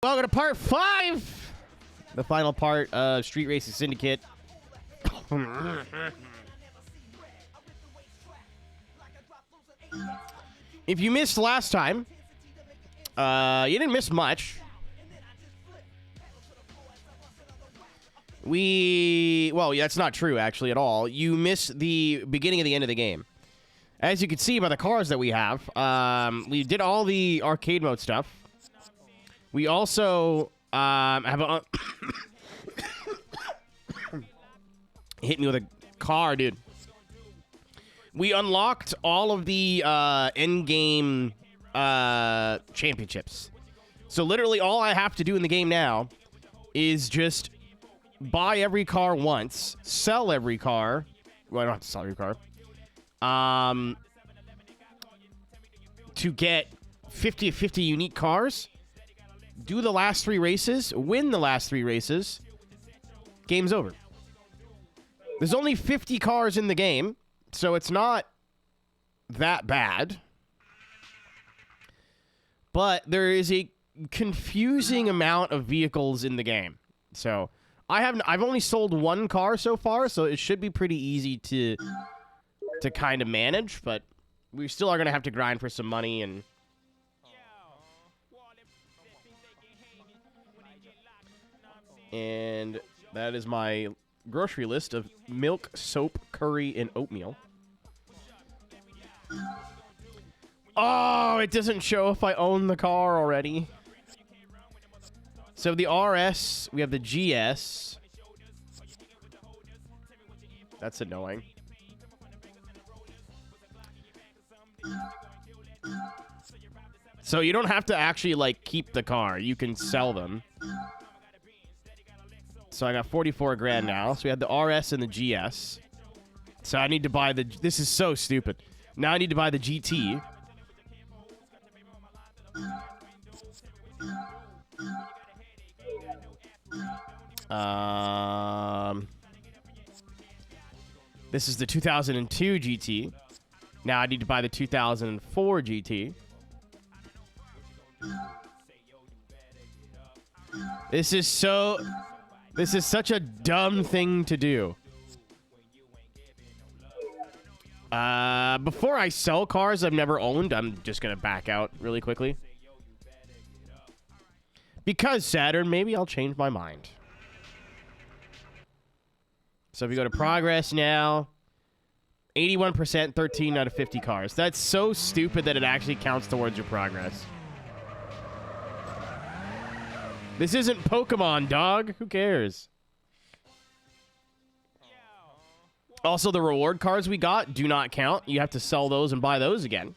Welcome to part 5, the final part of Street Racing Syndicate. If you missed last time, you didn't miss much. Well, that's not true, actually, at all. You missed the beginning of the end of the game. As you can see by the cars that we have, we did all the arcade mode stuff. We also have a... Hit me with a car, dude. We unlocked all of the end-game championships. So literally all I have to do in the game now is just buy every car once, sell every car. Well, I don't have to sell every car. To get 50 unique cars. Do the last 3 races, win the last 3 races, game's over. There's only 50 cars in the game, so it's not that bad. But there is a confusing amount of vehicles in the game. So I've only sold 1 car so far, so it should be pretty easy to kind of manage, but we still are going to have to grind for some money and... And that is my grocery list of milk, soap, curry, and oatmeal. Oh, it doesn't show if I own the car already. So the RS, we have the GS. That's annoying. So you don't have to actually, like, keep the car. You can sell them. So I got 44 grand now. So we had the RS and the GS. So I need to buy the... This is so stupid. Now I need to buy the GT. This is the 2002 GT. Now I need to buy the 2004 GT. This is such a dumb thing to do. Before I sell cars I've never owned, I'm just going to back out really quickly. Because Saturn, maybe I'll change my mind. So if you go to progress now, 81%, 13 out of 50 cars. That's so stupid that it actually counts towards your progress. This isn't Pokemon, dog. Who cares? Also, the reward cards we got do not count. You have to sell those and buy those again.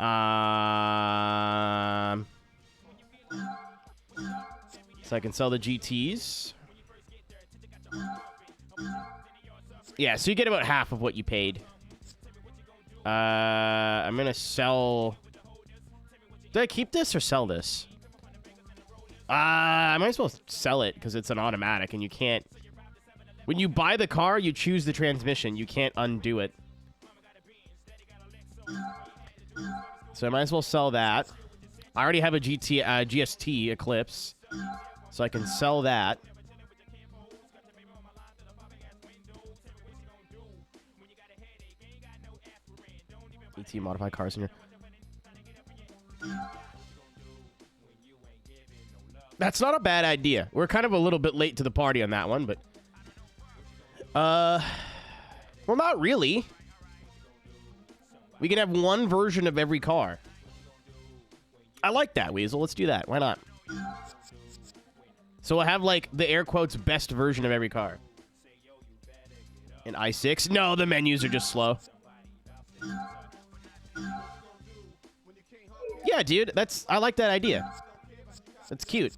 So I can sell the GTs. Yeah, so you get about half of what you paid. I'm going to sell... Did I keep this or sell this? I might as well sell it because it's an automatic and you can't... When you buy the car, you choose the transmission. You can't undo it. So I might as well sell that. I already have a GST Eclipse, so I can sell that. ET modified cars in here. That's not a bad idea. We're kind of a little bit late to the party on that one, but... well, not really. We can have one version of every car. I like that, Weasel. Let's do that. Why not? So we'll have, like, the air quotes best version of every car. An i6? No, the menus are just slow. Yeah, dude. I like that idea. That's cute.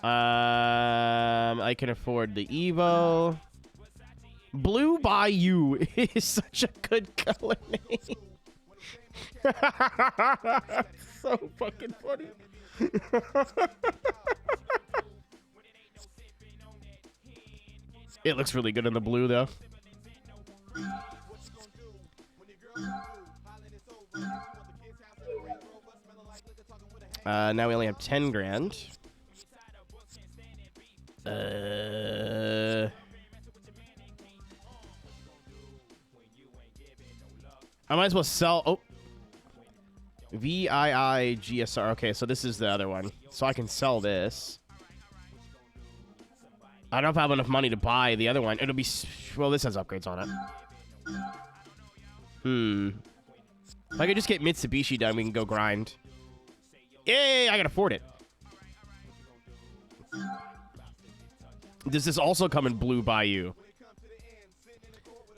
I can afford the Evo. Blue Bayou is such a good color name. So fucking funny. It looks really good in the blue, though. Now we only have 10 grand. I might as well sell... Oh. VIIGSR. Okay, so this is the other one. So I can sell this. I don't know if I have enough money to buy the other one. It'll be... Well, this has upgrades on it. If I could just get Mitsubishi done, we can go grind. Yay, I can afford it. Does this also come in Blue Bayou?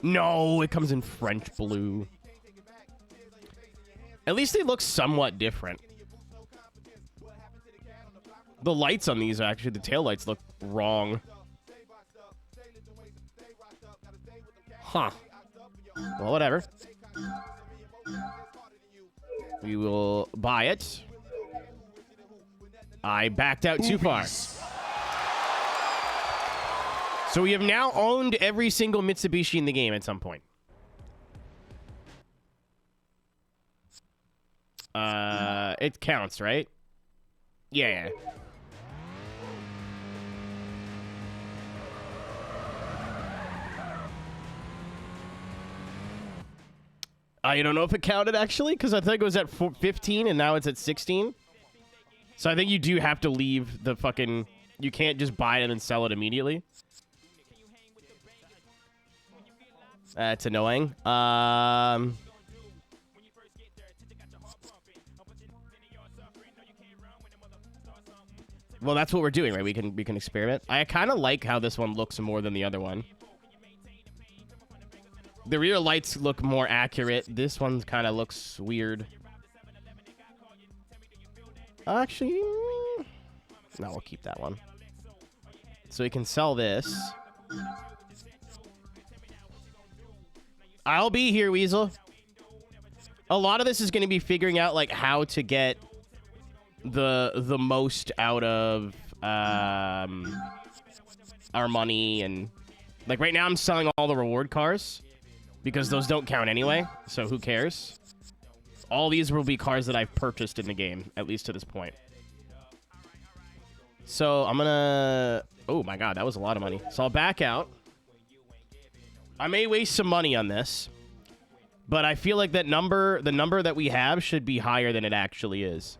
No, it comes in French Blue. At least they look somewhat different. The lights on these, actually, the tail lights look wrong. Huh. Well, whatever. We will buy it. I backed out too far. So we have now owned every single Mitsubishi in the game at some point. It counts, right? Yeah. I don't know if it counted, actually, because I think it was at 15 and now it's at 16. So I think you do have to leave the fucking... You can't just buy it and then sell it immediately. That's annoying. Well, that's what we're doing, right? We can experiment. I kind of like how this one looks more than the other one. The rear lights look more accurate. This one kind of looks weird. Actually, no, we'll keep that one. So we can sell this. I'll be here, Weasel. A lot of this is going to be figuring out like how to get the most out of our money, and like right now I'm selling all the reward cars because those don't count anyway, so who cares? All these will be cars that I've purchased in the game, at least to this point. So I'm gonna... Oh my god, that was a lot of money. So I'll back out. I may waste some money on this, but I feel like that number, the number that we have, should be higher than it actually is.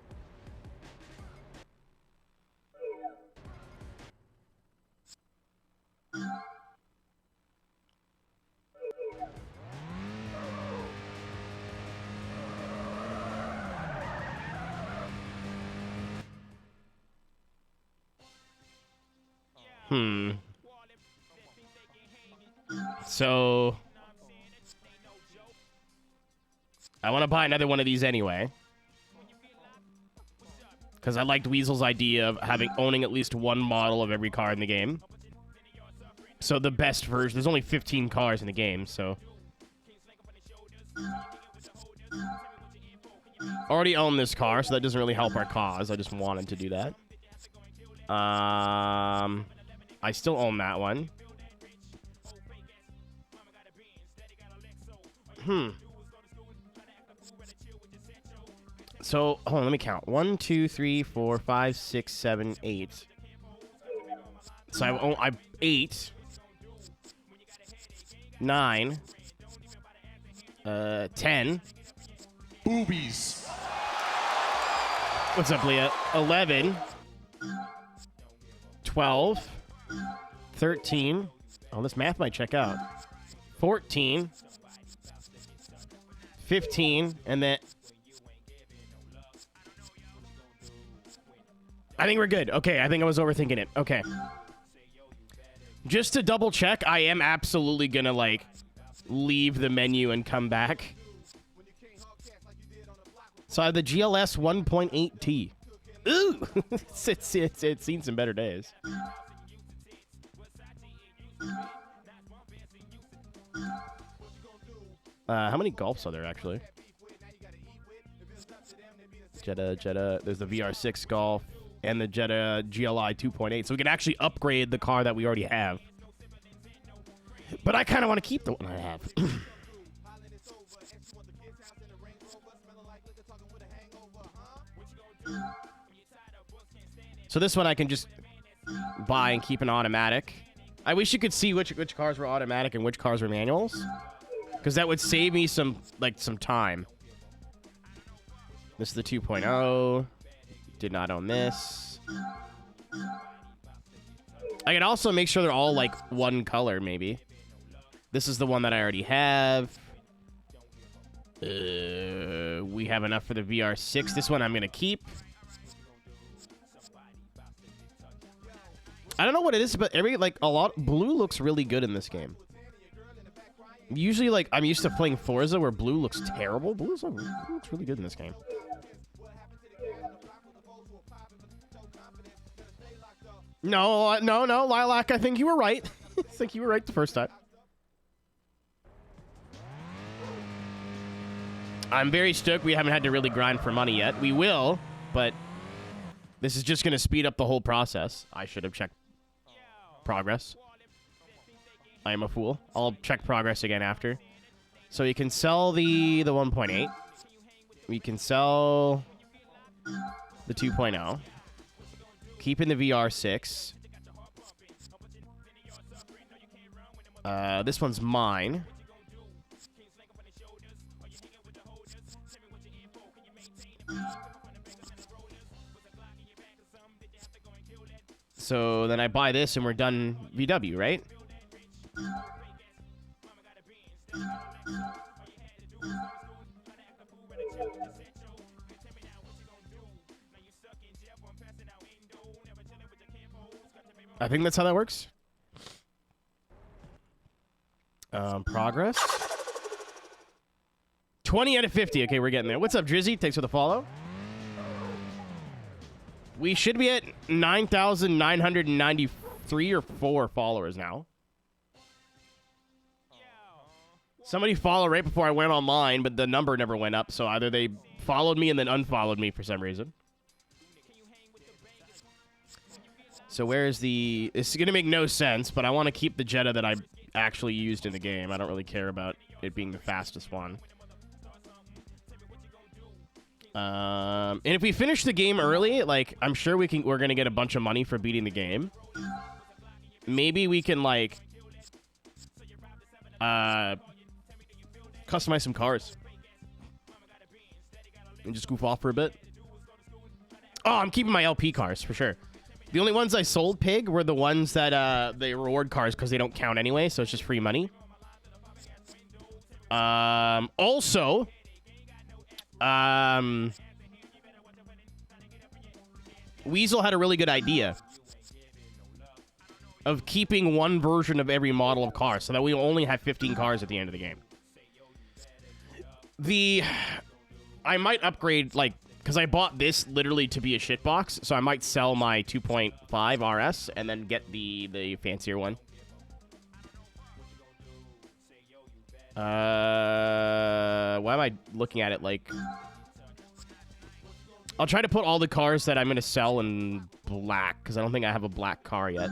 So I want to buy another one of these anyway, because I liked Weasel's idea of owning at least one model of every car in the game. So the best version, there's only 15 cars in the game, so already own this car, so that doesn't really help our cause. I just wanted to do that. I still own that one. So, hold on, let me count. 1, 2, 3, 4, 5, 6, 7, 8. So I 8. 9. 10. Boobies. What's up, Leah? 11. 12. 13. Oh, this math might check out. 14. 15. And then... I think we're good. Okay, I think I was overthinking it. Okay. Just to double check, I am absolutely gonna, like, leave the menu and come back. So I have the GLS 1.8T. Ooh! It's seen some better days. How many Golfs are there, actually? Jetta. There's the VR6 Golf and the Jetta GLI 2.8. So we can actually upgrade the car that we already have. But I kind of want to keep the one I have. So this one I can just buy and keep an automatic. I wish you could see which cars were automatic and which cars were manuals, because that would save me some time. This is the 2.0. Did not own this. I can also make sure they're all like one color, maybe. This is the one that I already have. We have enough for the VR6. This one I'm gonna keep. I don't know what it is, but blue looks really good in this game. Usually, like, I'm used to playing Forza where blue looks terrible. Blue looks really good in this game. No, Lilac, I think you were right. I think you were right the first time. I'm very stoked we haven't had to really grind for money yet. We will, but this is just going to speed up the whole process. I should have checked progress. I am a fool. I'll check progress again after. So you can sell the 1.8. We can sell the 2.0. Keeping the VR6. This one's mine. So then I buy this and we're done VW, right? I think that's how that works. Progress. 20 out of 50. Okay, we're getting there. What's up, Drizzy? Thanks for the follow. We should be at 9,993 or 4 followers now. Somebody followed right before I went online, but the number never went up, so either they followed me and then unfollowed me for some reason. So where's the... This is going to make no sense, but I want to keep the Jetta that I actually used in the game. I don't really care about it being the fastest one. And if we finish the game early, like, I'm sure we're going to get a bunch of money for beating the game. Maybe we can, like, customize some cars. And just goof off for a bit. Oh, I'm keeping my LP cars, for sure. The only ones I sold, Pig, were the ones that, the reward cars, because they don't count anyway, so it's just free money. Also... Weasel had a really good idea of keeping one version of every model of car so that we only have 15 cars at the end of the game. I might upgrade, like, because I bought this literally to be a shitbox, so I might sell my 2.5 RS and then get the fancier one. Why am I looking at it like... I'll try to put all the cars that I'm going to sell in black, because I don't think I have a black car yet.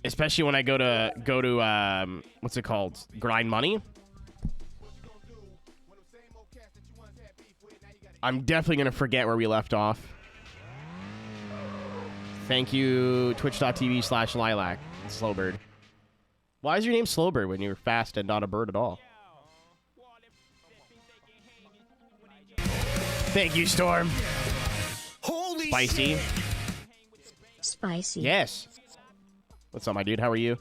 Especially when I go to what's it called? Grind money. I'm definitely going to forget where we left off. Thank you, twitch.tv/lilac, Slowbird. Why is your name Slowbird when you're fast and not a bird at all? Thank you, Storm. Holy Spicy. Spicy. Yes. What's up, my dude? How are you?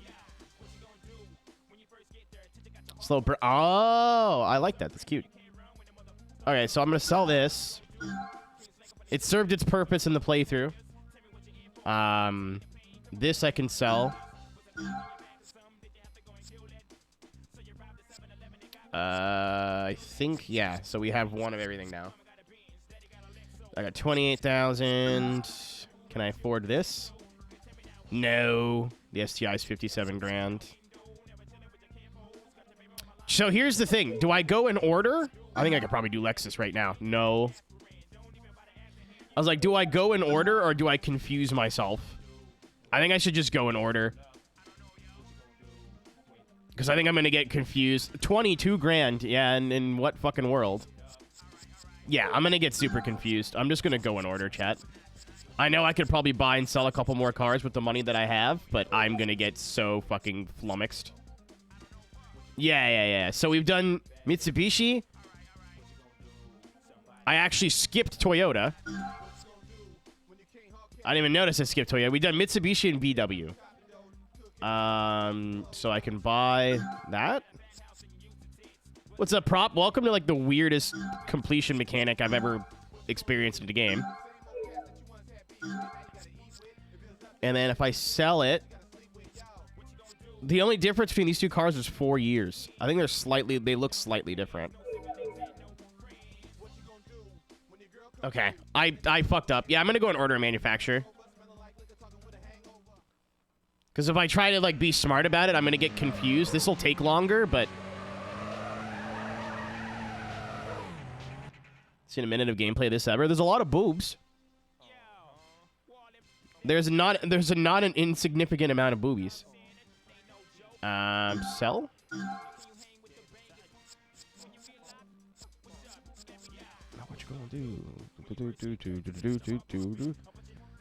Slowbird. Oh, I like that. That's cute. Okay, so I'm going to sell this. It served its purpose in the playthrough. This I can sell. I think, yeah. So we have one of everything now. I got 28,000. Can I afford this? No. The STI is 57 grand. So here's the thing. Do I go in order? I think I could probably do Lexus right now. No. I was like, do I go in order or do I confuse myself? I think I should just go in order. Because I think I'm going to get confused. 22 grand. Yeah, and in what fucking world? Yeah, I'm going to get super confused. I'm just going to go in order, chat. I know I could probably buy and sell a couple more cars with the money that I have, but I'm going to get so fucking flummoxed. Yeah. So we've done Mitsubishi. I actually skipped Toyota. I didn't even notice I skipped Toyota. We've done Mitsubishi and VW. So I can buy that. What's up, Prop? Welcome to, like, the weirdest completion mechanic I've ever experienced in the game. And then if I sell it, the only difference between these two cars is 4 years. I think they look slightly different. Okay, I fucked up. Yeah, I'm gonna go and order a manufacturer. Because if I try to, like, be smart about it, I'm gonna get confused. This will take longer, but... Seen a minute of gameplay of this ever. There's a lot of boobs. There's a not an insignificant amount of boobies. Sell? What you gonna do?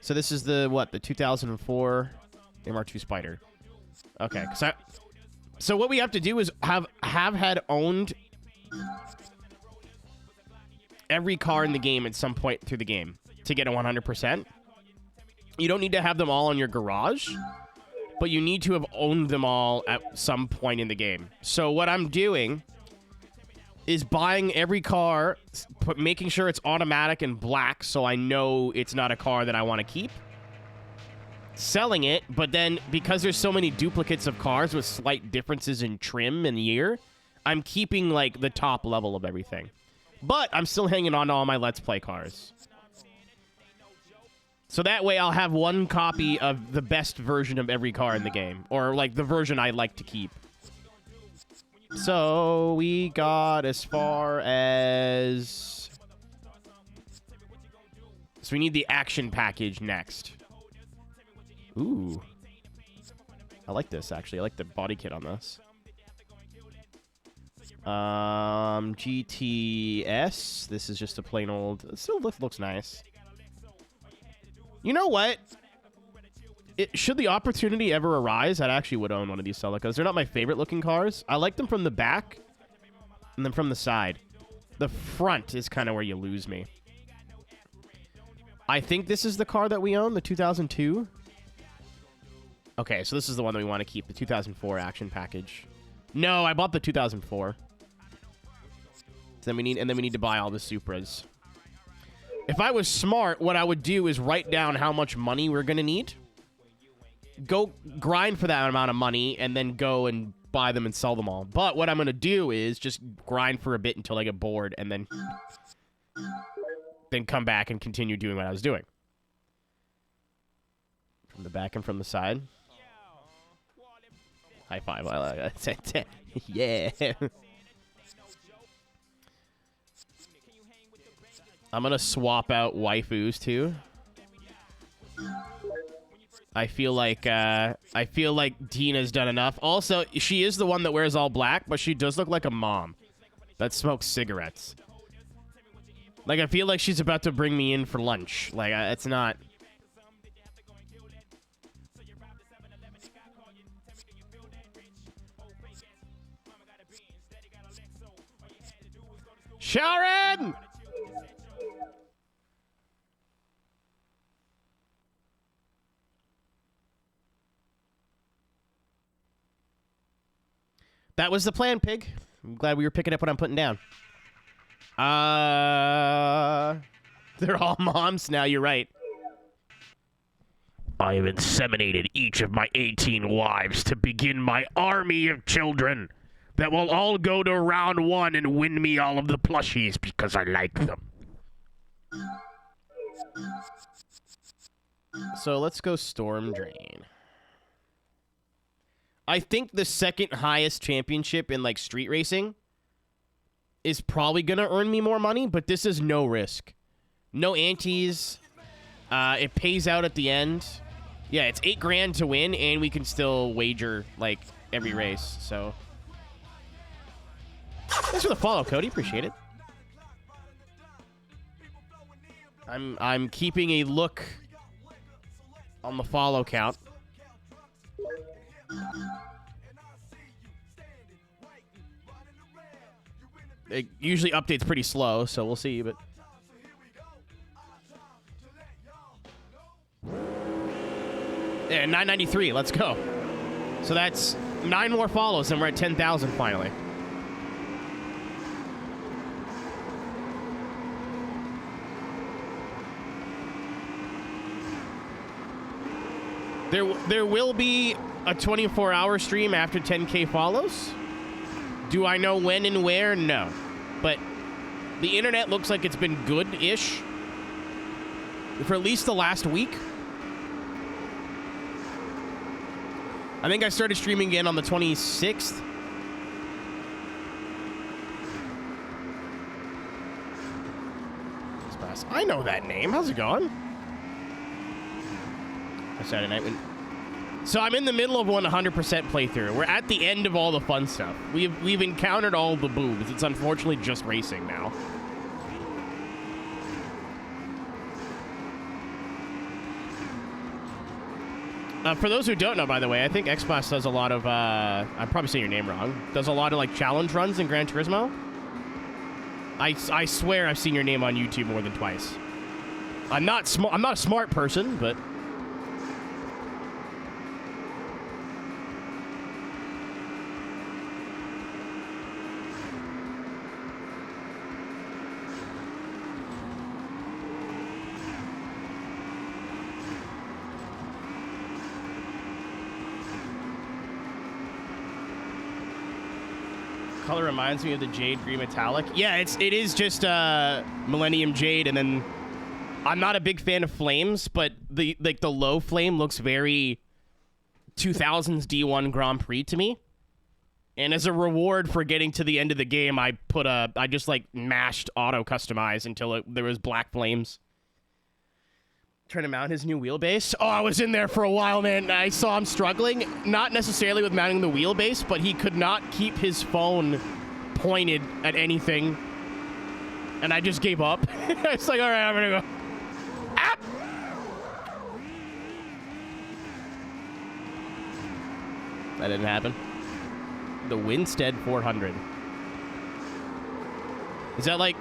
So this is the, what, the 2004 MR2 Spider. Okay, so what we have to do is have had owned every car in the game at some point through the game to get a 100%. You don't need to have them all in your garage, but you need to have owned them all at some point in the game. So what I'm doing is buying every car, making sure it's automatic and black so I know it's not a car that I want to keep. Selling it, but then because there's so many duplicates of cars with slight differences in trim and year, I'm keeping, like, the top level of everything. But I'm still hanging on to all my Let's Play cars. So that way I'll have one copy of the best version of every car in the game. Or, like, the version I like to keep. So we got as far as... So we need the action package next. Ooh. I like this, actually. I like the body kit on this. GTS. This is just a plain old... It still looks nice. You know what? Should the opportunity ever arise, I actually would own one of these Celicas. They're not my favorite looking cars. I like them from the back and then from the side. The front is kind of where you lose me. I think this is the car that we own, the 2002. Okay, so this is the one that we want to keep, the 2004 action package. No, I bought the 2004. So then we need to buy all the Supras. If I was smart, what I would do is write down how much money we're going to need. Go grind for that amount of money, and then go and buy them and sell them all. But what I'm going to do is just grind for a bit until I get bored, and then come back and continue doing what I was doing. From the back and from the side. High five. I like that. Yeah. I'm going to swap out waifus, too. I feel like Tina's done enough. Also, she is the one that wears all black, but she does look like a mom that smokes cigarettes. Like, I feel like she's about to bring me in for lunch. Like, it's not... Sharon! That was the plan, Pig. I'm glad we were picking up what I'm putting down. They're all moms now, you're right. I have inseminated each of my 18 wives to begin my army of children that will all go to round one and win me all of the plushies because I like them. So let's go Storm Drain. I think the second highest championship in, like, street racing is probably going to earn me more money, but this is no risk. No antes. It pays out at the end. Yeah, it's $8 grand to win, and we can still wager, like, every race, so... Thanks for the follow, Cody. Appreciate it. I'm keeping a look on the follow count. It usually updates pretty slow, so we'll see, but yeah, 993, let's go. So that's 9 more follows and we're at 10,000 finally. There will be a 24-hour stream after 10K follows. Do I know when and where? No. But the internet looks like it's been good-ish for at least the last week. I think I started streaming again on the 26th. I know that name. How's it going? Saturday night. So I'm in the middle of 100% playthrough. We're at the end of all the fun stuff. We've encountered all the boobs. It's unfortunately just racing now. For those who don't know, by the way, I think Xbox does a lot of, I'm probably saying your name wrong, does a lot of, like, challenge runs in Gran Turismo. I swear I've seen your name on YouTube more than twice. I'm not a smart person, but... Color reminds me of the Jade Green Metallic. Yeah, it is just Millennium Jade, and then I'm not a big fan of flames, but the low flame looks very 2000s D1 Grand Prix to me. And as a reward for getting to the end of the game, I just like mashed auto customize until there was black flames. Trying to mount his new wheelbase. Oh, I was in there for a while, man. I saw him struggling, not necessarily with mounting the wheelbase, but he could not keep his phone pointed at anything. And I just gave up. It's like, all right, I'm gonna go. Ah! That didn't happen. The Winstead 400. Is that like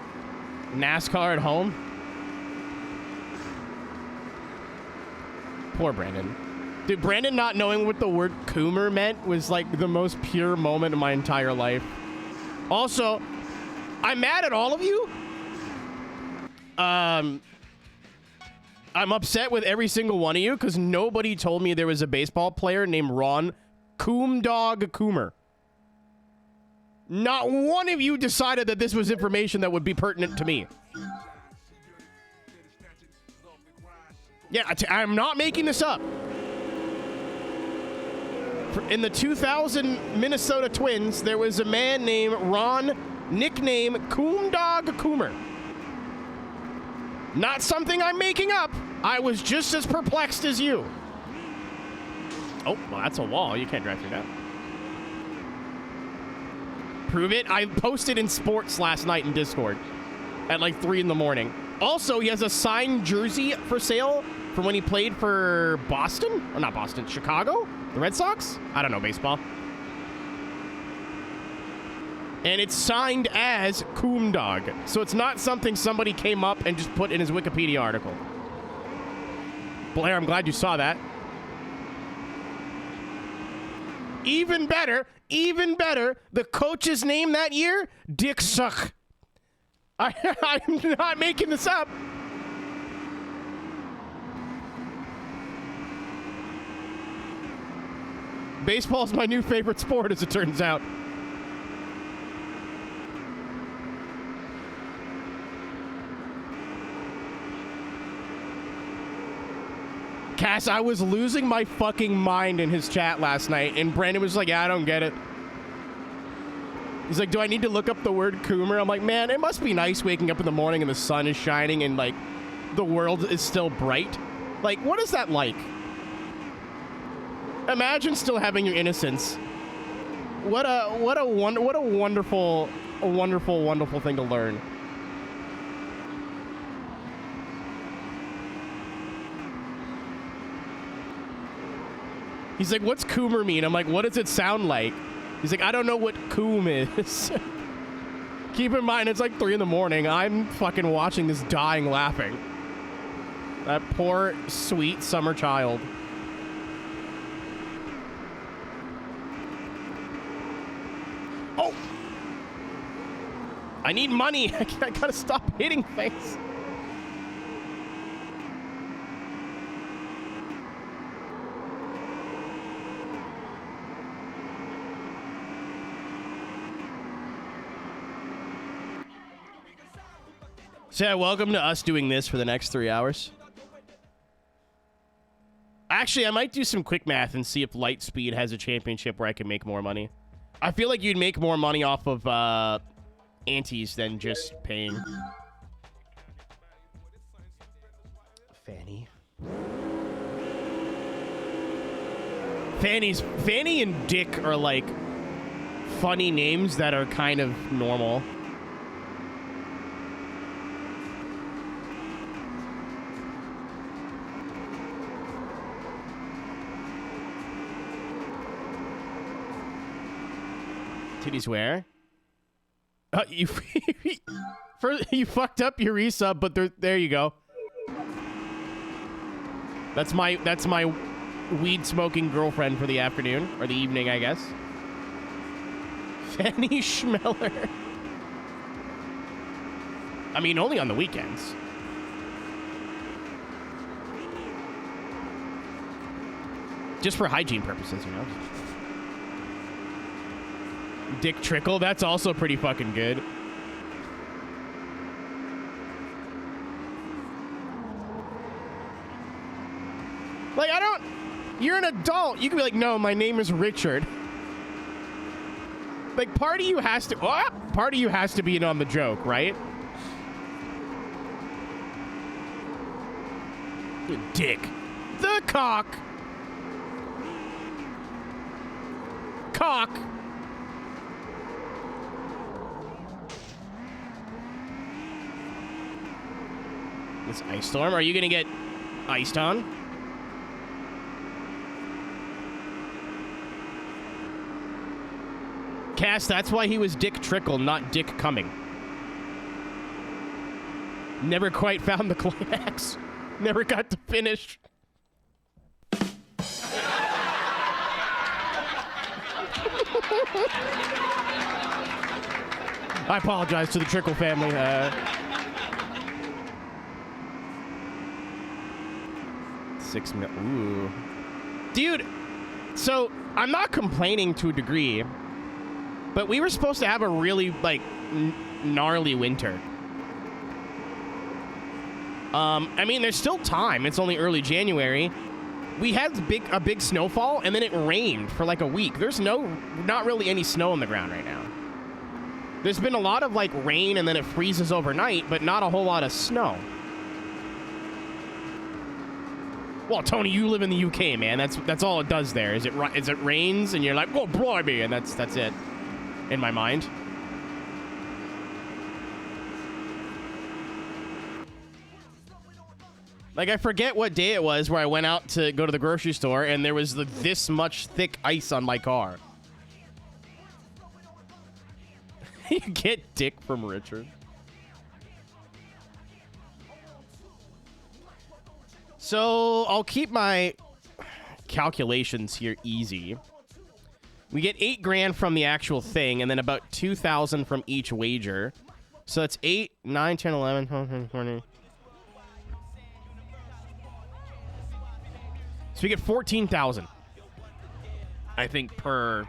NASCAR at home? Poor Brandon. Dude, Brandon not knowing what the word Coomer meant was like the most pure moment of my entire life. Also, I'm mad at all of you. I'm upset with every single one of you because nobody told me there was a baseball player named Ron Coomdog Coomer. Not one of you decided that this was information that would be pertinent to me. Yeah, I'm not making this up. In the 2000 Minnesota Twins, there was a man named Ron, nickname Coomdog Coomer. Not something I'm making up. I was just as perplexed as you. Oh, well, that's a wall. You can't drive through that. Prove it. I posted in sports last night in Discord at like 3 in the morning. Also, he has a signed jersey for sale from when he played for Boston? Or not Boston, Chicago? The Red Sox? I don't know baseball. And it's signed as Coomdog. So it's not something somebody came up and just put in his Wikipedia article. Blair, I'm glad you saw that. Even better, the coach's name that year, Dick Suck. I'm not making this up. Baseball's my new favorite sport, as it turns out. Cass, I was losing my fucking mind in his chat last night, and Brandon was like, yeah, I don't get it. He's like, do I need to look up the word Coomer? I'm like, man, it must be nice waking up in the morning and the sun is shining and, like, the world is still bright. Like, what is that like? Imagine still having your innocence. What a wonderful thing to learn. He's like, what's coomer mean? I'm like, what does it sound like? He's like, I don't know what coom is. Keep in mind, it's like 3 in the morning. I'm fucking watching this dying laughing. That poor, sweet summer child. Oh! I need money. I gotta stop hitting things. So yeah, welcome to us doing this for the next 3 hours. Actually, I might do some quick math and see if Lightspeed has a championship where I can make more money. I feel like you'd make more money off of antes than just paying. Fanny. Fanny and Dick are like funny names that are kind of normal. Titties where? You you fucked up your resub, but there you go. That's my weed smoking girlfriend for the afternoon or the evening, I guess. Fanny Schmeller. I mean, only on the weekends. Just for hygiene purposes, you know. Dick Trickle, that's also pretty fucking good. Like, you're an adult. You can be like, no, my name is Richard. Like, part of you has to be in on the joke, right? Dick. The cock. Cock. This ice storm, are you gonna get iced on? Cass, that's why he was Dick Trickle, not Dick Cumming. Never quite found the climax. Never got to finish. I apologize to the Trickle family. Ooh. Dude, so I'm not complaining to a degree, but we were supposed to have a really, like, gnarly winter. I mean, there's still time. It's only early January. We had a big snowfall, and then it rained for, like, a week. There's not really any snow on the ground right now. There's been a lot of, like, rain, and then it freezes overnight, but not a whole lot of snow. Well, Tony, you live in the UK, man. That's all it does there. Is it rains and you're like, oh, blimey, and that's it, in my mind. Like, I forget what day it was where I went out to go to the grocery store and there was this much thick ice on my car. You get Dick from Richard. So I'll keep my calculations here easy. We get 8 grand from the actual thing, and then about 2,000 from each wager. So it's 8, 9, 10, 11, 12, 13, 14. So we get 14,000, I think, per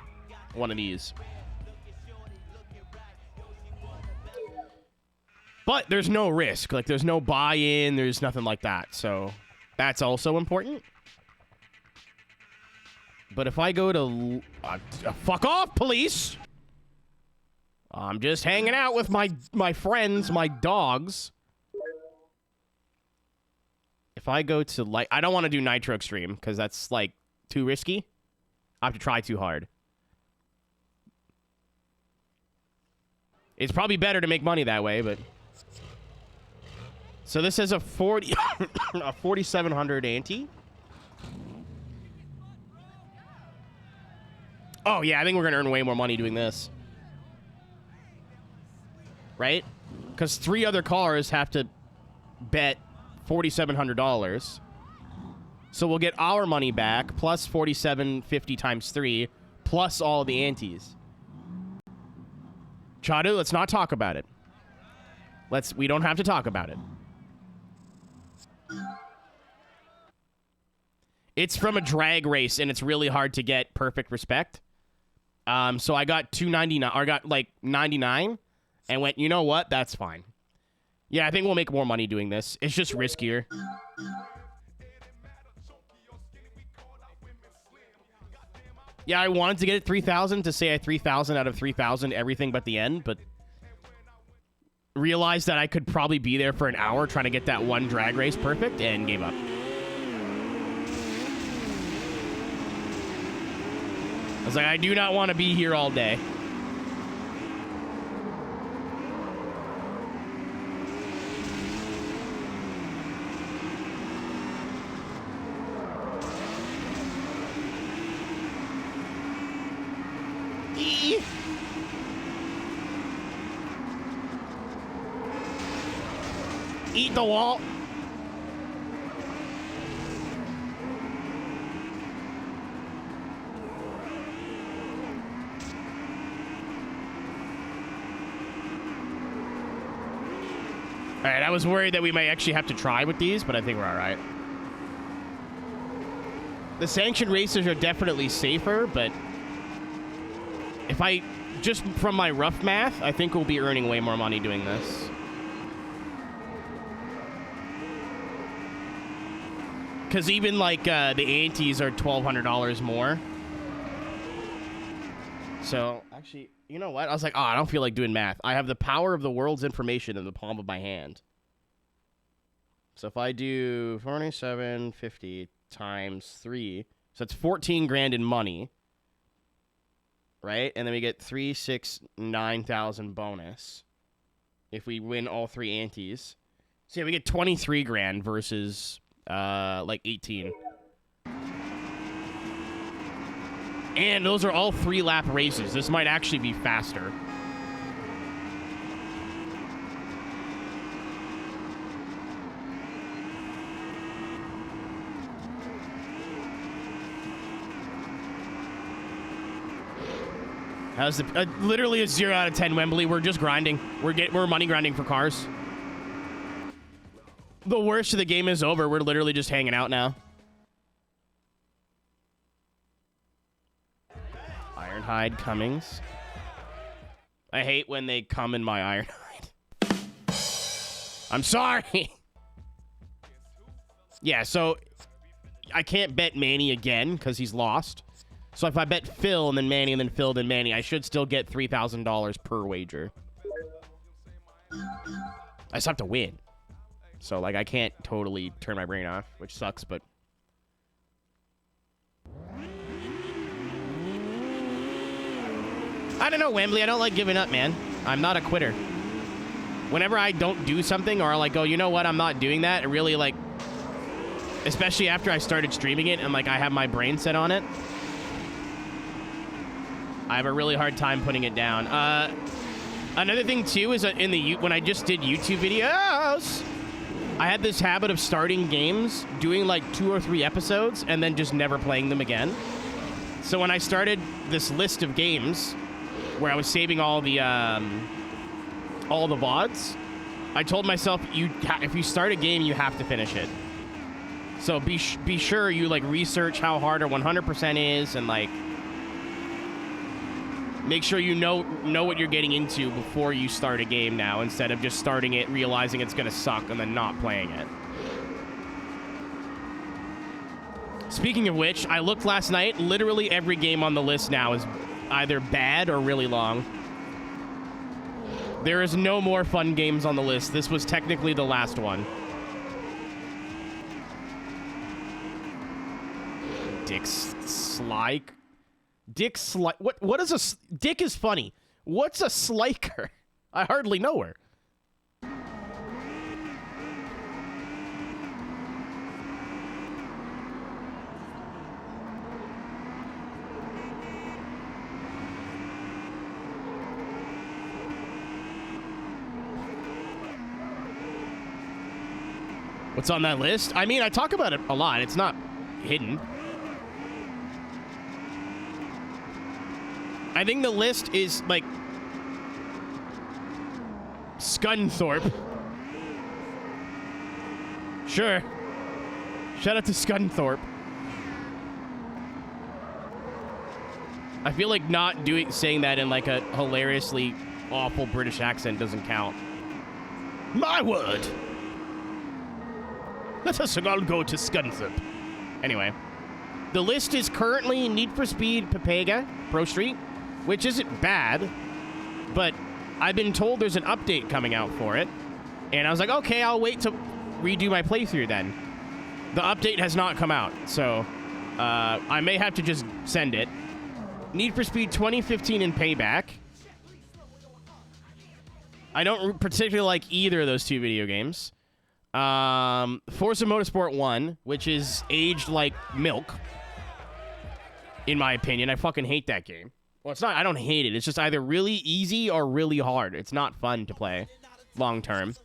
one of these. But there's no risk. Like, there's no buy-in. There's nothing like that. So that's also important. But if I go to... fuck off, police! I'm just hanging out with my friends, my dogs. If I go to, like... I don't want to do Nitro Extreme, because that's, like, too risky. I have to try too hard. It's probably better to make money that way, but... So this is a 4,700 ante. Oh, yeah, I think we're going to earn way more money doing this. Right? Because 3 other cars have to bet $4,700. So we'll get our money back, plus $4,750 times 3, plus all of the antes. Chadu, let's not talk about it. We don't have to talk about it. It's from a drag race, and it's really hard to get perfect respect. So I got 299, or I got like 99, and went, you know what? That's fine. Yeah, I think we'll make more money doing this. It's just riskier. Yeah, I wanted to get it 3,000 to say I had 3,000 out of 3,000, everything but the end, but realized that I could probably be there for an hour trying to get that one drag race perfect, and gave up. I was like, I do not want to be here all day. Eat the wall. All right, I was worried that we might actually have to try with these, but I think we're all right. The sanctioned races are definitely safer, but if I, just from my rough math, I think we'll be earning way more money doing this. Because even like the antes are $1,200 more. So actually, you know what? I was like, oh, I don't feel like doing math. I have the power of the world's information in the palm of my hand. So if I do 4750 times 3, so it's 14 grand in money, right? And then we get 9,000 bonus if we win all 3 antes. So yeah, we get 23 grand versus like 18. And those are all 3-lap races. This might actually be faster. How's the literally a 0 out of 10 Wembley? We're just grinding. We're money grinding for cars. The worst of the game is over. We're literally just hanging out now. Ironhide Cummings. I hate when they come in my Ironhide. I'm sorry. Yeah, so I can't bet Manny again because he's lost. So if I bet Phil and then Manny and then Phil then Manny, I should still get $3,000 per wager. I just have to win. So, like, I can't totally turn my brain off, which sucks, but... I don't know, Wembley. I don't like giving up, man. I'm not a quitter. Whenever I don't do something or I, like, go, you know what, I'm not doing that, it really, like... Especially after I started streaming it and, like, I have my brain set on it. I have a really hard time putting it down. Another thing, too, is that when I just did YouTube videos... I had this habit of starting games, doing like 2 or 3 episodes, and then just never playing them again. So when I started this list of games, where I was saving all the VODs, I told myself, if you start a game, you have to finish it. So be sure you like research how hard a 100% is, and like make sure you know what you're getting into before you start a game now, instead of just starting it, realizing it's gonna suck, and then not playing it. Speaking of which, I looked last night. Literally every game on the list now is either bad or really long. There is no more fun games on the list. This was technically the last one. Dick what is a... Dick is funny. What's a sliker? I hardly know her. What's on that list? I mean, I talk about it a lot. It's not hidden. I think the list is, like, Scunthorpe. Sure. Shout out to Scunthorpe. I feel like not saying that in, like, a hilariously awful British accent doesn't count. My word! Let us all go to Scunthorpe. Anyway. The list is currently Need for Speed Pepega Pro Street, which isn't bad, but I've been told there's an update coming out for it, and I was like, okay, I'll wait to redo my playthrough then. The update has not come out, so I may have to just send it. Need for Speed 2015 and Payback. I don't particularly like either of those two video games. Forza Motorsport 1, which is aged like milk, in my opinion. I fucking hate that game. Well, it's not, I don't hate it. It's just either really easy or really hard. It's not fun to play long term.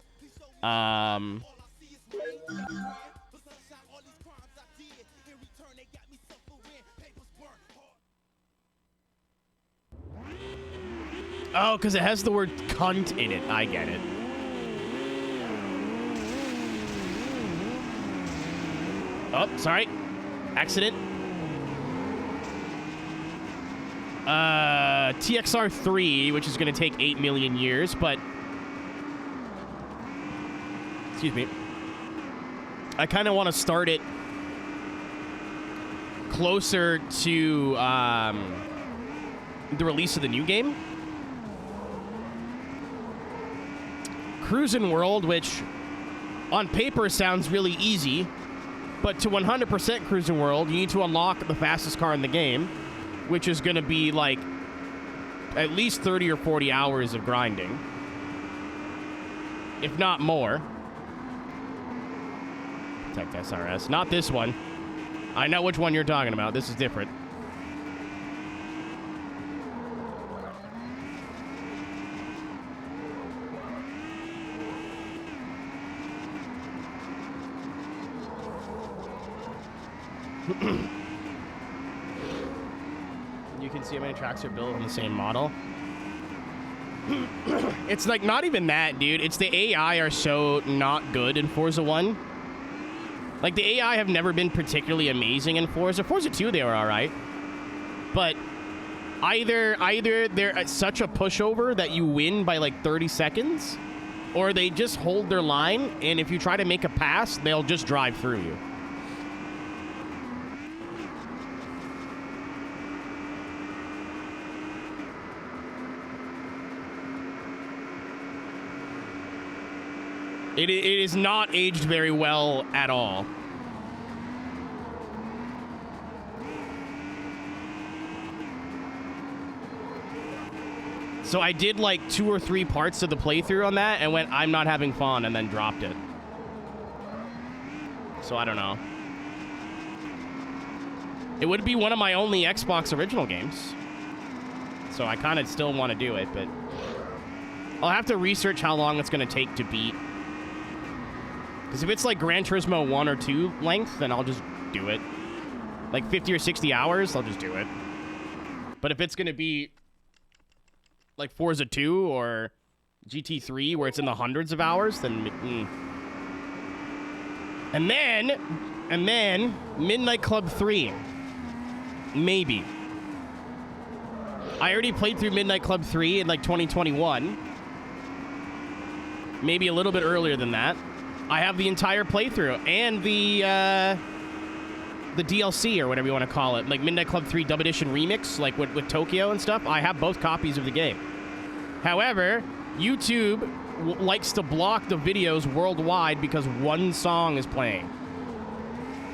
Oh, because it has the word cunt in it. I get it. Oh, sorry. Accident. TXR3, which is going to take 8 million years, but... Excuse me. I kind of want to start it closer to the release of the new game. Cruisin' World, which on paper sounds really easy, but to 100% Cruisin' World, you need to unlock the fastest car in the game, which is going to be like at least 30 or 40 hours of grinding, if not more. Protect SRS. Not this one. I know which one you're talking about. This is different. You can see how many tracks are built on the same model. It's like not even that, dude. It's the AI are so not good in Forza 1. Like, the AI have never been particularly amazing in Forza. Forza 2, they were all right. But either they're at such a pushover that you win by like 30 seconds, or they just hold their line, and if you try to make a pass, they'll just drive through you. It is not aged very well at all. So I did like 2 or 3 parts of the playthrough on that and went, I'm not having fun, and then dropped it. So I don't know. It would be one of my only Xbox original games. So I kind of still want to do it, but I'll have to research how long it's going to take to beat. Because if it's like Gran Turismo 1 or 2 length, then I'll just do it. Like 50 or 60 hours, I'll just do it. But if it's going to be like Forza 2 or GT3, where it's in the hundreds of hours, then... And then, Midnight Club 3. Maybe. I already played through Midnight Club 3 in like 2021. Maybe a little bit earlier than that. I have the entire playthrough and the DLC or whatever you want to call it, like Midnight Club 3 Dub Edition Remix, like with Tokyo and stuff. I have both copies of the game. However, YouTube likes to block the videos worldwide because one song is playing.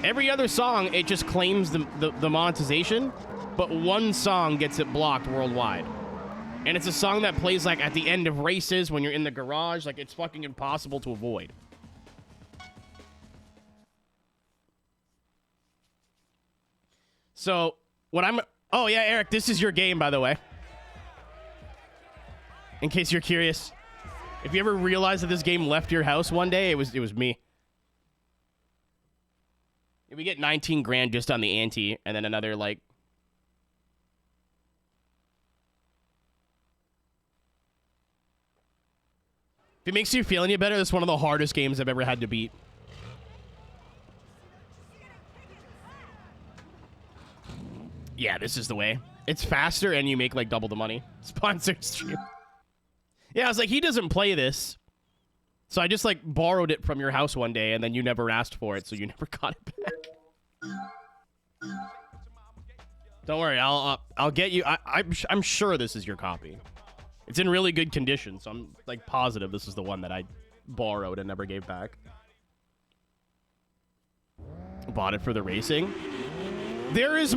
Every other song, it just claims the monetization, but one song gets it blocked worldwide. And it's a song that plays like at the end of races when you're in the garage. Like, it's fucking impossible to avoid. So, what I'm... Oh, yeah, Eric, this is your game, by the way. In case you're curious. If you ever realized that this game left your house one day, it was me. We get 19 grand just on the ante, and then another, like... If it makes you feel any better, this is one of the hardest games I've ever had to beat. Yeah, this is the way. It's faster, and you make, like, double the money. Sponsored stream. Yeah, I was like, he doesn't play this. So I just, like, borrowed it from your house one day, and then you never asked for it, so you never got it back. Don't worry, I'll get you... I'm sure this is your copy. It's in really good condition, so I'm, like, positive this is the one that I borrowed and never gave back. Bought it for the racing. There is,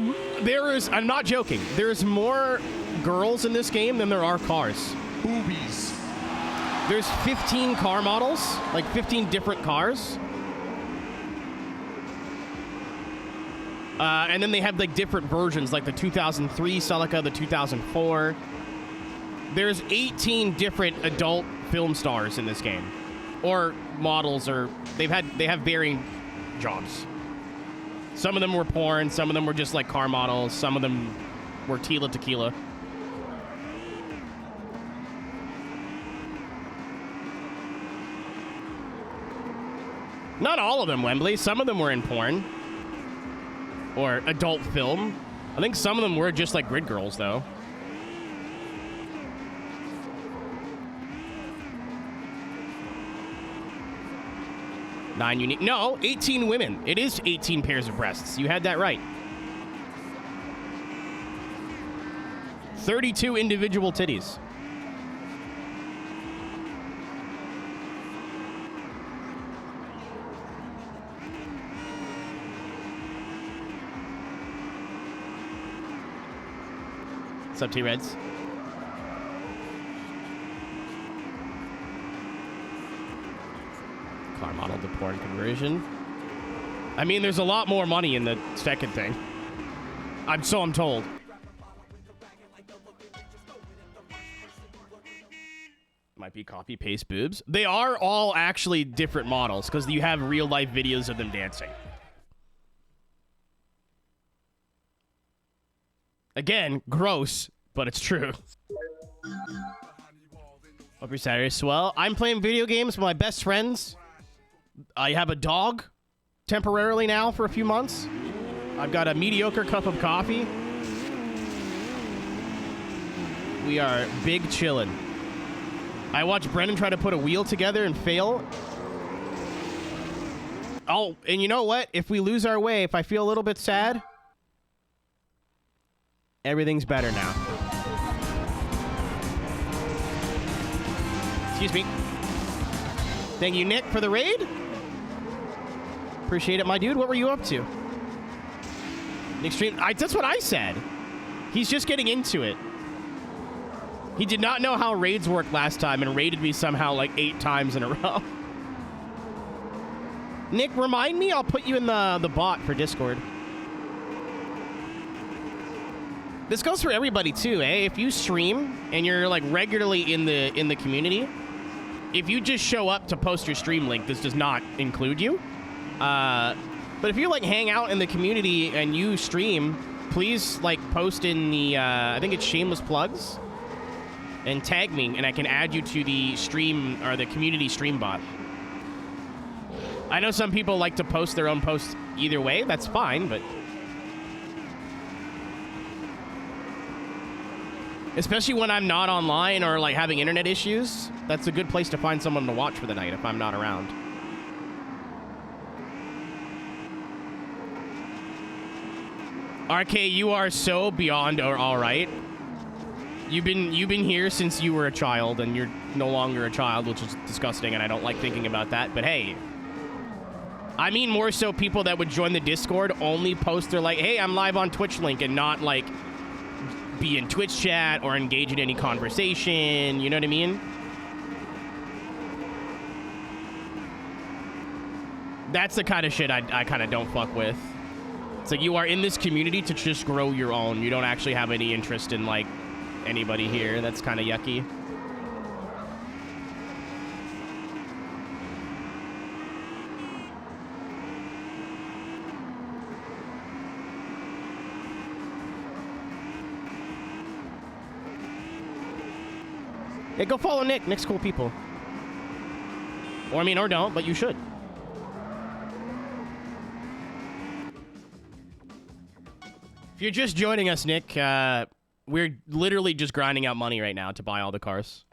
I'm not joking, there's more girls in this game than there are cars. Boobies. There's 15 car models, like 15 different cars. And then they have, like, different versions, like the 2003 Celica, the 2004. There's 18 different adult film stars in this game. Or models, or they have varying jobs. Some of them were porn, some of them were just like car models, some of them were Tila Tequila. Not all of them, Wembley. Some of them were in porn. Or adult film. I think some of them were just like grid girls, though. Nine unique. No, 18 women. It is 18 pairs of breasts. You had that right. 32 individual titties. What's up, T-Reds? Car model to porn conversion. I mean, there's a lot more money in the second thing. I'm told. Might be copy paste boobs. They are all actually different models because you have real life videos of them dancing. Again, gross, but it's true. Hope your Saturday is swell. I'm playing video games with my best friends. I have a dog temporarily now for a few months. I've got a mediocre cup of coffee. We are big chillin'. I watched Brendan try to put a wheel together and fail. Oh, and you know what? If we lose our way, if I feel a little bit sad, everything's better now. Excuse me. Thank you, Nick, for the raid. Appreciate it, my dude. What were you up to? Nick stream. That's what I said. He's just getting into it. He did not know how raids worked last time and raided me somehow like 8 times in a row. Nick, remind me. I'll put you in the bot for Discord. This goes for everybody too, eh? If you stream and you're like regularly in the community, if you just show up to post your stream link, this does not include you. But if you like hang out in the community and you stream, please like post in the I think it's Shameless Plugs and tag me, and I can add you to the stream or the community stream bot. I know some people like to post their own posts either way. That's fine, but especially when I'm not online or like having internet issues, that's a good place to find someone to watch for the night if I'm not around. RK, you are so beyond or all right. You've been here since you were a child, and you're no longer a child, which is disgusting, and I don't like thinking about that. But hey, I mean more so people that would join the Discord only post their like, hey, I'm live on Twitch link, and not like be in Twitch chat or engage in any conversation. You know what I mean? That's the kind of shit I kind of don't fuck with. It's like you are in this community to just grow your own. You don't actually have any interest in like anybody here. That's kind of yucky. Yeah, go follow Nick. Nick's cool people. Or I mean, or don't, but you should. If you're just joining us, Nick, we're literally just grinding out money right now to buy all the cars.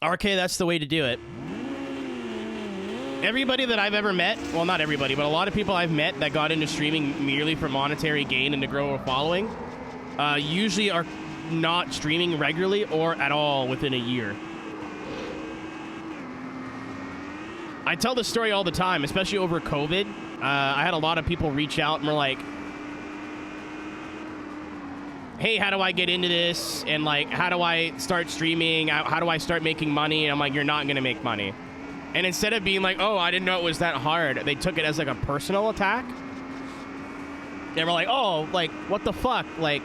RK, that's the way to do it. Everybody that I've ever met, well, not everybody, but a lot of people I've met that got into streaming merely for monetary gain and to grow a following, usually are not streaming regularly or at all within a year. I tell this story all the time, especially over COVID. I had a lot of people reach out and were like, hey, how do I get into this? And like, how do I start streaming? How do I start making money? And I'm like, you're not going to make money. And instead of being like, oh, I didn't know it was that hard, they took it as like a personal attack. They were like, oh, like, what the fuck? Like,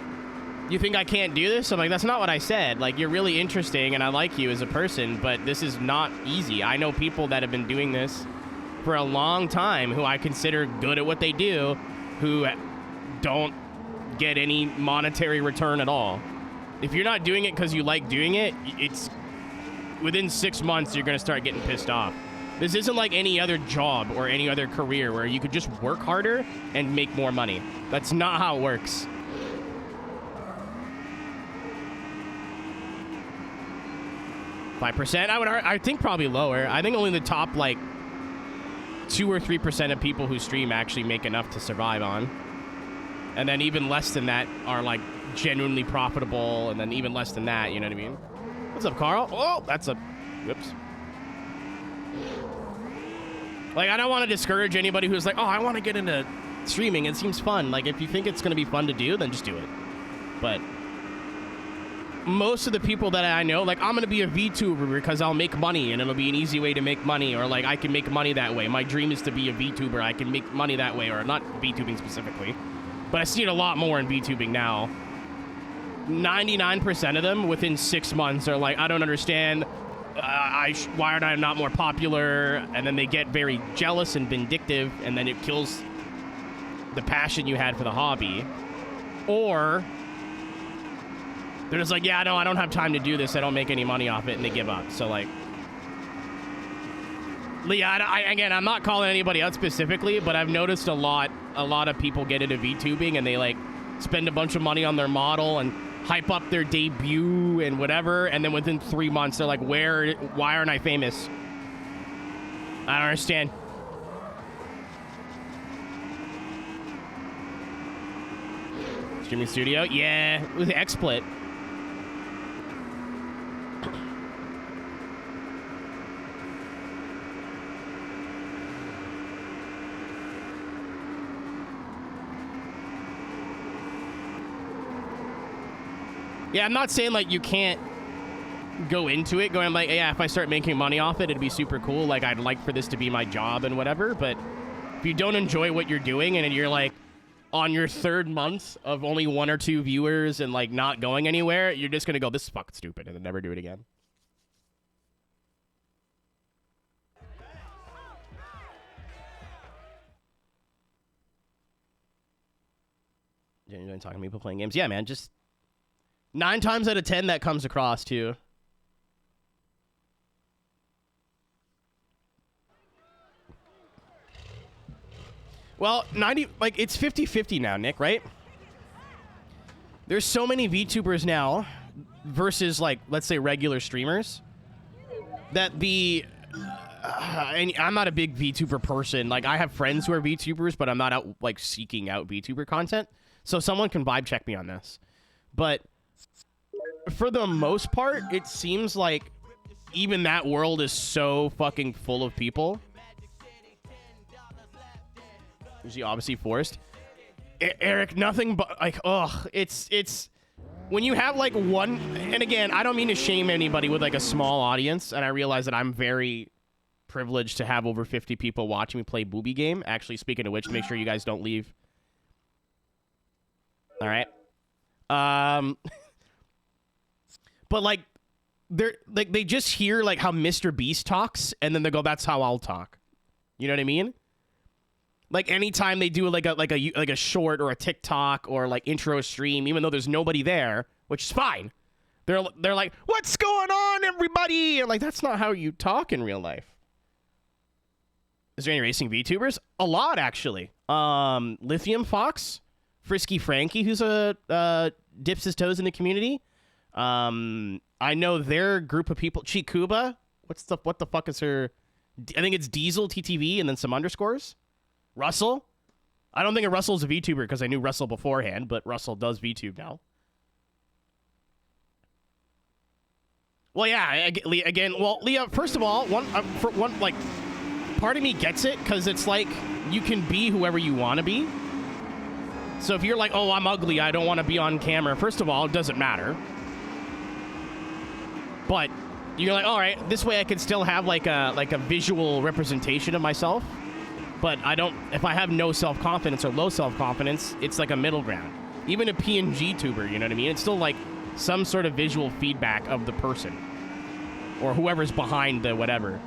you think I can't do this? I'm like, that's not what I said. Like, you're really interesting and I like you as a person, but this is not easy. I know people that have been doing this for a long time who I consider good at what they do, who don't get any monetary return at all. If you're not doing it because you like doing it, it's within 6 months you're gonna start getting pissed off. This isn't like any other job or any other career where you could just work harder and make more money. That's not how it works. %? I think probably lower. I think only the top like 2 or 3% of people who stream actually make enough to survive on. And then even less than that are like genuinely profitable, and then even less than that, you know what I mean? What's up, Carl? Oh, that's a... Whoops. Like, I don't want to discourage anybody who's like, oh, I want to get into streaming. It seems fun. Like, if you think it's going to be fun to do, then just do it. But most of the people that I know, like, I'm going to be a VTuber because I'll make money, and it'll be an easy way to make money, or, like, I can make money that way. My dream is to be a VTuber. I can make money that way, or not VTubing specifically. But I see it a lot more in VTubing now. 99% of them within 6 months are like, I don't understand. Why aren't I not more popular? And then they get very jealous and vindictive, and then it kills the passion you had for the hobby. Or they're just like, yeah, no, I don't have time to do this. I don't make any money off it, and they give up. So like, yeah, again, I'm not calling anybody out specifically, but I've noticed a lot of people get into VTubing and they like spend a bunch of money on their model and hype up their debut and whatever, and then within 3 months they're like, why aren't I famous? I don't understand. Streaming studio? Yeah, it was XSplit. Yeah, I'm not saying, like, you can't go into it going, like, yeah, if I start making money off it, it'd be super cool. Like, I'd like for this to be my job and whatever. But if you don't enjoy what you're doing and you're, like, on your 3rd month of only 1 or 2 viewers and, like, not going anywhere, you're just going to go, this is fucking stupid, and then never do it again. You're talking to people playing games? Yeah, man, just 9 times out of 10 that comes across too. Well, 90, like, it's 50-50 now, Nick, right? There's so many VTubers now versus, like, let's say regular streamers that and I'm not a big VTuber person. Like, I have friends who are VTubers, but I'm not out, like, seeking out VTuber content. So someone can vibe check me on this. But for the most part, it seems like even that world is so fucking full of people. Is he obviously forced? Eric, nothing but, like, ugh, it's when you have like one, and again, I don't mean to shame anybody with like a small audience, and I realize that I'm very privileged to have over 50 people watching me play Booby Game. Actually, speaking of which, make sure you guys don't leave. All right. but like they just hear like how Mr. Beast talks, and then they go, "That's how I'll talk." You know what I mean? Like anytime they do like a short or a TikTok or like intro stream, even though there's nobody there, which is fine. They're like, "What's going on, everybody?" And like, that's not how you talk in real life. Is there any racing VTubers? A lot, actually. Lithium Fox, Frisky Frankie, who's dips his toes in the community. I know their group of people. Chikuba, what the fuck is her? I think it's Diesel TTV and then some underscores. Russell. I don't think Russell's a VTuber because I knew Russell beforehand, but Russell does VTube now. Well, yeah. Again, well, Leah. First of all, like. Part of me gets it, because it's like, you can be whoever you want to be. So if you're like, oh, I'm ugly, I don't want to be on camera, first of all, it doesn't matter. But you're like, all right, this way I can still have like a visual representation of myself. But if I have no self-confidence or low self-confidence, it's like a middle ground. Even a PNG tuber, you know what I mean? It's still like some sort of visual feedback of the person. Or whoever's behind the whatever.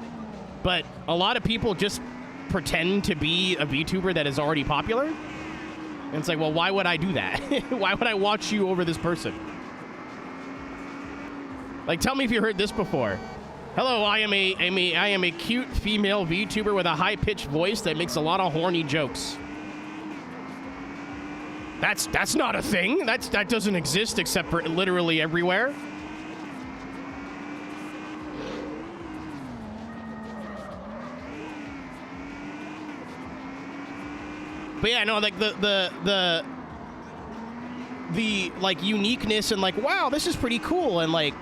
But a lot of people just pretend to be a VTuber that is already popular. And it's like, well, why would I do that? Why would I watch you over this person? Like, tell me if you heard this before. Hello, I am a cute female VTuber with a high-pitched voice that makes a lot of horny jokes. That's not a thing. That doesn't exist except for literally everywhere. But yeah, no, like the like uniqueness and like, wow, this is pretty cool, and like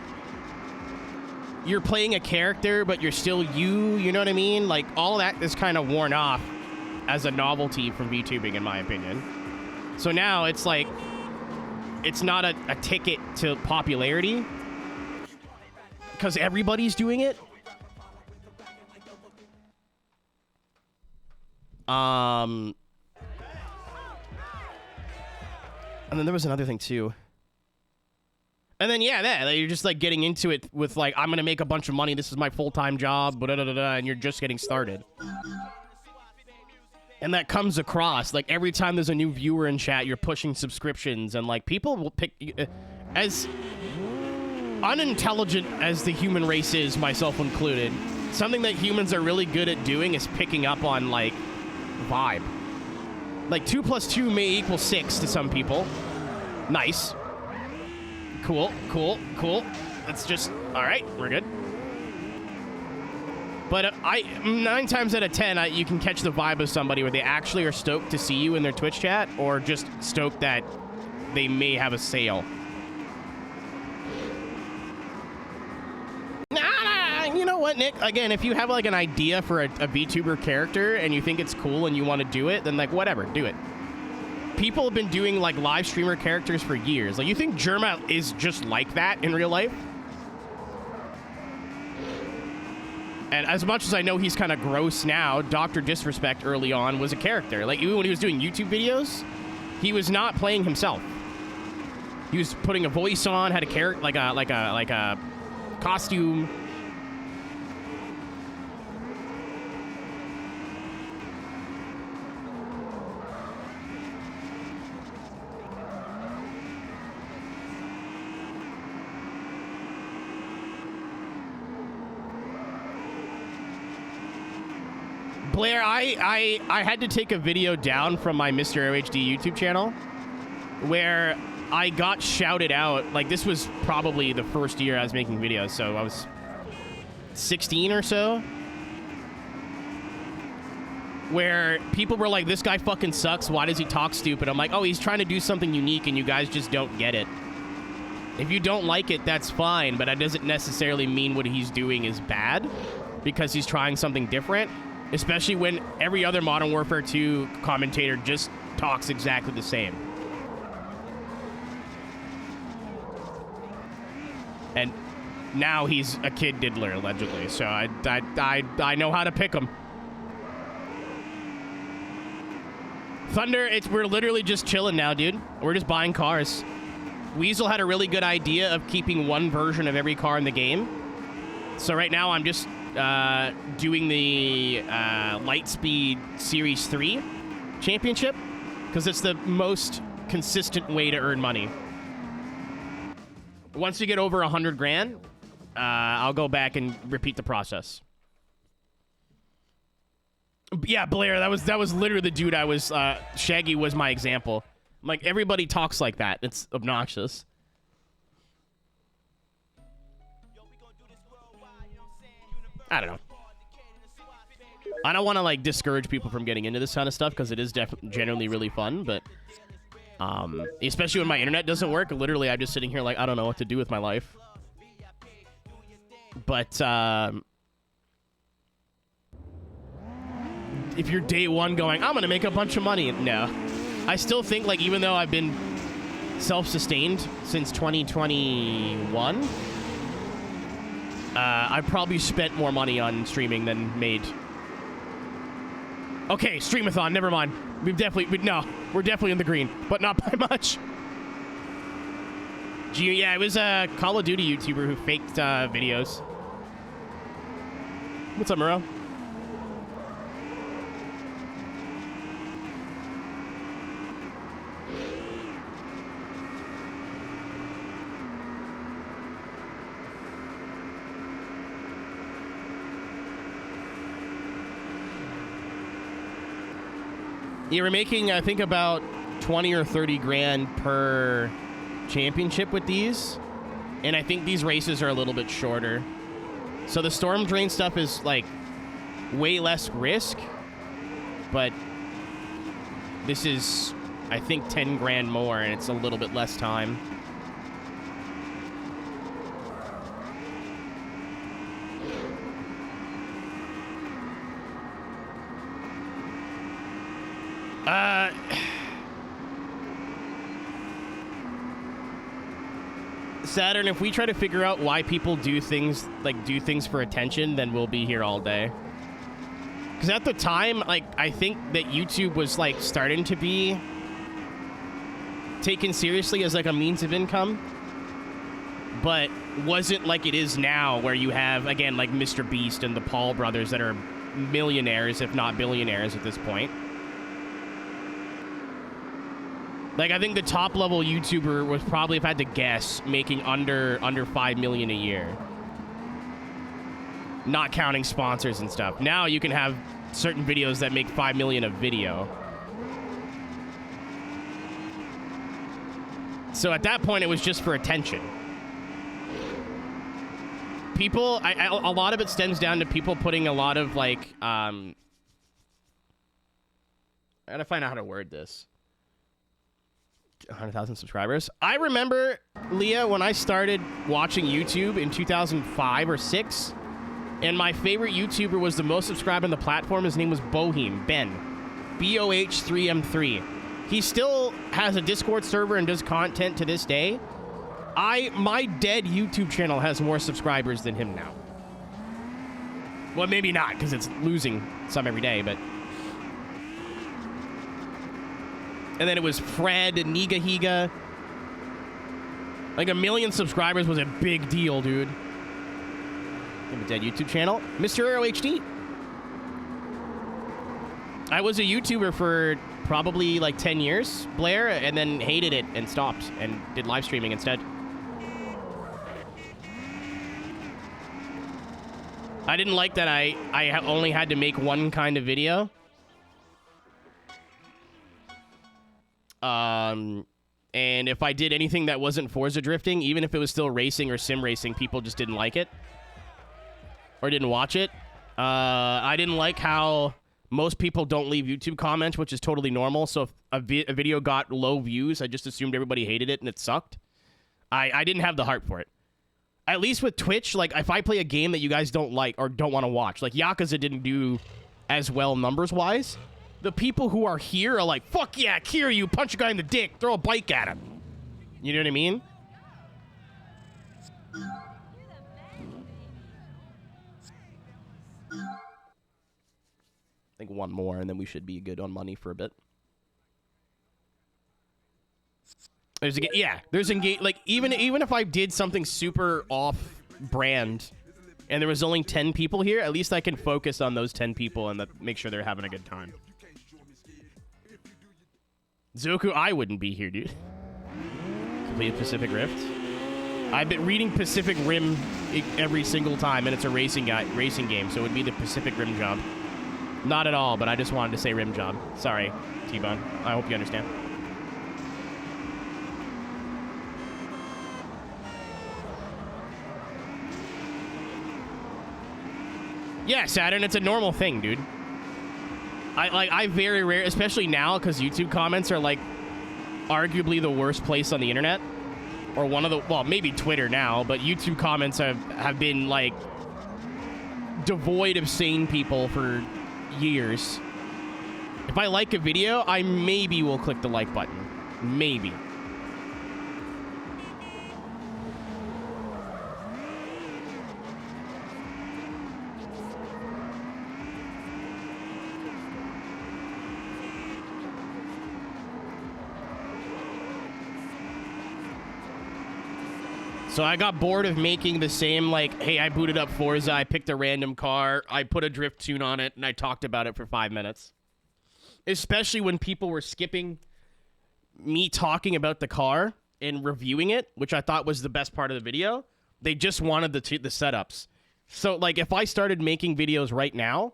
you're playing a character but you're still you know what I mean? Like all that is kind of worn off as a novelty from VTubing, in my opinion. So now it's like it's not a ticket to popularity because everybody's doing it. And then there was another thing, too. And then, yeah, you're just, like, getting into it with, like, I'm going to make a bunch of money. This is my full-time job, and you're just getting started. And that comes across. Like, every time there's a new viewer in chat, you're pushing subscriptions. And, like, people will pick... As unintelligent as the human race is, myself included, something that humans are really good at doing is picking up on, like, vibe. Like, 2 + 2 may equal 6 to some people. Nice. Cool. That's just... All right, we're good. But 9 times out of 10, you can catch the vibe of somebody where they actually are stoked to see you in their Twitch chat, or just stoked that they may have a sale. You know what, Nick? Again, if you have like an idea for a VTuber character and you think it's cool and you want to do it, then like whatever, do it. People have been doing like live streamer characters for years. Like, you think Germa is just like that in real life? And as much as I know he's kind of gross now, Dr. Disrespect early on was a character. Like, even when he was doing YouTube videos, he was not playing himself. He was putting a voice on, had a character, like a costume. Blair, I had to take a video down from my Mr. OHD YouTube channel where I got shouted out. Like, this was probably the first year I was making videos, so I was 16 or so, where people were like, this guy fucking sucks, why does he talk stupid? I'm like, oh, he's trying to do something unique and you guys just don't get it. If you don't like it, that's fine, but that doesn't necessarily mean what he's doing is bad because he's trying something different. Especially when every other Modern Warfare 2 commentator just talks exactly the same. And now he's a kid diddler, allegedly. So I know how to pick him. Thunder, we're literally just chilling now, dude. We're just buying cars. Weasel had a really good idea of keeping one version of every car in the game. So right now I'm just doing the Lightspeed Series 3 championship because it's the most consistent way to earn money. Once you get over 100 grand, I'll go back and repeat the process. Yeah, Blair, that was literally the dude I was, Shaggy was my example. I'm like, everybody talks like that. It's obnoxious. I don't know. I don't want to, like, discourage people from getting into this kind of stuff because it is generally really fun, but, especially when my internet doesn't work, literally I'm just sitting here like, I don't know what to do with my life. But, if you're day one going, I'm going to make a bunch of money. No. I still think, like, even though I've been self-sustained since 2021, I probably spent more money on streaming than made. Okay, Streamathon, never mind. We're definitely in the green, but not by much. Yeah, it was a Call of Duty YouTuber who faked videos. What's up, Muro? Yeah, we're making, I think, about 20 or 30 grand per championship with these. And I think these races are a little bit shorter. So the storm drain stuff is, like, way less risk. But this is, I think, 10 grand more, and it's a little bit less time. Saturn, if we try to figure out why people do things for attention, then we'll be here all day. Because at the time, like, I think that YouTube was, like, starting to be taken seriously as, like, a means of income. But wasn't like it is now, where you have, again, like, Mr. Beast and the Paul brothers that are millionaires, if not billionaires at this point. Like, I think the top-level YouTuber was probably, if I had to guess, making under $5 million a year. Not counting sponsors and stuff. Now you can have certain videos that make $5 million a video. So at that point, it was just for attention. People, a lot of it stems down to people putting a lot of, like, I gotta find out how to word this. 100,000 subscribers. I remember, Leah, when I started watching YouTube in 2005 or 6, and my favorite YouTuber was the most subscribed on the platform. His name was Bohem, Ben. BOH3M3. He still has a Discord server and does content to this day. My dead YouTube channel has more subscribers than him now. Well, maybe not, because it's losing some every day, but... And then it was Fred and Niga Higa. Like, 1 million subscribers was a big deal, dude. I have a dead YouTube channel. Mr. Aero HD. I was a YouTuber for probably like 10 years, Blair, and then hated it and stopped and did live streaming instead. I didn't like that I only had to make one kind of video. And if I did anything that wasn't Forza drifting, even if it was still racing or sim racing, people just didn't like it. Or didn't watch it. I didn't like how most people don't leave YouTube comments, which is totally normal. So if a video got low views, I just assumed everybody hated it and it sucked. I didn't have the heart for it. At least with Twitch, like, if I play a game that you guys don't like or don't want to watch, like Yakuza didn't do as well numbers-wise, the people who are here are like, fuck yeah, Kiryu, punch a guy in the dick, throw a bike at him. You know what I mean? I think one more, and then we should be good on money for a bit. There's like even if I did something super off brand and there was only 10 people here, at least I can focus on those 10 people and make sure they're having a good time. Zoku, I wouldn't be here, dude. Complete Pacific Rift. I've been reading Pacific Rim every single time, and it's a racing game, so it would be the Pacific Rim job. Not at all, but I just wanted to say rim job. Sorry, T-Bone. I hope you understand. Yeah, Saturn, it's a normal thing, dude. I very rare, especially now, because YouTube comments are like arguably the worst place on the internet, or one of the, well, maybe Twitter now, but YouTube comments have been like devoid of sane people for years. If I like a video, I maybe will click the like button. Maybe. So I got bored of making the same, like, hey, I booted up Forza, I picked a random car, I put a drift tune on it, and I talked about it for 5 minutes. Especially when people were skipping me talking about the car and reviewing it, which I thought was the best part of the video. They just wanted the setups. So, like, if I started making videos right now...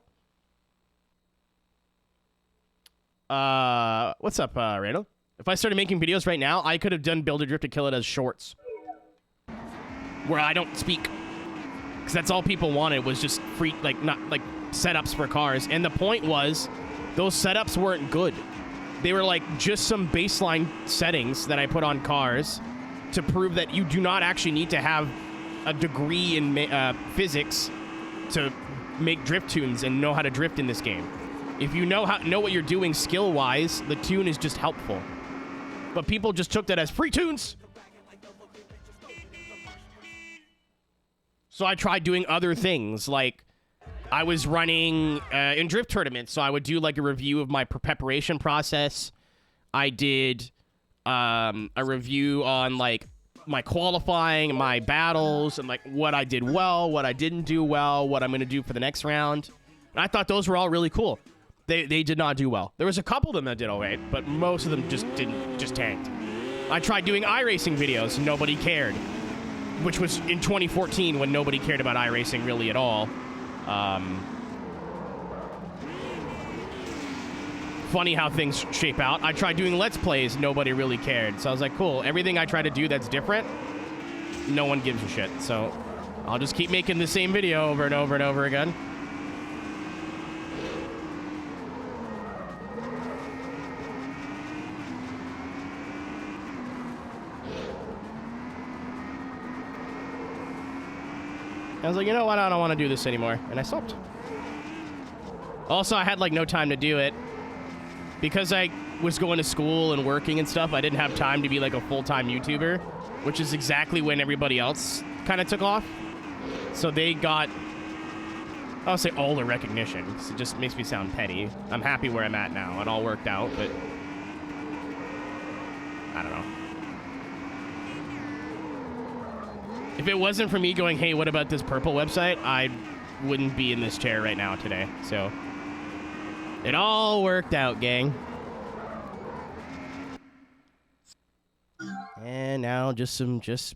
what's up, Randall? If I started making videos right now, I could have done Build a Drift to Kill It as shorts. Where I don't speak. Because that's all people wanted was just free, like, not, like, setups for cars. And the point was, those setups weren't good. They were, like, just some baseline settings that I put on cars to prove that you do not actually need to have a degree in physics to make drift tunes and know how to drift in this game. If you know what you're doing skill-wise, the tune is just helpful. But people just took that as free tunes. So I tried doing other things, like I was running in drift tournaments, so I would do like a review of my preparation process. I did a review on like my qualifying, my battles, and like what I did well, what I didn't do well, what I'm going to do for the next round. And I thought those were all really cool. They did not do well. There was a couple of them that did all right, but most of them just tanked. I tried doing iRacing videos, nobody cared. Which was in 2014 when nobody cared about iRacing really at all. Funny how things shape out. I tried doing Let's Plays, nobody really cared. So I was like, cool, everything I try to do that's different, no one gives a shit. So I'll just keep making the same video over and over and over again. I was like, you know what? I don't want to do this anymore. And I stopped. Also, I had, like, no time to do it. Because I was going to school and working and stuff, I didn't have time to be, like, a full-time YouTuber. Which is exactly when everybody else kind of took off. So they got, I'll say all the recognition. It just makes me sound petty. I'm happy where I'm at now. It all worked out, but... I don't know. If it wasn't for me going, hey, what about this purple website, I wouldn't be in this chair right now today. So, it all worked out, gang. And now just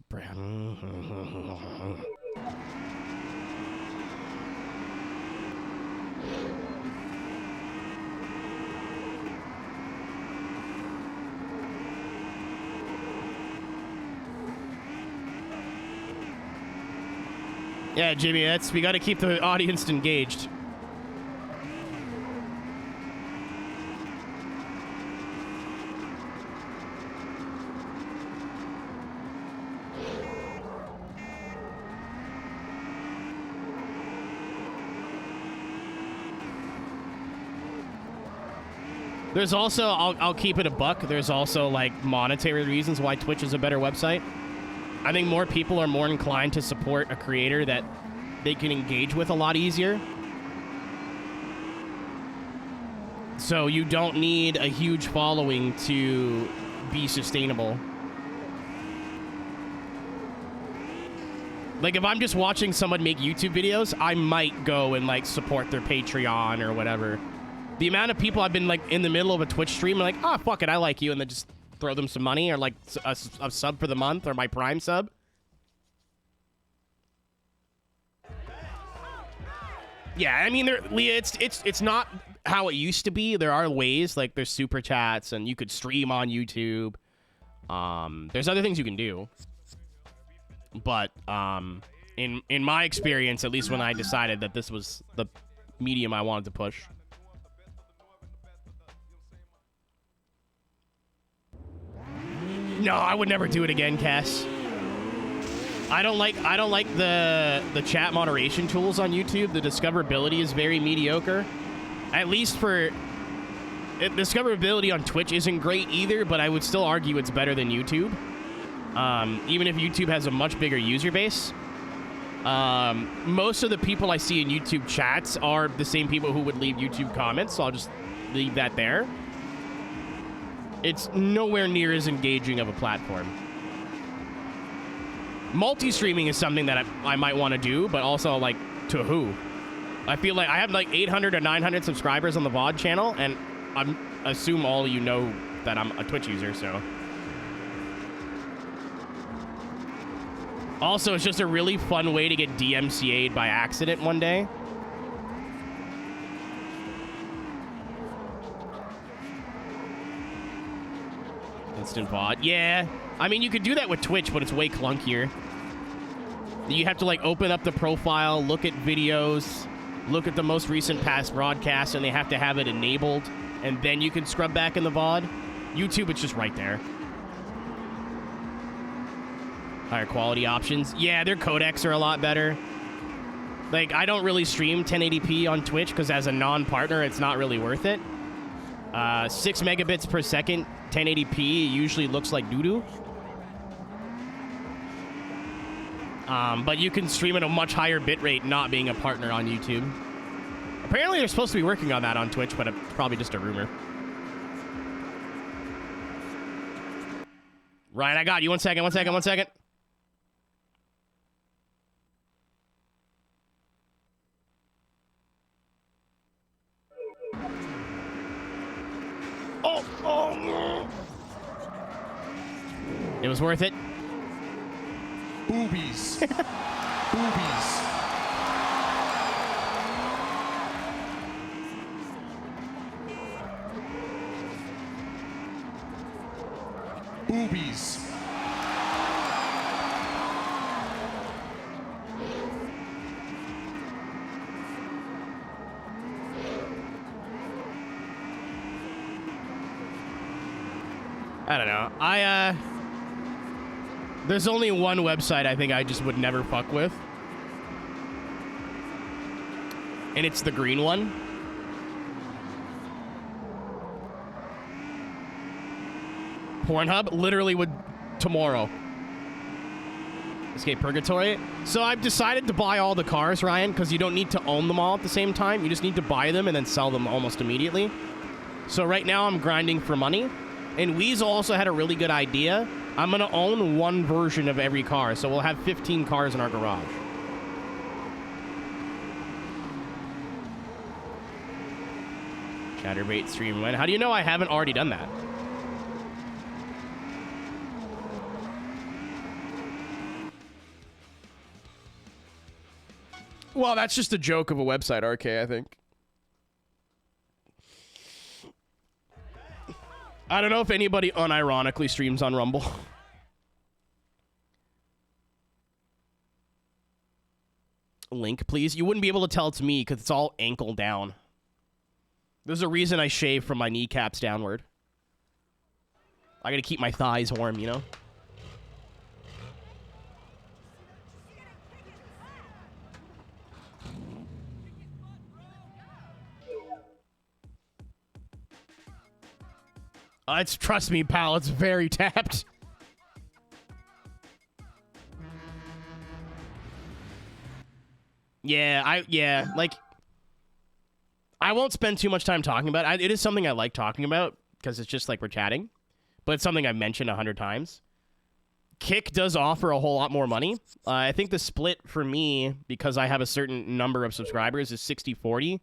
brown. Yeah, Jimmy, we got to keep the audience engaged. There's also, I'll keep it a buck, there's also like monetary reasons why Twitch is a better website. I think more people are more inclined to support a creator that they can engage with a lot easier. So you don't need a huge following to be sustainable. Like, if I'm just watching someone make YouTube videos, I might go and, like, support their Patreon or whatever. The amount of people I've been, like, in the middle of a Twitch stream, like, oh, fuck it, I like you, and then just throw them some money or, like, a sub for the month or my Prime sub. Yeah, I mean, Leah, it's not how it used to be. There are ways, like, there's super chats, and you could stream on YouTube. There's other things you can do. But in my experience, at least when I decided that this was the medium I wanted to push. No, I would never do it again, Cass. I don't like the chat moderation tools on YouTube. The discoverability is very mediocre. At least for discoverability on Twitch isn't great either, but I would still argue it's better than YouTube. Even if YouTube has a much bigger user base. Most of the people I see in YouTube chats are the same people who would leave YouTube comments, so I'll just leave that there. It's nowhere near as engaging of a platform. Multi-streaming is something that I might want to do, but also, like, to who? I feel like I have, like, 800 or 900 subscribers on the VOD channel, and I assume all of you know that I'm a Twitch user, so... Also, it's just a really fun way to get DMCA'd by accident one day. Instant VOD. Yeah. I mean, you could do that with Twitch, but it's way clunkier. You have to, like, open up the profile, look at videos, look at the most recent past broadcasts, and they have to have it enabled, and then you can scrub back in the VOD. YouTube, it's just right there. Higher quality options. Yeah, their codecs are a lot better. Like, I don't really stream 1080p on Twitch because as a non-partner, it's not really worth it. 6 megabits per second, 1080p usually looks like doo-doo. But you can stream at a much higher bitrate not being a partner on YouTube. Apparently, they're supposed to be working on that on Twitch, but it's probably just a rumor. Ryan, I got you. One second. Oh. It was worth it. Boobies. Boobies. Boobies. I don't know. There's only one website I think I just would never fuck with. And it's the green one. Pornhub literally would tomorrow. Escape Purgatory. So I've decided to buy all the cars, Ryan, because you don't need to own them all at the same time. You just need to buy them and then sell them almost immediately. So right now I'm grinding for money. And Weasel also had a really good idea. I'm going to own one version of every car, so we'll have 15 cars in our garage. Chatterbait stream when? How do you know I haven't already done that? Well, that's just a joke of a website, RK, I think. I don't know if anybody unironically streams on Rumble. Link, please. You wouldn't be able to tell it's me because it's all ankle down. There's a reason I shave from my kneecaps downward. I gotta keep my thighs warm, you know? Trust me, pal, it's very tapped. Yeah, like, I won't spend too much time talking about it. It is something I like talking about, because it's just like we're chatting. But it's something I've mentioned 100 times. Kick does offer a whole lot more money. I think the split for me, because I have a certain number of subscribers, is 60-40.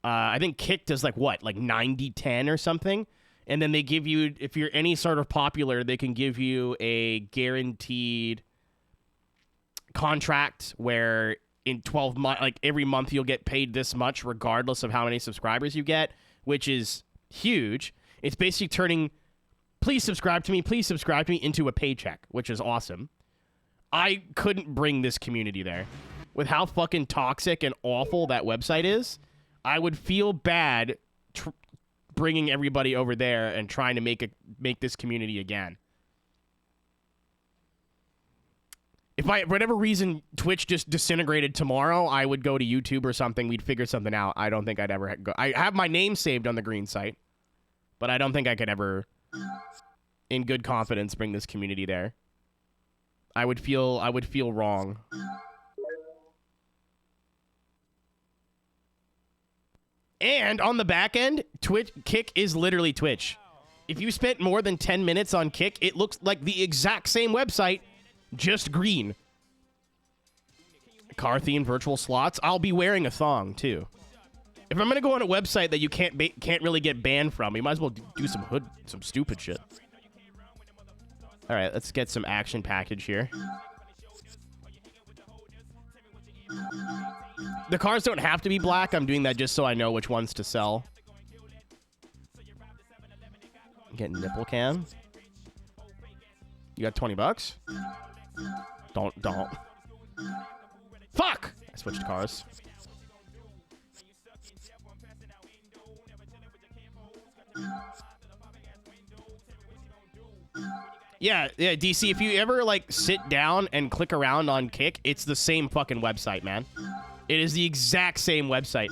I think Kick does like 90-10 or something. And then they give you, if you're any sort of popular, they can give you a guaranteed contract where in 12 months, like every month you'll get paid this much regardless of how many subscribers you get, which is huge. It's basically turning please subscribe to me into a paycheck, which is awesome. I couldn't bring this community there. With how fucking toxic and awful that website is, I would feel bad bringing everybody over there and trying to make this community again. If for whatever reason Twitch just disintegrated tomorrow, I would go to YouTube or something. We'd figure something out. I don't think I'd ever go. I have my name saved on the green site, but I don't think I could ever, in good confidence, bring this community there. I would feel wrong. And on the back end, Kick is literally Twitch. If you spent more than 10 minutes on Kick, it looks like the exact same website, just green. Car theme virtual slots. I'll be wearing a thong too. If I'm gonna go on a website that you can't really get banned from, you might as well do some stupid shit. All right, let's get some action package here. The cars don't have to be black. I'm doing that just so I know which ones to sell. Get nipple cam. You got 20 bucks? Don't. Fuck! I switched cars. Yeah, DC, if you ever, sit down and click around on Kick, it's the same fucking website, man. It is the exact same website.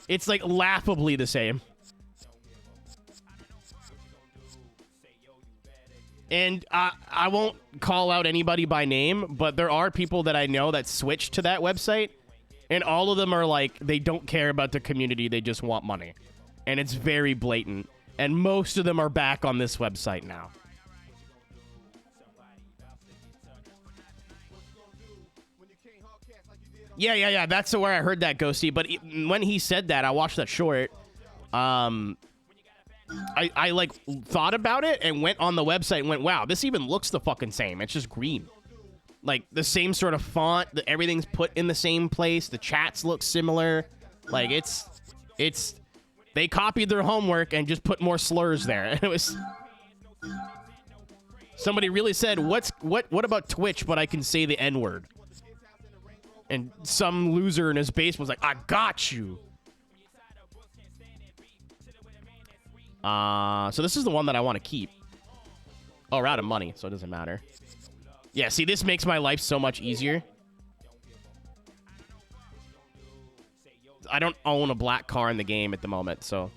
It's, laughably the same. And I won't call out anybody by name, but there are people that I know that switched to that website, and all of them are they don't care about the community, they just want money. And it's very blatant. And most of them are back on this website now. Yeah. That's where I heard that, Ghosty. But when he said that, I watched that short. I thought about it and went on the website and went, wow, this even looks the fucking same. It's just green. The same sort of font. Everything's put in the same place. The chats look similar. It's they copied their homework and just put more slurs there. And it was... Somebody really said, what about Twitch, but I can say the N-word? And some loser in his basement was like, I got you. So this is the one that I want to keep. Oh, we're out of money, so it doesn't matter. Yeah, see, this makes my life so much easier. I don't own a black car in the game at the moment, so...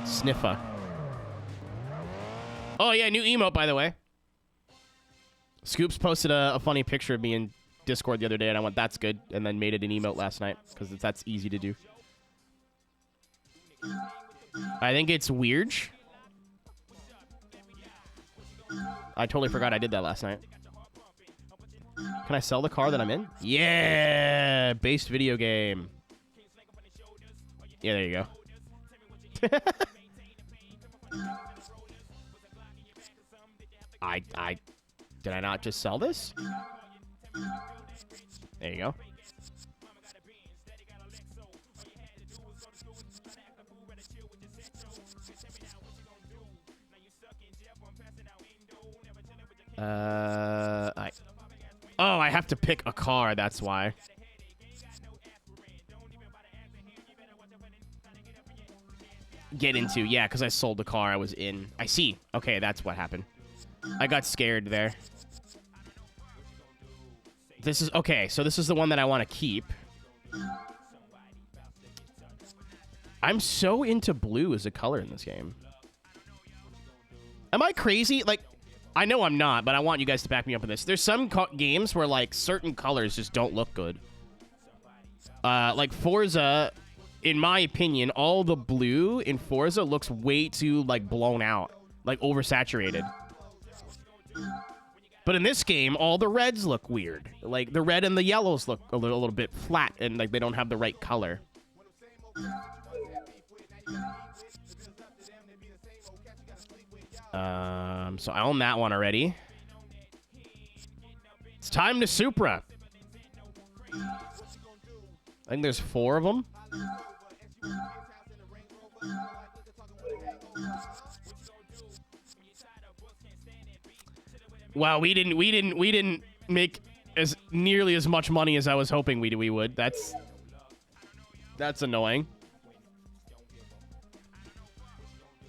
Sniffa. Oh, yeah, new emote, by the way. Scoops posted a funny picture of me in Discord the other day, and I went, that's good, and then made it an emote last night, because that's easy to do. I think it's weird. I totally forgot I did that last night. Can I sell the car that I'm in? Yeah! Based video game. Yeah, there you go. Did I not just sell this? There you go. I have to pick a car, that's why. Get into, yeah, because I sold the car I was in. I see. Okay, that's what happened. I got scared there. This is, okay, so this is the one that I want to keep. I'm so into blue as a color in this game. Am I crazy? I know I'm not, but I want you guys to back me up on this. There's some games where, certain colors just don't look good. Forza in my opinion, all the blue in Forza looks way too, like, blown out. Like, oversaturated. But in this game, all the reds look weird. Like, the red and the yellows look a little bit flat, and, like, they don't have the right color. So I own that one already. It's time to Supra. I think there's 4 of them. Wow, we didn't make as nearly as much money as I was hoping we would. That's annoying.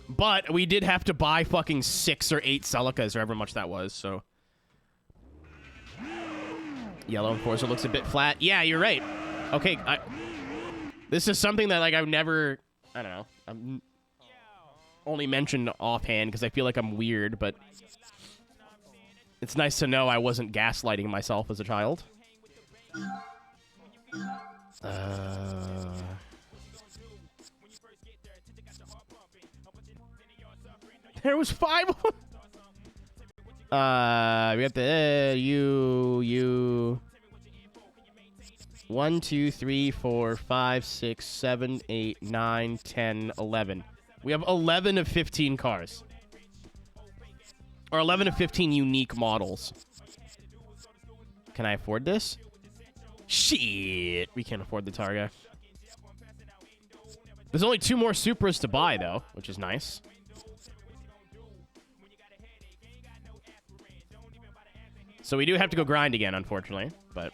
But we did have to buy fucking 6 or 8 Celicas or however much that was, so. Yellow and Forza looks a bit flat. Yeah, you're right. Okay, this is something that, like, I've never, I don't know, I'm only mentioned offhand because I feel like I'm weird, but it's nice to know I wasn't gaslighting myself as a child. There was 5 of them. We got the you 1, 2, 3, 4, 5, 6, 7, 8, 9, 10, 11. We have 11 of 15 cars. Or 11 of 15 unique models. Can I afford this? Shit. We can't afford the Targa. There's only 2 more Supras to buy, though, which is nice. So we do have to go grind again, unfortunately, but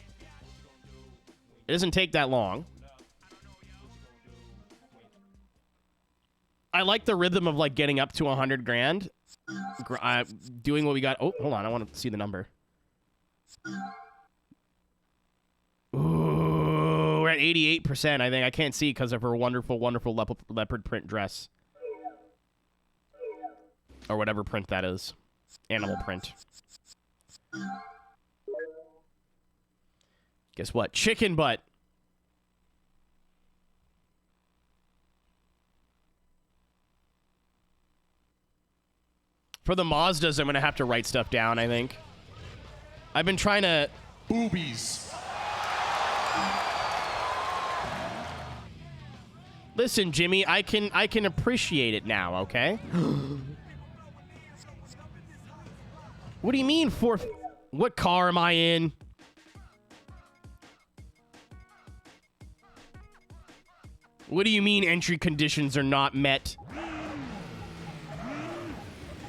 it doesn't take that long. I like the rhythm of, like, getting up to 100 grand. Doing what we got. Oh, hold on. I want to see the number. Ooh, we're at 88%, I think. I can't see because of her wonderful, wonderful leopard print dress. Or whatever print that is. Animal print. Guess what? Chicken butt. For the Mazdas, I'm going to have to write stuff down, I think. I've been trying to... Boobies. Listen, Jimmy, I can appreciate it now, okay? What do you mean, what car am I in? What do you mean entry conditions are not met?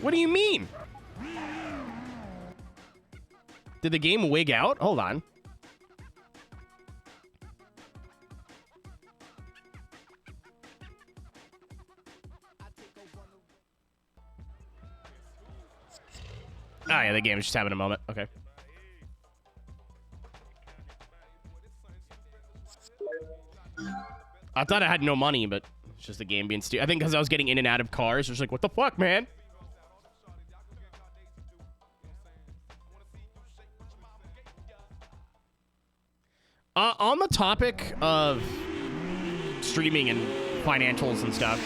What do you mean? Did the game wig out? Hold on. Oh, yeah, the game is just having a moment. Okay. I thought I had no money, but it's just the game being stupid. I think because I was getting in and out of cars, it's like, what the fuck, man? On the topic of streaming and financials and stuff,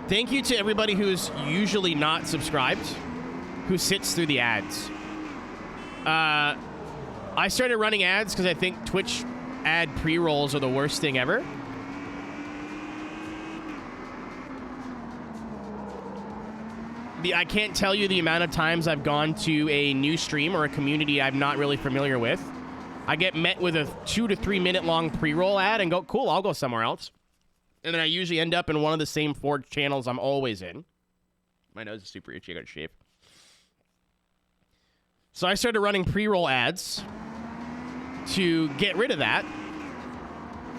thank you to everybody who's usually not subscribed, who sits through the ads. I started running ads because I think Twitch ad pre-rolls are the worst thing ever. I can't tell you the amount of times I've gone to a new stream or a community I'm not really familiar with. I get met with a 2 to 3 minute long pre-roll ad and go, cool, I'll go somewhere else. And then I usually end up in one of the same 4 channels I'm always in. My nose is super itchy, I gotta shave. So I started running pre-roll ads to get rid of that.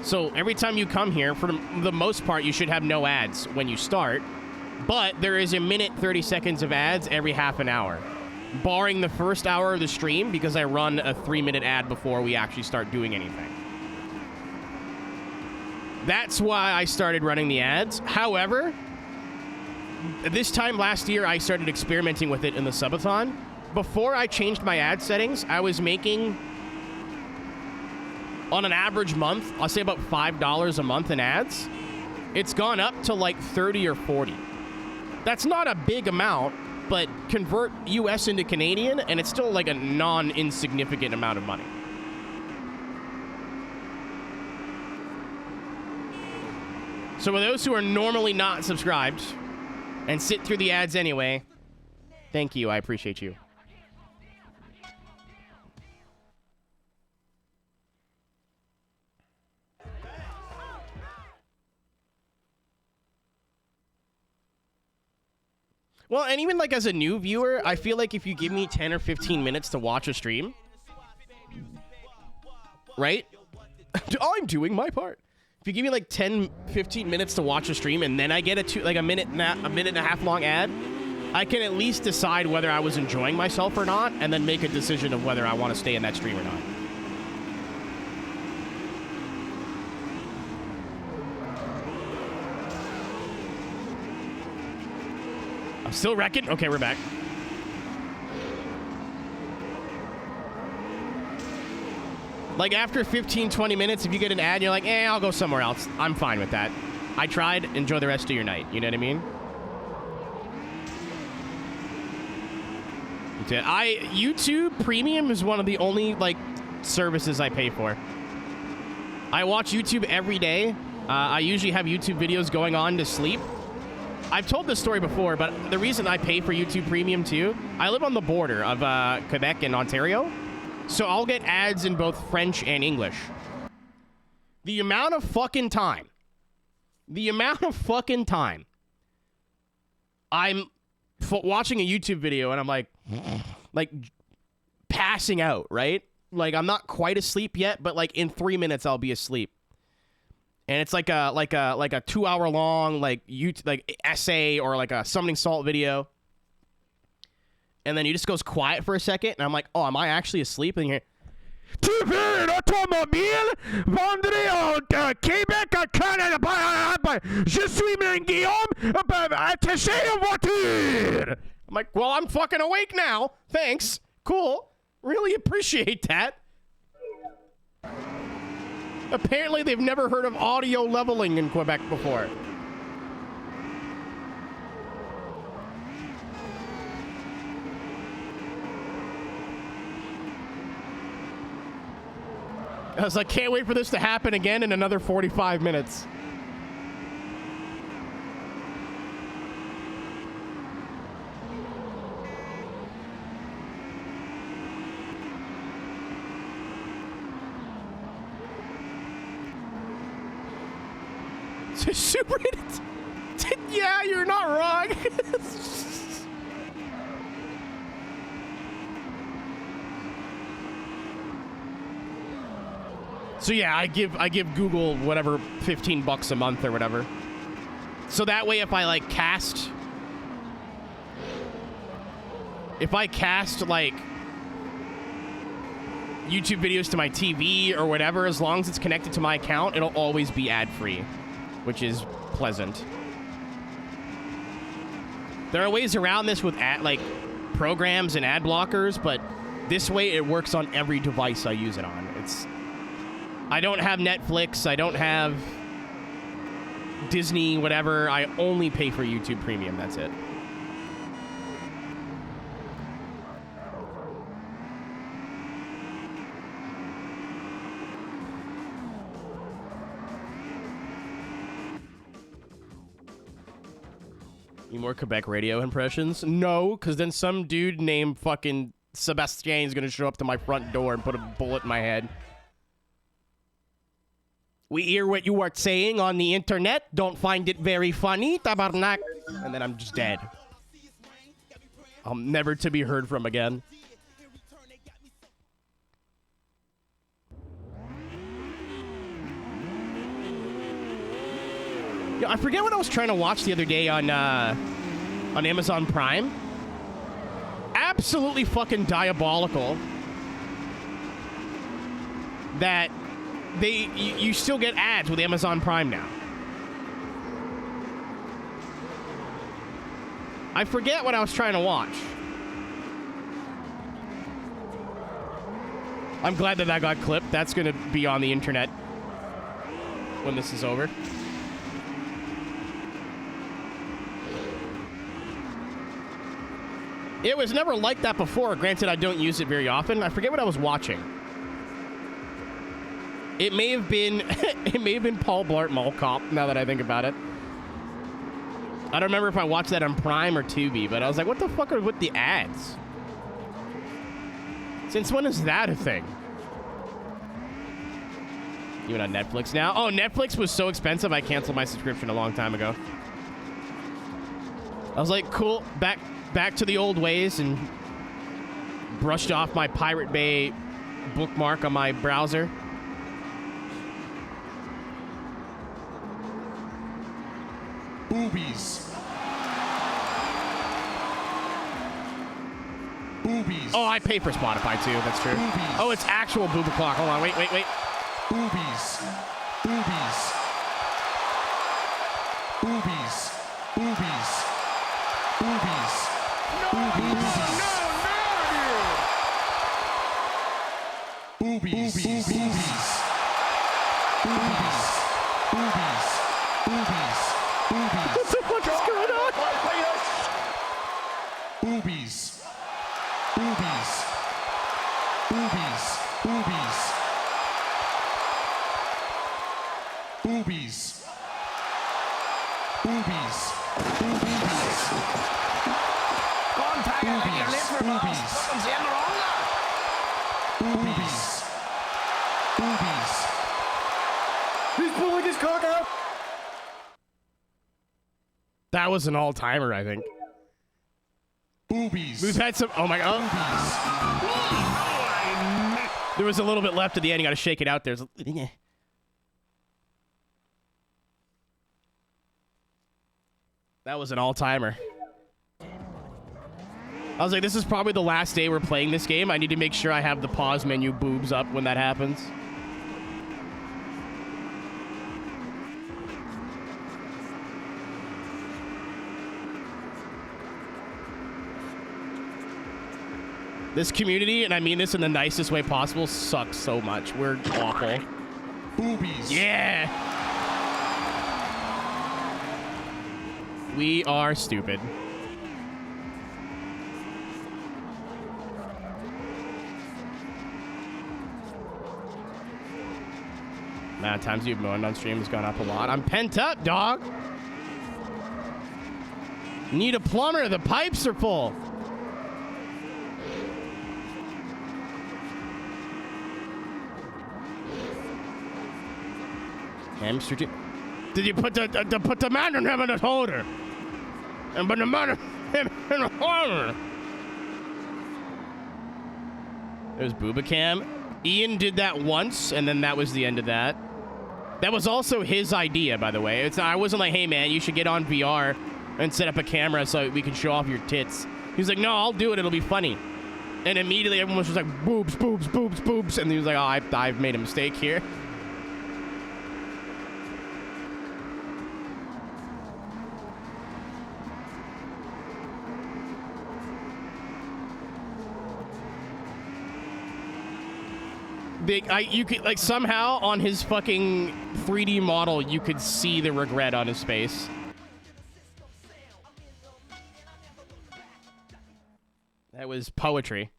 So every time you come here, for the most part, you should have no ads when you start. But there is a minute, 30 seconds of ads every half an hour. Barring the first hour of the stream, because I run a 3-minute ad before we actually start doing anything. That's why I started running the ads. However, this time last year, I started experimenting with it in the subathon. before I changed my ad settings, I was making, on an average month, I'll say about $5 a month in ads. It's gone up to like 30 or 40. That's not a big amount, but convert US into Canadian, and it's still like a non-insignificant amount of money. So for those who are normally not subscribed and sit through the ads anyway, thank you. I appreciate you. Well, and even like as a new viewer, I feel like if you give me 10 or 15 minutes to watch a stream, right? I'm doing my part. If you give me like 10, 15 minutes to watch a stream and then I get a minute and a half long ad, I can at least decide whether I was enjoying myself or not, and then make a decision of whether I want to stay in that stream or not. I'm still wrecking. Okay, we're back. Like after 15, 20 minutes, if you get an ad, you're like, I'll go somewhere else. I'm fine with that. I tried. Enjoy the rest of your night. You know what I mean? YouTube Premium is one of the only like services I pay for. I watch YouTube every day. I usually have YouTube videos going on to sleep. I've told this story before, but the reason I pay for YouTube Premium too, I live on the border of Quebec and Ontario, so I'll get ads in both French and English. The amount of fucking time I'm watching a YouTube video and I'm like passing out, right? Like I'm not quite asleep yet, but like in 3 minutes I'll be asleep. And it's like a 2 hour long essay or like a summoning salt video. And then he just goes quiet for a second and I'm like, oh, am I actually asleep? And you hear, tu veux l'automobile? Vendré au Québec, Canada. Je suis Guillaume, attaché en voiture. I'm like, well, I'm fucking awake now. Thanks. Cool. Really appreciate that. Apparently, they've never heard of audio leveling in Quebec before. I was like, can't wait for this to happen again in another 45 minutes. Super. Yeah, you're not wrong. So yeah, I give Google whatever $15 a month or whatever. So that way, if I cast like YouTube videos to my TV or whatever, as long as it's connected to my account, it'll always be ad-free, which is pleasant. There are ways around this with programs and ad blockers, but this way it works on every device I use it on. I don't have Netflix, I don't have Disney, whatever. I only pay for YouTube Premium, that's it. Need more Quebec radio impressions? No, because then some dude named fucking Sebastien is going to show up to my front door and put a bullet in my head. We hear what you are saying on the internet. Don't find it very funny, tabarnak. And then I'm just dead. I'm never to be heard from again. Yo, I forget what I was trying to watch the other day on Amazon Prime. Absolutely fucking diabolical that you still get ads with Amazon Prime now. I forget what I was trying to watch. I'm glad that got clipped. That's going to be on the internet when this is over. It was never like that before. Granted, I don't use it very often. I forget what I was watching. It may have been it may have been Paul Blart Mall Cop, now that I think about it. I don't remember if I watched that on Prime or Tubi, but I was like, what the fuck are with the ads? Since when is that a thing? Even on Netflix now? Oh, Netflix was so expensive, I canceled my subscription a long time ago. I was like, cool, back to the old ways, and brushed off my Pirate Bay bookmark on my browser. Boobies. Boobies. Oh, I pay for Spotify too. That's true. Boobies. Oh, it's actual boob o'clock. Hold on. Wait. Boobies. Boobies. Boobies. Boobies. Boobies. Boobies. Boobies. Boobies. Boobies. Boobies. Boobies. Boobies. What the fuck is going on? Boobies. Boobies. Boobies. Boobies. Boobies. Boobies. Boobies. Boobies. Boobies. Boobies. He's pulling his cock out. That was an all-timer, I think. Boobies. We've had some... Oh, my God. There was a little bit left at the end. You got to shake it out. There's... That was an all-timer. I was like, this is probably the last day we're playing this game. I need to make sure I have the pause menu boobs up when that happens. This community, and I mean this in the nicest way possible, sucks so much. We're awful. Boobies. Yeah. We are stupid. Man, times you've moaned on stream has gone up a lot. I'm pent up, dog. Need a plumber. The pipes are full. Hamster. Did you put the man in him in the holder? And put the man in him in the holder. There's Boobacam. Ian did that once, and then that was the end of that. That was also his idea, by the way. I wasn't like, hey man, you should get on VR and set up a camera so we can show off your tits. He was like, no, I'll do it. It'll be funny. And immediately everyone was just like, boobs, boobs, boobs, boobs. And he was like, oh, I've made a mistake here. You could, like, somehow on his fucking 3D model, you could see the regret on his face. That was poetry.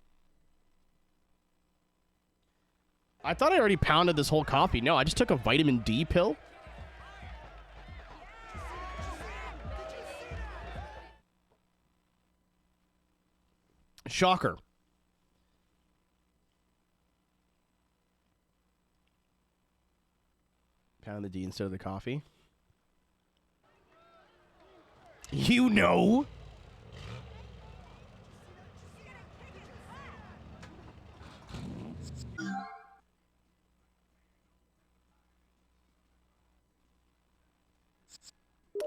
I thought I already pounded this whole coffee. No, I just took a vitamin D pill. Shocker. Pound the D instead of the coffee. You know.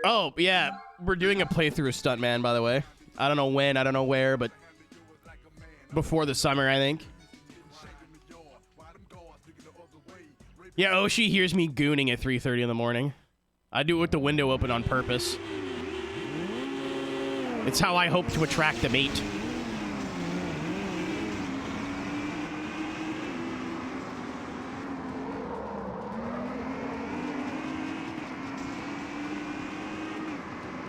Oh, yeah. We're doing a playthrough of Stuntman, by the way. I don't know when, I don't know where, but before the summer, I think. Yeah, Oshi hears me gooning at 3:30 in the morning. I do it with the window open on purpose. It's how I hope to attract the mate.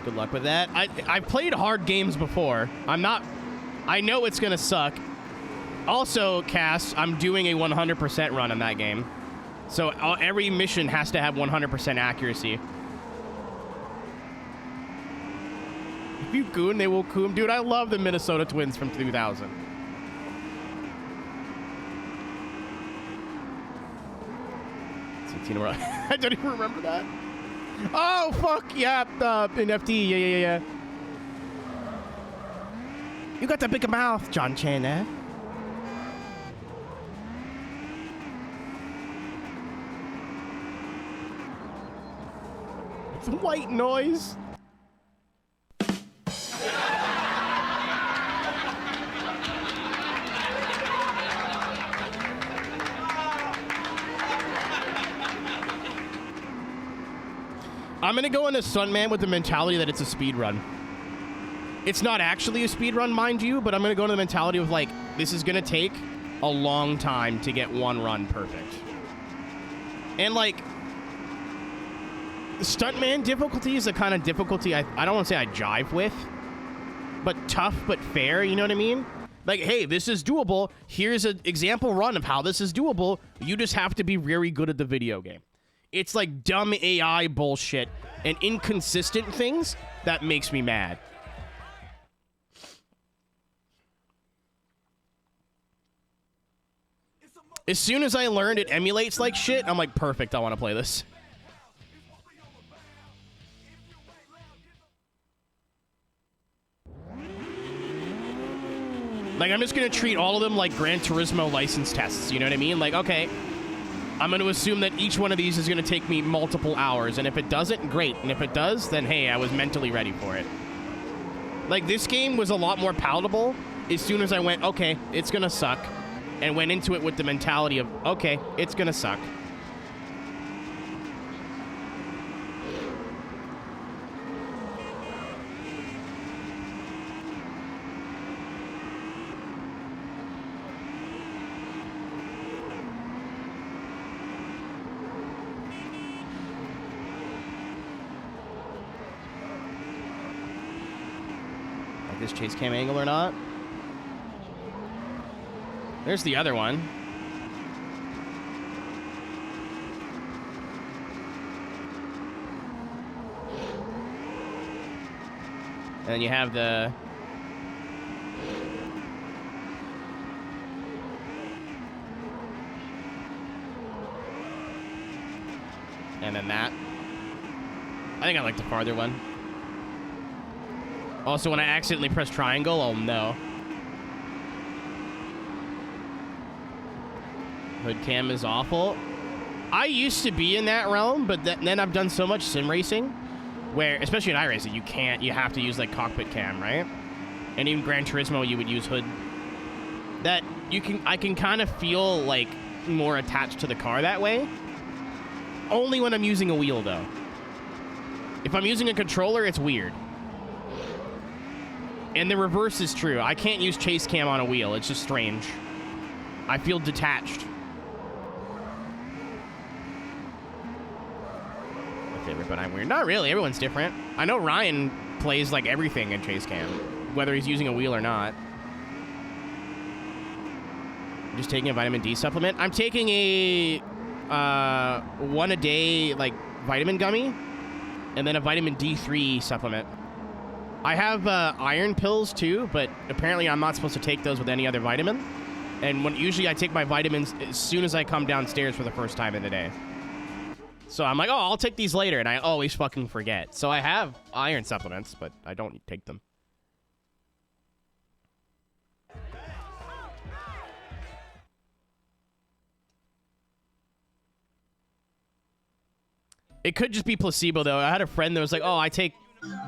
Good luck with that. I've played hard games before. I know it's gonna suck. Also, Cass, I'm doing a 100% run on that game. So every mission has to have 100% accuracy. If you goon, they will coom. Dude, I love the Minnesota Twins from 2000. I don't even remember that. Oh, fuck. Yeah, in FD. Yeah. You got the big mouth, John Chan, eh? It's white noise. I'm gonna go into Stuntman with the mentality that it's a speed run. It's not actually a speed run, mind you, but I'm gonna go into the mentality of like, this is gonna take a long time to get one run perfect. And like, Stuntman difficulty is the kind of difficulty I don't want to say I jive with, but tough but fair, you know what I mean? Like, hey, this is doable. Here's an example run of how this is doable. You just have to be very good at the video game. It's like dumb AI bullshit and inconsistent things that makes me mad. As soon as I learned it emulates like shit, I'm like, perfect, I want to play this. Like, I'm just going to treat all of them like Gran Turismo license tests, you know what I mean? Like, okay, I'm going to assume that each one of these is going to take me multiple hours, and if it doesn't, great. And if it does, then hey, I was mentally ready for it. Like, this game was a lot more palatable as soon as I went, okay, it's going to suck, and went into it with the mentality of, okay, it's going to suck. This chase cam angle or not. There's the other one. And then you have the and then that. I think I like the farther one. Also, when I accidentally press triangle, oh no. Hood cam is awful. I used to be in that realm, but then I've done so much sim racing, where, especially in iRacing, you have to use like cockpit cam, right? And even Gran Turismo, you would use hood. That I can kind of feel like more attached to the car that way. Only when I'm using a wheel, though. If I'm using a controller, it's weird. And the reverse is true. I can't use chase cam on a wheel. It's just strange. I feel detached. My favorite, but I'm weird. Not really. Everyone's different. I know Ryan plays like everything in chase cam, whether he's using a wheel or not. I'm just taking a vitamin D supplement. I'm taking a one a day like vitamin gummy, and then a vitamin D3 supplement. I have iron pills too, but apparently I'm not supposed to take those with any other vitamin. And usually I take my vitamins as soon as I come downstairs for the first time in the day. So I'm like, oh, I'll take these later, and I always fucking forget. So I have iron supplements, but I don't take them. It could just be placebo, though. I had a friend that was like, oh, I take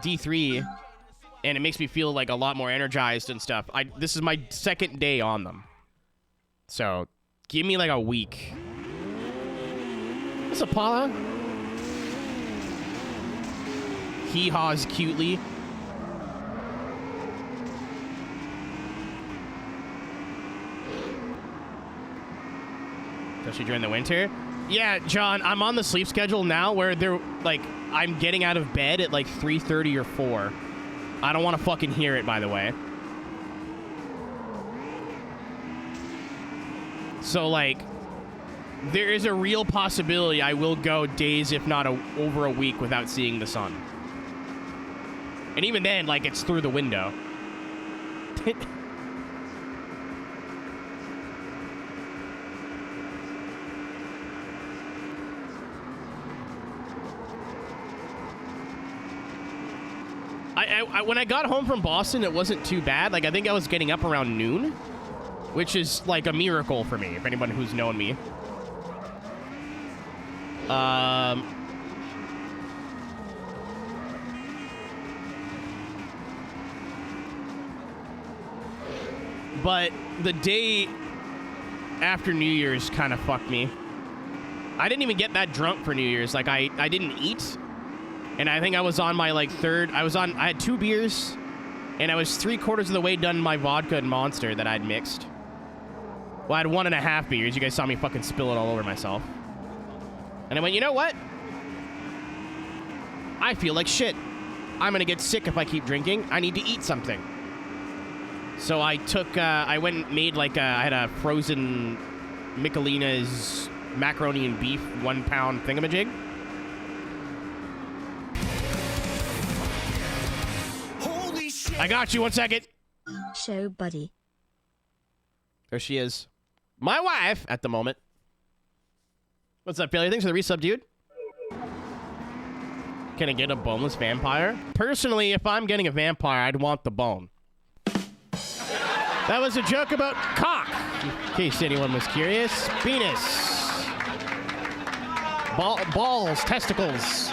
D3, and it makes me feel like a lot more energized and stuff. This is my second day on them. So, give me like a week. What's up, Paula? Hee-haws cutely. Especially during the winter. Yeah, John, I'm on the sleep schedule now where they're like, I'm getting out of bed at like 3:30 or 4. I don't want to fucking hear it, by the way. So, like, there is a real possibility I will go days, if not over a week, without seeing the sun. And even then, like, it's through the window. When I got home from Boston, it wasn't too bad. Like, I think I was getting up around noon, which is, like, a miracle for me, if anyone who's known me. But the day after New Year's kind of fucked me. I didn't even get that drunk for New Year's. Like, I didn't eat. And I think I was on my, like, I had 2 beers, and I was 3/4 of the way done my vodka and Monster that I'd mixed. Well, I had 1.5 beers. You guys saw me fucking spill it all over myself. And I went, you know what? I feel like shit. I'm gonna get sick if I keep drinking. I need to eat something. So I took, I went and made, like, I had a frozen Michelina's macaroni and beef 1 pound thingamajig. I got you. 1 second. Show buddy. There she is. My wife at the moment. What's up, Bailey? Thanks for the resub, dude. Can I get a boneless vampire? Personally, if I'm getting a vampire, I'd want the bone. That was a joke about cock, in case anyone was curious. Penis. Balls, testicles.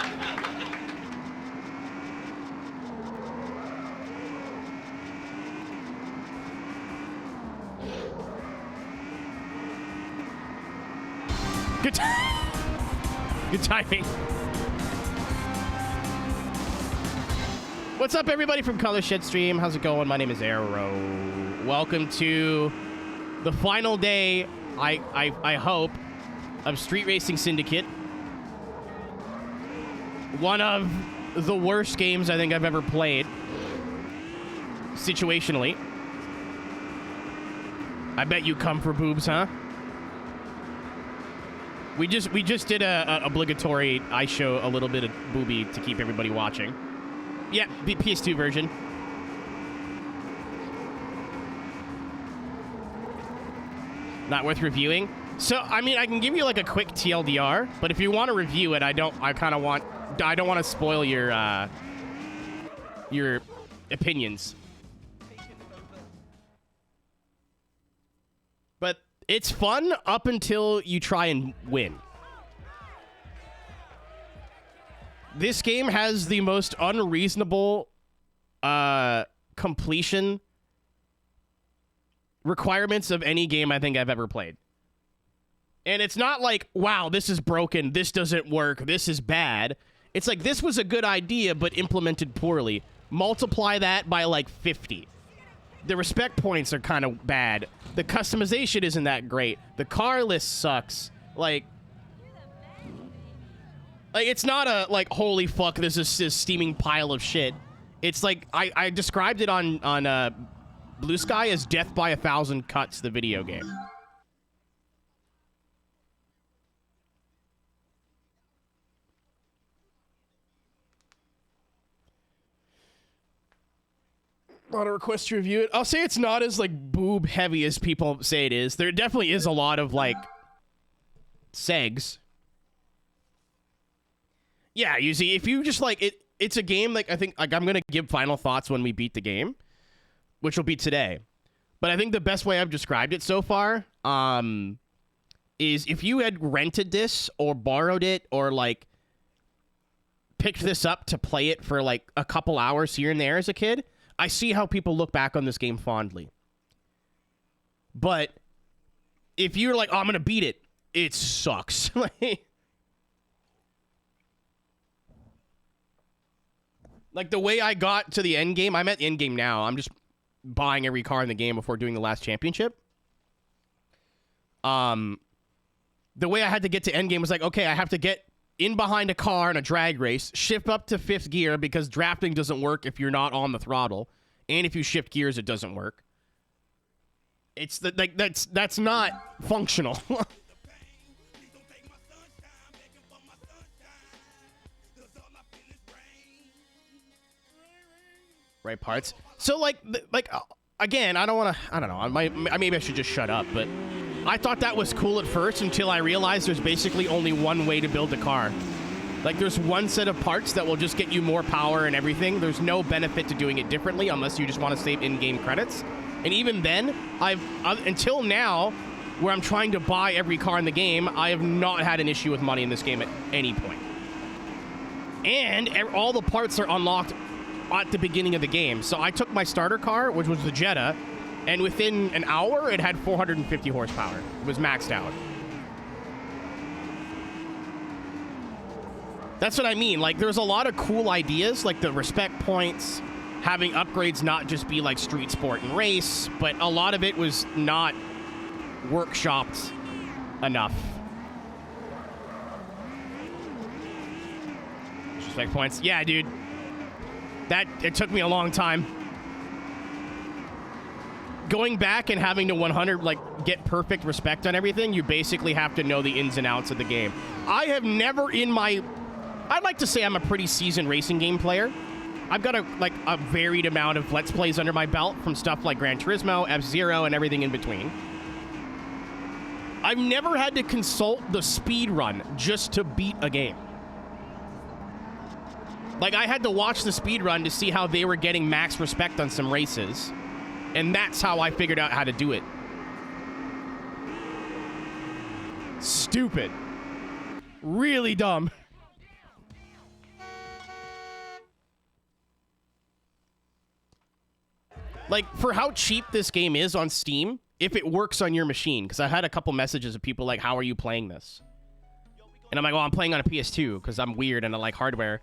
Good timing. What's up, everybody from Color Shed Stream? How's it going? My name is Arrow. Welcome to the final day, I hope, of Street Racing Syndicate. One of the worst games I think I've ever played, situationally. I bet you come for boobs, huh? We just did a obligatory I show a little bit of booby to keep everybody watching. Yeah, the PS2 version. Not worth reviewing. So, I mean, I can give you like a quick TLDR, but if you want to review it, I don't want to spoil your opinions. But it's fun up until you try and win. This game has the most unreasonable completion requirements of any game I think I've ever played. And it's not like, wow, this is broken, this doesn't work, this is bad. It's like, this was a good idea, but implemented poorly. Multiply that by like 50. The respect points are kind of bad. The customization isn't that great. The car list sucks. Like it's not a, like, holy fuck, this is this steaming pile of shit. It's like, I described it on Blue Sky as Death by 1,000 Cuts, the video game. A lot of requests to review it. I'll say it's not as, like, boob heavy as people say it is. There definitely is a lot of, like, segs. Yeah, you see, if you just, like, it's a game, like, I think, like, I'm gonna give final thoughts when we beat the game, which will be today. But I think the best way I've described it so far, is if you had rented this or borrowed it or, like, picked this up to play it for, like, a couple hours here and there as a kid, I see how people look back on this game fondly. But if you're like, oh, I'm gonna beat it, it sucks. Like, the way I got to the end game, I'm at the end game now. I'm just buying every car in the game before doing the last championship. the way I had to get to endgame was like, okay, I have to get in behind a car in a drag race, shift up to 5th gear because drafting doesn't work if you're not on the throttle, and if you shift gears, it doesn't work. It's that's not functional. Right parts. So again, I don't know. Maybe I should just shut up, but I thought that was cool at first until I realized there's basically only one way to build a car. Like, there's one set of parts that will just get you more power and everything. There's no benefit to doing it differently unless you just want to save in-game credits. And even then, until now, where I'm trying to buy every car in the game, I have not had an issue with money in this game at any point. And all the parts are unlocked at the beginning of the game. So I took my starter car, which was the Jetta, and within an hour, it had 450 horsepower. It was maxed out. That's what I mean. Like, there's a lot of cool ideas, like the respect points, having upgrades not just be like street sport and race, but a lot of it was not workshopped enough. Respect points. Yeah, dude. It took me a long time. Going back and having to 100, get perfect respect on everything, you basically have to know the ins and outs of the game. I have never I'd like to say I'm a pretty seasoned racing game player. I've got a varied amount of Let's Plays under my belt from stuff like Gran Turismo, F-Zero, and everything in between. I've never had to consult the speed run just to beat a game. Like, I had to watch the speed run to see how they were getting max respect on some races. And that's how I figured out how to do it. Stupid. Really dumb. Like, for how cheap this game is on Steam, if it works on your machine, because I had a couple messages of people like, how are you playing this? And I'm like, well, I'm playing on a PS2 because I'm weird and I like hardware.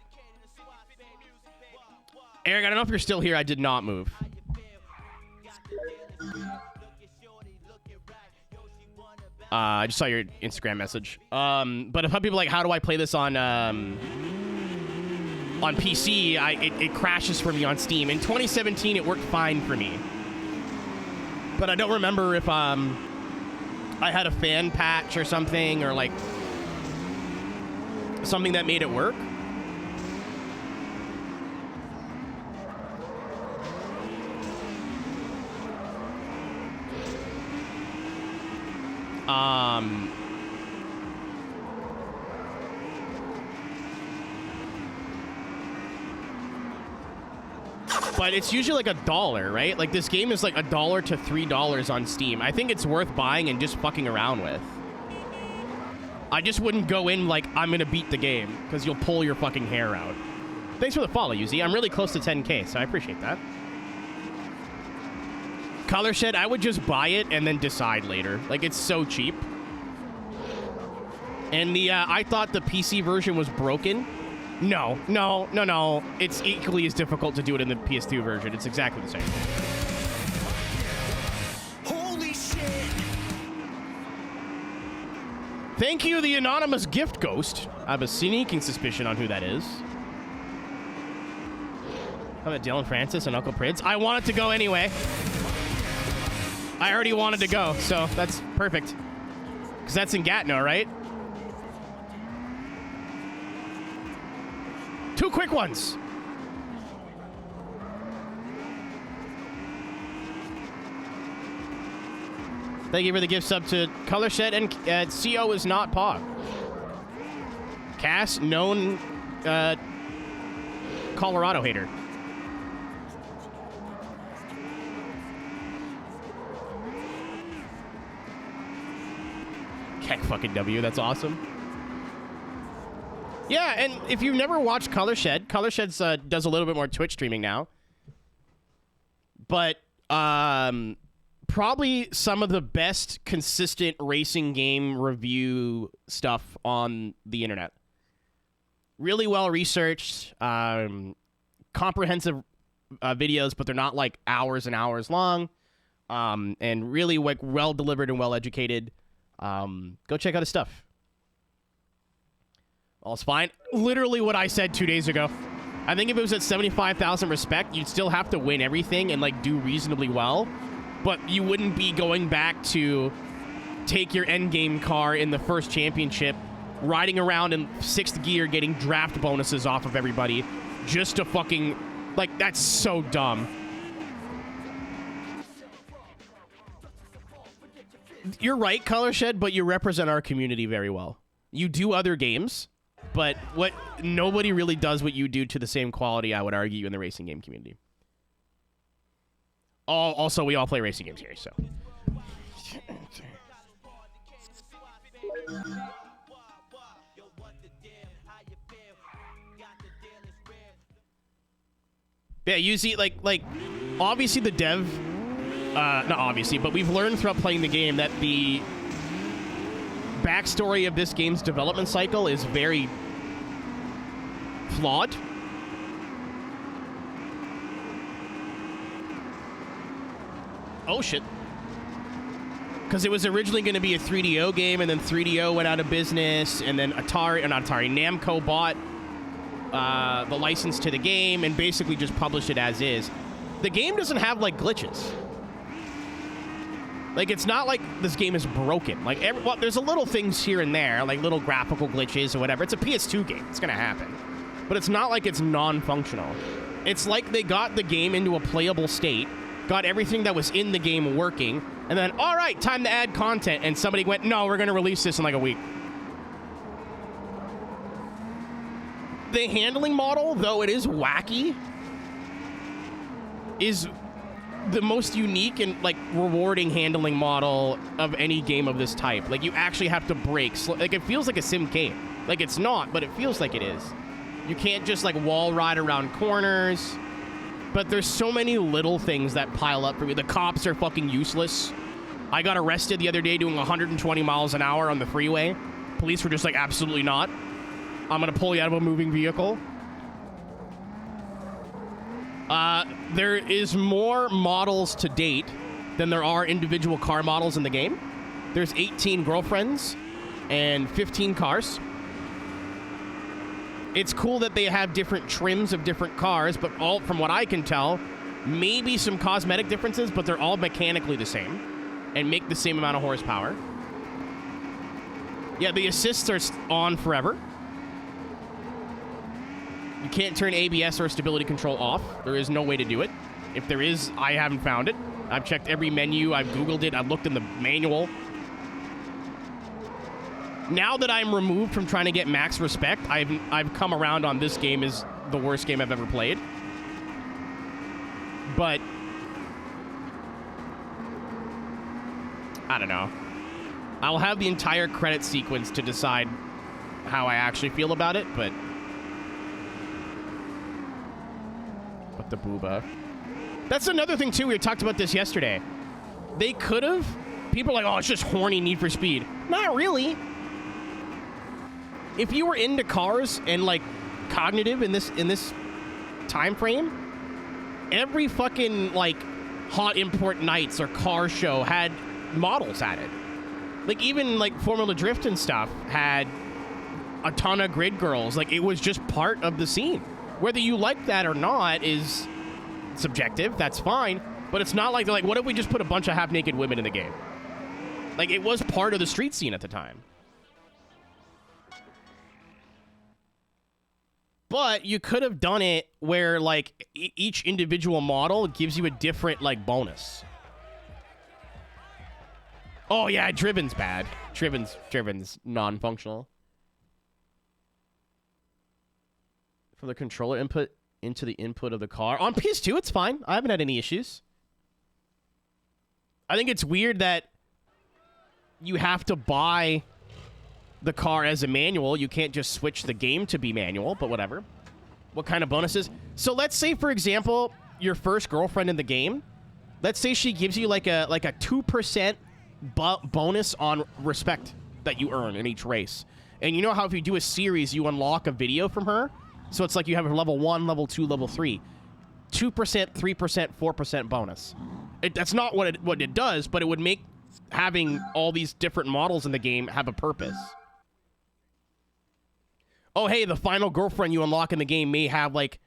Eric, I don't know if you're still here. I did not move. I just saw your Instagram message. But if people like, how do I play this on PC? It crashes for me on Steam. In 2017, it worked fine for me. But I don't remember if I had a fan patch or something, or like something that made it work. But it's usually like $1, right? Like, this game is like $1 to $3 on Steam. I think it's worth buying and just fucking around with. I just wouldn't go in like, I'm gonna beat the game, because you'll pull your fucking hair out. Thanks for the follow, Yuzi. I'm really close to 10K, so I appreciate that. Color Shed, I would just buy it and then decide later. Like, it's so cheap. And I thought the PC version was broken. No. It's equally as difficult to do it in the PS2 version. It's exactly the same. Holy shit! Thank you, the anonymous gift ghost. I have a sneaking suspicion on who that is. How about Dylan Francis and Uncle Prids? I wanted to go anyway. I already wanted to go, so that's perfect. Because that's in Gatineau, right? 2 quick ones. Thank you for the gift sub to Color Shed, and CO is not Pog. Cass, known Colorado hater. Heck fucking W, that's awesome. Yeah, and if you've never watched Color Shed, Color Shed does a little bit more Twitch streaming now. But probably some of the best consistent racing game review stuff on the internet. Really well researched, comprehensive videos, but they're not like hours and hours long, and really like well delivered and well educated. Go check out his stuff. All's fine. Literally what I said 2 days ago. I think if it was at 75,000 respect, you'd still have to win everything and like do reasonably well, but you wouldn't be going back to take your endgame car in the first championship, riding around in 6th gear, getting draft bonuses off of everybody, just to fucking, like, that's so dumb. You're right, Color Shed, but you represent our community very well. You do other games, but what nobody really does what you do to the same quality, I would argue, in the racing game community. Also, we all play racing games here, so. Yeah, you see, like, obviously the dev, not obviously, but we've learned throughout playing the game that the backstory of this game's development cycle is very flawed. Oh, shit. Because it was originally going to be a 3DO game, and then 3DO went out of business, and then Namco bought the license to the game and basically just published it as is. The game doesn't have, like, glitches. Like, it's not like this game is broken. Like, well, there's a little things here and there, like little graphical glitches or whatever. It's a PS2 game. It's going to happen. But it's not like it's non-functional. It's like they got the game into a playable state, got everything that was in the game working, and then, all right, time to add content. And somebody went, no, we're going to release this in like a week. The handling model, though it is wacky, is the most unique and, like, rewarding handling model of any game of this type. Like, you actually have to brake. Like, it feels like a sim game. Like, it's not, but it feels like it is. You can't just, like, wall ride around corners. But there's so many little things that pile up for me. The cops are fucking useless. I got arrested the other day doing 120 miles an hour on the freeway. Police were just like, absolutely not. I'm going to pull you out of a moving vehicle. There is more models to date than there are individual car models in the game. There's 18 girlfriends and 15 cars. It's cool that they have different trims of different cars, but all, from what I can tell, maybe some cosmetic differences, but they're all mechanically the same and make the same amount of horsepower. Yeah, the assists are on forever. You can't turn ABS or stability control off. There is no way to do it. If there is, I haven't found it. I've checked every menu. I've Googled it. I've looked in the manual. Now that I'm removed from trying to get max respect, I've come around on this game is the worst game I've ever played. But I don't know. I'll have the entire credit sequence to decide how I actually feel about it, but the booba. That's another thing, too. We talked about this yesterday. They could have... People are like, oh, it's just horny Need for Speed. Not really. If you were into cars and, like, cognitive in this time frame, every fucking, like, hot import nights or car show had models at it. Like, even, like, Formula Drift and stuff had a ton of grid girls. Like, it was just part of the scene. Whether you like that or not is subjective. That's fine. But it's not like they're like, what if we just put a bunch of half-naked women in the game? Like, it was part of the street scene at the time. But you could have done it where, like, each individual model gives you a different, like, bonus. Oh, yeah, Driven's bad. Driven's non-functional. From the controller input into the input of the car. On PS2, it's fine. I haven't had any issues. I think it's weird that you have to buy the car as a manual. You can't just switch the game to be manual, but whatever. What kind of bonuses? So let's say, for example, your first girlfriend in the game, let's say she gives you like a 2% bonus on respect that you earn in each race. And you know how if you do a series, you unlock a video from her? So it's like you have a level 1, level 2, level 3. 2%, 3%, 4% bonus. That's not what it does, but it would make having all these different models in the game have a purpose. Oh, hey, the final girlfriend you unlock in the game may have, like,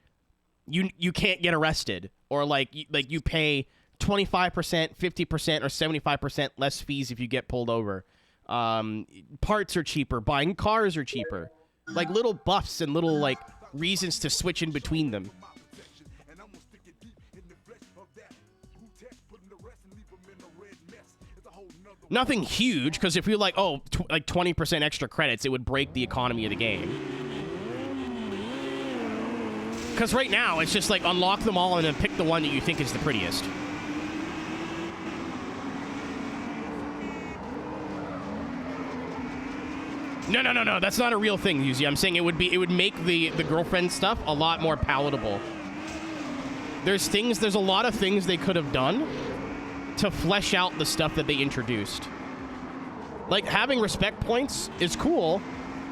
you can't get arrested. Or, like you pay 25%, 50%, or 75% less fees if you get pulled over. Parts are cheaper. Buying cars are cheaper. Like, little buffs and little, like, reasons to switch in between them. Nothing huge, because if you're like, oh, like 20% extra credits, it would break the economy of the game. Because right now, it's just like unlock them all and then pick the one that you think is the prettiest. No. That's not a real thing, Yuzi. I'm saying it would make the girlfriend stuff a lot more palatable. There's a lot of things they could have done to flesh out the stuff that they introduced. Like, having respect points is cool,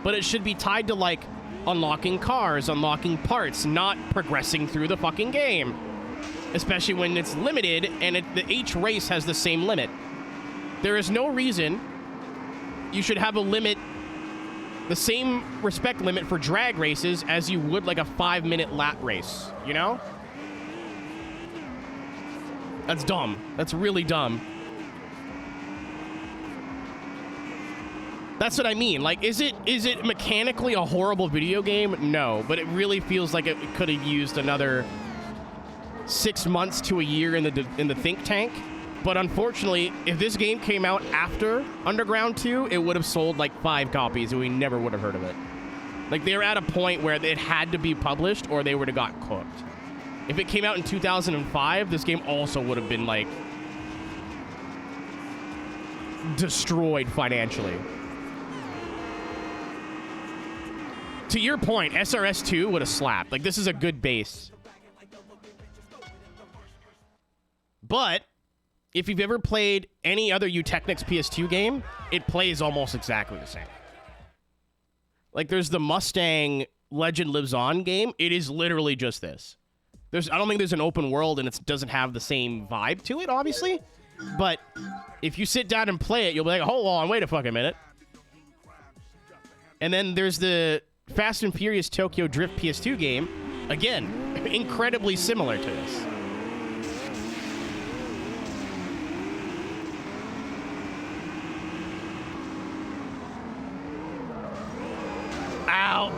but it should be tied to, like, unlocking cars, unlocking parts, not progressing through the fucking game. Especially when it's limited, and each race has the same limit. There is no reason you should have a limit, the same respect limit for drag races as you would, like, a 5-minute lap race, you know? That's dumb. That's really dumb. That's what I mean. Like, is it mechanically a horrible video game? No, but it really feels like it could have used another 6 months to a year in the think tank. But unfortunately, if this game came out after Underground 2, it would have sold like 5 copies and we never would have heard of it. Like, they're at a point where it had to be published or they would have got cooked. If it came out in 2005, this game also would have been, like, destroyed financially. To your point, SRS2 would have slapped. Like, this is a good base. But if you've ever played any other Aeroteq's PS2 game, it plays almost exactly the same. Like, there's the Mustang Legend Lives On game. It is literally just this. I don't think there's an open world, and it doesn't have the same vibe to it, obviously. But if you sit down and play it, you'll be like, hold on, wait a fucking minute. And then there's the Fast and Furious Tokyo Drift PS2 game. Again, incredibly similar to this. Ow.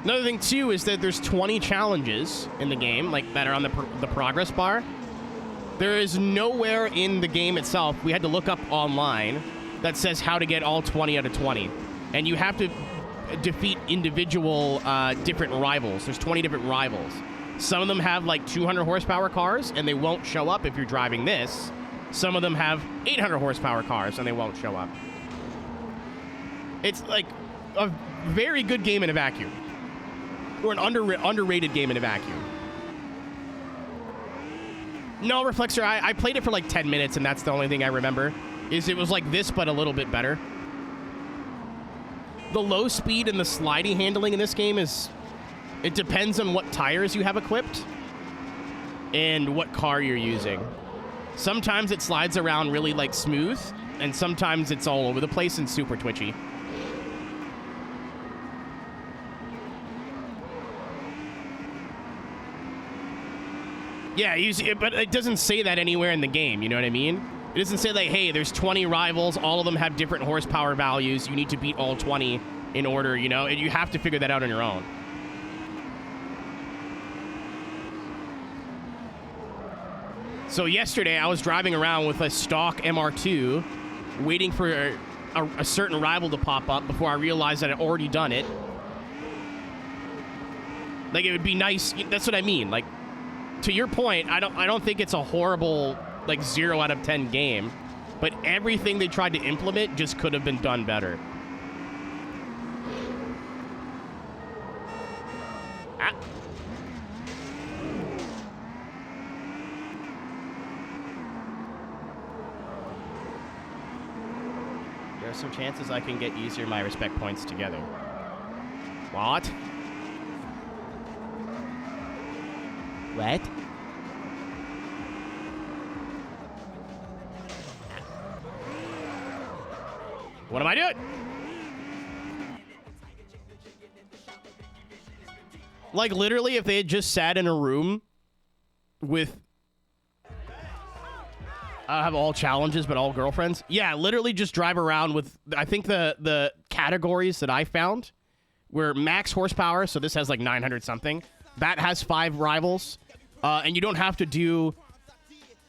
Another thing, too, is that there's 20 challenges in the game, like, that are on the progress bar. There is nowhere in the game itself, we had to look up online, that says how to get all 20 out of 20. And you have to defeat individual different rivals. There's 20 different rivals. Some of them have, like, 200 horsepower cars, and they won't show up if you're driving this. Some of them have 800 horsepower cars, and they won't show up. It's, like, a very good game in a vacuum. Or an underrated game in a vacuum. No, Reflexor, I played it for like 10 minutes, and that's the only thing I remember. It was like this, but a little bit better. The low speed and the slidey handling in this game it depends on what tires you have equipped and what car you're using. Sometimes it slides around really, like, smooth, and sometimes it's all over the place and super twitchy. Yeah, but it doesn't say that anywhere in the game, you know what I mean? It doesn't say, like, hey, there's 20 rivals, all of them have different horsepower values, you need to beat all 20 in order, you know? You have to figure that out on your own. So yesterday, I was driving around with a stock MR2, waiting for a certain rival to pop up before I realized that I'd already done it. Like, it would be nice, that's what I mean, like, to your point, I don't think it's a horrible, like, 0 out of 10 game, but everything they tried to implement just could have been done better. Ah. There are some chances I can get easier my respect points together. What? What? What am I doing? Like, literally, if they had just sat in a room with... I have all challenges, but all girlfriends. Yeah, literally just drive around with... I think the categories that I found were max horsepower, so this has like 900 something. That has 5 rivals. And you don't have to do...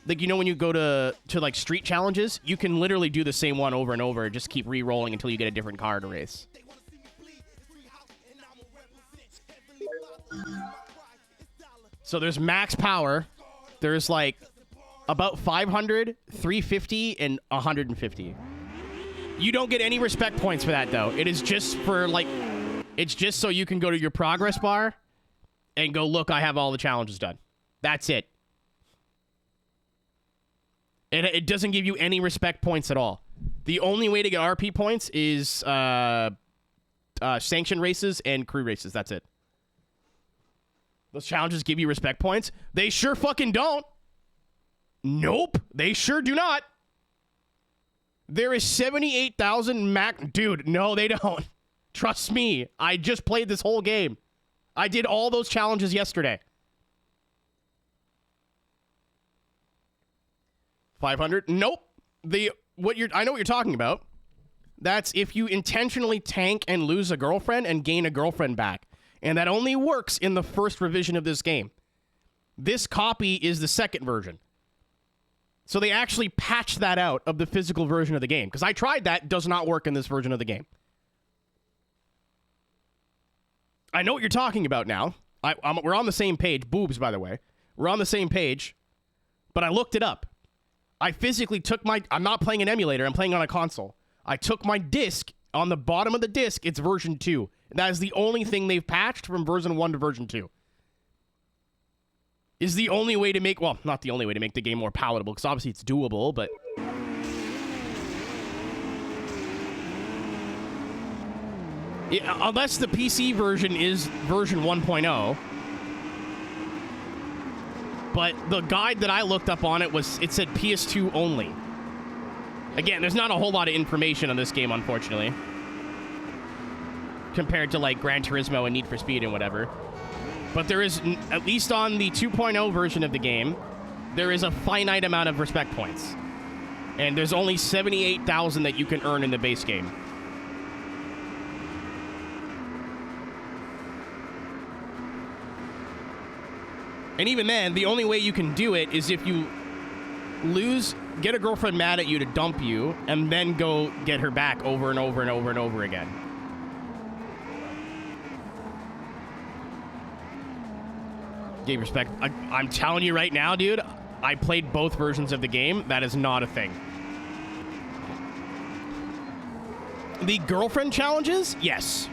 Like, you know when you go to like, street challenges? You can literally do the same one over and over. Just keep re-rolling until you get a different car to race. So there's max power. There's like about 500, 350, and 150. You don't get any respect points for that, though. It is just for like, it's just so you can go to your progress bar and go, look, I have all the challenges done. That's it. And it doesn't give you any respect points at all. The only way to get RP points is sanction races and crew races. That's it. Those challenges give you respect points? They sure fucking don't. Nope. They sure do not. There is 78,000 Dude, no, they don't. Trust me. I just played this whole game. I did all those challenges yesterday. 500? Nope. I know what you're talking about. That's if you intentionally tank and lose a girlfriend and gain a girlfriend back. And that only works in the first revision of this game. This copy is the second version. So they actually patched that out of the physical version of the game. Because I tried that. It does not work in this version of the game. I know what you're talking about now. We're on the same page. Boobs, by the way. We're on the same page. But I looked it up. I physically took I'm not playing an emulator. I'm playing on a console. I took my disc. On the bottom of the disc, it's version 2. That is the only thing they've patched from version 1 to version 2. Is the only way to make... Well, not the only way to make the game more palatable, because obviously it's doable, but... Yeah, unless the PC version is version 1.0. But the guide that I looked up on it said PS2 only. Again, there's not a whole lot of information on this game, unfortunately. Compared to, like, Gran Turismo and Need for Speed and whatever. But there is, at least on the 2.0 version of the game, there is a finite amount of respect points. And there's only 78,000 that you can earn in the base game. And even then, the only way you can do it is if you get a girlfriend mad at you to dump you, and then go get her back over and over and over and over again. Gave respect. I'm telling you right now, dude, I played both versions of the game. That is not a thing. The girlfriend challenges? Yes.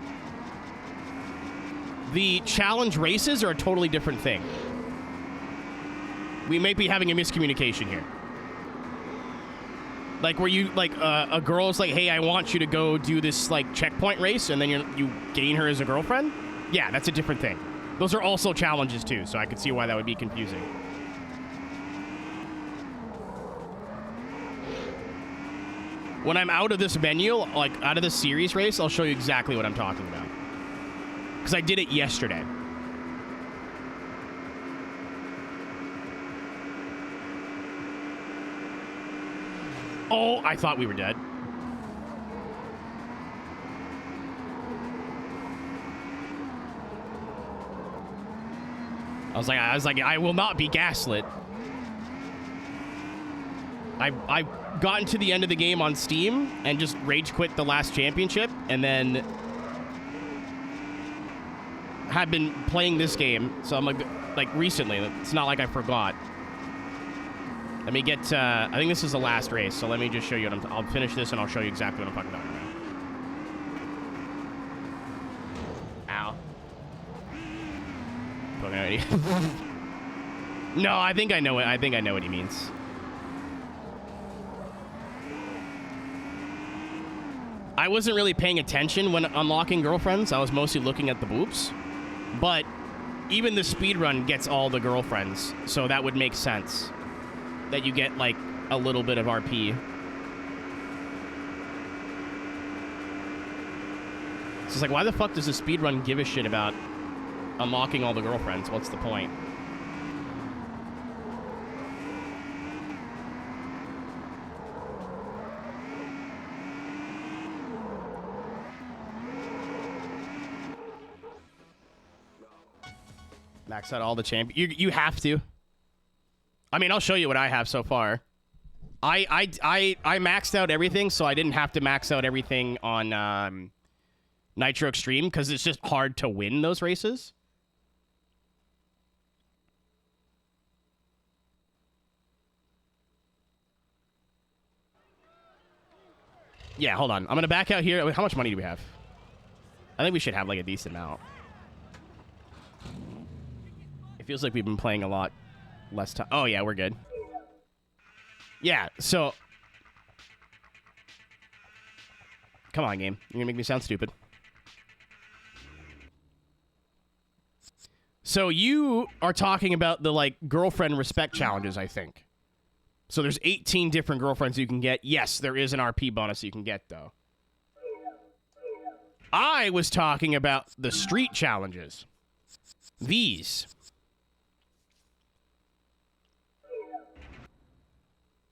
The challenge races are a totally different thing. We may be having a miscommunication here. Like, where you, like, a girl's like, hey, I want you to go do this, like, checkpoint race, and then you gain her as a girlfriend? Yeah, that's a different thing. Those are also challenges, too, so I could see why that would be confusing. When I'm out of this menu, like, out of this series race, I'll show you exactly what I'm talking about. Because I did it yesterday. Oh, I thought we were dead. I was like, I will not be gaslit. I got into the end of the game on Steam and just rage quit the last championship, and then had been playing this game. So I'm like recently. It's not like I forgot. Let me get, I think this is the last race, so let me just show you what I'll finish this and I'll show you exactly what I'm talking about. Ow. Poking already. No, I think I know what he means. I wasn't really paying attention when unlocking girlfriends. I was mostly looking at the boobs. But even the speedrun gets all the girlfriends, so that would make sense. That you get, like, a little bit of RP. So it's like, why the fuck does the speedrun give a shit about unlocking all the girlfriends? What's the point? Max out all the you have to. I mean, I'll show you what I have so far. I maxed out everything, so I didn't have to max out everything on Nitro Extreme because it's just hard to win those races. Yeah, hold on. I'm gonna back out here. How much money do we have? I think we should have like a decent amount. Feels like we've been playing a lot less time. Oh, yeah, we're good. Yeah, so... Come on, game. You're gonna make me sound stupid. So you are talking about the, like, girlfriend respect challenges, I think. So there's 18 different girlfriends you can get. Yes, there is an RP bonus you can get, though. I was talking about the street challenges. These...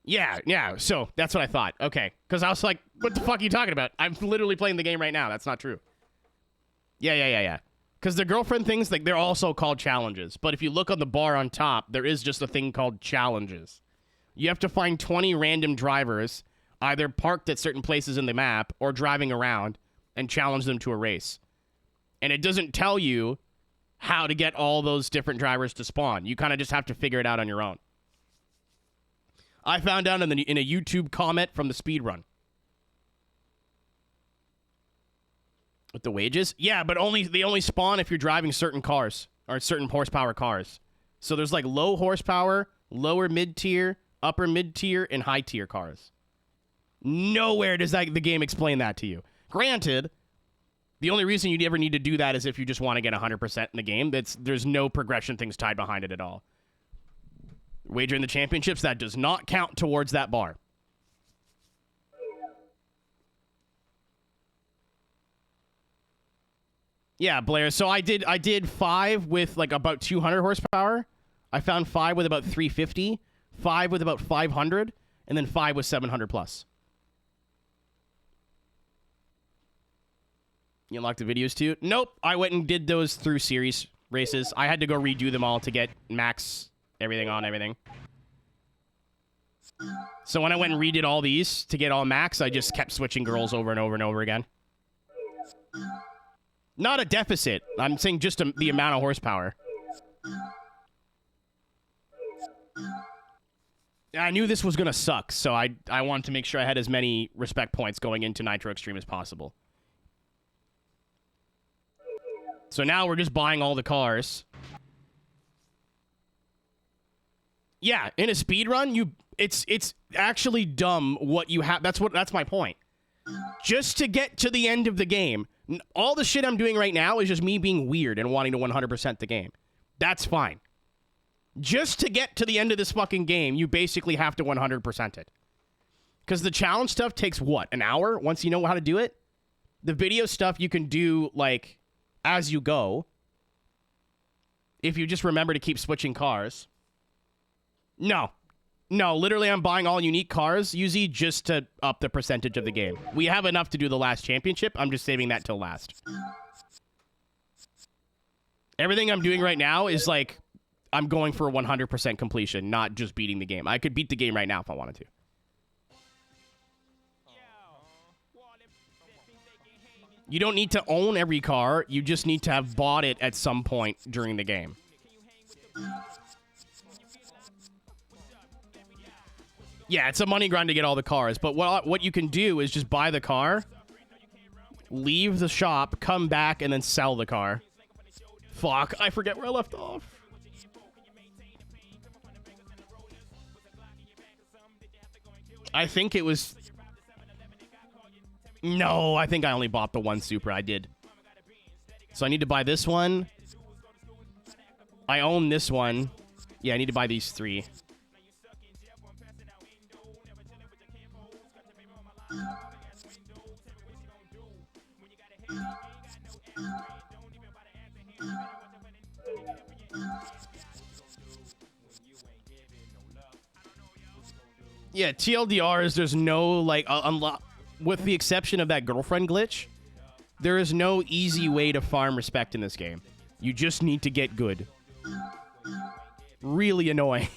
Yeah, so that's what I thought. Okay, because I was like, what the fuck are you talking about? I'm literally playing the game right now. That's not true. Yeah. Because the girlfriend things, like, they're also called challenges. But if you look on the bar on top, there is just a thing called challenges. You have to find 20 random drivers, either parked at certain places in the map or driving around, and challenge them to a race. And it doesn't tell you how to get all those different drivers to spawn. You kind of just have to figure it out on your own. I found out in a YouTube comment from the speedrun. With the wages? Yeah, but they only spawn if you're driving certain cars, or certain horsepower cars. So there's like low horsepower, lower mid-tier, upper mid-tier, and high-tier cars. Nowhere does the game explain that to you. Granted, the only reason you'd ever need to do that is if you just want to get 100% in the game. There's no progression things tied behind it at all. Wager in the championships, that does not count towards that bar. Yeah, Blair. So I did 5 with like about 200 horsepower. I found 5 with about 350, 5 with about 500, and then 5 with 700 plus. You unlocked the videos too? Nope. I went and did those through series races. I had to go redo them all to get max everything on everything. So when I went and redid all these to get all max, I just kept switching girls over and over and over again. Not a deficit. I'm saying just the amount of horsepower. I knew this was going to suck, so I wanted to make sure I had as many respect points going into Nitro Extreme as possible. So now we're just buying all the cars. Yeah, in a speedrun, it's actually dumb what you have. That's my point. Just to get to the end of the game, all the shit I'm doing right now is just me being weird and wanting to 100% the game. That's fine. Just to get to the end of this fucking game, you basically have to 100% it. Because the challenge stuff takes, what, an hour once you know how to do it? The video stuff you can do, like, as you go. If you just remember to keep switching cars. No, literally I'm buying all unique cars, usually just to up the percentage of the game. We have enough to do the last championship. I'm just saving that till last. Everything I'm doing right now is like, I'm going for a 100% completion, not just beating the game. I could beat the game right now if I wanted to. You don't need to own every car. You just need to have bought it at some point during the game. Yeah, it's a money grind to get all the cars, but what you can do is just buy the car, leave the shop, come back, and then sell the car. Fuck, I forget where I left off. I think it was... No, I think I only bought the one Supra. I did. So I need to buy this one. I own this one. Yeah, I need to buy these 3. Yeah, TLDR is there's no, like, with the exception of that girlfriend glitch, there is no easy way to farm respect in this game. You just need to get good. Really annoying.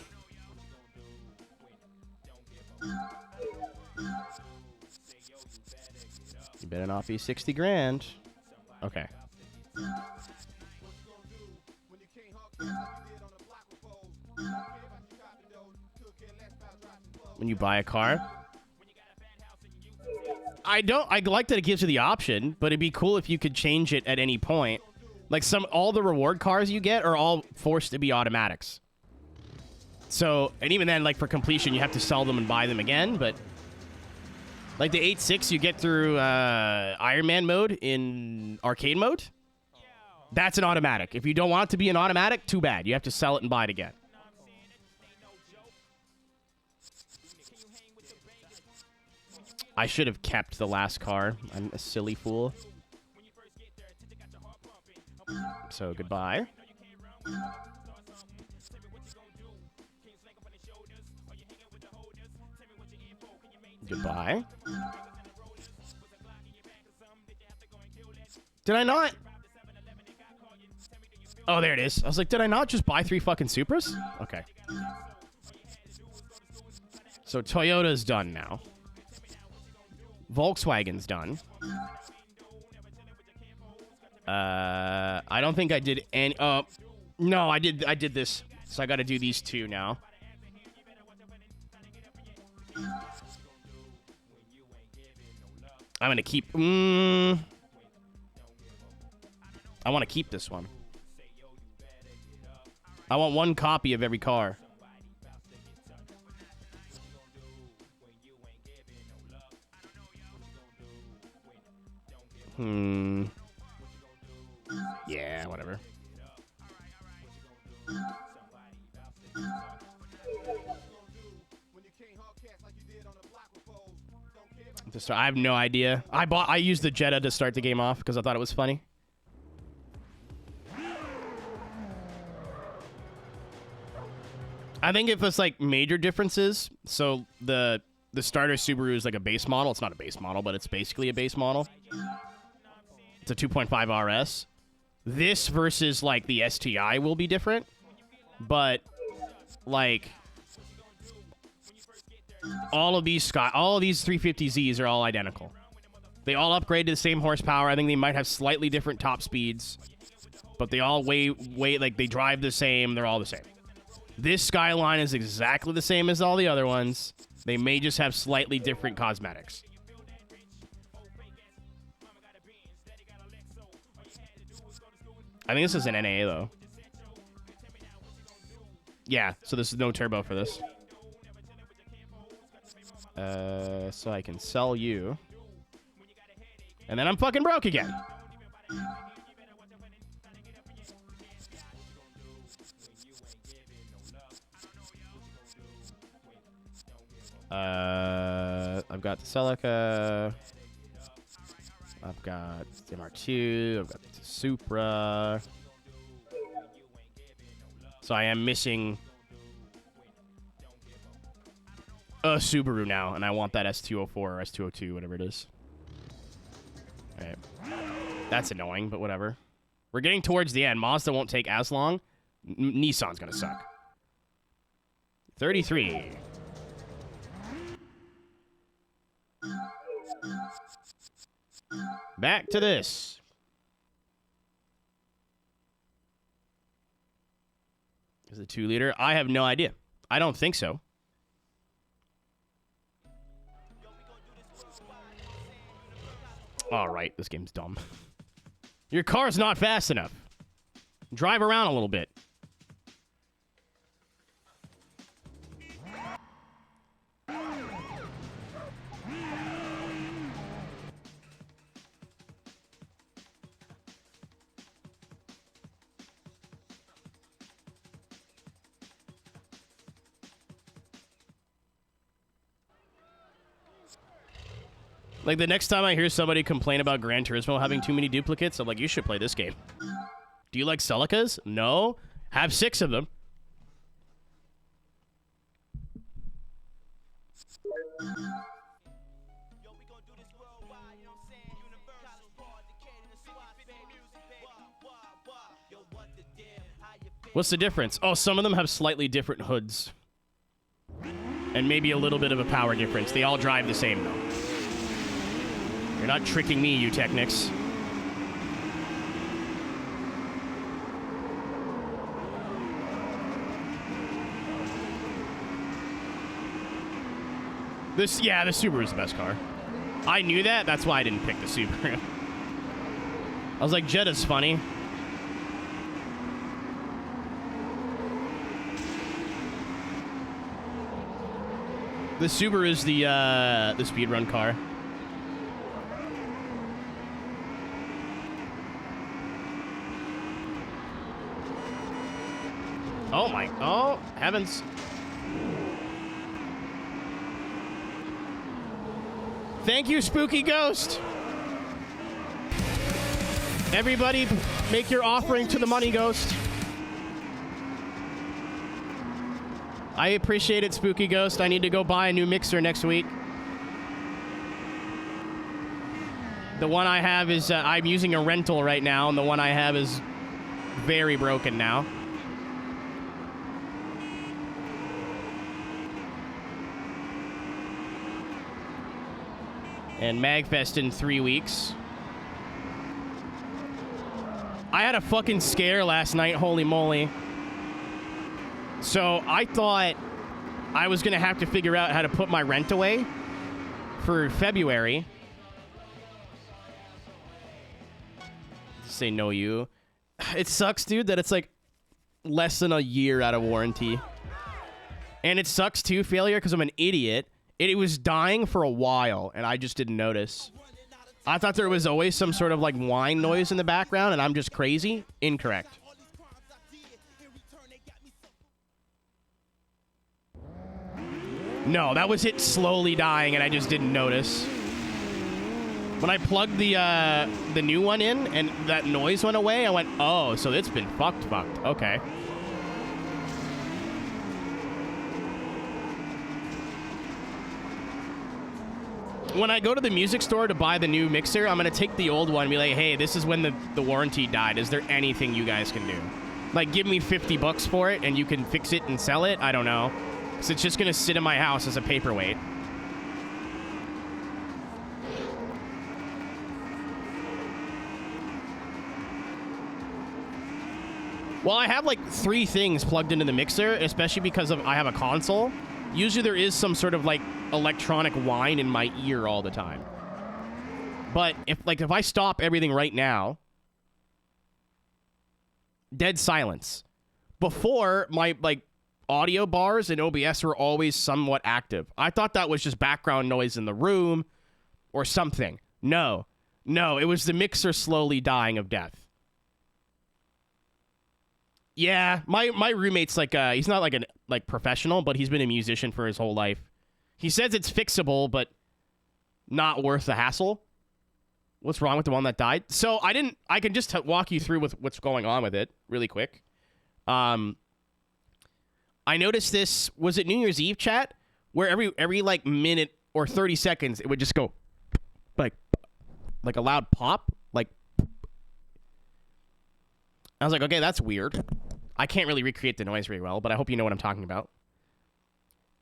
You better not be 60 grand. Okay. When you buy a car? I like that it gives you the option, but it'd be cool if you could change it at any point. Like all the reward cars you get are all forced to be automatics. So, and even then, like for completion, you have to sell them and buy them again, but like the 8.6 you get through Iron Man mode in arcade mode, that's an automatic. If you don't want it to be an automatic, too bad. You have to sell it and buy it again. I should have kept the last car. I'm a silly fool. So, goodbye. Goodbye. Did I not? Oh, there it is. I was like, did I not just buy 3 fucking Supras? Okay. So, Toyota's done now. Volkswagen's done. I don't think I did any. No, I did this. So I got to do these 2 now. I'm gonna keep. I want to keep this one. I want 1 copy of every car. Yeah, whatever. I have no idea. I used the Jetta to start the game off because I thought it was funny. I think if it's like major differences, so the starter Subaru is like a base model. It's not a base model, but it's basically a base model. It's a 2.5 RS. This versus like the STI will be different, but like all of these 350Zs are all identical. They all upgrade to the same horsepower. I think they might have slightly different top speeds, but they all weigh like they drive the same. They're all the same. This Skyline is exactly the same as all the other ones. They may just have slightly different cosmetics. I think this is an NA, though. Yeah, so this is no turbo for this. So I can sell you. And then I'm fucking broke again. I've got the Celica. I've got the MR2. I've got the Supra. So I am missing a Subaru now, and I want that S204 or S202, whatever it is. All right. That's annoying, but whatever. We're getting towards the end. Mazda won't take as long. Nissan's gonna suck. 33. Back to this. Is it 2-liter? I have no idea. I don't think so. All right, this game's dumb. Your car's not fast enough. Drive around a little bit. Like, the next time I hear somebody complain about Gran Turismo having too many duplicates, I'm like, you should play this game. Do you like Celicas? No? Have 6 of them. What's the difference? Oh, some of them have slightly different hoods. And maybe a little bit of a power difference. They all drive the same, though. You're not tricking me, you Technics. Yeah, the Subaru is the best car. I knew that. That's why I didn't pick the Subaru. I was like, Jetta's funny. The Subaru is the speedrun car. Oh, heavens. Thank you, Spooky Ghost. Everybody, make your offering to the money ghost. I appreciate it, Spooky Ghost. I need to go buy a new mixer next week. The one I have is, I'm using a rental right now, and the one I have is very broken now. And MagFest in 3 weeks. I had a fucking scare last night, holy moly. So I thought I was going to have to figure out how to put my rent away for February. Say no you. It sucks, dude, that it's like less than a year out of warranty. And it sucks too, failure, because I'm an idiot. It was dying for a while, and I just didn't notice. I thought there was always some sort of like whine noise in the background, and I'm just crazy. Incorrect. No, that was it slowly dying, and I just didn't notice. When I plugged the new one in, and that noise went away, I went, oh, so it's been fucked. Okay. When I go to the music store to buy the new mixer, I'm going to take the old one and be like, hey, this is when the warranty died. Is there anything you guys can do? Like, give me $50 for it and you can fix it and sell it? I don't know. Because it's just going to sit in my house as a paperweight. Well, I have like 3 things plugged into the mixer, especially because I have a console. Usually there is some sort of like electronic whine in my ear all the time. But if I stop everything right now, dead silence. Before, my like audio bars in OBS were always somewhat active. I thought that was just background noise in the room or something. No, it was the mixer slowly dying of death. Yeah, my roommate's like he's not like professional, but he's been a musician for his whole life. He says it's fixable, but not worth the hassle. What's wrong with the one that died? So I can just walk you through with what's going on with it really quick. I noticed this, was it New Year's Eve, chat? Where every like minute or 30 seconds, it would just go like a loud pop. Like, I was like, okay, that's weird. I can't really recreate the noise very well, but I hope you know what I'm talking about.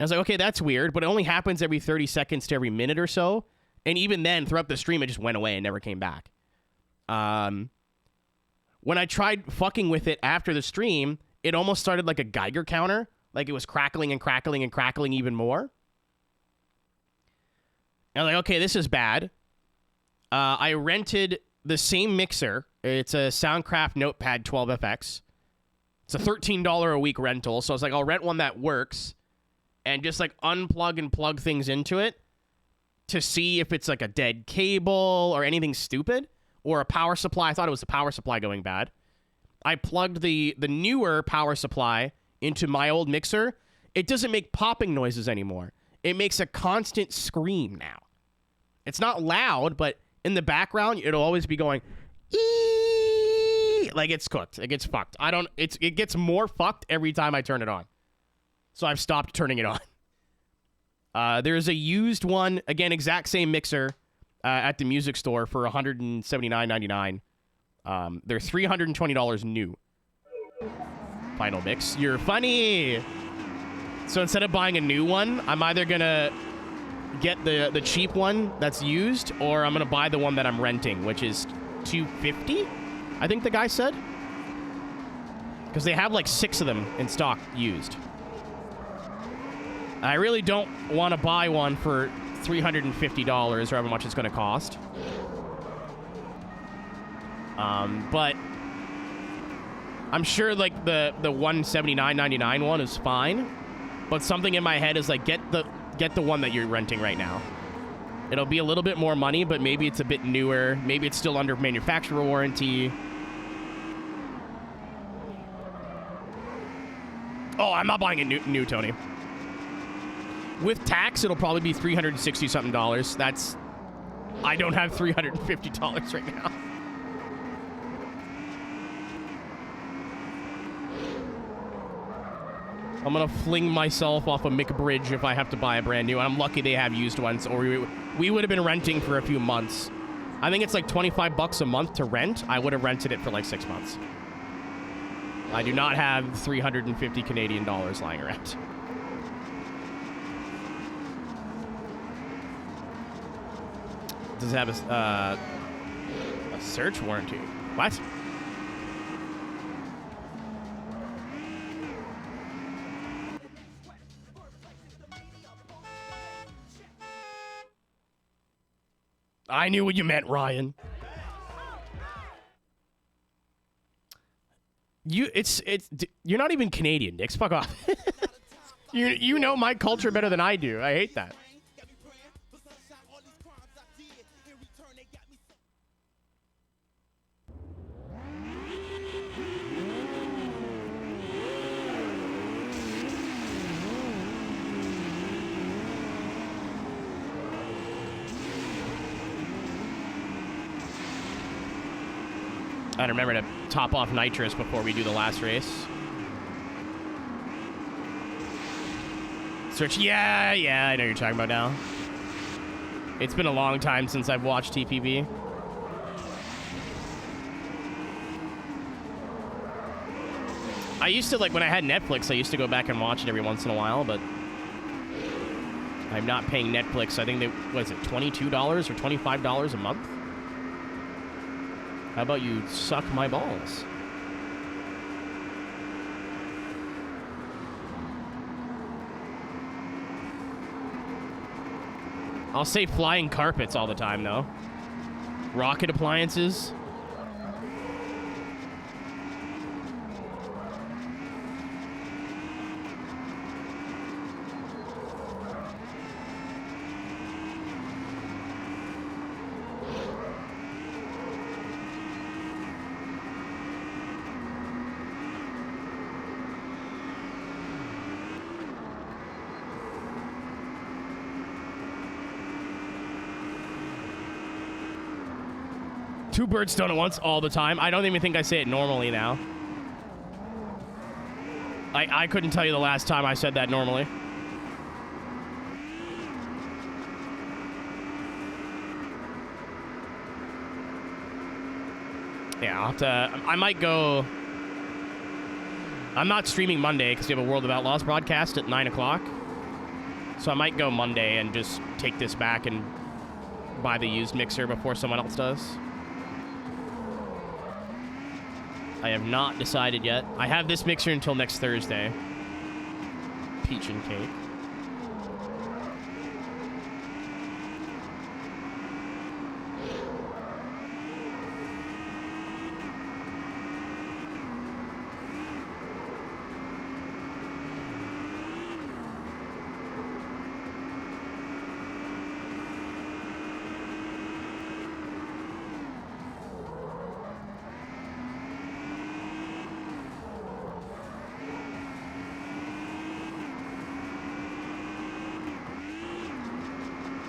I was like, okay, that's weird, but it only happens every 30 seconds to every minute or so. And even then, throughout the stream, it just went away and never came back. When I tried fucking with it after the stream, it almost started like a Geiger counter. Like it was crackling and crackling and crackling even more. And I was like, okay, this is bad. I rented the same mixer. It's a Soundcraft Notepad 12FX. It's a $13 a week rental. So I was like, I'll rent one that works and just like unplug and plug things into it to see if it's like a dead cable or anything stupid or a power supply. I thought it was the power supply going bad. I plugged the newer power supply into my old mixer. It doesn't make popping noises anymore. It makes a constant scream now. It's not loud, but in the background, it'll always be going, like it's cooked. It gets fucked. It gets more fucked every time I turn it on. So I've stopped turning it on. There's a used one, again, exact same mixer at the music store for $179.99. They're $320 new. Final mix. You're funny. So instead of buying a new one, I'm either gonna get the cheap one that's used, or I'm gonna buy the one that I'm renting, which is $250, I think the guy said. Because they have like 6 of them in stock used. I really don't want to buy one for $350 or however much it's going to cost. But I'm sure like the $179.99 one is fine. But something in my head is like get the one that you're renting right now. It'll be a little bit more money, but maybe it's a bit newer. Maybe it's still under manufacturer warranty. Oh, I'm not buying it new, Tony. With tax, it'll probably be $360 something. That's... I don't have $350 right now. I'm gonna fling myself off a McBridge if I have to buy a brand new. I'm lucky they have used ones, or we would have been renting for a few months. I think it's like $25 a month to rent. I would have rented it for like 6 months. I do not have 350 Canadian dollars lying around. Does it have a search warranty? What? I knew what you meant, Ryan. You're not even Canadian, Nix. Fuck off. You know my culture better than I do. I hate that. I remember to top off nitrous before we do the last race. Search, yeah, I know what you're talking about now. It's been a long time since I've watched TPV. I used to, like, when I had Netflix, I used to go back and watch it every once in a while, but I'm not paying Netflix. I think they, what is it, $22 or $25 a month? How about you suck my balls? I'll say flying carpets all the time, though. Rocket appliances. Two birds stoned at once all the time. I don't even think I say it normally now. I couldn't tell you the last time I said that normally. Yeah, I'll have to... I might go... I'm not streaming Monday because we have a World of Outlaws broadcast at 9 o'clock. So I might go Monday and just take this back and buy the used mixer before someone else does. I have not decided yet. I have this mixer until next Thursday. Peach and cake.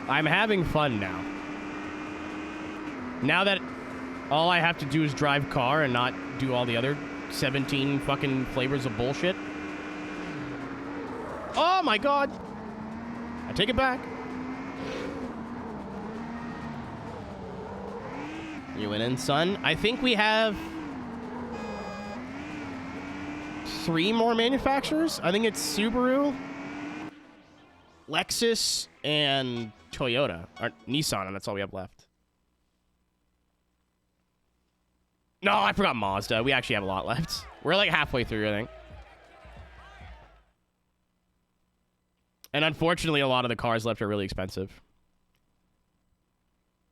I'm having fun now. Now that all I have to do is drive car and not do all the other 17 fucking flavors of bullshit. Oh my god! I take it back. You went in, son. I think we have 3 more manufacturers. I think it's Subaru, Lexus, and Toyota. Or Nissan, and that's all we have left. No, I forgot Mazda. We actually have a lot left. We're like halfway through, I think. And unfortunately, a lot of the cars left are really expensive.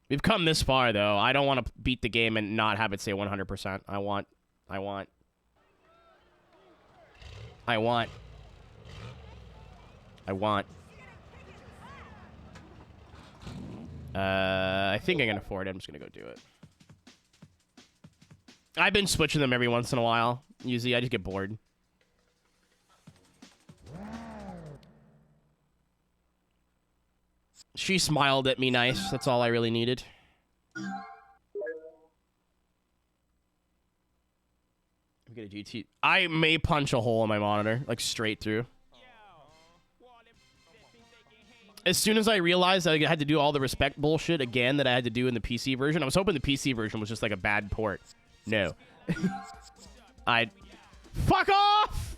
We've come this far, though. I don't want to beat the game and not have it say 100%. I want. I think I can afford it. I'm just going to go do it. I've been switching them every once in a while. Usually, I just get bored. She smiled at me nice. That's all I really needed. I'm gonna GT. I may punch a hole in my monitor, like straight through. As soon as I realized I had to do all the respect bullshit again that I had to do in the PC version, I was hoping the PC version was just like a bad port. No. Fuck off!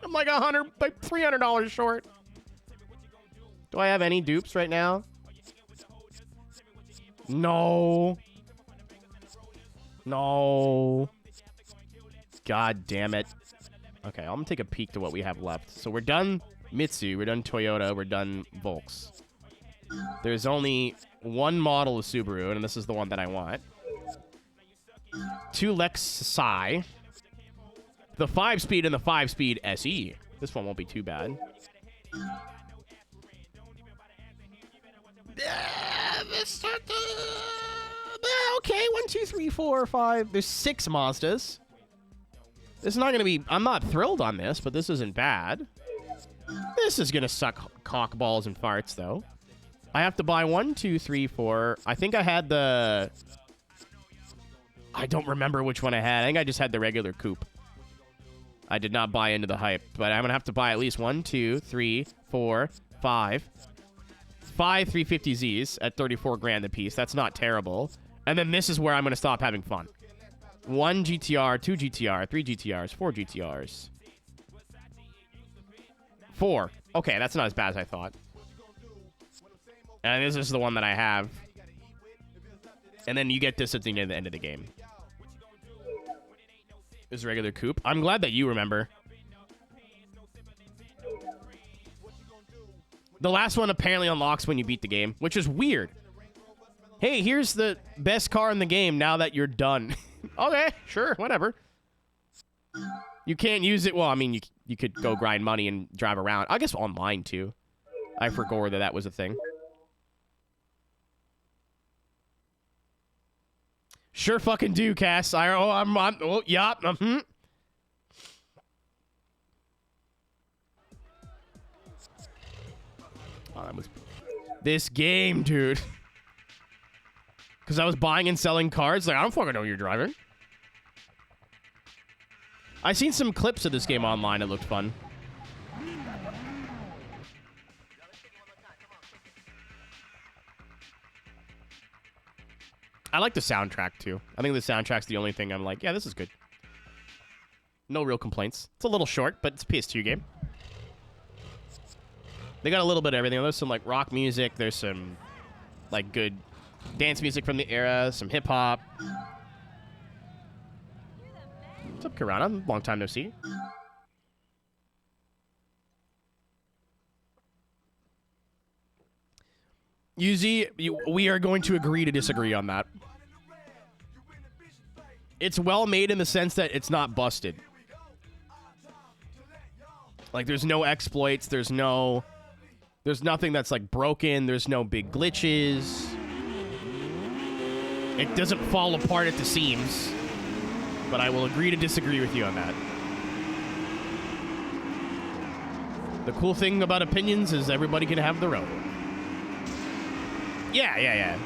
I'm like $300 short. Do I have any dupes right now? No. No. God damn it. Okay, I'm gonna take a peek to what we have left. So we're done Mitsu, we're done Toyota, we're done Volks. There's only one model of Subaru, and this is the one that I want. 2 Lexus, the 5-speed and the 5-speed SE. This one won't be too bad. Okay, 1, 2, 3, 4, 5. There's 6 Mazdas. This is not gonna be. I'm not thrilled on this, but this isn't bad. This is gonna suck cock balls and farts, though. I have to buy 1, 2, 3, 4. I think I had the. I don't remember which one I had. I think I just had the regular coupe. I did not buy into the hype, but I'm gonna have to buy at least 1, 2, 3, 4, 5. 5 350Zs at 34 grand a piece. That's not terrible. And then this is where I'm going to stop having fun. 1 GTR, 2 GTR, 3 GTRs, 4 GTRs. 4. Okay, that's not as bad as I thought. And this is the one that I have. And then you get this at the end of the game. This is a regular coupe. I'm glad that you remember. The last one apparently unlocks when you beat the game, which is weird. Hey, here's the best car in the game now that you're done. Okay, sure, whatever. You can't use it. Well, I mean, you could go grind money and drive around. I guess online, too. I forgot that that was a thing. Sure fucking do, Cass. Yeah. Oh, that was this game, dude. Because I was buying and selling cars. Like, I don't fucking know you're driving. I seen some clips of this game online. It looked fun. I like the soundtrack, too. I think the soundtrack's the only thing I'm like, yeah, this is good. No real complaints. It's a little short, but it's a PS2 game. They got a little bit of everything. There's some, like, rock music. There's some, like, good dance music from the era. Some hip-hop. What's up, Kirana? Long time no see. Yuzi, we are going to agree to disagree on that. It's well made in the sense that it's not busted. Like, there's no exploits. There's nothing that's, like, broken. There's no big glitches. It doesn't fall apart at the seams. But I will agree to disagree with you on that. The cool thing about opinions is everybody can have their own. Yeah.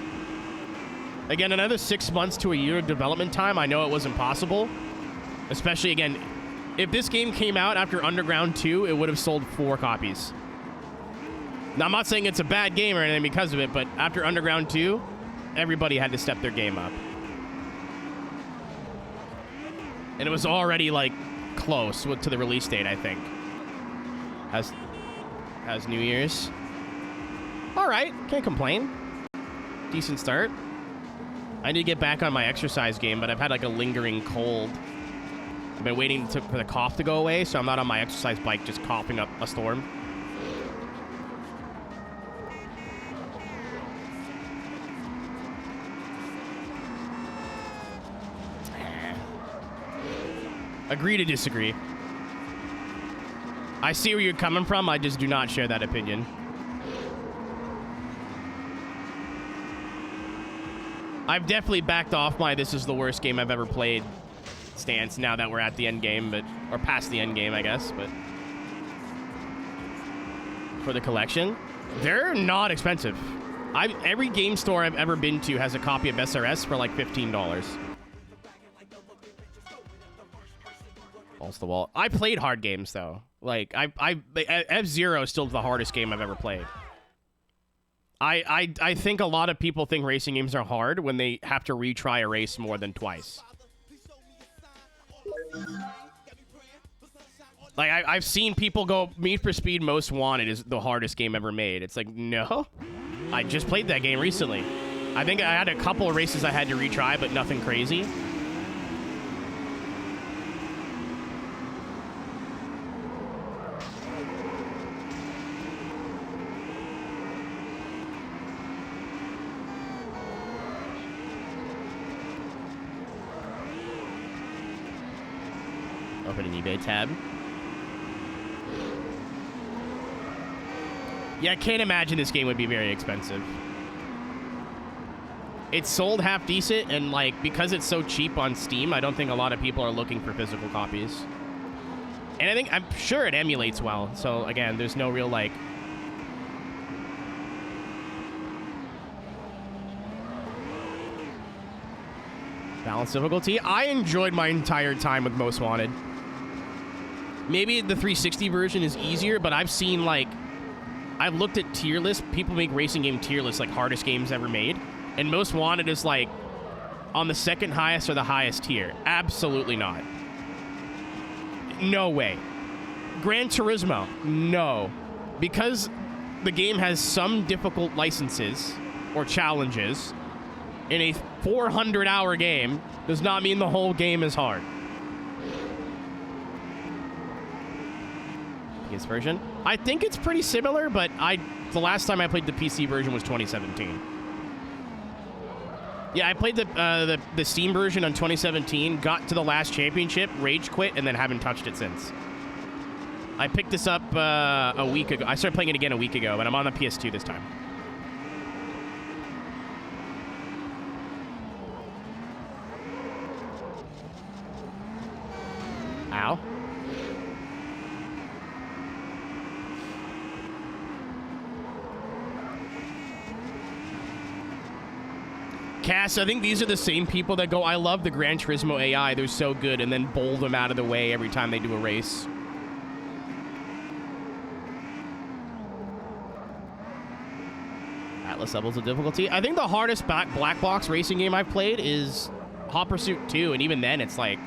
Again, another 6 months to a year of development time. I know it was impossible. Especially, again, If this game came out after Underground 2, it would have sold 4 copies. Now, I'm not saying it's a bad game or anything because of it, but after Underground 2, everybody had to step their game up. And it was already, like, close to the release date, I think. As New Year's. All right, can't complain. Decent start. I need to get back on my exercise game, but I've had, like, a lingering cold. I've been waiting for the cough to go away, so I'm not on my exercise bike just coughing up a storm. Agree to disagree. I see where you're coming from. I just do not share that opinion. I've definitely backed off my this is the worst game I've ever played stance now that we're at the end game, or past the end game, I guess. But for the collection, they're not expensive. Every game store I've ever been to has a copy of SRS for like $15. Balls to the wall. I played hard games though. Like F-Zero is still the hardest game I've ever played. I think a lot of people think racing games are hard when they have to retry a race more than twice. Like I've seen people go Need for Speed Most Wanted is the hardest game ever made. It's like, no, I just played that game recently. I think I had a couple of races I had to retry, but nothing crazy. Open an eBay tab. Yeah, I can't imagine this game would be very expensive. It's sold half decent, and like because it's so cheap on Steam, I don't think a lot of people are looking for physical copies. And I'm sure it emulates well. So again, there's no real like balance difficulty. I enjoyed my entire time with Most Wanted. Maybe the 360 version is easier, but I've seen like I've looked at tier lists. People make racing game tier lists like hardest games ever made, and Most Wanted is like on the second highest or the highest tier. Absolutely not. No way. Gran Turismo, no, because the game has some difficult licenses or challenges in a 400-hour game does not mean the whole game is hard. PS version, I think it's pretty similar, but the last time I played the PC version was 2017. Yeah, I played the Steam version on 2017, got to the last championship, rage quit, and then haven't touched it since. I picked this up a week ago. I started playing it again a week ago, and I'm on the PS2 this time. Ow. Cass, I think these are the same people that go, I love the Gran Turismo AI, they're so good, and then bowl them out of the way every time they do a race. Atlas levels of difficulty. I think the hardest black box racing game I've played is Hot Pursuit 2, and even then it's like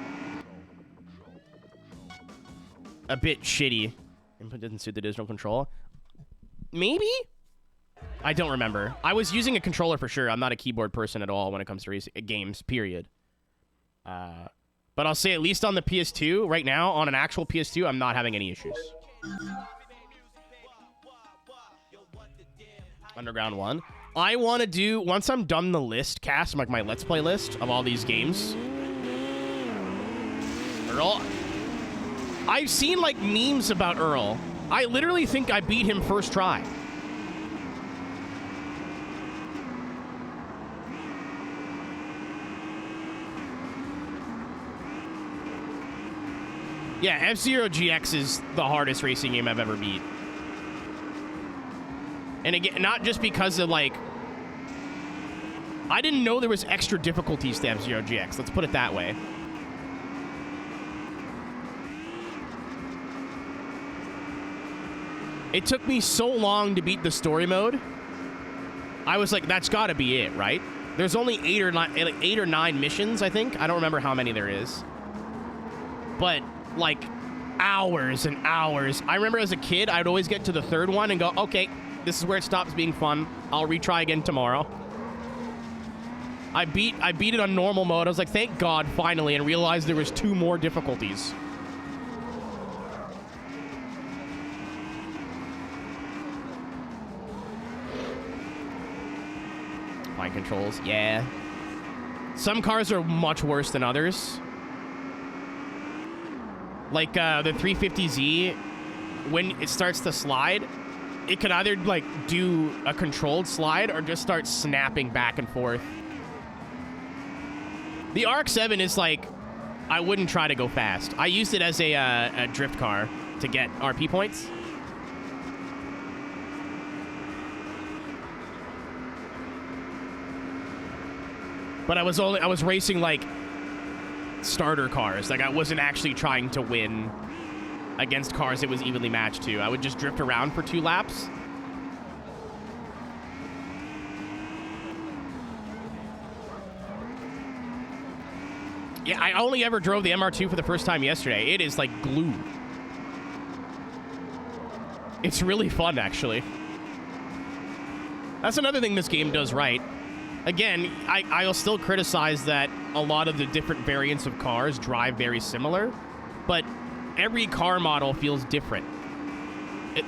a bit shitty. Input didn't suit the digital control. Maybe? I don't remember. I was using a controller for sure. I'm not a keyboard person at all when it comes to racing games, period. But I'll say at least on the PS2, right now, on an actual PS2, I'm not having any issues. Underground 1. I want to do, once I'm done the list, Cass, like my Let's Play list of all these games. Earl. I've seen, like, memes about Earl. I literally think I beat him first try. Yeah, F-Zero GX is the hardest racing game I've ever beat. And again, not just because of, like... I didn't know there was extra difficulties to F-Zero GX. Let's put it that way. It took me so long to beat the story mode. I was like, that's got to be it, right? There's only 8 or 9 missions, I think. I don't remember how many there is. But, like, hours and hours. I remember as a kid, I'd always get to the 3rd one and go, okay, this is where it stops being fun. I'll retry again tomorrow. I beat it on normal mode. I was like, thank God, finally, and realized there was 2 more difficulties. Fine controls, yeah. Some cars are much worse than others. Like the 350Z, when it starts to slide, it could either like do a controlled slide or just start snapping back and forth. The RX-7 is like, I wouldn't try to go fast. I used it as a drift car to get RP points. But I was racing like starter cars. Like I wasn't actually trying to win against cars it was evenly matched to. I would just drift around for 2 laps. Yeah, I only ever drove the MR2 for the first time yesterday. It is like glue. It's really fun, actually. That's another thing this game does right. Again, I'll still criticize that a lot of the different variants of cars drive very similar, but every car model feels different.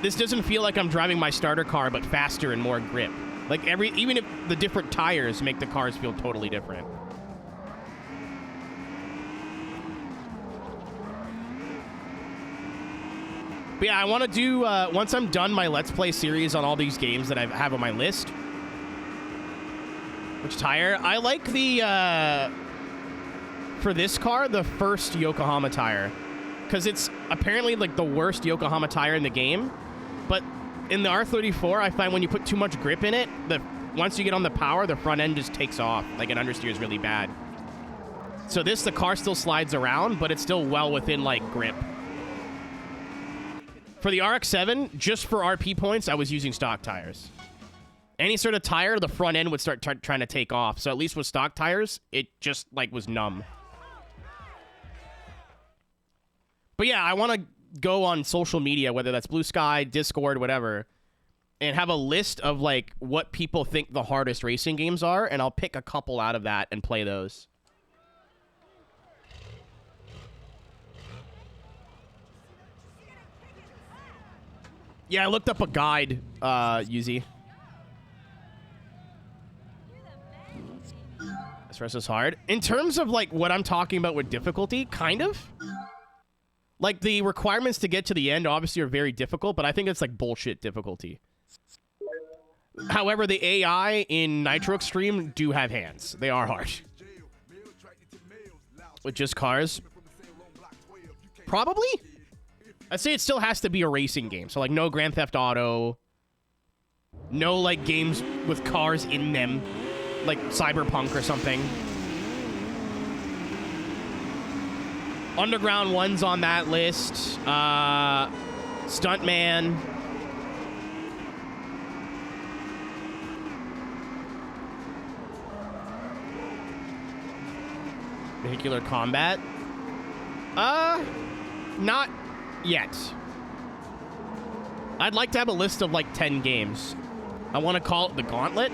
This doesn't feel like I'm driving my starter car, but faster and more grip. Like even if the different tires make the cars feel totally different. But yeah, I want to do, once I'm done my Let's Play series on all these games that I have on my list. Which tire? I like the, for this car, the first Yokohama tire. Because it's apparently like the worst Yokohama tire in the game. But in the R34, I find when you put too much grip in it, once you get on the power, the front end just takes off. Like it understeers really bad. So the car still slides around, but it's still well within like grip. For the RX-7, just for RP points, I was using stock tires. Any sort of tire, the front end would start trying to take off. So at least with stock tires, it just like was numb. But yeah, I want to go on social media, whether that's Blue Sky, Discord, whatever, and have a list of like what people think the hardest racing games are, and I'll pick a couple out of that and play those. Yeah, I looked up a guide, Yuzi. This race is hard. In terms of, like, what I'm talking about with difficulty, kind of. Like, the requirements to get to the end obviously are very difficult, but I think it's, like, bullshit difficulty. However, the AI in Nitro Extreme do have hands. They are hard. With just cars. Probably? I'd say it still has to be a racing game. So, like, no Grand Theft Auto. No, like, games with cars in them. Like Cyberpunk or something. Underground 1's on that list. Stuntman. Vehicular Combat. Not yet. I'd like to have a list of like 10 games. I want to call it the Gauntlet.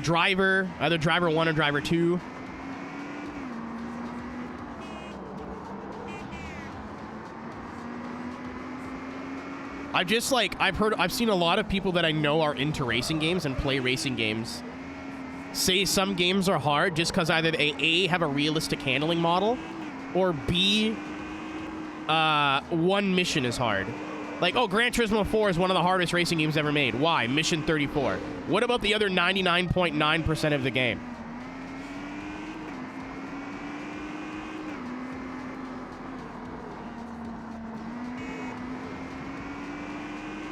Driver, either Driver 1 or Driver 2. I've seen a lot of people that I know are into racing games and play racing games say some games are hard just because either they A, have a realistic handling model, or B, one mission is hard. Like, oh, Gran Turismo 4 is one of the hardest racing games ever made. Why? Mission 34. What about the other 99.9% of the game?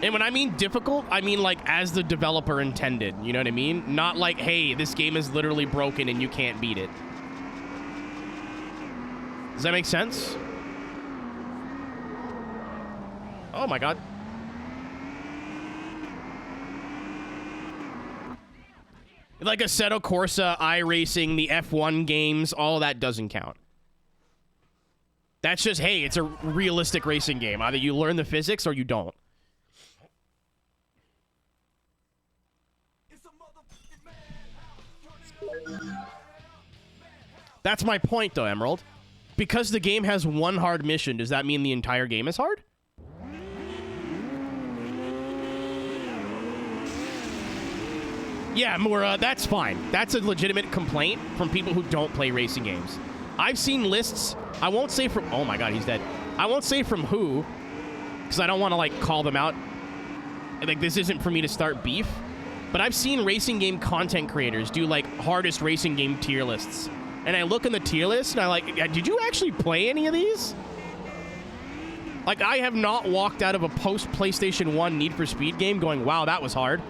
And when I mean difficult, I mean like as the developer intended. You know what I mean? Not like, hey, this game is literally broken and you can't beat it. Does that make sense? Oh my god. Like Assetto Corsa, iRacing, the F1 games, all of that doesn't count. That's just, hey, it's a realistic racing game. Either you learn the physics or you don't. That's my point, though, Emerald. Because the game has one hard mission, does that mean the entire game is hard? Yeah, Mura, that's fine. That's a legitimate complaint from people who don't play racing games. I've seen lists, I won't say from, oh my god, he's dead. I won't say from who, because I don't want to, like, call them out. Like, this isn't for me to start beef. But I've seen racing game content creators do, like, hardest racing game tier lists. And I look in the tier list, and I'm like, did you actually play any of these? Like, I have not walked out of a post-PlayStation 1 Need for Speed game going, wow, that was hard.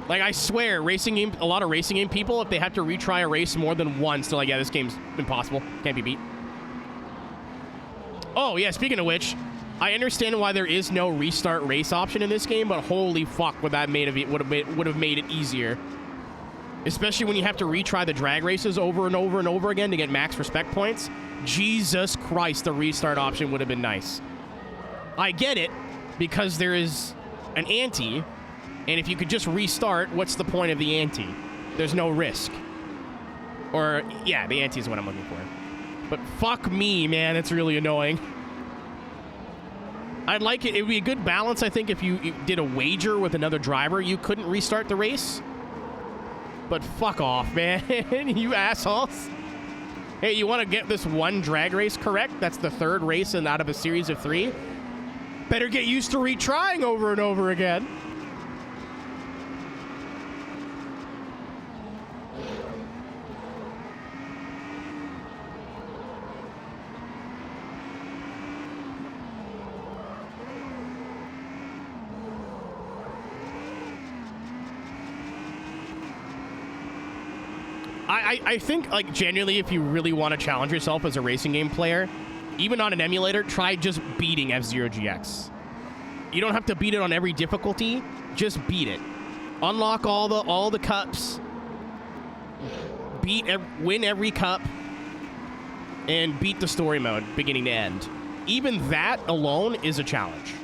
Like, I swear, a lot of racing game people, if they have to retry a race more than once, they're like, yeah, this game's impossible. Can't be beat. Oh, yeah, speaking of which, I understand why there is no restart race option in this game, but holy fuck, would have made it easier. Especially when you have to retry the drag races over and over and over again to get max respect points. Jesus Christ, the restart option would have been nice. I get it, because there is an ante, and if you could just restart, what's the point of the ante? There's no risk. Or, yeah, the ante is what I'm looking for. But fuck me, man, it's really annoying. I'd like it. It would be a good balance, I think, if you did a wager with another driver. You couldn't restart the race. But fuck off, man. You assholes. Hey, you want to get this one drag race correct? That's the third race out of a series of 3. Better get used to retrying over and over again. I think, like, genuinely, if you really want to challenge yourself as a racing game player, even on an emulator, try just beating F-Zero GX. You don't have to beat it on every difficulty. Just beat it. Unlock all the cups. Win every cup. And beat the story mode, beginning to end. Even that alone is a challenge.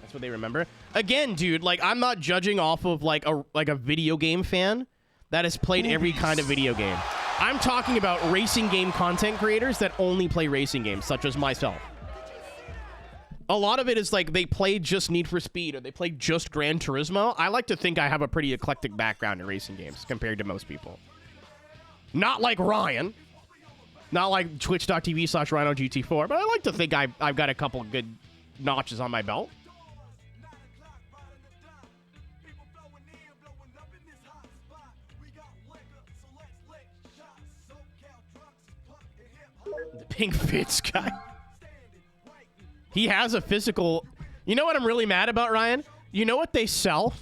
That's what they remember. Again, dude, like, I'm not judging off of like a video game fan that has played every kind of video game. I'm talking about racing game content creators that only play racing games, such as myself. A lot of it is like they play just Need for Speed or they play just Gran Turismo. I like to think I have a pretty eclectic background in racing games compared to most people. Not like Ryan. Not like twitch.tv/RhinoGT4, but I like to think I've got a couple good notches on my belt. The pink Fitz guy. He has a physical... You know what I'm really mad about, Ryan? You know what they sell?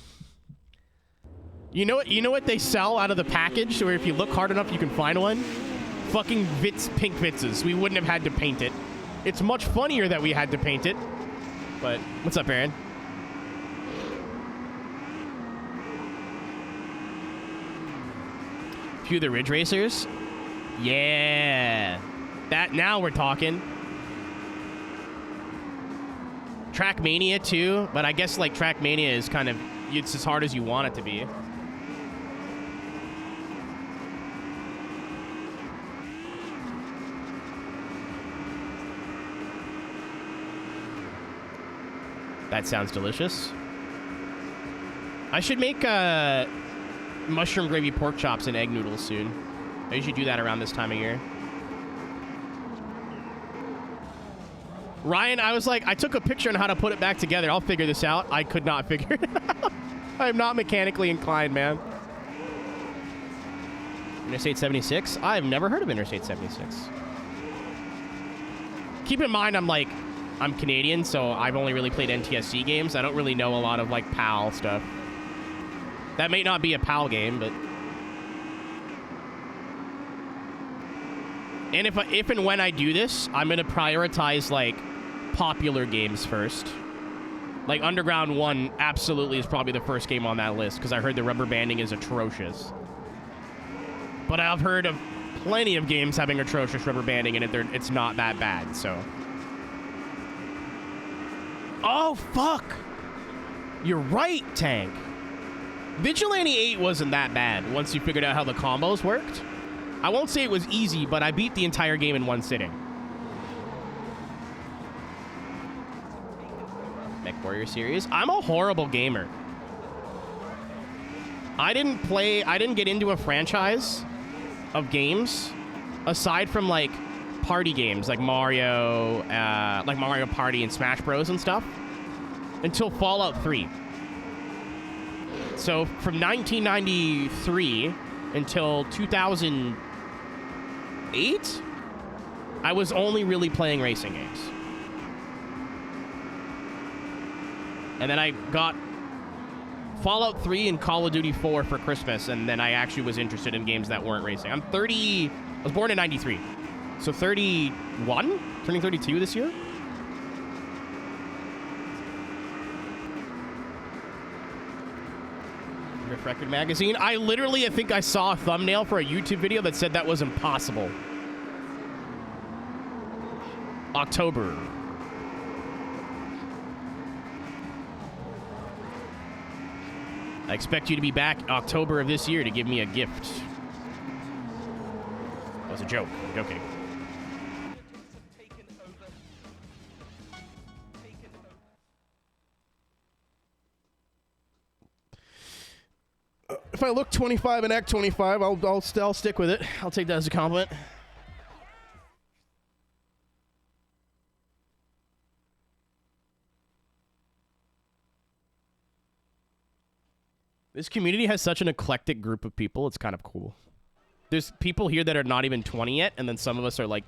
You know what they sell out of the package, where if you look hard enough, you can find one? Fucking pink Vitzes. We wouldn't have had to paint it. It's much funnier that we had to paint it. But, what's up, Aaron? Few of the Ridge Racers? Yeah. That, now we're talking. Trackmania too, but I guess like Trackmania is kind of, it's as hard as you want it to be. That sounds delicious. I should make mushroom gravy pork chops and egg noodles soon. I usually do that around this time of year. Ryan, I was like, I took a picture on how to put it back together. I'll figure this out. I could not figure it out. I'm not mechanically inclined, man. Interstate 76? I've never heard of Interstate 76. Keep in mind, I'm Canadian, so I've only really played NTSC games. I don't really know a lot of, like, PAL stuff. That may not be a PAL game, but... And if and when I do this, I'm gonna prioritize like popular games first. Like Underground 1 absolutely is probably the first game on that list because I heard the rubber banding is atrocious. But I've heard of plenty of games having atrocious rubber banding and it's not that bad, so. Oh, fuck. You're right, Tank. Vigilante 8 wasn't that bad once you figured out how the combos worked. I won't say it was easy, but I beat the entire game in one sitting. Mech Warrior series. I'm a horrible gamer. I didn't get into a franchise of games aside from like party games like Mario Party and Smash Bros and stuff until Fallout 3. So from 1993 until 2008, I was only really playing racing games. And then I got Fallout 3 and Call of Duty 4 for Christmas, and then I actually was interested in games that weren't racing. I'm 30... I was born in 93. So 31? Turning 32 this year? Riff Record Magazine. I think I saw a thumbnail for a YouTube video that said that was impossible. October. I expect you to be back October of this year to give me a gift. That was a joke. Joking. If I look 25 and act 25, I'll stick with it. I'll take that as a compliment. This community has such an eclectic group of people. It's kind of cool. There's people here that are not even 20 yet, and then some of us are like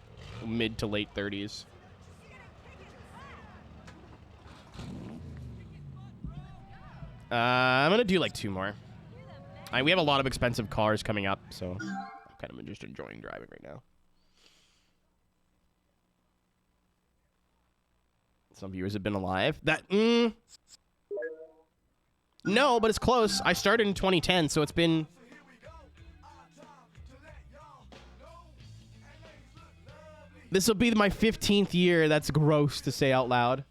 mid to late 30s. I'm gonna do like 2 more. We have a lot of expensive cars coming up, so I'm kind of just enjoying driving right now. Some viewers have been alive. No, but it's close. I started in 2010, so it's been... This will be my 15th year. That's gross to say out loud.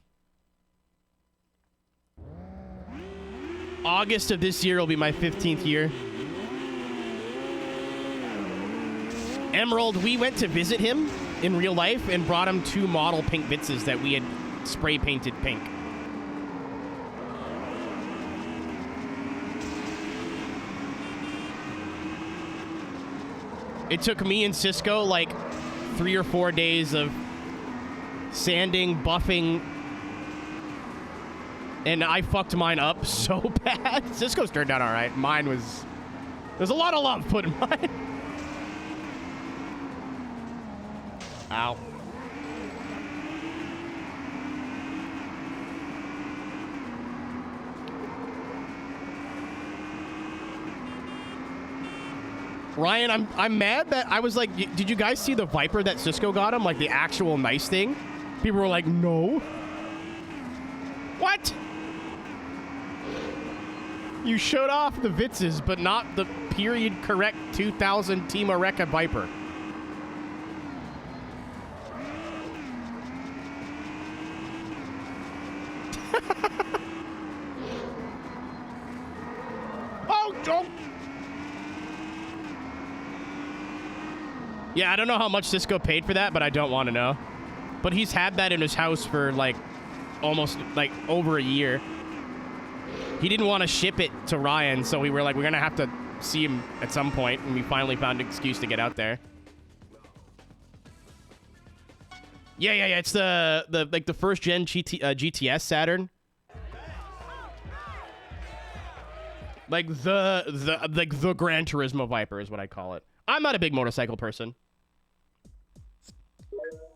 August of this year will be my 15th year. Emerald, we went to visit him in real life and brought him 2 model pink Vitzes that we had spray painted pink. It took me and Cisco like 3 or 4 days of sanding, buffing, and I fucked mine up so bad. Cisco's turned out all right. Mine was... There's a lot of love put in mine. Ow. Ryan, I'm mad that I was like, did you guys see the Viper that Cisco got him? Like the actual nice thing? People were like, no. What? You showed off the Vitzes, but not the period correct 2000 Team Aeroteq Viper. Oh, don't. Yeah, I don't know how much Cisco paid for that, but I don't want to know. But he's had that in his house for like almost like over a year. He didn't want to ship it to Ryan, so we were like, we're gonna have to see him at some point, and we finally found an excuse to get out there. Yeah. It's the first gen GTS Saturn. Like the Gran Turismo Viper is what I call it. I'm not a big motorcycle person.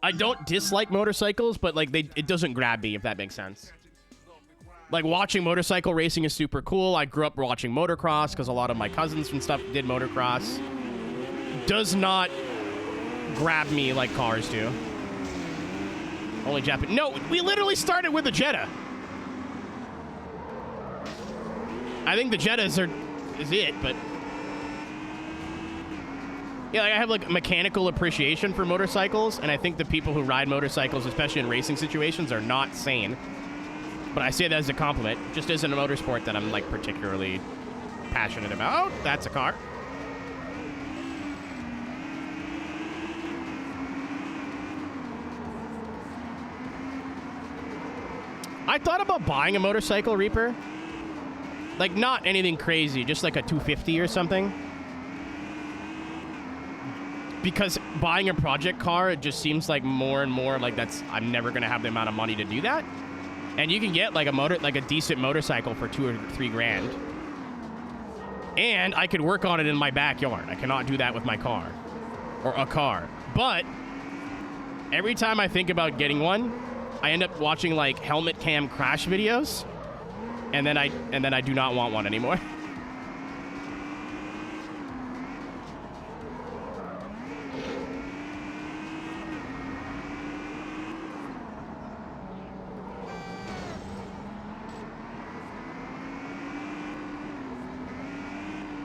I don't dislike motorcycles, but like it doesn't grab me, if that makes sense. Like watching motorcycle racing is super cool. I grew up watching motocross because a lot of my cousins and stuff did motocross. Does not grab me like cars do. Only Japan. No, we literally started with the Jetta. I think the Jettas is it, but yeah, like I have like mechanical appreciation for motorcycles, and I think the people who ride motorcycles, especially in racing situations, are not sane. But I say that as a compliment. Just isn't a motorsport that I'm like particularly passionate about. Oh, that's a car. I thought about buying a motorcycle, Reaper. Like, not anything crazy, just like a 250 or something. Because buying a project car, it just seems like more and more like I'm never gonna have the amount of money to do that. And you can get like a decent motorcycle for $2 or $3 grand. And I could work on it in my backyard. I cannot do that with my car. Or a car. But every time I think about getting one, I end up watching like helmet cam crash videos. And then I do not want one anymore.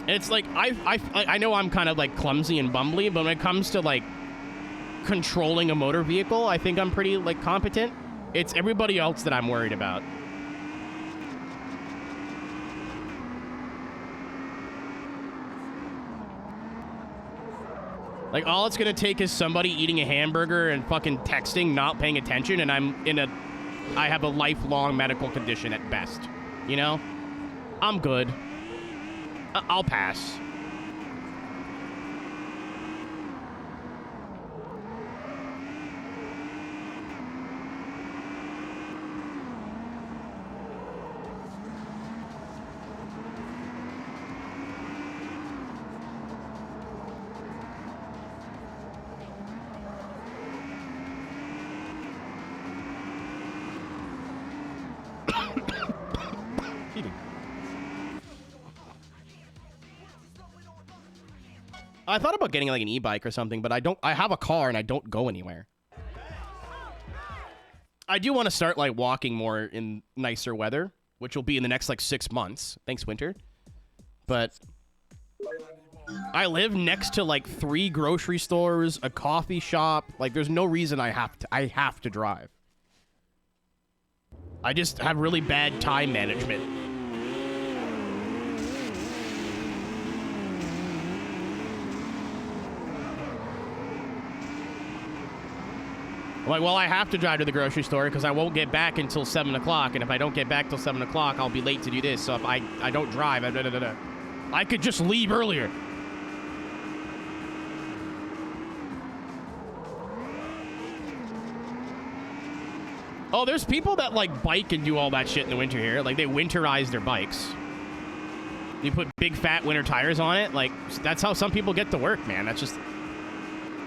It's like I know I'm kind of like clumsy and bumbly, but when it comes to like controlling a motor vehicle, I think I'm pretty like competent. It's everybody else that I'm worried about. Like, all it's gonna take is somebody eating a hamburger and fucking texting, not paying attention, and I have a lifelong medical condition at best. You know? I'm good. I'll pass. I thought about getting like an e-bike or something, but I have a car and I don't go anywhere. I do want to start like walking more in nicer weather, which will be in the next like 6 months. Thanks, winter. But I live next to like 3 grocery stores, a coffee shop. Like, there's no reason I have to drive. I just have really bad time management. Like, well, I have to drive to the grocery store because I won't get back until 7 o'clock. And if I don't get back till 7 o'clock, I'll be late to do this. So if I don't drive, I could just leave earlier. Oh, there's people that, like, bike and do all that shit in the winter here. Like, they winterize their bikes. You put big, fat winter tires on it. Like, that's how some people get to work, man. That's just...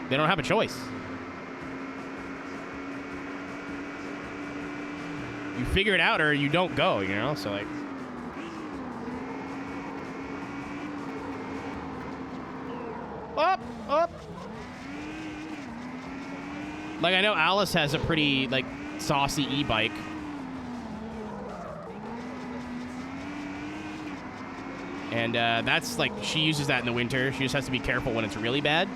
They don't have a choice. You figure it out or you don't go, you know? So, like... Up! Like, I know Alice has a pretty, like, saucy e-bike. And, that's, like, she uses that in the winter. She just has to be careful when it's really bad.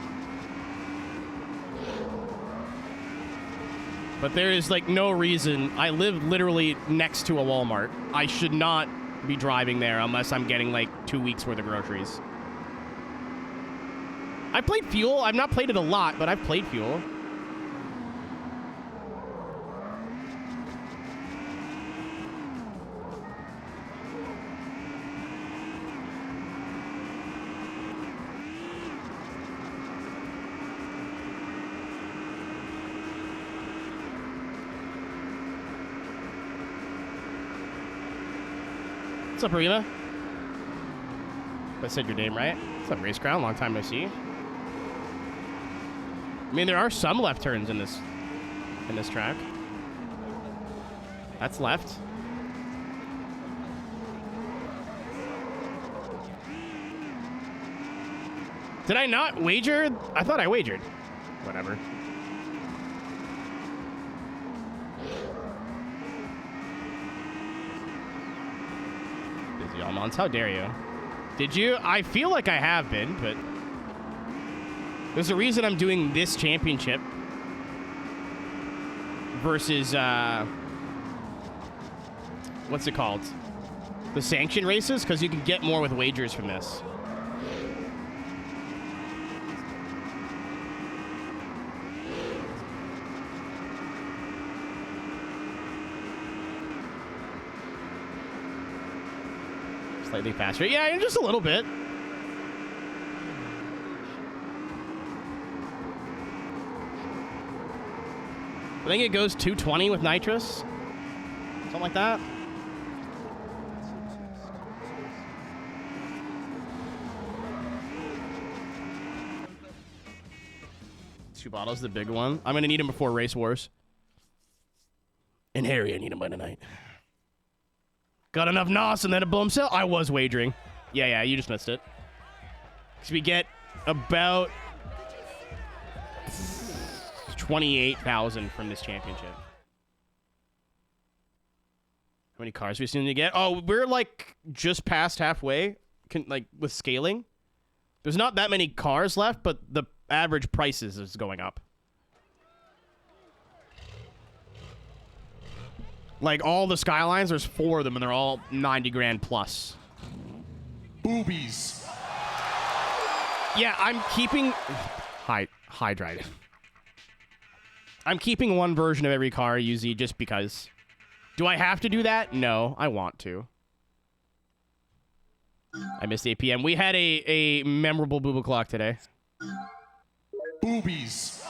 But there is, like, no reason. I live literally next to a Walmart. I should not be driving there unless I'm getting, like, 2 weeks worth of groceries. I played Fuel. I've not played it a lot, but I've played Fuel. What's up, Arima? If I said your name right. What's up, Race Crown? Long time no see. I mean, there are some left turns in this track. That's left. Did I not wager? I thought I wagered. Whatever. Busy all months. How dare you? Did you? I feel like I have been, but there's a reason I'm doing this championship versus what's it called? The sanction races, because you can get more with wagers from this. Slightly faster. Yeah, just a little bit. I think it goes 220 with nitrous. Something like that. Two bottles, the big one. I'm going to need him before Race Wars. And Harry, I need him by tonight. Got enough NOS and then a blow himself? I was wagering. Yeah, you just missed it. Because we get about 28,000 from this championship. How many cars we seem to get? Oh, we're like just past halfway, like with scaling. There's not that many cars left, but the average prices is going up. Like all the Skylines, there's 4 of them, and they're all 90 grand plus. Boobies. Yeah, I'm keeping Hydride. I'm keeping one version of every car, UZ, just because. Do I have to do that? No, I want to. I missed 8 p.m. We had a memorable boob o'clock today. Boobies.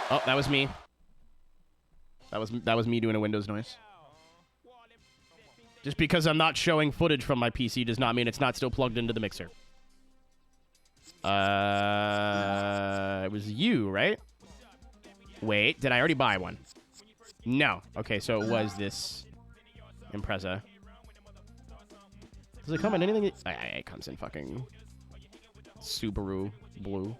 Oh, that was me. That was me doing a Windows noise. Just because I'm not showing footage from my PC does not mean it's not still plugged into the mixer. It was you, right? Wait, did I already buy one? No. Okay, so it was this Impreza. Does it come in anything? It comes in fucking Subaru blue.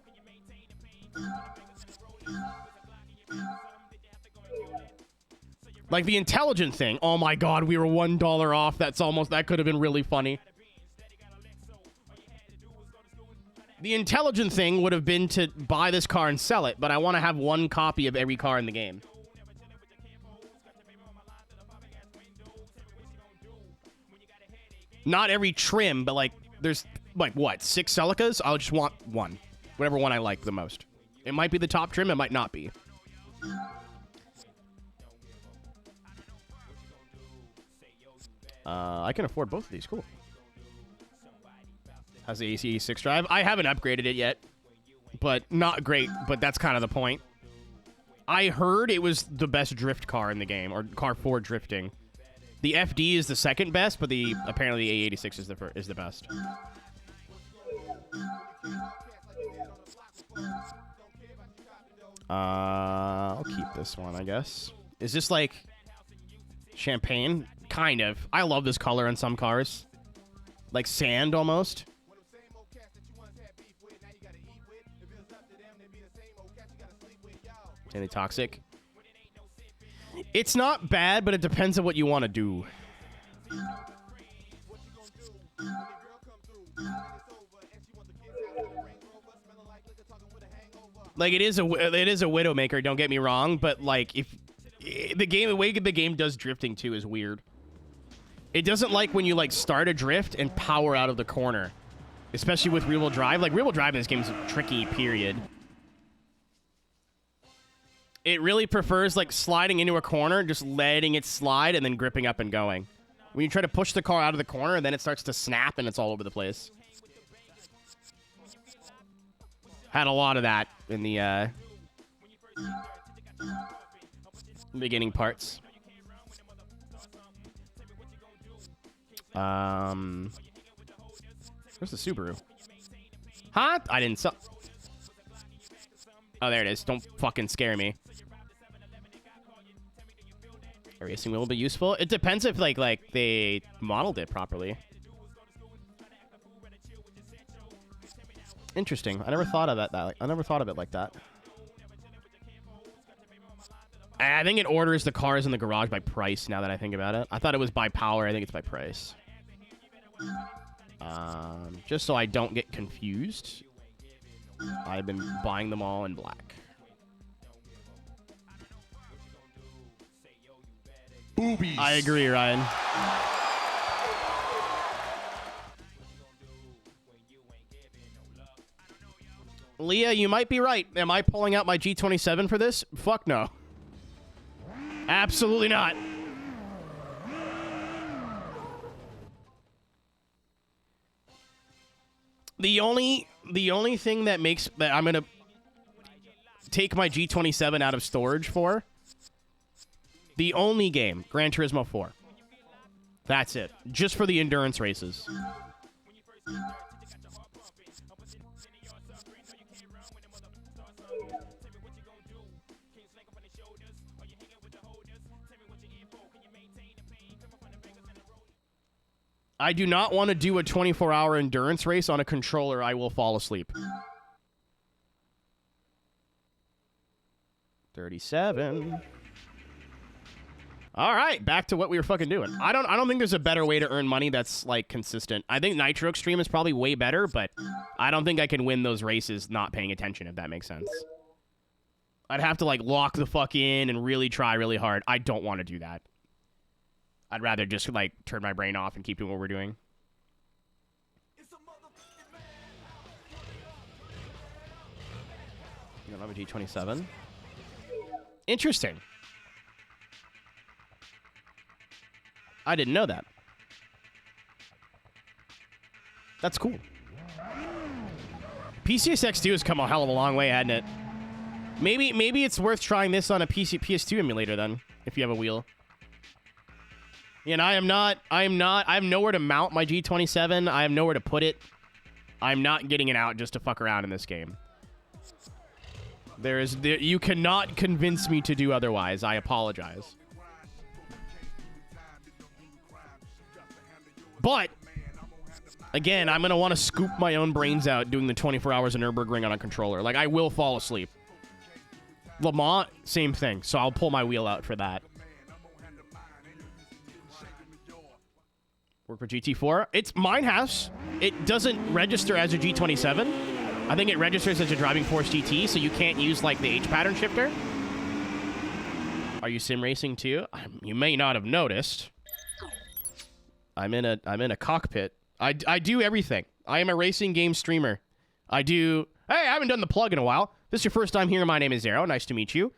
Like the intelligent thing. Oh my god, we were $1 off. That could have been really funny. The intelligent thing would have been to buy this car and sell it, but I want to have one copy of every car in the game. Not every trim, but like, there's like what, 6 Celicas? I'll just want one. Whatever one I like the most. It might be the top trim, it might not be. I can afford both of these. Cool. Has the ACE6 drive. I haven't upgraded it yet, but not great. But that's kind of the point. I heard it was the best drift car in the game, or car for drifting. The FD is the second best, but apparently the A86 is the best. I'll keep this one, I guess. Is this like champagne? Kind of. I love this color on some cars. Like sand, almost. Anti-toxic. It's not bad, but it depends on what you want to do. Like it is a Widowmaker, don't get me wrong, but like if the way the game does drifting too is weird. It doesn't like when you like start a drift and power out of the corner, especially with rear-wheel drive. Like rear-wheel drive in this game is tricky, period. It really prefers like sliding into a corner, just letting it slide and then gripping up and going. When you try to push the car out of the corner, then it starts to snap and it's all over the place. Had a lot of that in the beginning parts. Where's the Subaru? Huh? I didn't sell. Oh, there it is. Don't fucking scare me. Racing will be useful. It depends if like they modeled it properly. Interesting. I never thought of that. I never thought of it like that. I think it orders the cars in the garage by price now that I think about it. I thought it was by power. I think it's by price. Just so I don't get confused, I've been buying them all in black. Boobies. I agree, Ryan. Leah, you might be right. Am I pulling out my G27 for this? Fuck no. Absolutely not. The only thing that makes that I'm gonna take my G27 out of storage for, the only game, Gran Turismo 4. That's it. Just for the endurance races. I do not want to do a 24-hour endurance race on a controller. I will fall asleep. 37. All right, back to what we were fucking doing. I don't think there's a better way to earn money that's like consistent. I think Nitro Extreme is probably way better, but I don't think I can win those races not paying attention, if that makes sense. I'd have to like lock the fuck in and really try really hard. I don't want to do that. I'd rather just, like, turn my brain off and keep doing what we're doing. You don't have a G27? Interesting. I didn't know that. That's cool. PCSX2 has come a hell of a long way, hasn't it? Maybe it's worth trying this on a PS2 emulator, then, if you have a wheel. And I have nowhere to mount my G27. I have nowhere to put it. I'm not getting it out just to fuck around in this game. You cannot convince me to do otherwise. I apologize. But, again, I'm going to want to scoop my own brains out doing the 24 hours of Nürburgring on a controller. Like, I will fall asleep. Le Mans, same thing. So I'll pull my wheel out for that. Work for GT4. It's mine has. It doesn't register as a G27. I think it registers as a Driving Force GT, so you can't use like the H pattern shifter. Are you sim racing too? You may not have noticed. I'm in a cockpit. I do everything. I am a racing game streamer. Hey, I haven't done the plug in a while. This is your first time here. My name is Zero. Nice to meet you.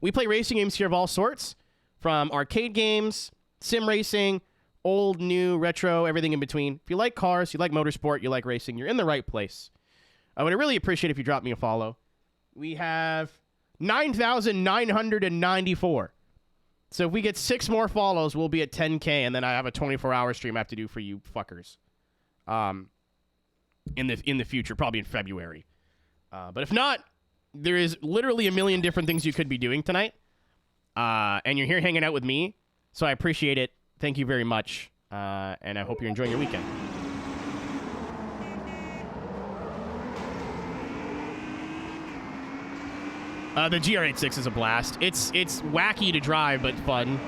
We play racing games here of all sorts, from arcade games, sim racing, old, new, retro, everything in between. If you like cars, you like motorsport, you like racing, you're in the right place. I would really appreciate if you drop me a follow. We have 9,994. So if we get 6 more follows, we'll be at 10K, and then I have a 24-hour stream I have to do for you fuckers. In the future, probably in February. But if not, there is literally a million different things you could be doing tonight. And you're here hanging out with me, so I appreciate it. Thank you very much, and I hope you're enjoying your weekend. The GR86 is a blast. It's wacky to drive, but fun.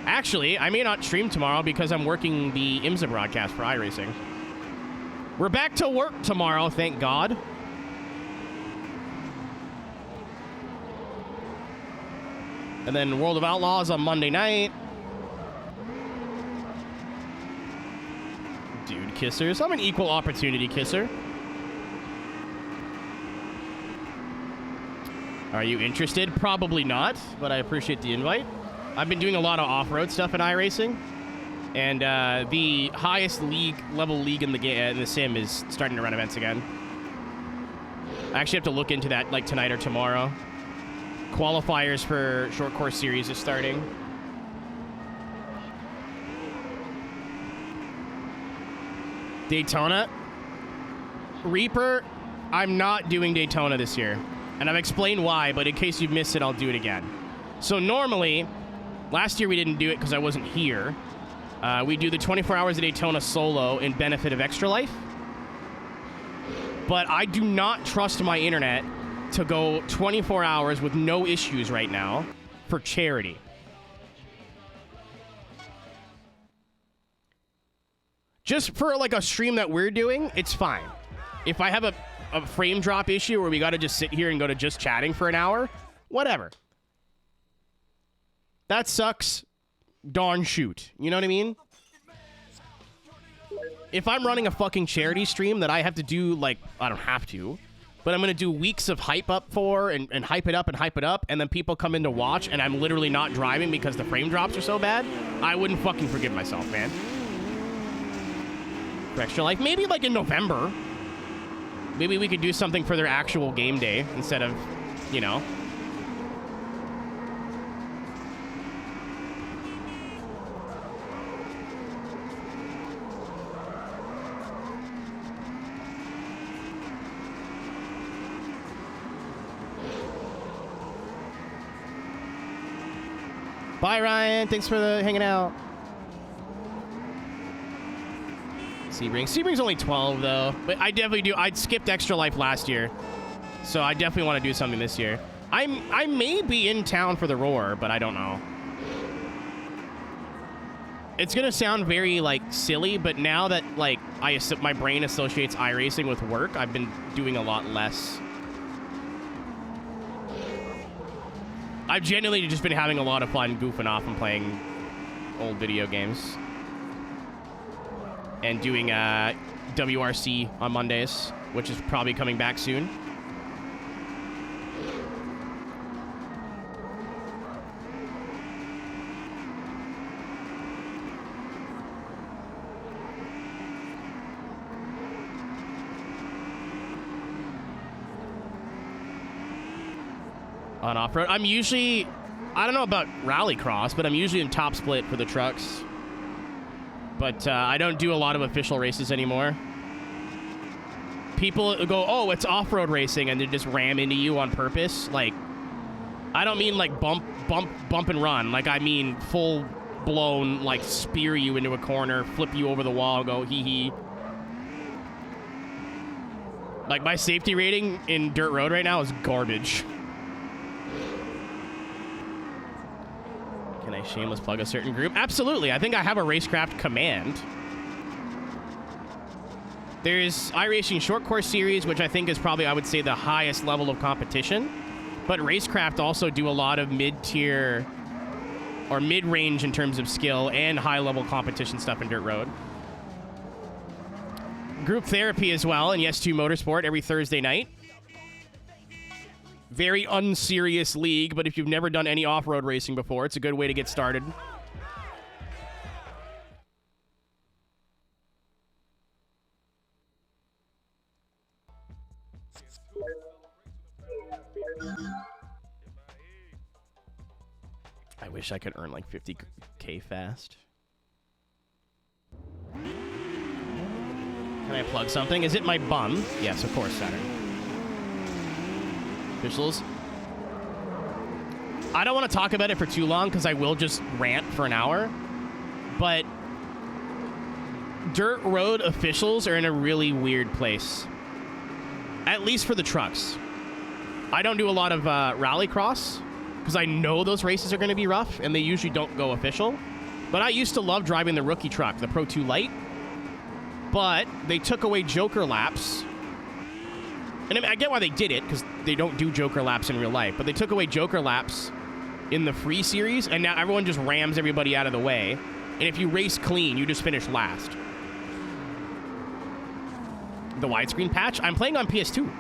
Actually, I may not stream tomorrow because I'm working the IMSA broadcast for iRacing. We're back to work tomorrow, thank God. And then World of Outlaws on Monday night. Dude kissers. I'm an equal opportunity kisser. Are you interested? Probably not, but I appreciate the invite. I've been doing a lot of off-road stuff in iRacing, and the highest level league in the sim is starting to run events again. I actually have to look into that like tonight or tomorrow. Qualifiers for short course series is starting. Daytona. Reaper, I'm not doing Daytona this year. And I've explained why, but in case you've missed it, I'll do it again. So normally, last year we didn't do it because I wasn't here. We do the 24 hours of Daytona solo in benefit of Extra Life. But I do not trust my internet to go 24 hours with no issues right now for charity. Just for like a stream that we're doing, it's fine. If I have a frame drop issue where we got to just sit here and go to just chatting for an hour, whatever. That sucks. Darn shoot. You know what I mean? If I'm running a fucking charity stream that I have to do, like, I don't have to, but I'm going to do weeks of hype up for and hype it up and hype it up, and then people come in to watch and I'm literally not driving because the frame drops are so bad, I wouldn't fucking forgive myself, man. For Extra Life. Maybe like in November. Maybe we could do something for their actual game day instead of, you know. Bye, Ryan. Thanks for hanging out. Sebring's only 12, though. But I definitely do. I skipped Extra Life last year. So I definitely want to do something this year. I may be in town for the Roar, but I don't know. It's going to sound very, like, silly, but now that, like, my brain associates iRacing with work, I've been doing a lot less. I've genuinely just been having a lot of fun goofing off and playing old video games. And doing WRC on Mondays, which is probably coming back soon. On off-road. I'm usually, I don't know about rallycross, but I'm usually in top split for the trucks. But I don't do a lot of official races anymore. People go, oh, it's off-road racing, and they just ram into you on purpose. Like, I don't mean like bump and run. Like, I mean full-blown, like, spear you into a corner, flip you over the wall, go hee-hee. Like, my safety rating in dirt road right now is garbage. Can I shameless plug a certain group? Absolutely. I think I have a Racecraft command. There's iRacing Short Course Series, which I think is probably, I would say, the highest level of competition. But Racecraft also do a lot of mid-tier or mid-range in terms of skill and high-level competition stuff in dirt road. Group therapy as well in Yes2 Motorsport every Thursday night. Very unserious league, but if you've never done any off-road racing before, it's a good way to get started. I wish I could earn like 50K fast. Can I plug something? Is it my bum? Yes, of course, Saturn. Officials. I don't want to talk about it for too long because I will just rant for an hour. But dirt road officials are in a really weird place. At least for the trucks. I don't do a lot of rallycross because I know those races are going to be rough and they usually don't go official. But I used to love driving the rookie truck, the Pro 2 Lite. But they took away Joker laps. And I mean, I get why they did it, because they don't do Joker laps in real life. But they took away Joker laps in the free series, and now everyone just rams everybody out of the way. And if you race clean, you just finish last. The widescreen patch? I'm playing on PS2.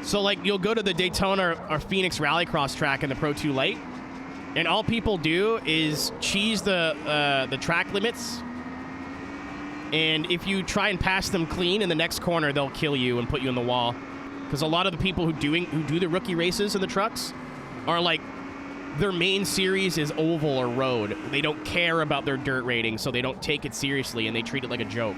So, like, you'll go to the Daytona or Phoenix Rallycross track in the Pro 2 Lite, and all people do is cheese the track limits, and if you try and pass them clean in the next corner, they'll kill you and put you in the wall. Because a lot of the people who do the rookie races in the trucks are, like, their main series is oval or road. They don't care about their dirt rating, so they don't take it seriously, and they treat it like a joke.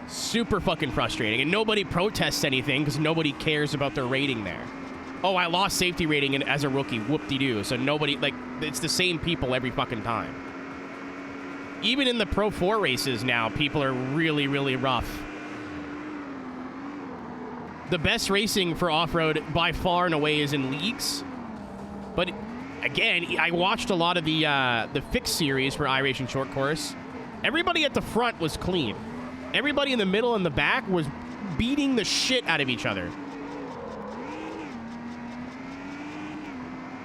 Super fucking frustrating. And nobody protests anything because nobody cares about their rating there. Oh, I lost safety rating as a rookie. Whoop-de-doo. So nobody, like, it's the same people every fucking time. Even in the Pro 4 races now, people are really, really rough. The best racing for off-road by far and away is in leagues. But again, I watched a lot of the fixed series for iRacing Short Course. Everybody at the front was clean. Everybody in the middle and the back was beating the shit out of each other.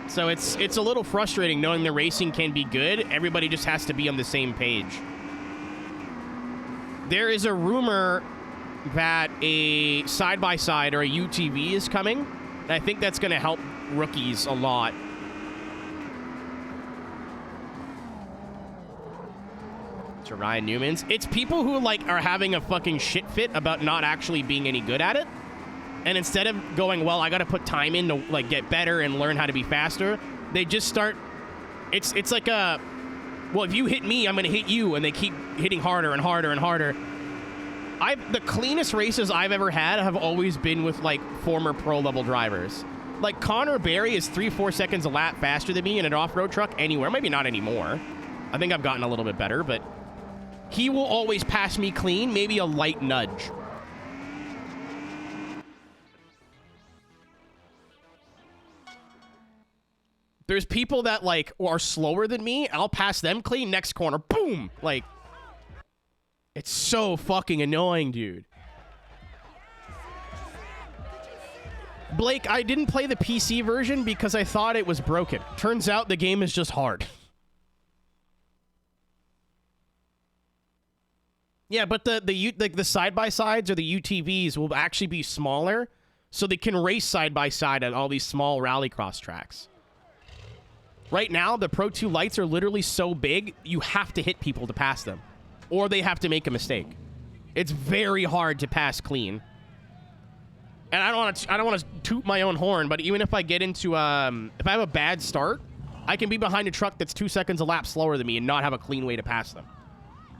So it's a little frustrating knowing the racing can be good. Everybody just has to be on the same page. There is a rumor that a side-by-side or a UTV is coming. And I think that's going to help rookies a lot. To Ryan Newman's. It's people who, like, are having a fucking shit fit about not actually being any good at it. And instead of going, well, I got to put time in to, like, get better and learn how to be faster, they just start... It's like a... Well, if you hit me, I'm going to hit you, and they keep hitting harder and harder and harder. The cleanest races I've ever had have always been with, like, former pro-level drivers. Like, Connor Berry is 3-4 seconds a lap faster than me in an off-road truck anywhere. Maybe not anymore. I think I've gotten a little bit better, but he will always pass me clean, maybe a light nudge. There's people that, like, are slower than me. I'll pass them clean. Next corner, boom! Like, it's so fucking annoying, dude. Blake, I didn't play the PC version because I thought it was broken. Turns out the game is just hard. Yeah, but the side-by-sides or the UTVs will actually be smaller, so they can race side-by-side at all these small rallycross tracks. Right now, the Pro 2 lights are literally so big, you have to hit people to pass them. Or they have to make a mistake. It's very hard to pass clean. And I don't want to toot my own horn, but even if I get into, if I have a bad start, I can be behind a truck that's 2 seconds a lap slower than me and not have a clean way to pass them.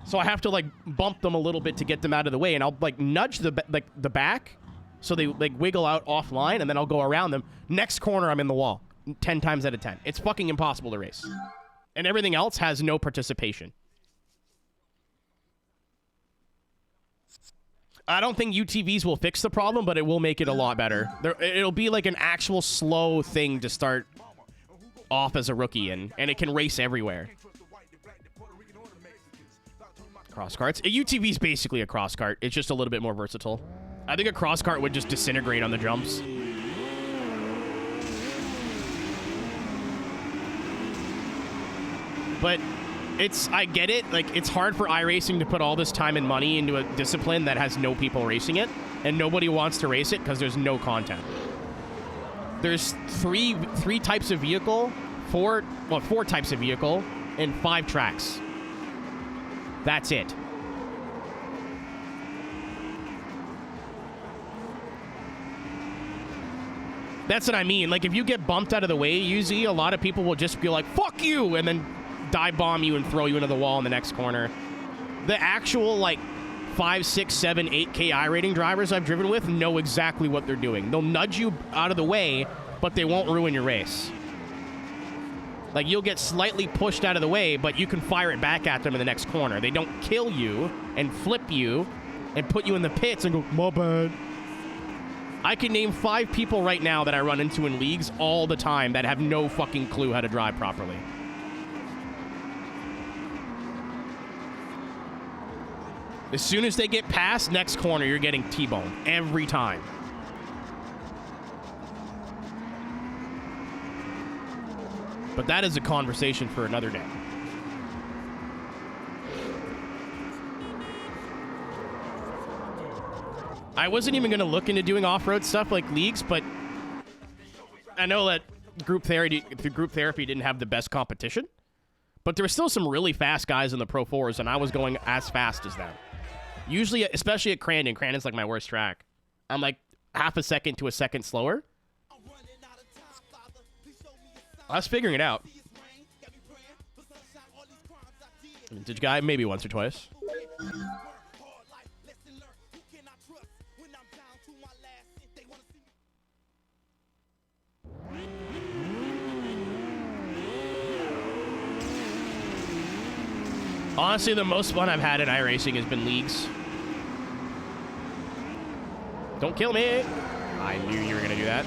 So I have to, like, bump them a little bit to get them out of the way, and I'll, like, nudge the back so they, like, wiggle out offline, and then I'll go around them. Next corner, I'm in the wall. 10 times out of 10. It's fucking impossible to race. And everything else has no participation. I don't think UTVs will fix the problem, but it will make it a lot better. It'll be like an actual slow thing to start off as a rookie in, and it can race everywhere. Cross carts. A UTV is basically a cross cart. It's just a little bit more versatile. I think a cross cart would just disintegrate on the jumps. But I get it. Like, it's hard for iRacing to put all this time and money into a discipline that has no people racing it, and nobody wants to race it because there's no content. There's three types of vehicle, four types of vehicle, and 5 tracks. That's it. That's what I mean. Like, if you get bumped out of the way, usually a lot of people will just be like, fuck you, and then dive bomb you and throw you into the wall in the next corner. The actual, like, 5, 6, 7, 8K iRating drivers I've driven with know exactly what they're doing. They'll nudge you out of the way, but they won't ruin your race. Like, you'll get slightly pushed out of the way, but you can fire it back at them in the next corner. They don't kill you and flip you and put you in the pits and go, my bad. I can name 5 people right now that I run into in leagues all the time that have no fucking clue how to drive properly. As soon as they get past next corner, you're getting T-boned every time. But that is a conversation for another day. I wasn't even going to look into doing off-road stuff like leagues, but I know that group therapy didn't have the best competition, but there were still some really fast guys in the Pro 4s, and I was going as fast as them. Usually, especially at Crandon. Crandon's like my worst track. I'm like half a second to a second slower. I was figuring it out. Vintage guy, maybe once or twice. Honestly, the most fun I've had in iRacing has been leagues. Don't kill me. I knew you were going to do that.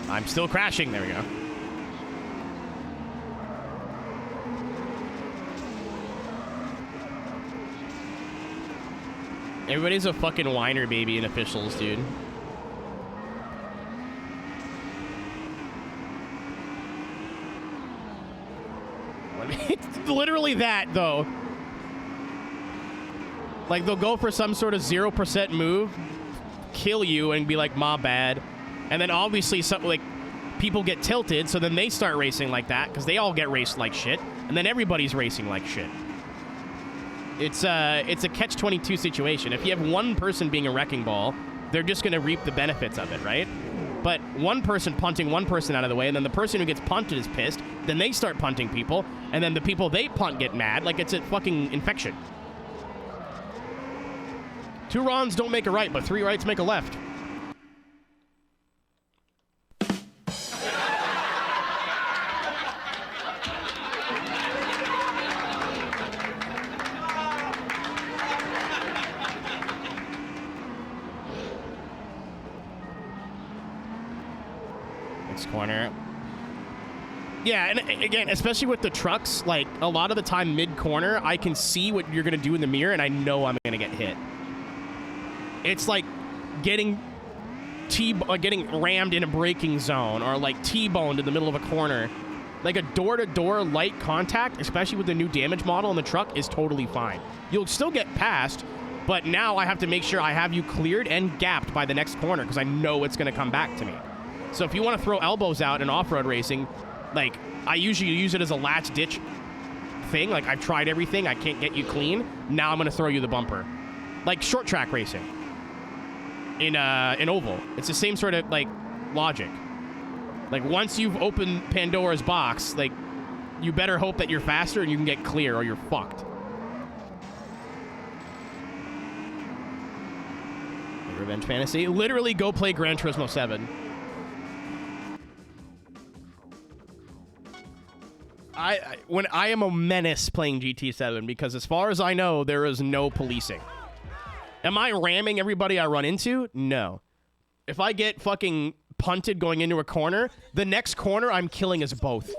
I'm still crashing. There we go. Everybody's a fucking whiner baby in officials, dude. It's literally that, though. Like, they'll go for some sort of 0% move, kill you, and be like, my bad. And then obviously, like, people get tilted, so then they start racing like that, because they all get raced like shit. And then everybody's racing like shit. It's a catch-22 situation. If you have one person being a wrecking ball, they're just going to reap the benefits of it, right? But one person punting one person out of the way, and then the person who gets punted is pissed, then they start punting people, and then the people they punt get mad. Like, it's a fucking infection. 2 wrongs don't make a right, but 3 rights make a left. Corner. Yeah, and again, especially with the trucks, like, a lot of the time mid-corner, I can see what you're going to do in the mirror, and I know I'm going to get hit. It's like getting rammed in a braking zone, or like T-boned in the middle of a corner. Like, a door-to-door light contact, especially with the new damage model in the truck, is totally fine. You'll still get past, but now I have to make sure I have you cleared and gapped by the next corner, because I know it's going to come back to me. So if you want to throw elbows out in off-road racing, like, I usually use it as a latch ditch thing. Like, I've tried everything. I can't get you clean. Now I'm going to throw you the bumper. Like short track racing in oval. It's the same sort of, like, logic. Like, once you've opened Pandora's box, like, you better hope that you're faster and you can get clear or you're fucked. Revenge Fantasy. Literally go play Gran Turismo 7. When I am a menace playing GT7, because as far as I know, there is no policing. Am I ramming everybody I run into? No. If I get fucking punted going into a corner, the next corner I'm killing us both.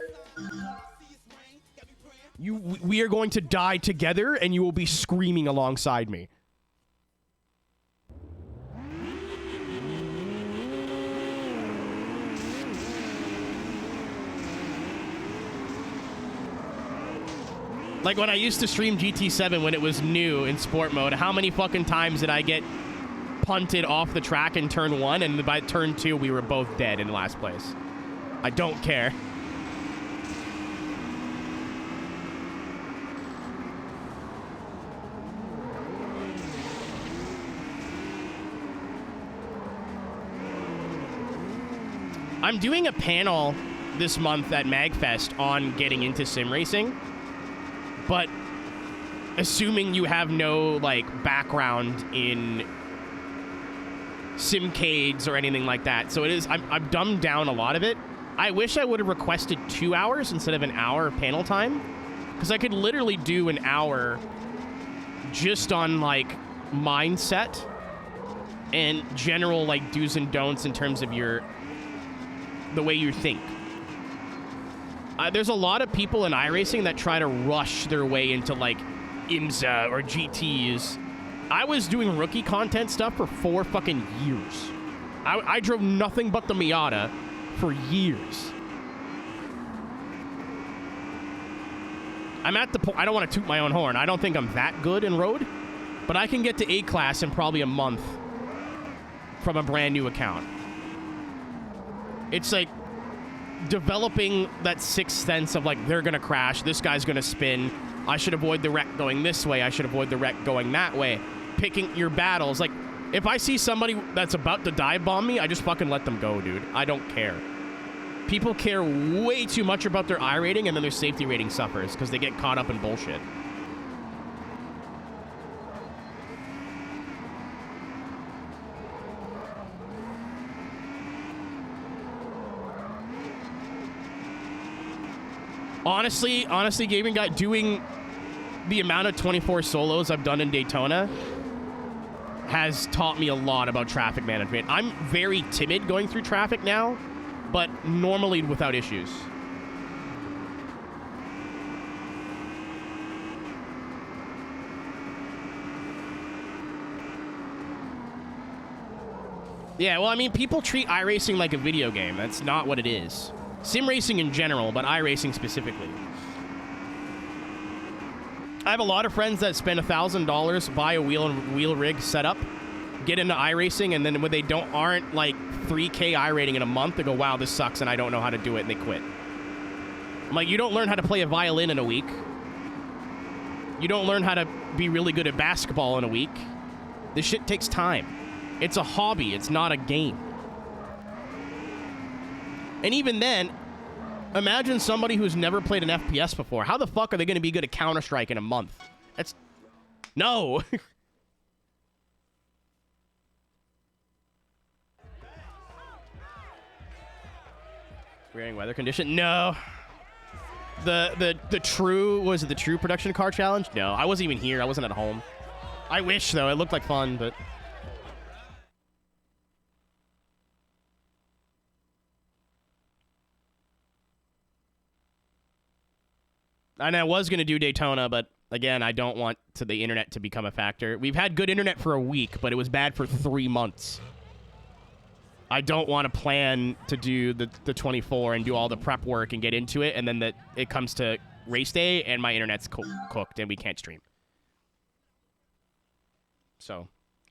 We are going to die together, and you will be screaming alongside me. Like, when I used to stream GT7 when it was new in sport mode, how many fucking times did I get punted off the track in turn 1, and by turn 2, we were both dead in last place? I don't care. I'm doing a panel this month at MagFest on getting into sim racing. But assuming you have no, like, background in simcades or anything like that. So it is, I've dumbed down a lot of it. I wish I would have requested 2 hours instead of an hour of panel time. Because I could literally do an hour just on, like, mindset and general, like, do's and don'ts in terms of the way you think. There's a lot of people in iRacing that try to rush their way into, like, IMSA or GTs. I was doing rookie content stuff for 4 fucking years. I drove nothing but the Miata for years. I'm at the point, I don't want to toot my own horn. I don't think I'm that good in road, but I can get to A-class in probably a month from a brand new account. It's like developing that sixth sense of, like, they're gonna crash, this guy's gonna spin, I should avoid the wreck going this way, I should avoid the wreck going that way. Picking your battles. Like, if I see somebody that's about to dive bomb me, I just fucking let them go, dude. I don't care. People care way too much about their I rating, and then their safety rating suffers because they get caught up in bullshit. Honestly, gaming guy, doing the amount of 24 solos I've done in Daytona has taught me a lot about traffic management. I'm very timid going through traffic now, but normally without issues. Yeah, well, I mean, people treat iRacing like a video game. That's not what it is. Sim racing in general, but iRacing specifically. I have a lot of friends that spend $1,000, buy a wheel rig setup, get into iRacing, and then when they aren't like 3K iRating in a month, they go, wow, this sucks, and I don't know how to do it, and they quit. I'm like, you don't learn how to play a violin in a week. You don't learn how to be really good at basketball in a week. This shit takes time. It's a hobby. It's not a game. And even then, imagine somebody who's never played an FPS before. How the fuck are they going to be good at Counter-Strike in a month? That's... No. Varying weather condition? No. The true... Was it the true production car challenge? No, I wasn't even here. I wasn't at home. I wish, though. It looked like fun, but... And I was going to do Daytona, but again, I don't want the internet to become a factor. We've had good internet for a week, but it was bad for 3 months. I don't want to plan to do the 24 and do all the prep work and get into it, and then it comes to race day and my internet's cooked and we can't stream. So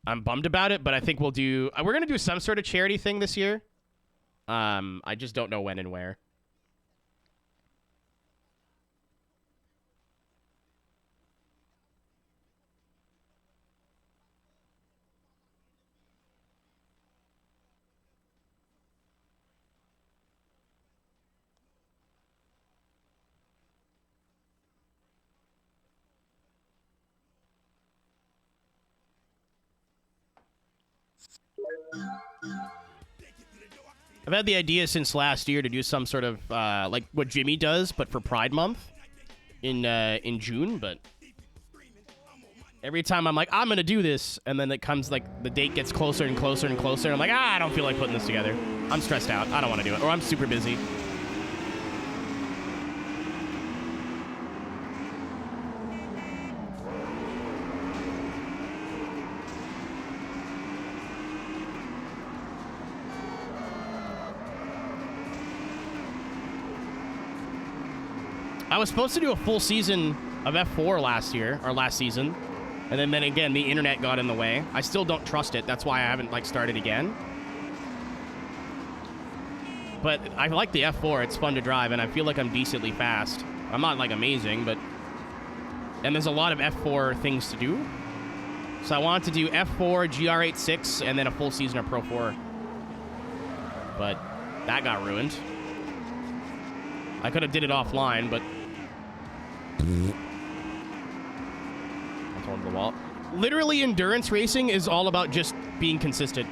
I'm bummed about it, but I think we're going to do some sort of charity thing this year. I just don't know when and where. I've had the idea since last year to do some sort of like what Jimmy does, but for Pride Month in June. But every time I'm like, I'm gonna do this, and then it comes like the date gets closer and closer and closer. And I'm like, I don't feel like putting this together. I'm stressed out. I don't want to do it, or I'm super busy. I was supposed to do a full season of F4 last season, and then again, the internet got in the way. I still don't trust it. That's why I haven't started again. But I like the F4. It's fun to drive, and I feel like I'm decently fast. I'm not amazing, but... And there's a lot of F4 things to do. So I wanted to do F4, GR86, and then a full season of Pro 4. But that got ruined. I could have did it offline, but... I told the wall. Literally, endurance racing is all about just being consistent.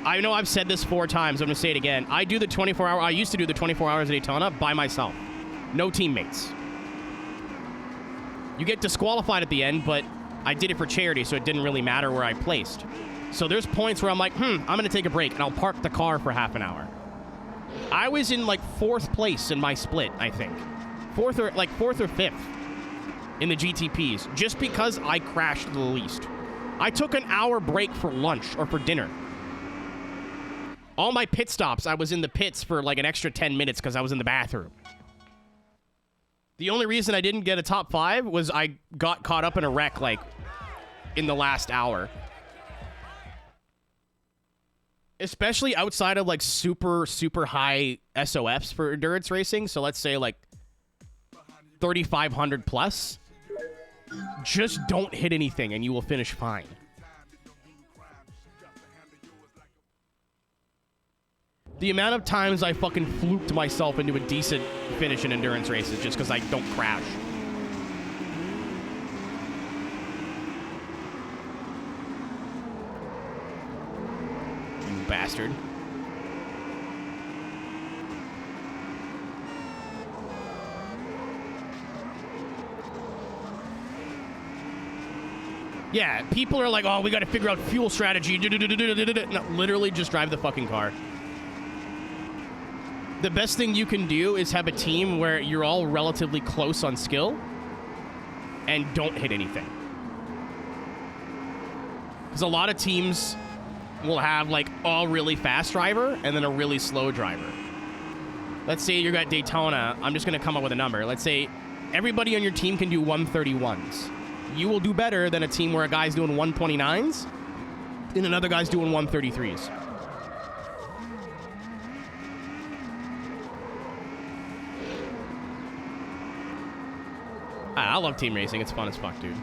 I know I've said this 4 times. I'm going to say it again. I used to do the 24 hours of Daytona by myself. No teammates. You get disqualified at the end, but I did it for charity, so it didn't really matter where I placed. So there's points where I'm like, I'm going to take a break, and I'll park the car for half an hour. I was in 4th place in my split, I think. 4th or 5th in the GTPs, just because I crashed the least. I took an hour break for lunch or for dinner. All my pit stops, I was in the pits for an extra 10 minutes because I was in the bathroom. The only reason I didn't get a top 5 was I got caught up in a wreck in the last hour. Especially outside of super, super high SOFs for endurance racing. So let's say 3,500 plus. Just don't hit anything and you will finish fine. The amount of times I fucking fluked myself into a decent finish in endurance races just because I don't crash. You bastard. Yeah, people are like, oh, we got to figure out fuel strategy. No, literally just drive the fucking car. The best thing you can do is have a team where you're all relatively close on skill and don't hit anything. Because a lot of teams will have like a really fast driver and then a really slow driver. Let's say you got Daytona. I'm just going to come up with a number. Let's say everybody on your team can do 131s. You will do better than a team where a guy's doing 129s and another guy's doing 133s. I love team racing. It's fun as fuck, dude.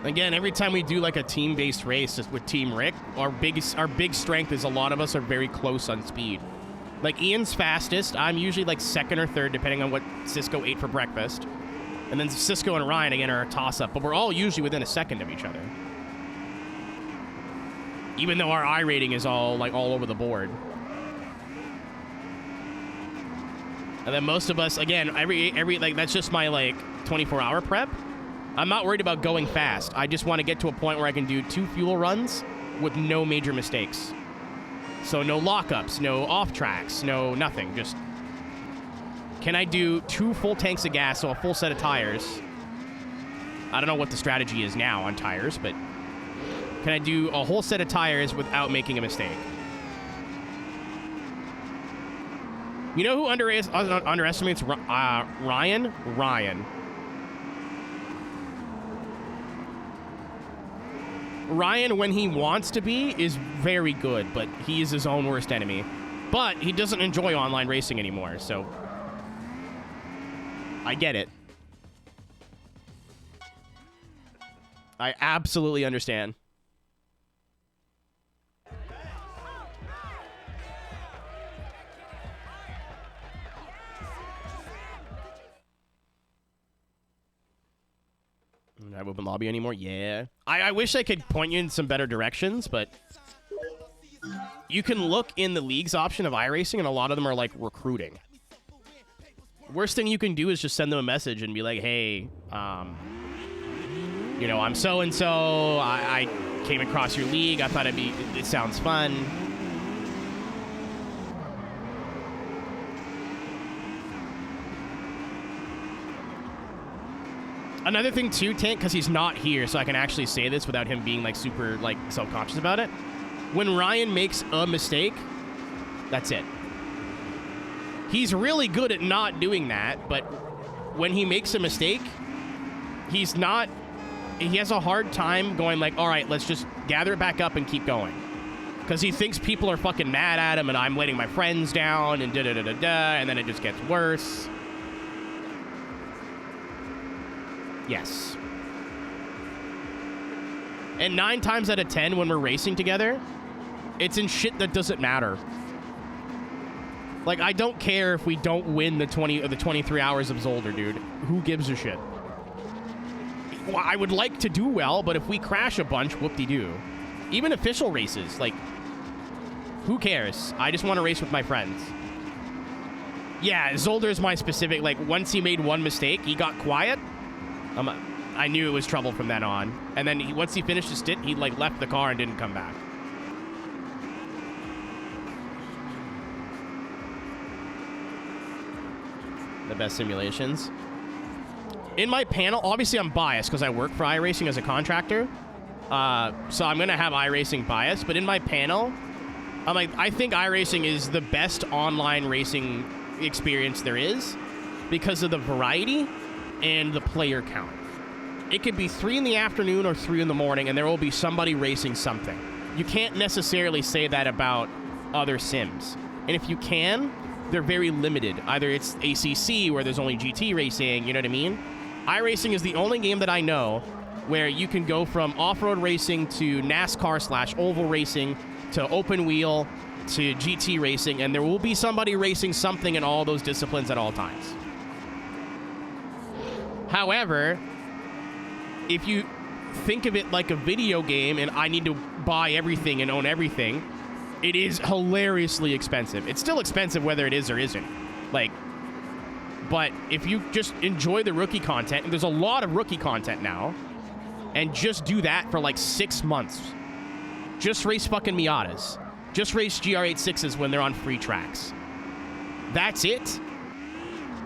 Again, every time we do like a team-based race with Team Rick, our big strength is a lot of us are very close on speed. Like Ian's fastest, I'm usually like second or third, depending on what Cisco ate for breakfast. And then Cisco and Ryan again are a toss-up, but we're all usually within a second of each other. Even though our I rating is all over the board. And then most of us, again, every like that's just my like 24-hour prep. I'm not worried about going fast. I just want to get to a point where I can do 2 fuel runs with no major mistakes. So no lockups, no off tracks, no nothing. Just can I do 2 full tanks of gas, so a full set of tires? I don't know what the strategy is now on tires, but can I do a whole set of tires without making a mistake? You know who underestimates Ryan? Ryan. Ryan, when he wants to be, is very good, but he is his own worst enemy. But he doesn't enjoy online racing anymore, so I get it. I absolutely understand. I open lobby anymore? Yeah. I wish I could point you in some better directions, but you can look in the leagues option of iRacing, and a lot of them are like recruiting. Worst thing you can do is just send them a message and be like, hey, you know, I'm so-and-so. I came across your league. I thought it sounds fun. Another thing too, Tank, because he's not here, so I can actually say this without him being like super like self-conscious about it. When Ryan makes a mistake, that's it. He's really good at not doing that, but when he makes a mistake, he has a hard time going like, all right, let's just gather it back up and keep going. Because he thinks people are fucking mad at him and I'm letting my friends down and da-da-da-da-da, and then it just gets worse. Yes. And 9 times out of 10 when we're racing together, it's in shit that doesn't matter. Like, I don't care if we don't win the 20 or the 23 hours of Zolder, dude. Who gives a shit? Well, I would like to do well, but if we crash a bunch, whoop-de-doo. Even official races, like, who cares? I just want to race with my friends. Yeah, Zolder's my specific, like, once he made one mistake, he got quiet. I knew it was trouble from then on. And then once he finished his stint, he like left the car and didn't come back. The best simulations. In my panel, obviously I'm biased because I work for iRacing as a contractor. So I'm going to have iRacing bias. But in my panel, I'm like, I think iRacing is the best online racing experience there is because of the variety and the player count. It could be 3 in the afternoon or 3 in the morning, and there will be somebody racing something. You can't necessarily say that about other sims. And if you can, they're very limited. Either it's ACC, where there's only GT racing, you know what I mean? iRacing is the only game that I know where you can go from off-road racing to NASCAR/oval racing to open wheel to GT racing, and there will be somebody racing something in all those disciplines at all times. However, if you think of it like a video game and I need to buy everything and own everything, it is hilariously expensive. It's still expensive whether it is or isn't. Like, But if you just enjoy the rookie content, and there's a lot of rookie content now, and just do that for like 6 months. Just race fucking Miatas. Just race GR86s when they're on free tracks. That's it.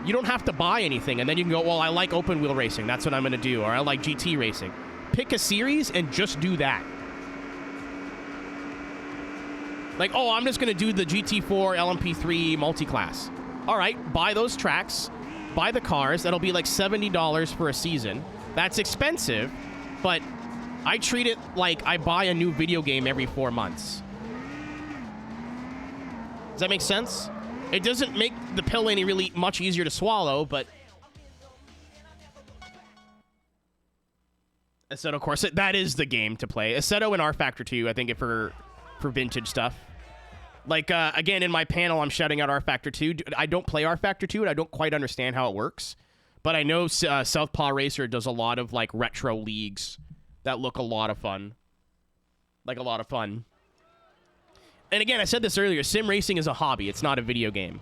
You don't have to buy anything, and then you can go, well, I like open wheel racing. That's what I'm going to do. Or I like GT racing. Pick a series and just do that. Like, oh, I'm just going to do the GT4 LMP3 multi-class. All right, buy those tracks. Buy the cars. That'll be like $70 for a season. That's expensive, but I treat it like I buy a new video game every 4 months. Does that make sense? It doesn't make the pill any really much easier to swallow, but... Assetto, of course, that is the game to play. Assetto and R Factor 2, I think, for vintage stuff. Like, again, in my panel, I'm shouting out R Factor 2. I don't play R Factor 2, and I don't quite understand how it works. But I know Southpaw Racer does a lot of, like, retro leagues that look a lot of fun. Like, a lot of fun. And again, I said this earlier, sim racing is a hobby. It's not a video game.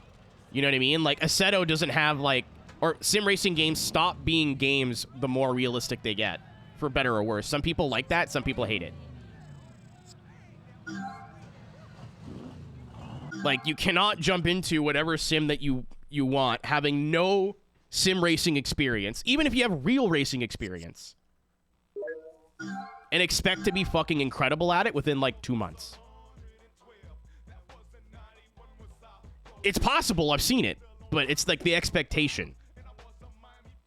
You know what I mean? Like, Assetto doesn't have, like... Or sim racing games stop being games the more realistic they get. For better or worse. Some people like that, some people hate it. Like, you cannot jump into whatever sim that you want having no sim racing experience, even if you have real racing experience, and expect to be fucking incredible at it within, like, 2 months. It's possible, I've seen it, but it's like the expectation.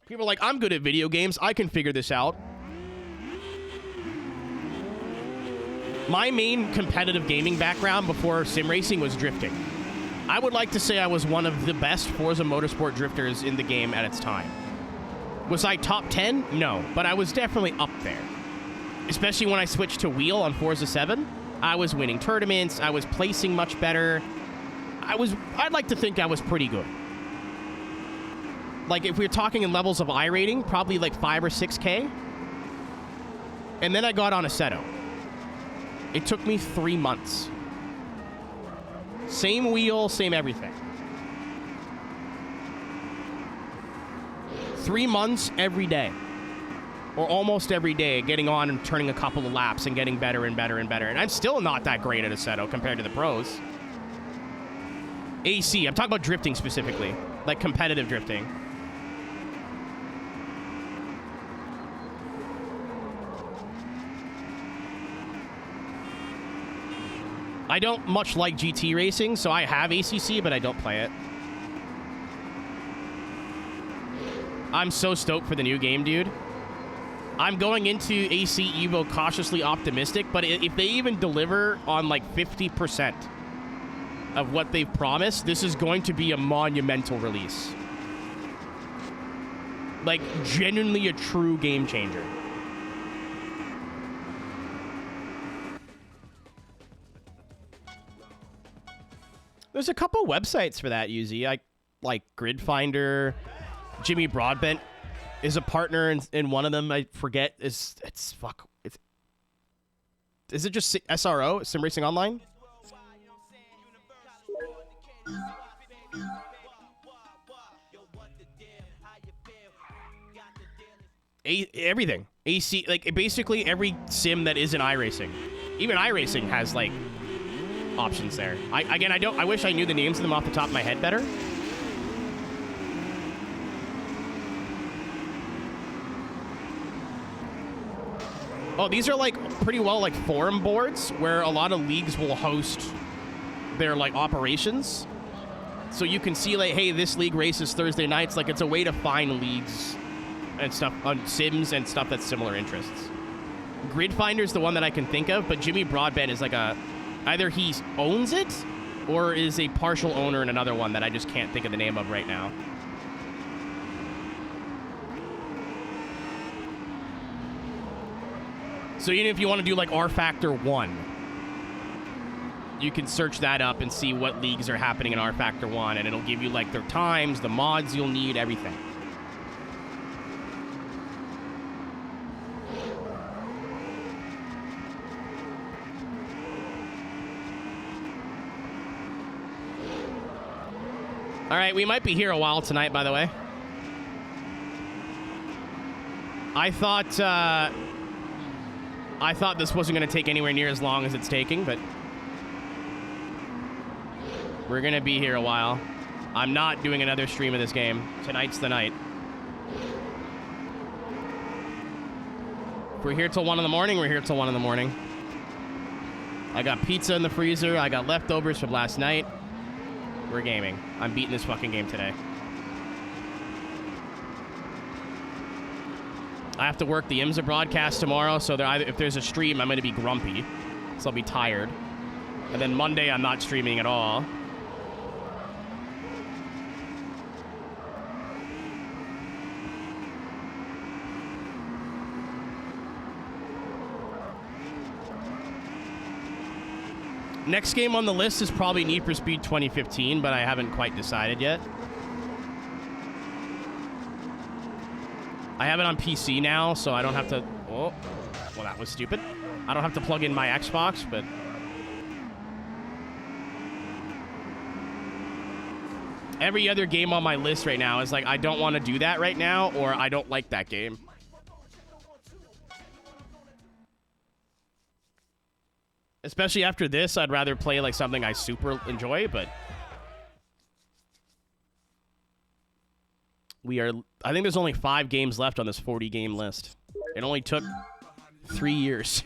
People are like, I'm good at video games, I can figure this out. My main competitive gaming background before sim racing was drifting. I would like to say I was one of the best Forza Motorsport drifters in the game at its time. Was I top 10? No, but I was definitely up there. Especially when I switched to wheel on Forza 7. I was winning tournaments, I was placing much better. I'd like to think I was pretty good. Like, if we're talking in levels of I rating, probably like 5 or 6K. And then I got on Assetto. It took me 3 months. Same wheel, same everything. 3 months every day. Or almost every day, getting on and turning a couple of laps and getting better and better and better. And I'm still not that great at Assetto compared to the pros. AC, I'm talking about drifting specifically. Like competitive drifting. I don't much like GT racing, so I have ACC, but I don't play it. I'm so stoked for the new game, dude. I'm going into AC Evo cautiously optimistic, but if they even deliver on like 50% of what they've promised, this is going to be a monumental release. Like, genuinely a true game changer. There's a couple websites for that, Yuzi. Like Grid Finder. Jimmy Broadbent is a partner in one of them. I forget. Is it just SRO, Sim Racing Online? Everything. AC, like, basically every sim that isn't iRacing. Even iRacing has, like, options there. I wish I knew the names of them off the top of my head better. Oh, these are, like, pretty well, like, forum boards where a lot of leagues will host their, like, operations. So you can see, like, hey, this league races Thursday nights. Like, it's a way to find leagues and stuff on sims and stuff that's similar interests. Grid Finder's the one that I can think of, but Jimmy Broadbent is like either he owns it or is a partial owner in another one that I just can't think of the name of right now. So even if you want to do like R Factor 1, you can search that up and see what leagues are happening in R Factor 1, and it'll give you like their times, the mods you'll need, everything. All right, we might be here a while tonight, by the way. I thought this wasn't going to take anywhere near as long as it's taking, but we're going to be here a while. I'm not doing another stream of this game. Tonight's the night. If we're here till 1 in the morning, we're here till 1 in the morning. I got pizza in the freezer. I got leftovers from last night. We're gaming. I'm beating this fucking game today. I have to work the IMSA broadcast tomorrow, so if there's a stream, I'm going to be grumpy. So I'll be tired. And then Monday, I'm not streaming at all. Next game on the list is probably Need for Speed 2015, but I haven't quite decided yet. I have it on PC now, so I don't have to... Oh, well, that was stupid. I don't have to plug in my Xbox, but... Every other game on my list right now is like, I don't want to do that right now, or I don't like that game. Especially after this, I'd rather play like something I super enjoy, but... I think there's only 5 games left on this 40-game list. It only took 3 years.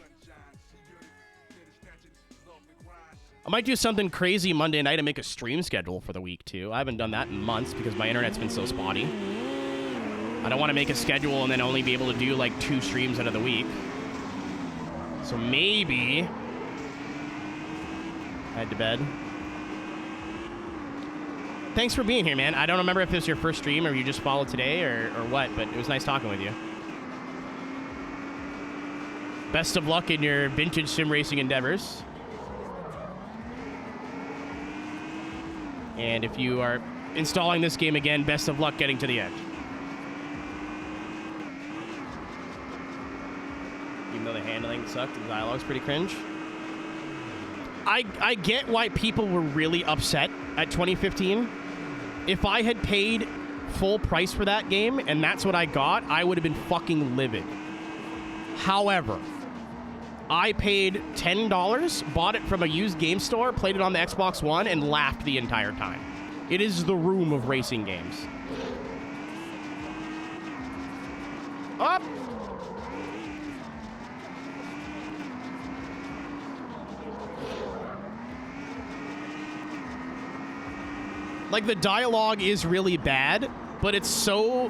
I might do something crazy Monday night and make a stream schedule for the week, too. I haven't done that in months because my internet's been so spotty. I don't want to make a schedule and then only be able to do like 2 streams out of the week. So maybe... Head to bed. Thanks for being here, man. I don't remember if this was your first stream or you just followed today or what, but it was nice talking with you. Best of luck in your vintage sim racing endeavors. And if you are installing this game again, best of luck getting to the end. Even though the handling sucked, the dialogue's pretty cringe. I get why people were really upset at 2015. If I had paid full price for that game and that's what I got, I would have been fucking livid. However, I paid $10, bought it from a used game store, played it on the Xbox One, and laughed the entire time. It is the room of racing games. Up! Like, the dialogue is really bad, but it's so,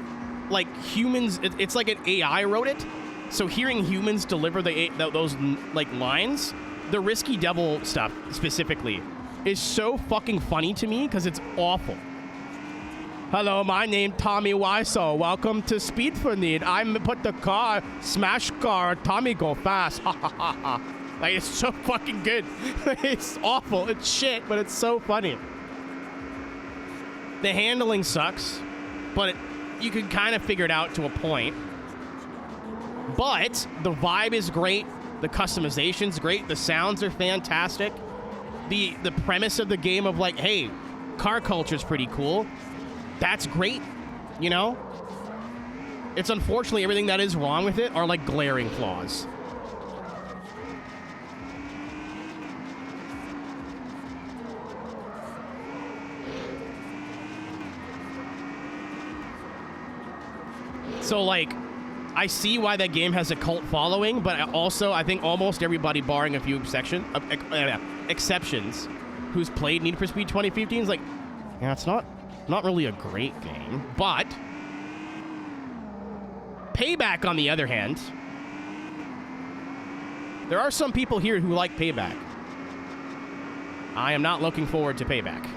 like, humans... It's like an AI wrote it. So hearing humans deliver those, like, lines, the Risky Devil stuff, specifically, is so fucking funny to me because it's awful. Hello, my name Tommy Wiseau. Welcome to Speed for Need. I'm put the car, smash car, Tommy go fast. Ha ha ha ha. Like, it's so fucking good. It's awful. It's shit, but it's so funny. The handling sucks, but you can kind of figure it out to a point. But the vibe is great. The customization's great. The sounds are fantastic. The premise of the game of like, hey, car culture's pretty cool. That's great, you know? It's unfortunately everything that is wrong with it are like glaring flaws. So, like, I see why that game has a cult following, but also I think almost everybody, barring a few exceptions, who's played Need for Speed 2015 is like, yeah, it's not really a great game. But Payback, on the other hand, there are some people here who like Payback. I am not looking forward to Payback.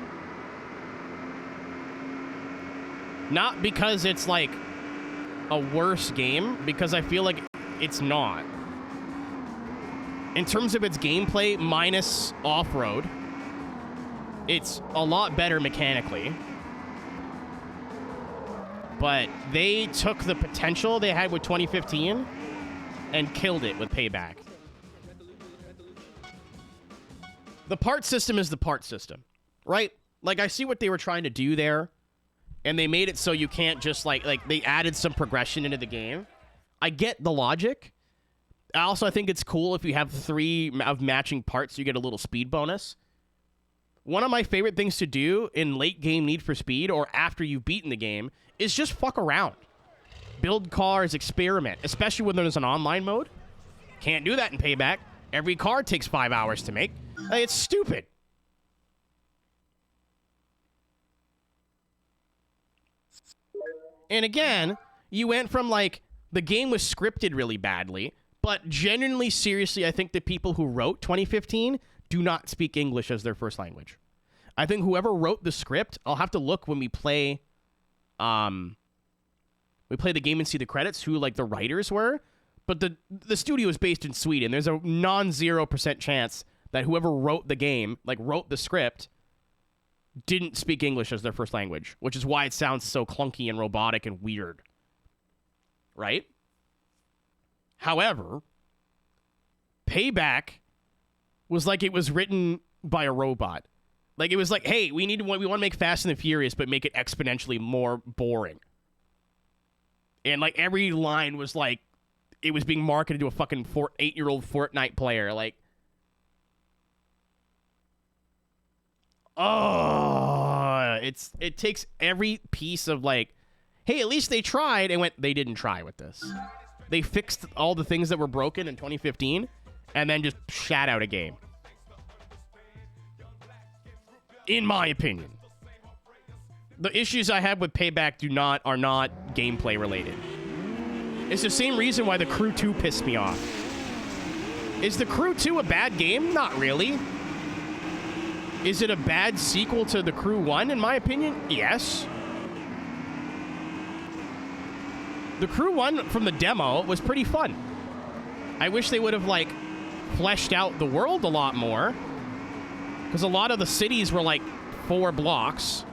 Not because it's like a worse game, because I feel like it's not. In terms of its gameplay, minus off-road, it's a lot better mechanically. But they took the potential they had with 2015 and killed it with Payback. The part system is the part system, right? Like, I see what they were trying to do there, and they made it so you can't just, like they added some progression into the game. I get the logic. I think it's cool if you have 3 of matching parts, you get a little speed bonus. One of my favorite things to do in late game Need for Speed or after you've beaten the game is just fuck around. Build cars, experiment, especially when there's an online mode. Can't do that in Payback. Every car takes 5 hours to make. Like, it's stupid. And again, you went from, like, the game was scripted really badly, but genuinely, seriously, I think the people who wrote 2015 do not speak English as their first language. I think whoever wrote the script, I'll have to look when we play the game and see the credits, who, like, the writers were. But the studio is based in Sweden. There's a non-0% chance that whoever wrote the game, like, wrote the script, didn't speak English as their first language, which is why it sounds so clunky and robotic and weird. Right? However, Payback was like it was written by a robot. Like, it was like, hey, we want to make Fast and the Furious, but make it exponentially more boring. And, like, every line was like, it was being marketed to a fucking 8-year-old Fortnite player. Like, it takes every piece of, like, hey, at least they tried, and they didn't try with this. They fixed all the things that were broken in 2015, and then just shat out a game. In my opinion. The issues I have with Payback are not gameplay related. It's the same reason why The Crew 2 pissed me off. Is The Crew 2 a bad game? Not really. Is it a bad sequel to The Crew 1, in my opinion? Yes. The Crew 1 from the demo was pretty fun. I wish they would have, like, fleshed out the world a lot more. Because a lot of the cities were, like, 4 blocks.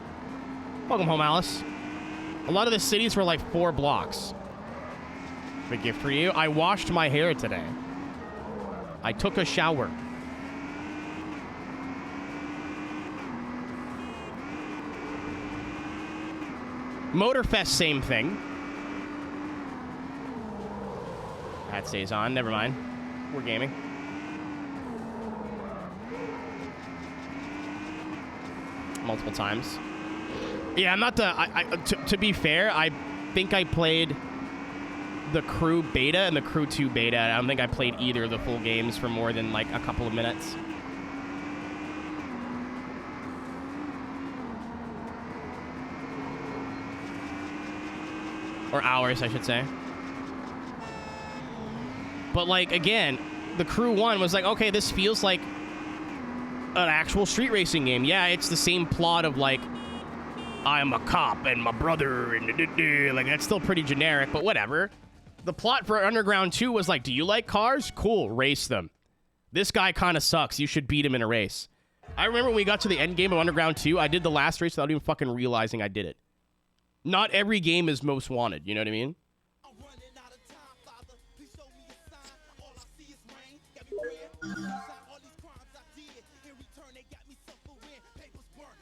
Welcome home, Alice. A lot of the cities were, like, 4 blocks. Big gift for you. I washed my hair today. I took a shower. Motorfest, same thing. That stays on. Never mind. We're gaming. Multiple times. Yeah, I'm not the... to be fair, I think I played the Crew beta and the Crew 2 beta. I don't think I played either of the full games for more than, like, a couple of minutes. Or hours, I should say. But, like, again, the Crew 1 was like, okay, this feels like an actual street racing game. Yeah, it's the same plot of, like, I'm a cop and my brother and like, that's still pretty generic, but whatever. The plot for Underground 2 was like, do you like cars? Cool, race them. This guy kind of sucks. You should beat him in a race. I remember when we got to the end game of Underground 2, I did the last race without even fucking realizing I did it. Not every game is Most Wanted, you know what I mean?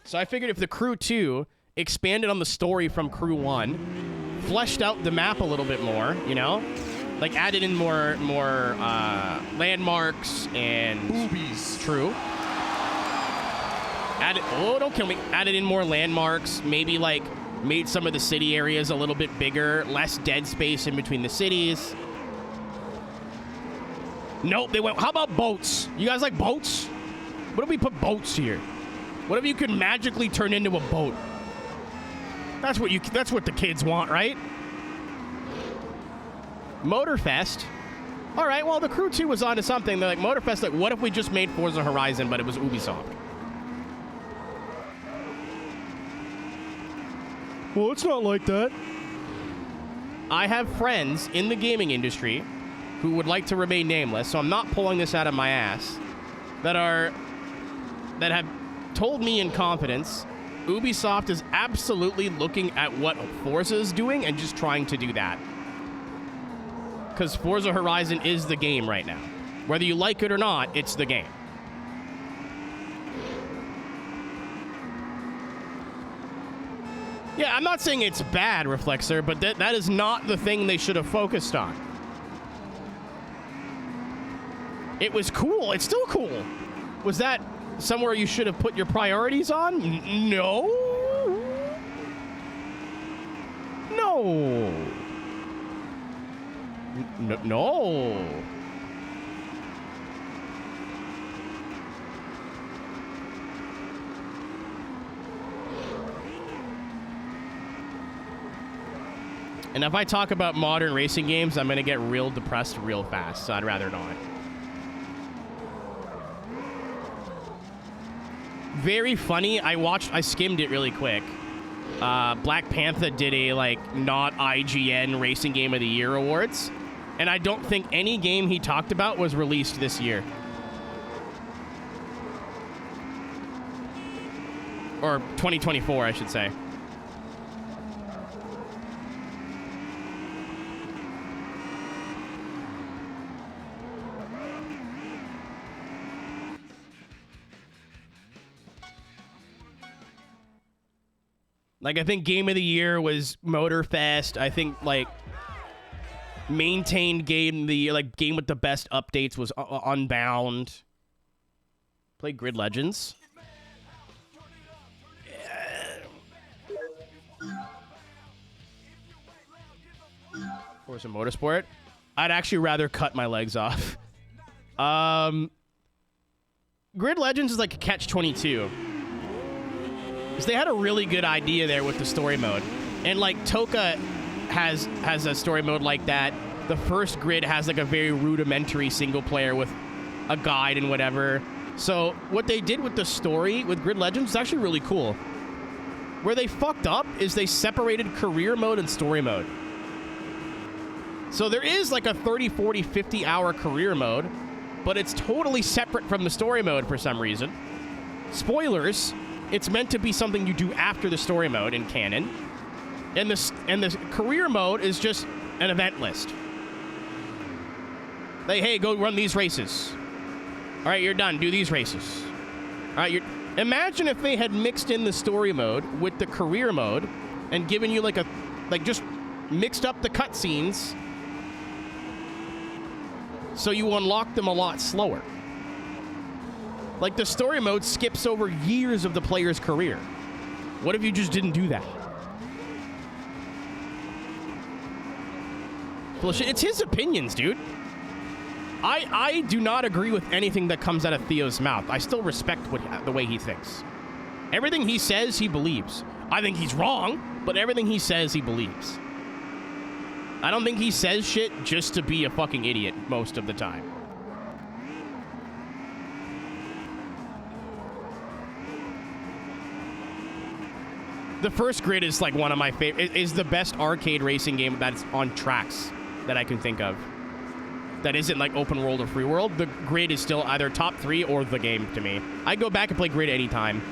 So I figured if the Crew 2 expanded on the story from Crew 1, fleshed out the map a little bit more, you know? Like, added in more landmarks and... Boobies. True. Oh, don't kill me. Added in more landmarks, maybe, like, made some of the city areas a little bit bigger, less dead space in between the cities. Nope, they went, how about boats? You guys like boats? What if we put boats here? What if you could magically turn into a boat? That's what the kids want, right? Motorfest. All right, well, the Crew 2 was onto something. They're like, Motorfest, like, what if we just made Forza Horizon, but it was Ubisoft? Well, it's not like that. I have friends in the gaming industry who would like to remain nameless, so I'm not pulling this out of my ass, that have told me in confidence Ubisoft is absolutely looking at what Forza is doing and just trying to do that. Because Forza Horizon is the game right now. Whether you like it or not, it's the game. Yeah, I'm not saying it's bad, Reflexer, but that is not the thing they should have focused on. It was cool. It's still cool. Was that somewhere you should have put your priorities on? No. No. No. And if I talk about modern racing games, I'm going to get real depressed real fast, so I'd rather not. Very funny. I skimmed it really quick. Black Panther did a, like, not IGN Racing Game of the Year awards. And I don't think any game he talked about was released this year. Or 2024, I should say. Like, I think Game of the Year was Motorfest. I think, like, maintained game of the year, like, game with the best updates was Unbound. Played Grid Legends. Forza Motorsport. I'd actually rather cut my legs off. Grid Legends is like a catch-22. Because they had a really good idea there with the story mode. And, like, Toka has a story mode like that. The first Grid has, like, a very rudimentary single player with a guide and whatever. So what they did with the story with Grid Legends is actually really cool. Where they fucked up is they separated career mode and story mode. So there is, like, a 30, 40, 50-hour career mode, but it's totally separate from the story mode for some reason. Spoilers. It's meant to be something you do after the story mode in canon. And the career mode is just an event list. Like, hey, go run these races. All right, you're done. Do these races. All right, imagine if they had mixed in the story mode with the career mode and given you just mixed up the cutscenes so you unlock them a lot slower. Like, the story mode skips over years of the player's career. What if you just didn't do that? Bullshit. It's his opinions, dude. I do not agree with anything that comes out of Theo's mouth. I still respect the way he thinks. Everything he says, he believes. I think he's wrong, but everything he says, he believes. I don't think he says shit just to be a fucking idiot most of the time. The first Grid is, like, one of my favorite. Is the best arcade racing game that's on tracks that I can think of. That isn't, like, open world or free world. The Grid is still either top 3 or the game to me. I go back and play Grid anytime.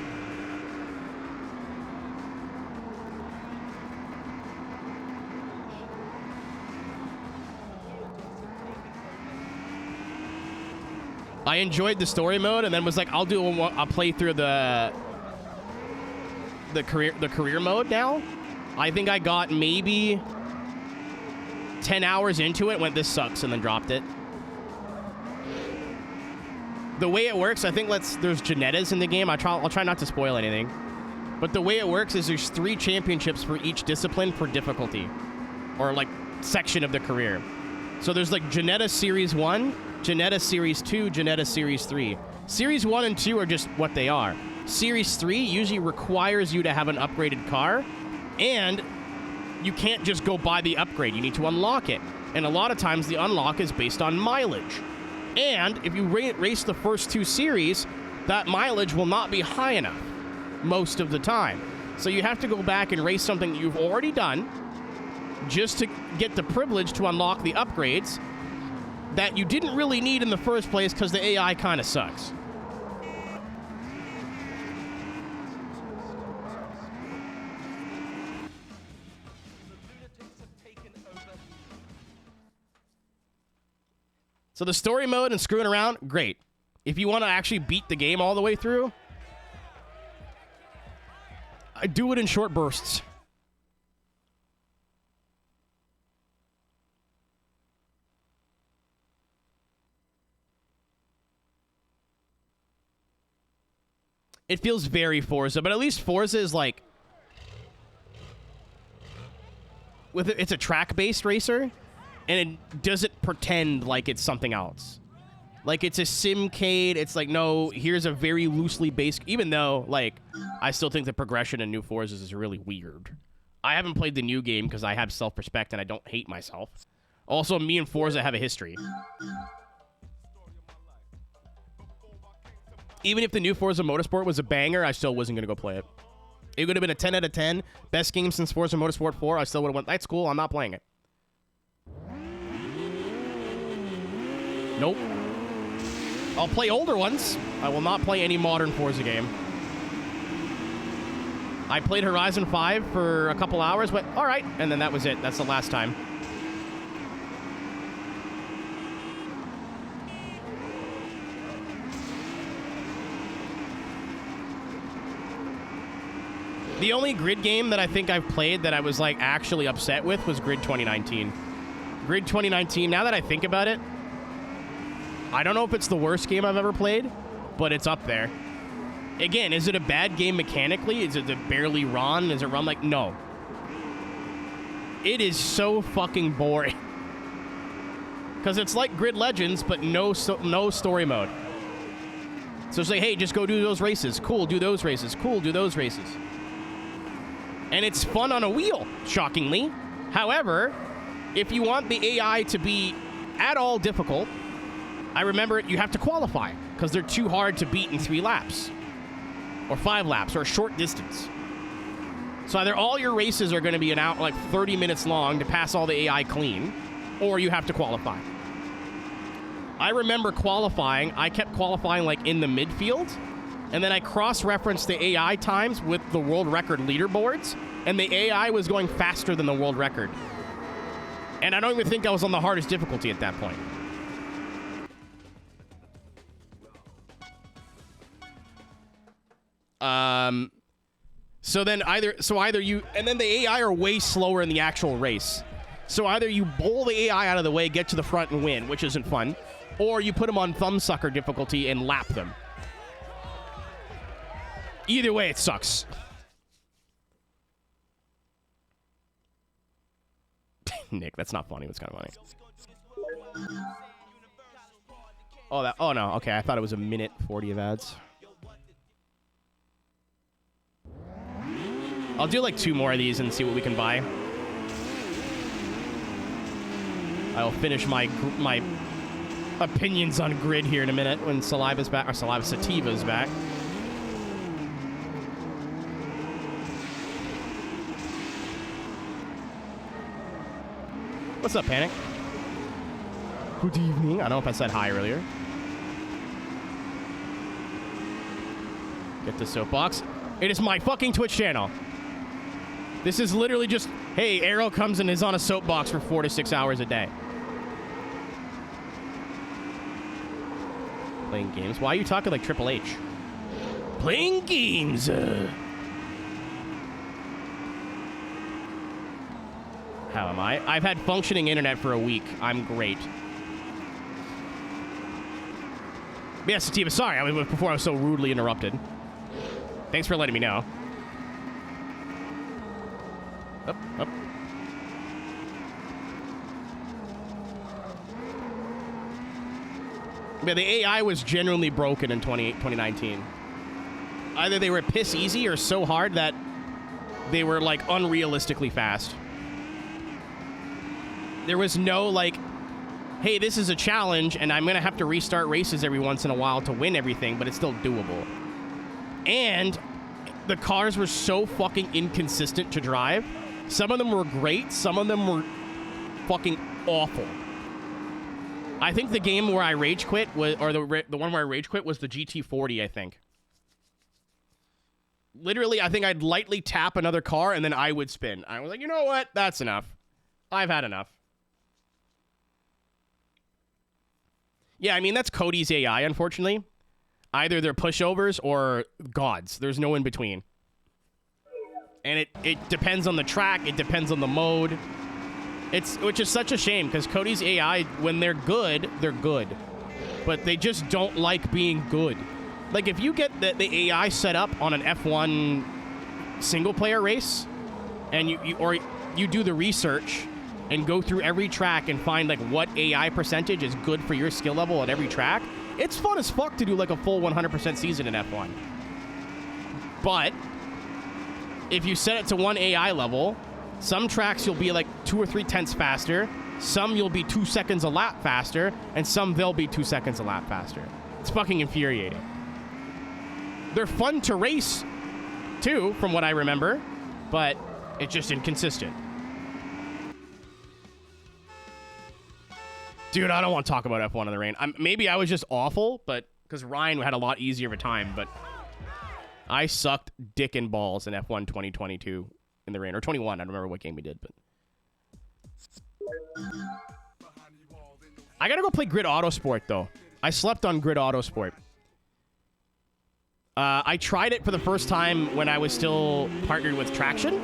I enjoyed the story mode and then was like, I'll play through the career mode now. I think I got maybe 10 hours into it, went, this sucks, and then dropped it. The way it works, I think there's Janettas in the game. I'll try not to spoil anything. But the way it works is there's 3 championships for each discipline per difficulty. Or, like, section of the career. So there's, like, Janetta Series 1, Janetta Series 2, Janetta Series 3. Series 1 and 2 are just what they are. Series 3 usually requires you to have an upgraded car, and you can't just go buy the upgrade. You need to unlock it. And a lot of times the unlock is based on mileage. And if you race the first 2 series, that mileage will not be high enough most of the time. So you have to go back and race something you've already done just to get the privilege to unlock the upgrades that you didn't really need in the first place because the AI kind of sucks. So the story mode and screwing around, great. If you want to actually beat the game all the way through, I do it in short bursts. It feels very Forza, but at least Forza is like... It's a track-based racer, and it doesn't pretend like it's something else. Like, it's a simcade. It's like, no, here's a very loosely based... Even though, like, I still think the progression in new Forzas is really weird. I haven't played the new game because I have self-respect and I don't hate myself. Also, me and Forza have a history. Even if the new Forza Motorsport was a banger, I still wasn't going to go play it. It would have been a 10 out of 10. Best game since Forza Motorsport 4. I still would have went, that's cool, I'm not playing it. Nope. I'll play older ones. I will not play any modern Forza game. I played Horizon 5 for a couple hours, but all right. And then that was it. That's the last time. The only Grid game that I think I've played that I was like actually upset with was Grid 2019. Grid 2019, now that I think about it, I don't know if it's the worst game I've ever played, but it's up there. Again, is it a bad game mechanically? Is it barely run? Is it run like... No. It is so fucking boring. Because it's like Grid Legends, but no story mode. So it's like, hey, just go do those races. Cool, do those races. Cool, do those races. And it's fun on a wheel, shockingly. However, if you want the AI to be at all difficult, I remember you have to qualify, because they're too hard to beat in 3 laps. Or 5 laps, or a short distance. So either all your races are going to be like 30 minutes long to pass all the AI clean, or you have to qualify. I remember qualifying. I kept qualifying like in the midfield, and then I cross-referenced the AI times with the world record leaderboards, and the AI was going faster than the world record. And I don't even think I was on the hardest difficulty at that point. So then either you, and then the AI are way slower in the actual race. So either you bowl the AI out of the way, get to the front and win, which isn't fun, or you put them on thumbsucker difficulty and lap them. Either way, it sucks. Nick, that's not funny. It's kind of funny. Oh no. Okay, I thought it was a minute 40 of ads. I'll do like 2 more of these and see what we can buy. I will finish my opinions on Grid here in a minute when Saliva's back, or Sativa's back. What's up, Panic? Good evening. I don't know if I said hi earlier. Get the soapbox. It is my fucking Twitch channel. This is literally just, hey, Aero comes and is on a soapbox for 4 to 6 hours a day. Playing games? Why are you talking like Triple H? Playing games. How am I? I've had functioning internet for a week. I'm great. Yes, Sativa, sorry. Before I was so rudely interrupted. Thanks for letting me know. Up. Yeah, the AI was genuinely broken in 2019. Either they were piss easy or so hard that they were like unrealistically fast. There was no like, hey, this is a challenge and I'm gonna have to restart races every once in a while to win everything, but it's still doable. And the cars were so fucking inconsistent to drive. Some of them were great. Some of them were fucking awful. I think the game where I rage quit was, or the one where I rage quit was the GT40, I think. Literally, I think I'd lightly tap another car and then I would spin. I was like, you know what? That's enough. I've had enough. Yeah, I mean, that's Cody's AI, unfortunately. Either they're pushovers or gods. There's no in between. And it depends on the track. It depends on the mode. Which is such a shame, because Cody's AI, when they're good, they're good. But they just don't like being good. Like, if you get the AI set up on an F1 single-player race, and you do the research and go through every track and find, like, what AI percentage is good for your skill level at every track, it's fun as fuck to do, like, a full 100% season in F1. But if you set it to one AI level, some tracks you'll be, like, 2 or 3 tenths faster, some you'll be 2 seconds a lap faster, and some they'll be 2 seconds a lap faster. It's fucking infuriating. They're fun to race, too, from what I remember, but it's just inconsistent. Dude, I don't want to talk about F1 in the rain. Maybe I was just awful, but because Ryan had a lot easier of a time, but I sucked dick and balls in F1 2022 in the rain. Or 21, I don't remember what game we did, but I gotta go play Grid Autosport, though. I slept on Grid Autosport. I tried it for the first time when I was still partnered with Traction,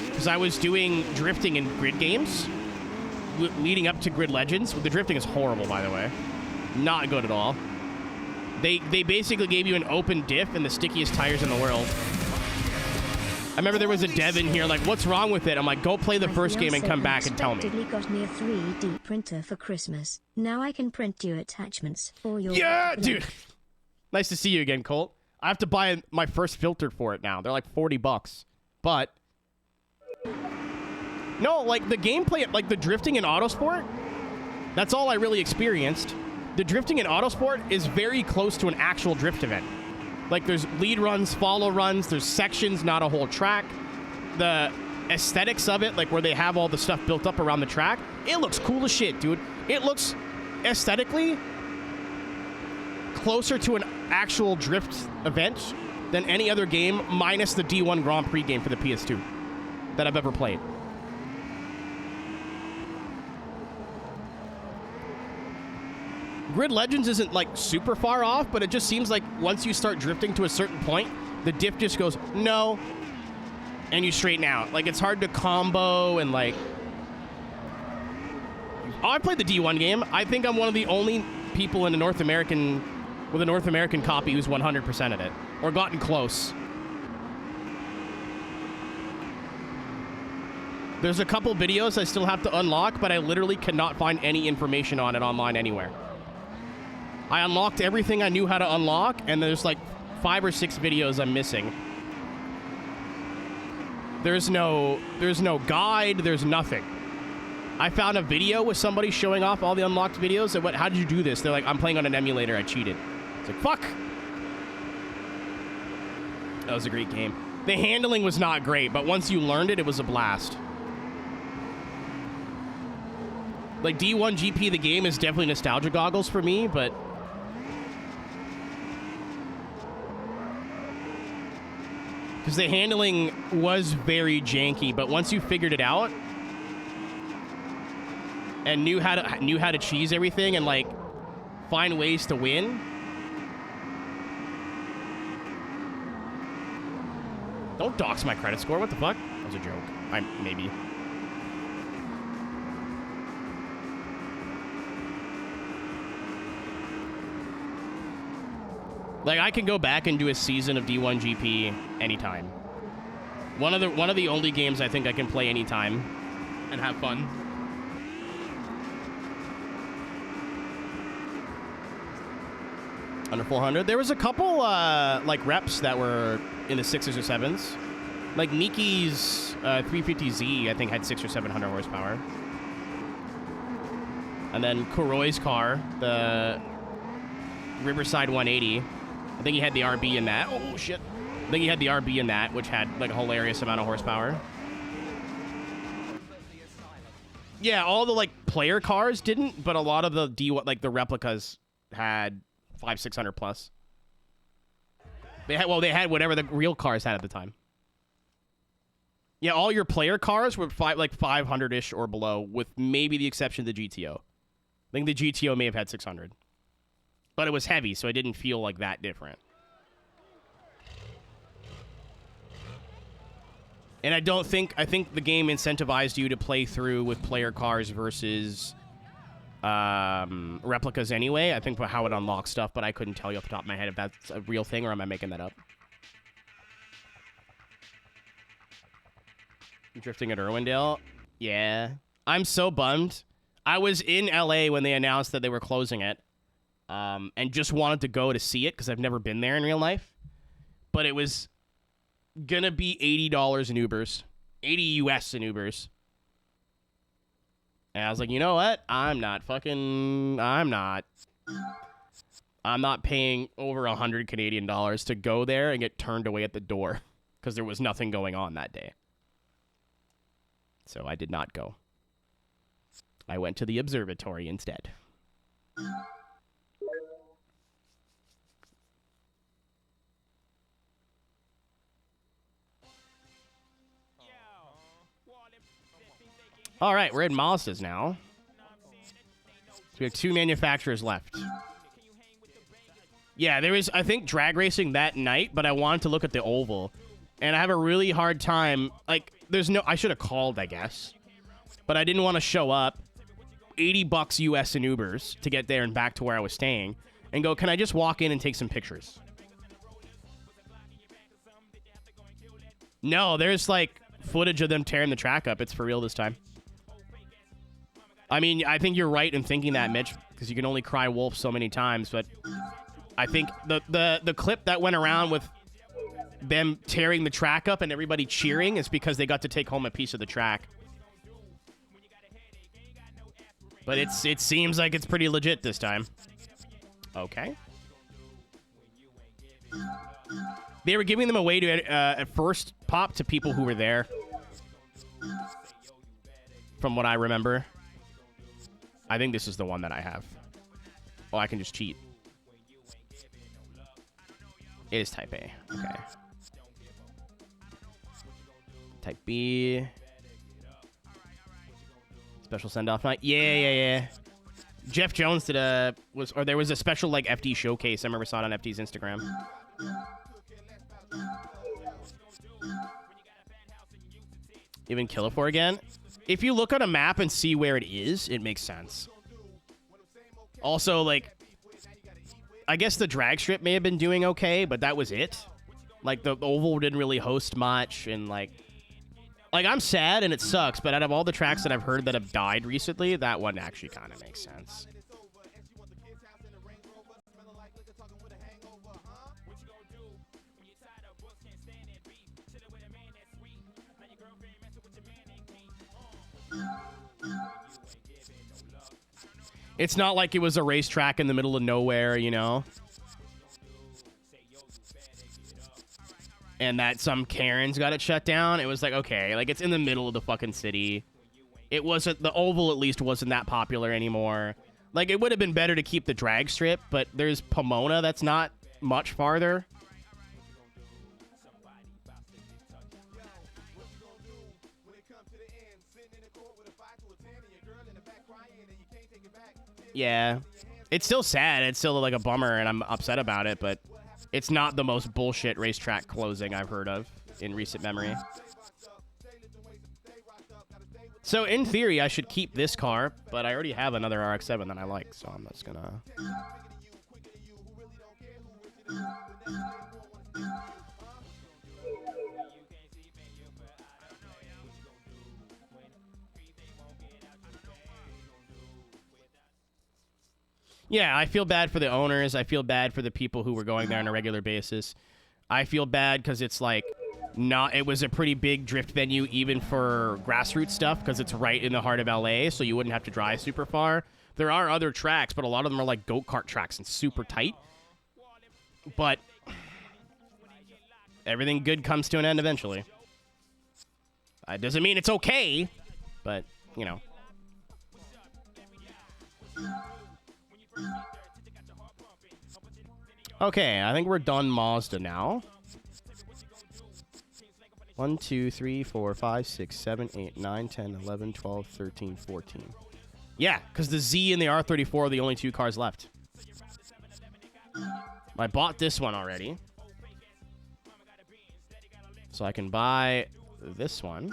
because I was doing drifting in grid games leading up to Grid Legends. The drifting is horrible, by the way. Not good at all. They basically gave you an open diff and the stickiest tires in the world. I remember there was a dev in here like, what's wrong with it? I'm like, go play the first game and come back and tell me. I got me a 3D printer for Christmas. Now I can print you attachments for your... Yeah, dude. Nice to see you again, Colt. I have to buy my first filter for it now. They're like $40. But no, like the gameplay, like the drifting in Autosport, that's all I really experienced. The drifting in Autosport is very close to an actual drift event. Like, there's lead runs, follow runs, there's sections, not a whole track. The aesthetics of it, like where they have all the stuff built up around the track, it looks cool as shit, dude. It looks aesthetically closer to an actual drift event than any other game, minus the D1 Grand Prix game for the PS2 that I've ever played. Grid Legends isn't, like, super far off, but it just seems like once you start drifting to a certain point, the diff just goes, no, and you straighten out. Like, it's hard to combo and, like... Oh, I played the D1 game. I think I'm one of the only people in the North American... with a North American copy who's 100%ed it. Or gotten close. There's a couple videos I still have to unlock, but I literally cannot find any information on it online anywhere. I unlocked everything I knew how to unlock, and there's like 5 or 6 videos I'm missing. There's no guide, there's nothing. I found a video with somebody showing off all the unlocked videos, and how did you do this? They're like, I'm playing on an emulator, I cheated. It's like, fuck! That was a great game. The handling was not great, but once you learned it, it was a blast. Like, D1 GP, the game, is definitely nostalgia goggles for me, but... because the handling was very janky, but once you figured it out and knew how to cheese everything and like find ways to win. Don't dox my credit score. What the fuck? That was a joke. Maybe. Like, I can go back and do a season of D1 GP anytime. One of the only games I think I can play anytime and have fun. Under 400. There was a couple like reps that were in the 6s or 7s. Like Miki's 350Z, I think, had 600 or 700 horsepower. And then Kuroi's car, the Riverside 180. I think he had the RB in that. Oh, shit. I think he had the RB in that, which had, like, a hilarious amount of horsepower. Yeah, all the, like, player cars didn't, but a lot of the the replicas had 500-600 plus. They had whatever the real cars had at the time. Yeah, all your player cars were 500-ish or below, with maybe the exception of the GTO. I think the GTO may have had 600. But it was heavy, so it didn't feel like that different. And I think the game incentivized you to play through with player cars versus replicas anyway. I think for how it unlocks stuff, but I couldn't tell you off the top of my head if that's a real thing or am I making that up. Drifting at Irwindale? Yeah. I'm so bummed. I was in LA when they announced that they were closing it. And just wanted to go to see it because I've never been there in real life. But it was gonna be $80 in Ubers. 80 US in Ubers. And I was like, you know what? I'm not paying over 100 Canadian dollars to go there and get turned away at the door because there was nothing going on that day. So I did not go. I went to the observatory instead. All right, we're in Mazda's now. So we have 2 manufacturers left. Yeah, there was, I think, drag racing that night, but I wanted to look at the oval. And I have a really hard time, like, I should have called, I guess. But I didn't want to show up, $80 US in Ubers to get there and back to where I was staying, and go, can I just walk in and take some pictures? No, there's, like, footage of them tearing the track up. It's for real this time. I mean, I think you're right in thinking that, Mitch, because you can only cry wolf so many times, but I think the clip that went around with them tearing the track up and everybody cheering is because they got to take home a piece of the track. But it seems like it's pretty legit this time. Okay. They were giving them away to at first pop to people who were there. From what I remember. I think this is the one that I have. Oh, I can just cheat. It is Type A. Okay. Type B. Special send-off night. Yeah. Jeff Jones did there was a special like FD showcase. I remember saw it on FD's Instagram. Even Killafor again? If you look on a map and see where it is, it makes sense. Also, like, I guess the drag strip may have been doing okay, but that was it. Like, the oval didn't really host much, and like I'm sad and it sucks, but out of all the tracks that I've heard that have died recently, that one actually kind of makes sense. It's not like it was a racetrack in the middle of nowhere, you know? And that some Karens got it shut down. It was like, okay, like it's in the middle of the fucking city. It wasn't, the oval at least wasn't that popular anymore. Like it would have been better to keep the drag strip, but there's Pomona that's not much farther. Yeah. It's still sad. It's still like a bummer, and I'm upset about it, but it's not the most bullshit racetrack closing I've heard of in recent memory. So, in theory, I should keep this car, but I already have another RX-7 that I like, so I'm just gonna... Yeah, I feel bad for the owners. I feel bad for the people who were going there on a regular basis. I feel bad because it's like it was a pretty big drift venue even for grassroots stuff because it's right in the heart of LA, so you wouldn't have to drive super far. There are other tracks, but a lot of them are like go-kart tracks and super tight. But everything good comes to an end eventually. It doesn't mean it's okay, but, you know. Okay, I think we're done Mazda now. 1, 2, 3, 4, 5, 6, 7, 8, 9, 10, 11, 12, 13, 14. Yeah, because the Z and the R34 are the only 2 cars left. I bought this one already. So I can buy this one.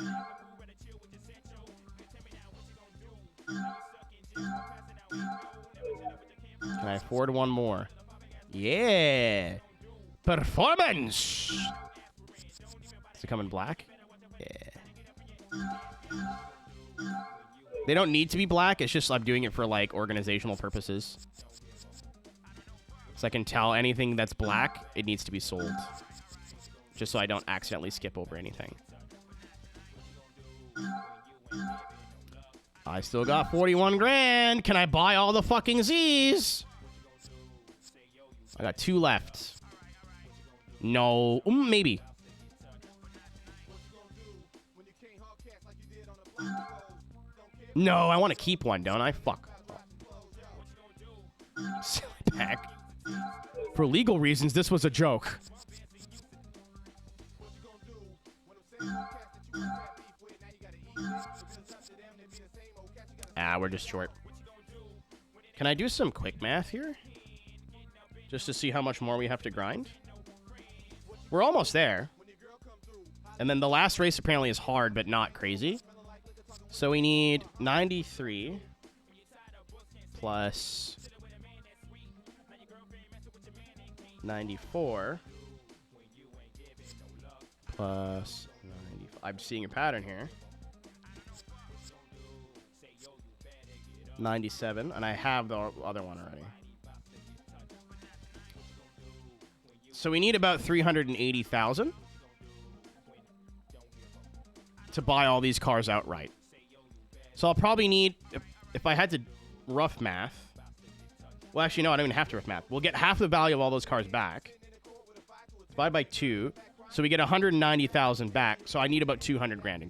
Can I afford one more? Yeah. Performance. Does it come in black? Yeah. They don't need to be black. It's just I'm doing it for, like, organizational purposes. So I can tell anything that's black, it needs to be sold. Just so I don't accidentally skip over anything. I still got 41 grand. Can I buy all the fucking Z's? I got 2 left. No. Maybe. No, I want to keep one, don't I? Fuck. Silly pack. For legal reasons, this was a joke. Ah, we're just short. Can I do some quick math here? Just to see how much more we have to grind? We're almost there. And then the last race apparently is hard, but not crazy. So we need 93 plus 94 plus 95. I'm seeing a pattern here. 97, and I have the other one already. So we need about 380,000 to buy all these cars outright. So I'll probably need, if I had to rough math. Well, actually, no, I don't even have to rough math. We'll get half the value of all those cars back. Divide by 2. So we get 190,000 back. So I need about 200 grand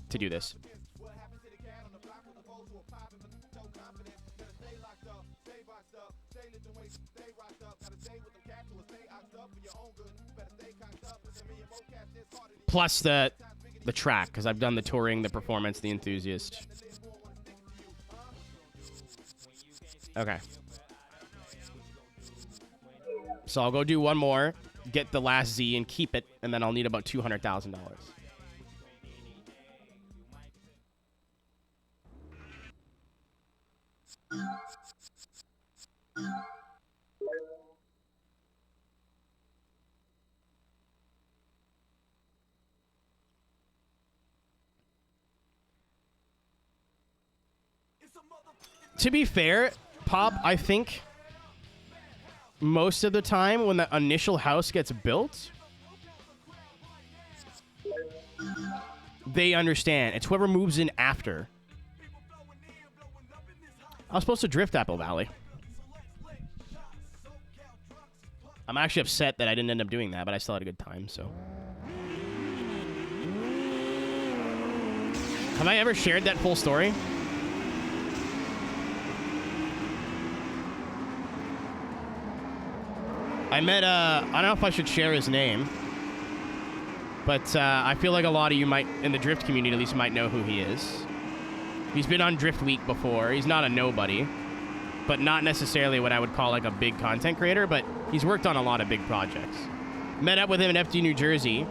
to do this. Plus the track, because I've done the touring, the performance, the enthusiast. Okay. So I'll go do one more, get the last Z and keep it, and then I'll need about $200,000. To be fair, Pop, I think most of the time when the initial house gets built, they understand. It's whoever moves in after. I was supposed to drift Apple Valley. I'm actually upset that I didn't end up doing that, but I still had a good time, so. Have I ever shared that full story? I met, I don't know if I should share his name, but I feel like a lot of you might, in the Drift community at least, might know who he is. He's been on Drift Week before. He's not a nobody, but not necessarily what I would call like a big content creator, but he's worked on a lot of big projects. Met up with him in FD, New Jersey.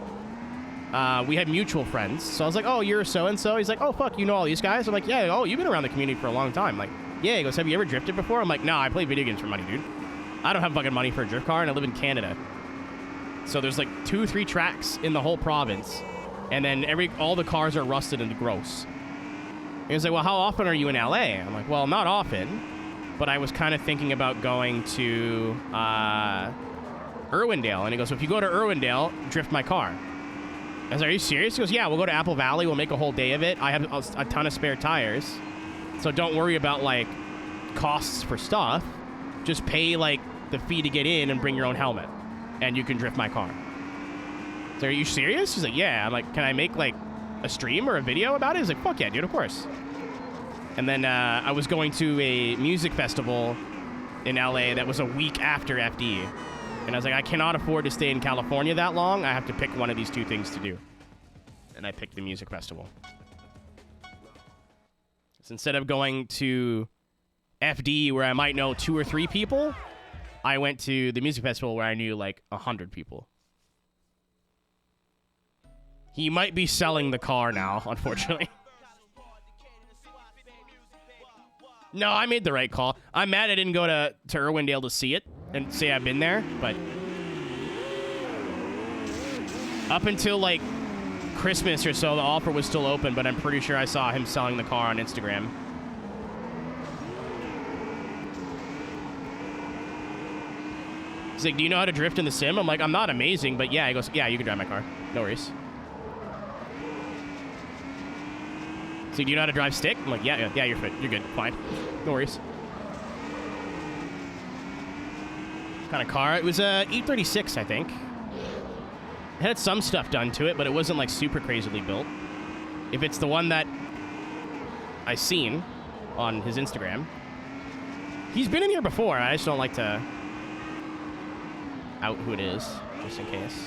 We had mutual friends, so I was like, oh, you're so-and-so? He's like, oh, fuck, you know all these guys? I'm like, yeah, oh, you've been around the community for a long time. I'm like, yeah. He goes, have you ever drifted before? I'm like, no, I play video games for money, dude. I don't have fucking money for a drift car, and I live in Canada. So there's like 2-3 tracks in the whole province, and then all the cars are rusted and gross. And he was like, well, how often are you in LA? I'm like, well, not often, but I was kind of thinking about going to Irwindale. And he goes, so if you go to Irwindale, drift my car. I was like, are you serious? He goes, yeah, we'll go to Apple Valley. We'll make a whole day of it. I have a ton of spare tires, so don't worry about like costs for stuff. Just pay like the fee to get in and bring your own helmet, and you can drift my car. So are you serious? He's like, yeah. I'm like, can I make like a stream or a video about it? He's like, fuck yeah, dude, of course. And then I was going to a music festival in LA that was a week after FD. And I was like, I cannot afford to stay in California that long. I have to pick one of these 2 things to do. And I picked the music festival. So instead of going to FD where I might know 2 or 3 people, I went to the music festival where I knew like 100 people. He might be selling the car now, unfortunately. No, I made the right call. I'm mad I didn't go to Irwindale to see it and say I've been there, but up until like Christmas or so, the offer was still open, but I'm pretty sure I saw him selling the car on Instagram. He's like, do you know how to drift in the sim? I'm like, I'm not amazing, but yeah. He goes, yeah, you can drive my car. No worries. So do you know how to drive stick? I'm like, yeah, you're fit. You're good. Fine. No worries. What kind of car? It was a E36, I think. It had some stuff done to it, but it wasn't like super crazily built. If it's the one that I seen on his Instagram. He's been in here before. I just don't like to out who it is, just in case.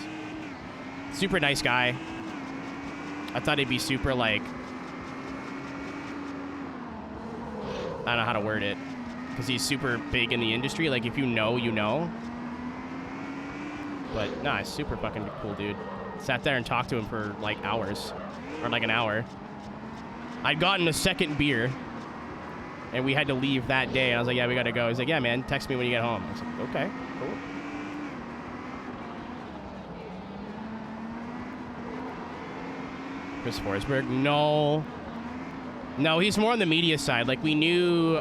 Super nice guy. I thought he'd be super like, I don't know how to word it, because he's super big in the industry. Like, if you know, you know. But, nah, he's super fucking cool, dude. Sat there and talked to him for, like, hours. Or, like, an hour. I'd gotten a second beer, and we had to leave that day. And I was like, yeah, we gotta go. He's like, yeah, man, text me when you get home. I was like, okay, cool. Chris Forsberg? No. No, he's more on the media side. Like, we knew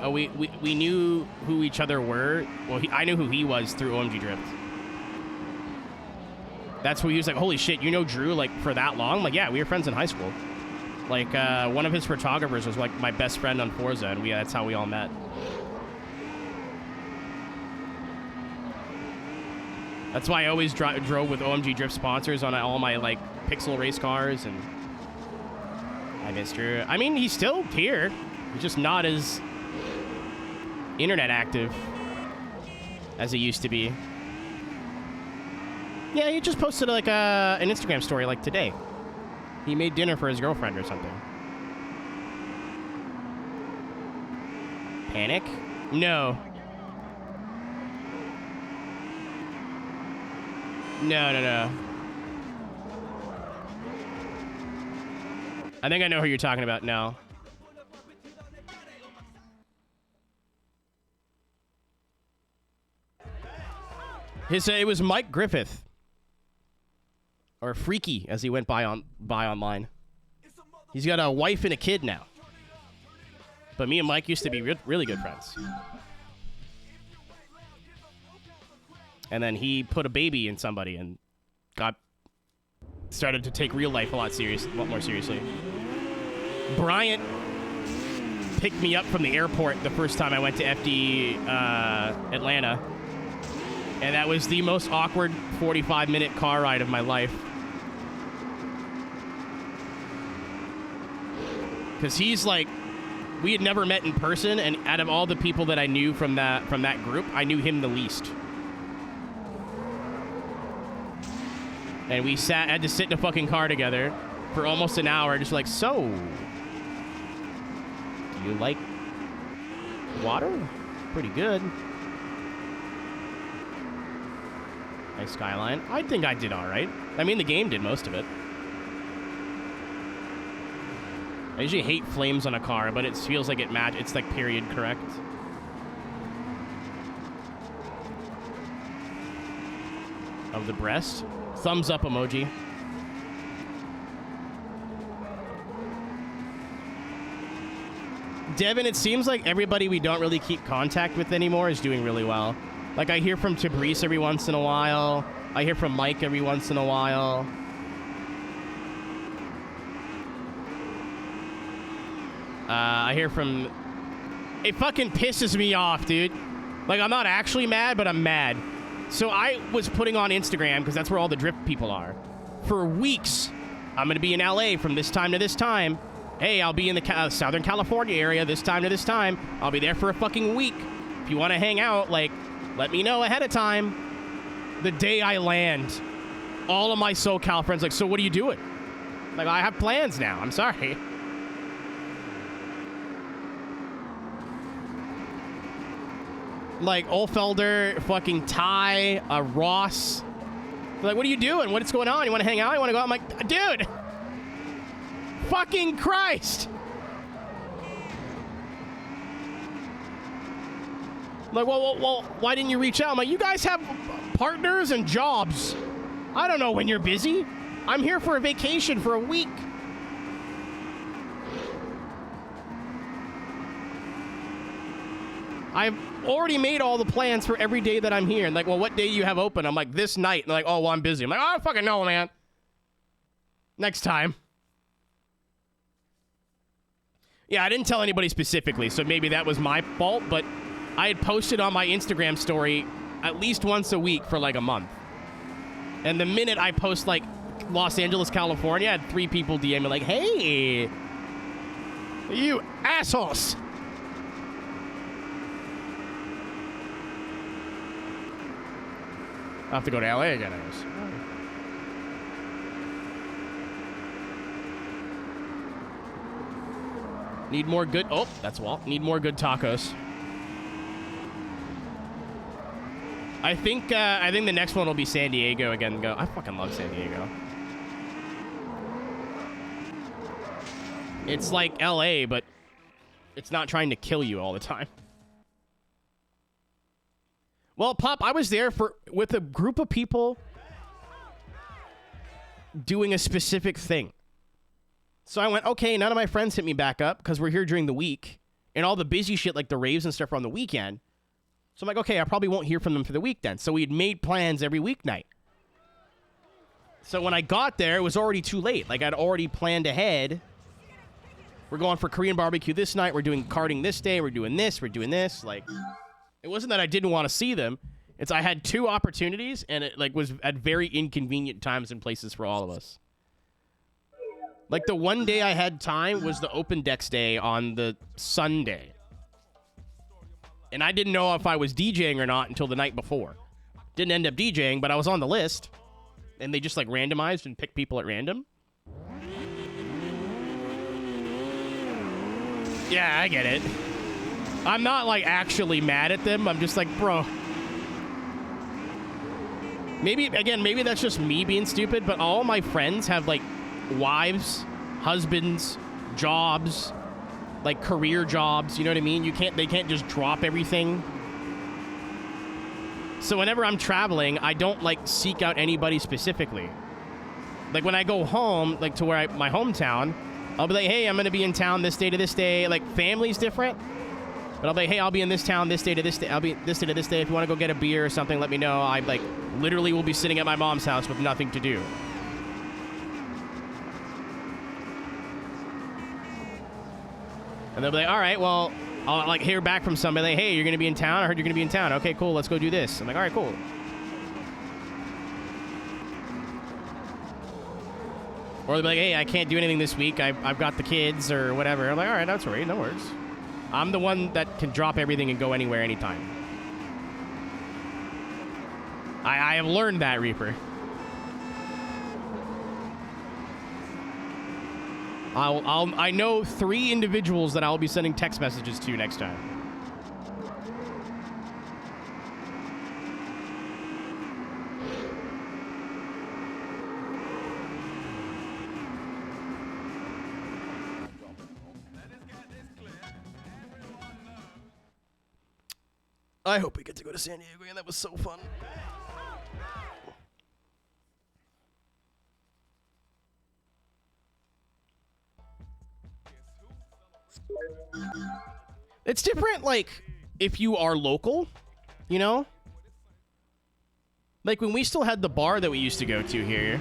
we knew who each other were. Well, I knew who he was through OMG Drift. That's where he was like, holy shit, you know Drew, like, for that long? I'm like, yeah, we were friends in high school. Like, one of his photographers was, like, my best friend on Forza, and that's how we all met. That's why I always drove with OMG Drift sponsors on all my, like, pixel race cars, and I miss Drew. I mean, he's still here. He's just not as internet active as he used to be. Yeah, he just posted like an Instagram story like today. He made dinner for his girlfriend or something. Panic? No. No. I think I know who you're talking about now. It was Mike Griffith. Or Freaky, as he went by online. He's got a wife and a kid now. But me and Mike used to be really good friends. And then he put a baby in somebody and started to take real life a lot more seriously. Bryant picked me up from the airport the first time I went to FD Atlanta. And that was the most awkward 45-minute car ride of my life. Because he's like, we had never met in person, and out of all the people that I knew from that group, I knew him the least. And we had to sit in a fucking car together for almost an hour, just like, so, do you like water? Pretty good. Nice skyline. I think I did all right. I mean, the game did most of it. I usually hate flames on a car, but it feels like it's like period correct. Of the breast. Thumbs up emoji. Devin, it seems like everybody we don't really keep contact with anymore is doing really well. Like, I hear from Tabrice every once in a while. I hear from Mike every once in a while. I hear from... It fucking pisses me off, dude. Like, I'm not actually mad, but I'm mad. So I was putting on Instagram, because that's where all the drift people are, for weeks. I'm going to be in LA from this time to this time. Hey, I'll be in the Southern California area this time to this time. I'll be there for a fucking week. If you want to hang out, like, let me know ahead of time. The day I land, all of my SoCal friends like, so what are you doing? Like, I have plans now. I'm sorry. Like, Olfelder, fucking Ty, Ross. They're like, what are you doing? What's going on? You want to hang out? You want to go out? I'm like, dude. Fucking Christ. Like, well, why didn't you reach out? I'm like, you guys have partners and jobs. I don't know when you're busy. I'm here for a vacation for a week. I've already made all the plans for every day that I'm here. And like, well, what day do you have open? I'm like, this night. And they're like, oh, well, I'm busy. I'm like, oh, I don't fucking know, man. Next time. Yeah, I didn't tell anybody specifically, so maybe that was my fault, but I had posted on my Instagram story at least once a week for like a month. And the minute I post like Los Angeles, California, I had 3 people DM me like, hey, you assholes. I'll have to go to LA again, I guess. Need more good... Oh, that's Walt. Need more good tacos. I think the next one will be San Diego again. Go. I fucking love San Diego. It's like LA, but it's not trying to kill you all the time. Well, Pop, I was there with a group of people doing a specific thing. So I went, okay, none of my friends hit me back up because we're here during the week. And all the busy shit like the raves and stuff are on the weekend. So I'm like, okay, I probably won't hear from them for the week then. So we had made plans every weeknight. So when I got there, it was already too late. Like I'd already planned ahead. We're going for Korean barbecue this night. We're doing karting this day. We're doing this. We're doing this. Like, it wasn't that I didn't want to see them. It's I had 2 opportunities, and it like was at very inconvenient times and places for all of us. Like, the one day I had time was the Open Decks Day on the Sunday. And I didn't know if I was DJing or not until the night before. Didn't end up DJing, but I was on the list. And they just, like, randomized and picked people at random. Yeah, I get it. I'm not, like, actually mad at them. I'm just like, bro. Maybe that's just me being stupid, but all my friends have, like, wives, husbands, jobs, like career jobs, you know what I mean? They can't just drop everything. So whenever I'm traveling, I don't like seek out anybody specifically. Like when I go home, like to my hometown, I'll be like, hey, I'm going to be in town this day to this day. Like family's different, but I'll be like, hey, I'll be in this town this day to this day. I'll be this day to this day. If you want to go get a beer or something, let me know. I like literally will be sitting at my mom's house with nothing to do. And they'll be like, all right, well, I'll like hear back from somebody like, hey, you're going to be in town? I heard you're going to be in town. Okay, cool. Let's go do this. I'm like, all right, cool. Or they'll be like, hey, I can't do anything this week. I've got the kids or whatever. I'm like, all right, that's all right. No worries. I'm the one that can drop everything and go anywhere anytime. I have learned that, Reaper. I know 3 individuals that I'll be sending text messages to next time. I hope we get to go to San Diego again. That was so fun. It's different, like, if you are local, you know? Like, when we still had the bar that we used to go to here.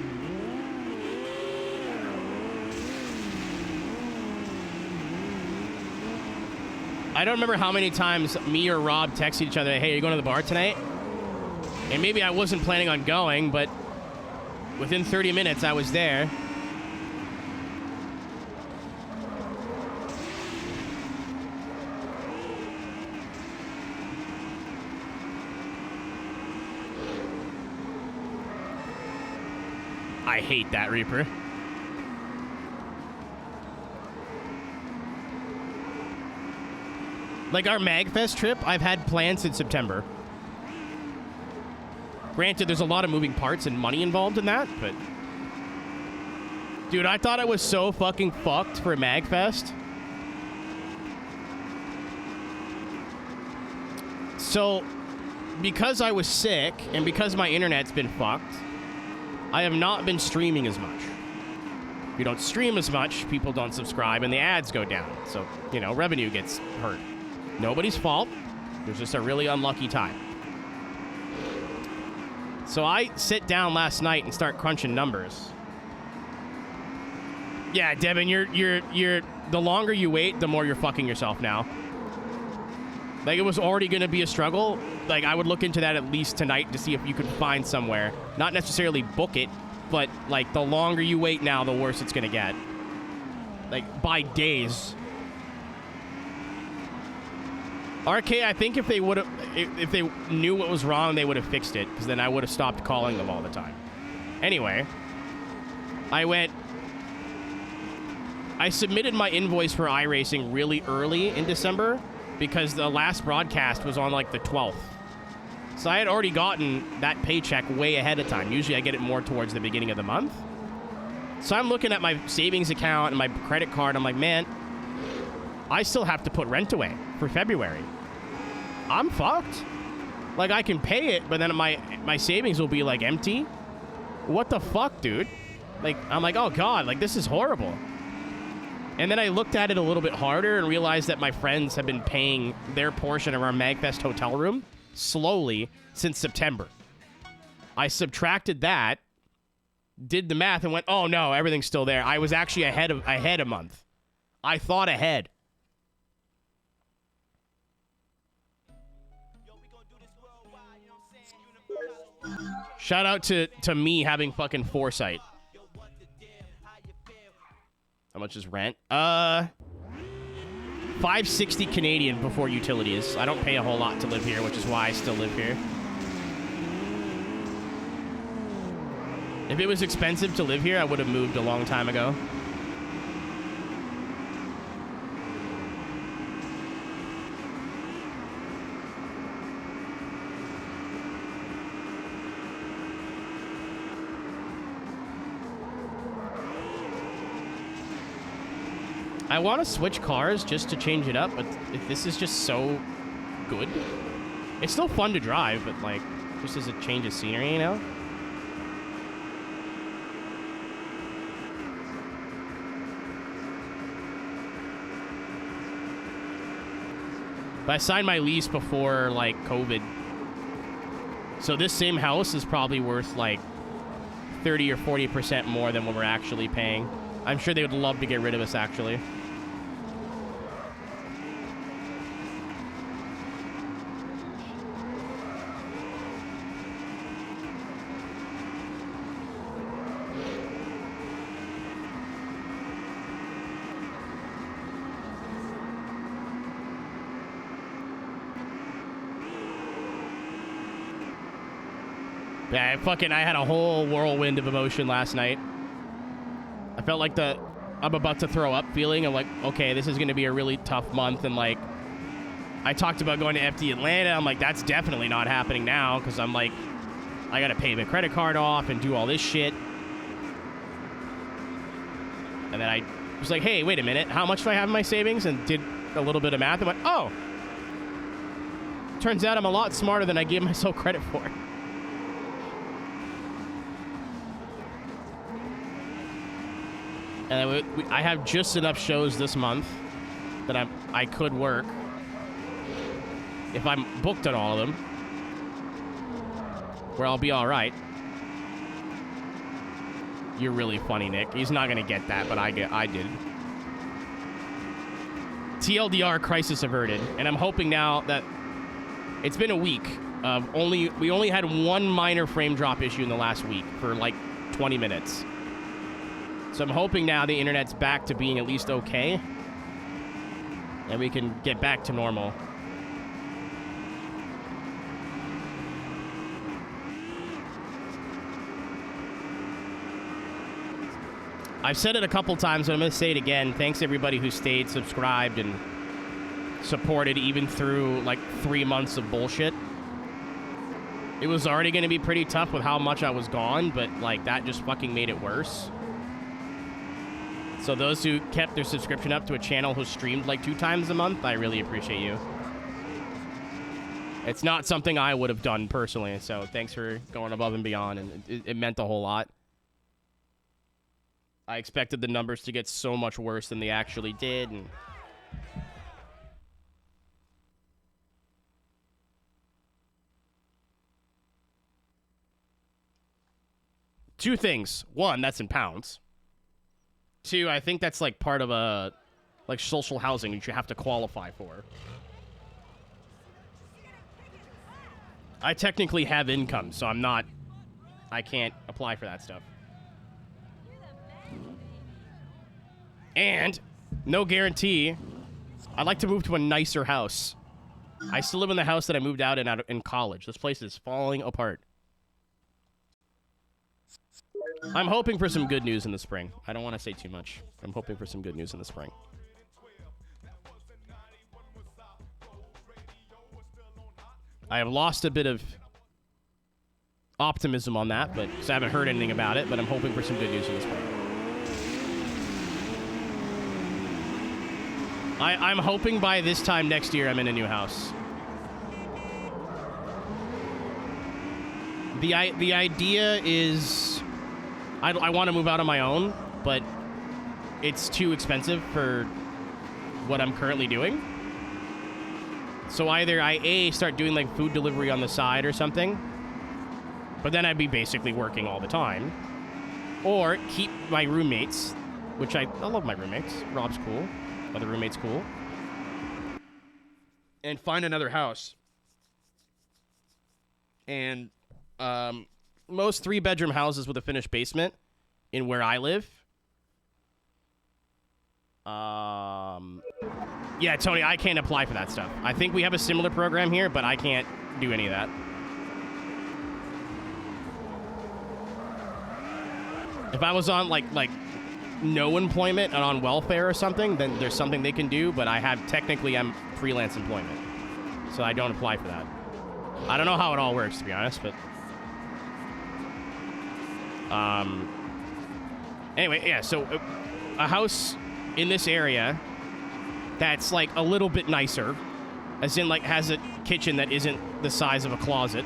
I don't remember how many times me or Rob texted each other, hey, are you going to the bar tonight? And maybe I wasn't planning on going, but within 30 minutes, I was there. I hate that, Reaper. Like our MagFest trip, I've had plans in September. Granted, there's a lot of moving parts and money involved in that, but... Dude, I thought I was so fucking fucked for MagFest. So, because I was sick and because my internet's been fucked, I have not been streaming as much. If you don't stream as much, people don't subscribe and the ads go down. So, you know, revenue gets hurt. Nobody's fault. It was just a really unlucky time. So I sit down last night and start crunching numbers. Yeah, Devin, you're the longer you wait, the more you're fucking yourself now. Like, it was already going to be a struggle. Like, I would look into that at least tonight to see if you could find somewhere. Not necessarily book it, but, like, the longer you wait now, the worse it's going to get. Like, by days. RK, I think if they would have, if they knew what was wrong, they would have fixed it, because then I would have stopped calling them all the time. Anyway, I submitted my invoice for iRacing really early in December because the last broadcast was on like the 12th. So I had already gotten that paycheck way ahead of time. Usually I get it more towards the beginning of the month. So I'm looking at my savings account and my credit card. I'm like, man, I still have to put rent away for February. I'm fucked. Like, I can pay it, but then my savings will be like empty. What the fuck, dude? Like, I'm like, oh God, like this is horrible. And then I looked at it a little bit harder and realized that my friends have been paying their portion of our MagFest hotel room slowly since September. I subtracted that, did the math, and went, oh no, everything's still there. I was actually ahead a month. I thought ahead. Shout out to me having fucking foresight. How much is rent? $560 Canadian before utilities. I don't pay a whole lot to live here, which is why I still live here. If it was expensive to live here, I would have moved a long time ago. I want to switch cars just to change it up, but if this is just so good. It's still fun to drive, but like, just as a change of scenery, you know? But I signed my lease before, like, COVID. So this same house is probably worth, like, 30 or 40% more than what we're actually paying. I'm sure they would love to get rid of us, actually. Yeah, I had a whole whirlwind of emotion last night. I felt like I'm about to throw up feeling of like, okay, this is going to be a really tough month. And like, I talked about going to FD Atlanta. I'm like, that's definitely not happening now because I'm like, I got to pay my credit card off and do all this shit. And then I was like, hey, wait a minute. How much do I have in my savings? And did a little bit of math. I went, oh, turns out I'm a lot smarter than I gave myself credit for. And I have just enough shows this month that I could work if I'm booked on all of them, where I'll be all right. You're really funny, Nick. He's not gonna get that, but I did. TLDR, crisis averted, and I'm hoping now that it's been a week of we only had one minor frame drop issue in the last week for like 20 minutes. So I'm hoping now the internet's back to being at least okay, and we can get back to normal. I've said it a couple times, but I'm going to say it again. Thanks everybody who stayed, subscribed, and supported even through like 3 months of bullshit. It was already going to be pretty tough with how much I was gone, but like that just fucking made it worse. So those who kept their subscription up to a channel who streamed like 2 times a month, I really appreciate you. It's not something I would have done personally, so thanks for going above and beyond, and it meant a whole lot. I expected the numbers to get so much worse than they actually did, and... Two things. One, that's in pounds. Two, I think that's like part of a like social housing that you have to qualify for. I technically have income, so I can't apply for that stuff. And no guarantee. I'd like to move to a nicer house. I still live in the house that I moved out in college. This place is falling apart. I'm hoping for some good news in the spring. I don't want to say too much. I'm hoping for some good news in the spring. I have lost a bit of optimism on that, but because I haven't heard anything about it, but I'm hoping for some good news in the spring. I'm hoping by this time next year I'm in a new house. The idea is... I want to move out on my own, but it's too expensive for what I'm currently doing. So either I start doing like food delivery on the side or something, but then I'd be basically working all the time, or keep my roommates, which I love my roommates. Rob's cool. Other roommate's cool. And find another house. And most 3-bedroom houses with a finished basement in where I live. Yeah, Tony, I can't apply for that stuff. I think we have a similar program here, but I can't do any of that. If I was on like no employment and on welfare or something, then there's something they can do, but I'm freelance employment. So I don't apply for that. I don't know how it all works, to be honest, but anyway, yeah, so a house in this area that's like a little bit nicer, as in like has a kitchen that isn't the size of a closet,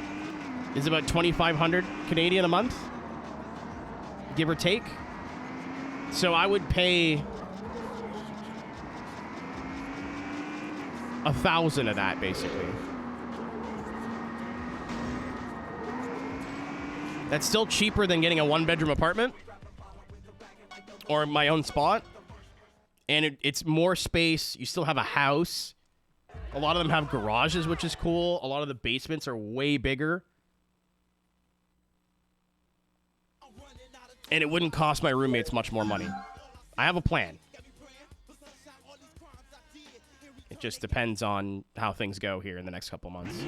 is about 2,500 Canadian a month, give or take. So I would pay 1,000 of that, basically. That's still cheaper than getting a 1-bedroom apartment or my own spot. And it's more space. You still have a house. A lot of them have garages, which is cool. A lot of the basements are way bigger. And it wouldn't cost my roommates much more money. I have a plan. It just depends on how things go here in the next couple months.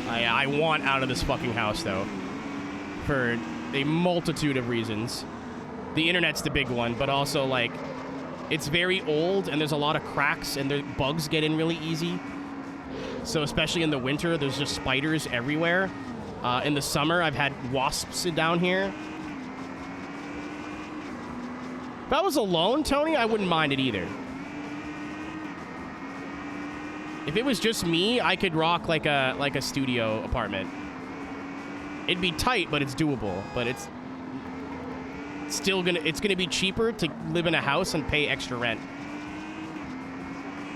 I want out of this fucking house, though, for a multitude of reasons. The internet's the big one, but also, like, it's very old, and there's a lot of cracks, and the bugs get in really easy. So especially in the winter, there's just spiders everywhere. In the summer, I've had wasps down here. If I was alone, Tony, I wouldn't mind it either. If it was just me, I could rock like a studio apartment. It'd be tight, but it's doable. But it's gonna be cheaper to live in a house and pay extra rent.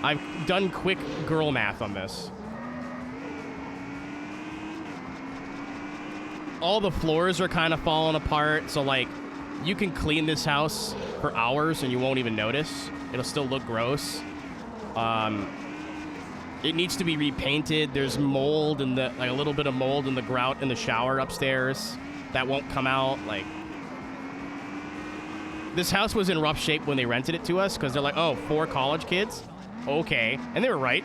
I've done quick girl math on this. All the floors are kind of falling apart, so like you can clean this house for hours and you won't even notice. It'll still look gross. It needs to be repainted. There's mold in a little bit of mold in the grout in the shower upstairs that won't come out. Like, this house was in rough shape when they rented it to us because they're like, oh, 4 college kids? Okay. And they were right.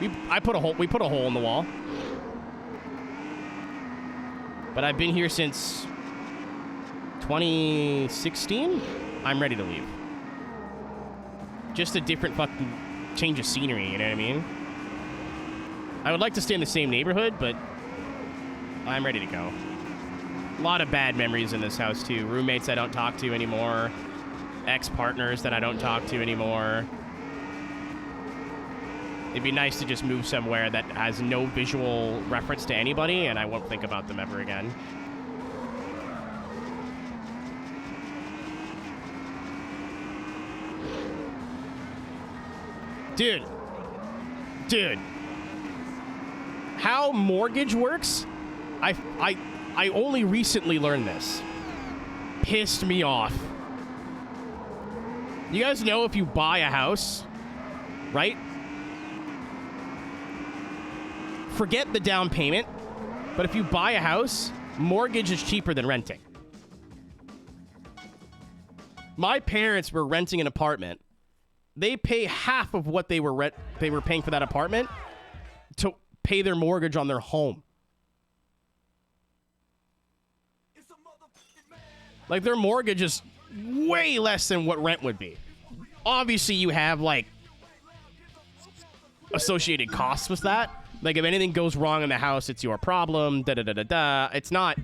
We put a hole in the wall. But I've been here since 2016. I'm ready to leave. Just a different fucking change of scenery, you know what I mean? I would like to stay in the same neighborhood, but I'm ready to go. A lot of bad memories in this house, too. Roommates I don't talk to anymore. Ex-partners that I don't talk to anymore. It'd be nice to just move somewhere that has no visual reference to anybody, and I won't think about them ever again. Dude. How mortgage works? I only recently learned this. Pissed me off. You guys know if you buy a house, right? Forget the down payment, but if you buy a house, mortgage is cheaper than renting. My parents were renting an apartment. They pay half of what they were paying for that apartment to pay their mortgage on their home. Like, their mortgage is way less than what rent would be. Obviously, you have, like, associated costs with that. Like, if anything goes wrong in the house, it's your problem, da-da-da-da-da. It's not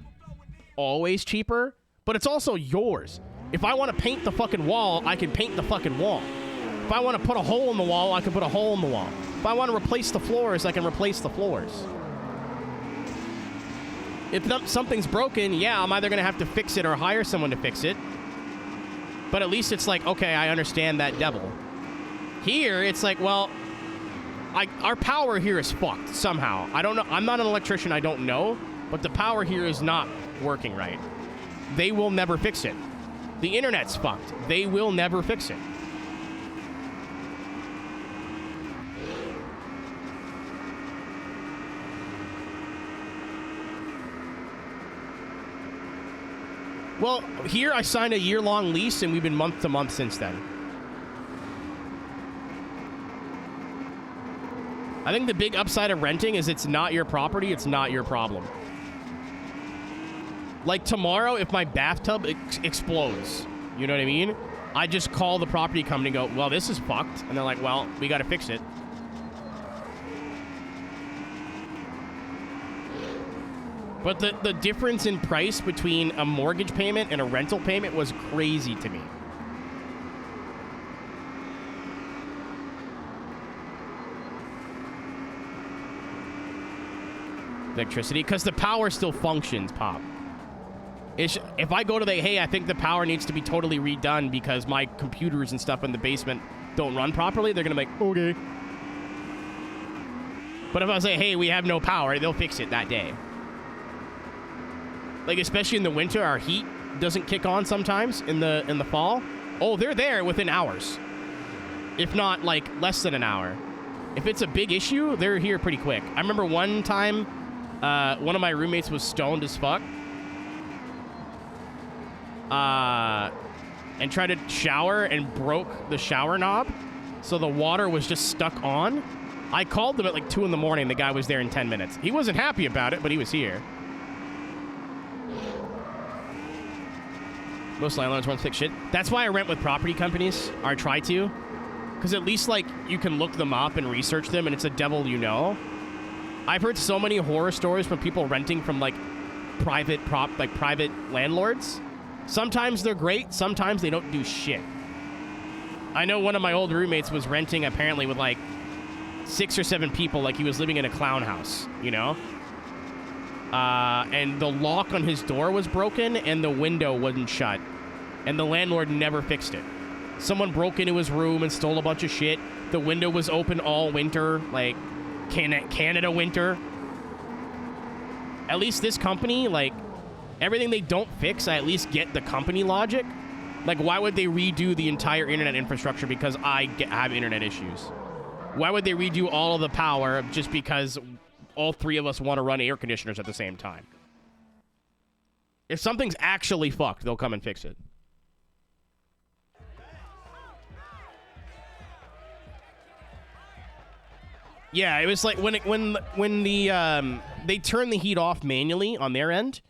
always cheaper, but it's also yours. If I want to paint the fucking wall, I can paint the fucking wall. If I want to put a hole in the wall, I can put a hole in the wall. If I want to replace the floors, I can replace the floors. If something's broken, yeah, I'm either going to have to fix it or hire someone to fix it. But at least it's like, okay, I understand that devil. Here, it's like, well, our power here is fucked somehow. I don't know. I'm not an electrician. I don't know. But the power here is not working right. They will never fix it. The internet's fucked. They will never fix it. Well, here I signed a year-long lease, and we've been month to month since then. I think the big upside of renting is it's not your property, it's not your problem. Like tomorrow, if my bathtub explodes, you know what I mean? I just call the property company and go, well, this is fucked. And they're like, well, we got to fix it. But the difference in price between a mortgage payment and a rental payment was crazy to me. Electricity, because the power still functions, Pop. If I go to hey, I think the power needs to be totally redone because my computers and stuff in the basement don't run properly, they're going to be like, okay. But if I say, hey, we have no power, they'll fix it that day. Like, especially in the winter, our heat doesn't kick on sometimes in the fall. Oh, they're there within hours. If not, like, less than an hour. If it's a big issue, they're here pretty quick. I remember one time, one of my roommates was stoned as fuck. And tried to shower and broke the shower knob. So the water was just stuck on. I called them at like 2 in the morning. The guy was there in 10 minutes. He wasn't happy about it, but he was here. Most landlords won't fix shit. That's why I rent with property companies, or I try to. Because at least, like, you can look them up and research them, and it's a devil you know. I've heard so many horror stories from people renting from, like, private landlords. Sometimes they're great, sometimes they don't do shit. I know one of my old roommates was renting, apparently, with, like, 6 or 7 people, like he was living in a clown house, you know? And the lock on his door was broken and the window wasn't shut. And the landlord never fixed it. Someone broke into his room and stole a bunch of shit. The window was open all winter, like Canada winter. At least this company, like, everything they don't fix, I at least get the company logic. Like, why would they redo the entire internet infrastructure because I have internet issues? Why would they redo all of the power just because all 3 of us want to run air conditioners at the same time? If something's actually fucked, they'll come and fix it. Yeah, it was like when they turn the heat off manually on their end,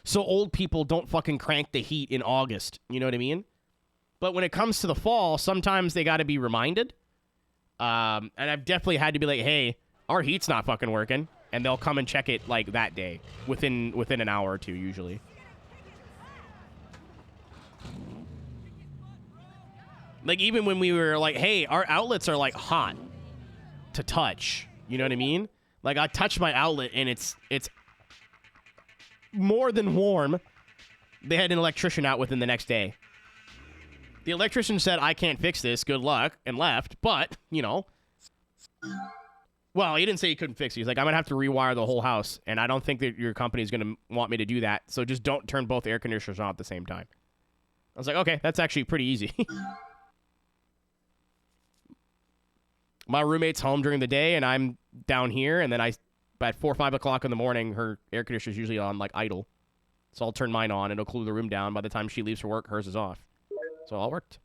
so old people don't fucking crank the heat in August. You know what I mean? But when it comes to the fall, sometimes they got to be reminded. And I've definitely had to be like, hey, our heat's not fucking working. And they'll come and check it, like, that day. Within an hour or 2, usually. Like, even when we were like, hey, our outlets are, like, hot to touch. You know what I mean? Like, I touch my outlet, and it's more than warm. They had an electrician out within the next day. The electrician said, I can't fix this, good luck, and left. But, you know. Well, he didn't say he couldn't fix it. He's like, I'm going to have to rewire the whole house, and I don't think that your company is going to want me to do that, so just don't turn both air conditioners on at the same time. I was like, okay, that's actually pretty easy. My roommate's home during the day, and I'm down here, and then at 4 or 5 o'clock in the morning, her air conditioner's usually on, like, idle. So I'll turn mine on, and it'll cool the room down. By the time she leaves for work, hers is off. So it all worked.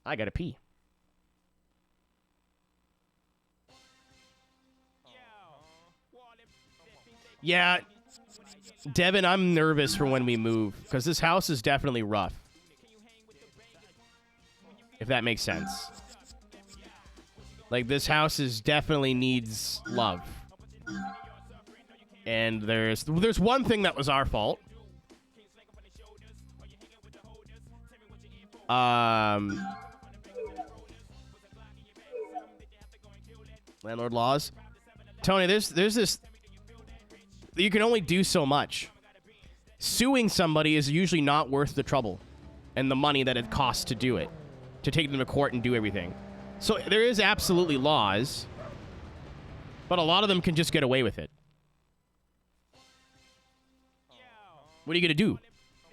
I gotta pee. Yeah, Devin, I'm nervous for when we move, because this house is definitely rough. If that makes sense. Like, this house definitely needs love. And there's one thing that was our fault. Landlord laws. Tony, there's this. You can only do so much. Suing somebody is usually not worth the trouble and the money that it costs to do it, to take them to court and do everything. So there is absolutely laws, but a lot of them can just get away with it. What are you going to do?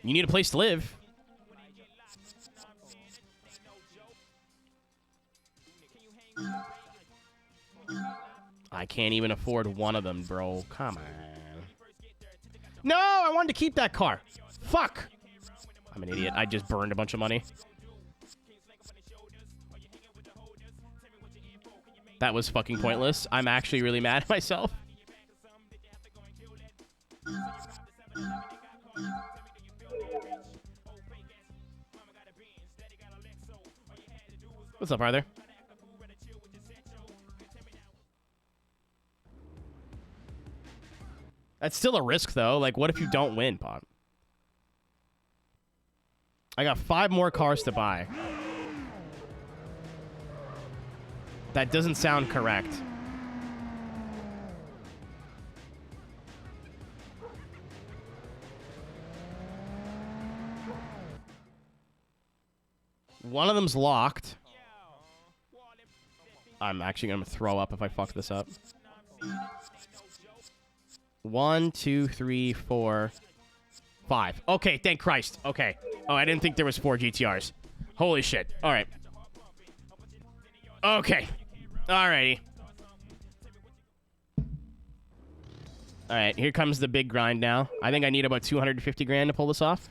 You need a place to live. I can't even afford one of them, bro. Come on. No, I wanted to keep that car. Fuck. I'm an idiot. I just burned a bunch of money. That was fucking pointless. I'm actually really mad at myself. What's up, Arthur? That's still a risk, though. Like, what if you don't win, Pop? I got 5 more cars to buy. That doesn't sound correct. One of them's locked. I'm actually going to throw up if I fuck this up. 1, 2, 3, 4, 5. Okay, thank Christ. Okay. Oh, I didn't think there was 4 GTRs. Holy shit. All right. Okay. Alrighty. All right, here comes the big grind now. I think I need about 250 grand to pull this off.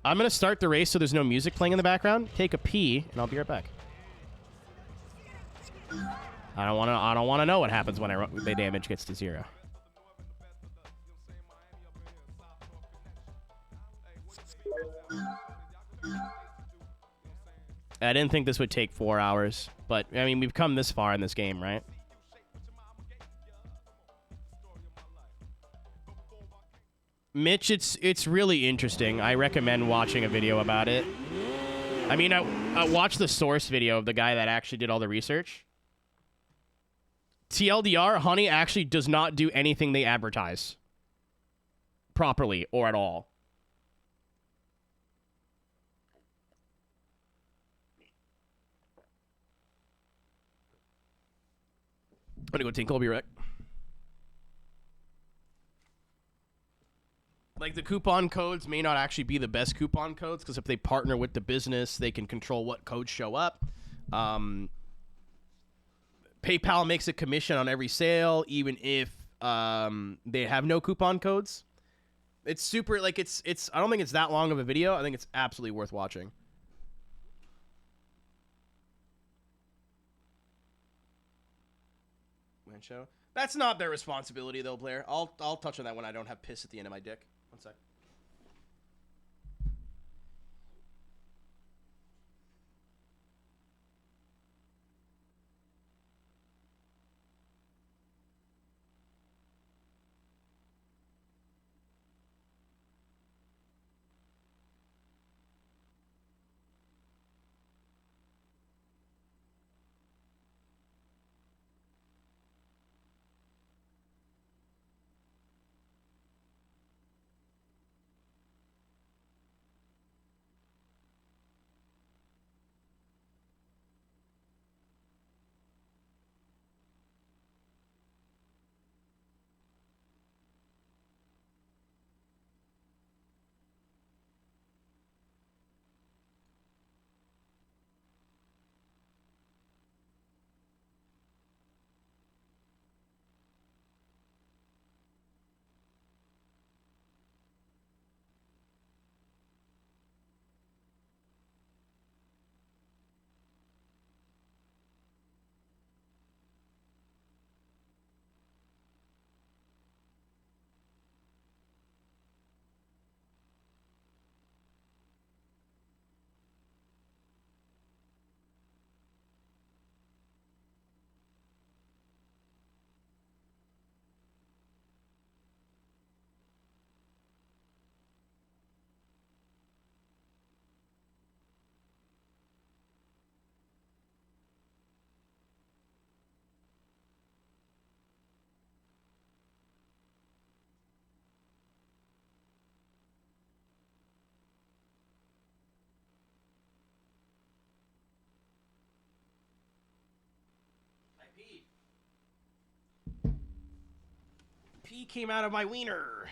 I'm going to start the race so there's no music playing in the background. Take a pee, and I'll be right back. I don't want to know what happens when the damage gets to 0. I didn't think this would take 4 hours, but I mean, we've come this far in this game, right? Mitch, it's really interesting. I recommend watching a video about it. I mean, I watched the source video of the guy that actually did all the research. TLDR, Honey actually does not do anything they advertise properly or at all. I'm gonna go take Colby Wreck. Like, the coupon codes may not actually be the best coupon codes, because if they partner with the business, they can control what codes show up. PayPal makes a commission on every sale, even if they have no coupon codes. It's super, like, it's. I don't think it's that long of a video. I think it's absolutely worth watching. Man show. That's not their responsibility, though, Blair. I'll touch on that when I don't have piss at the end of my dick. One sec. E came out of my wiener.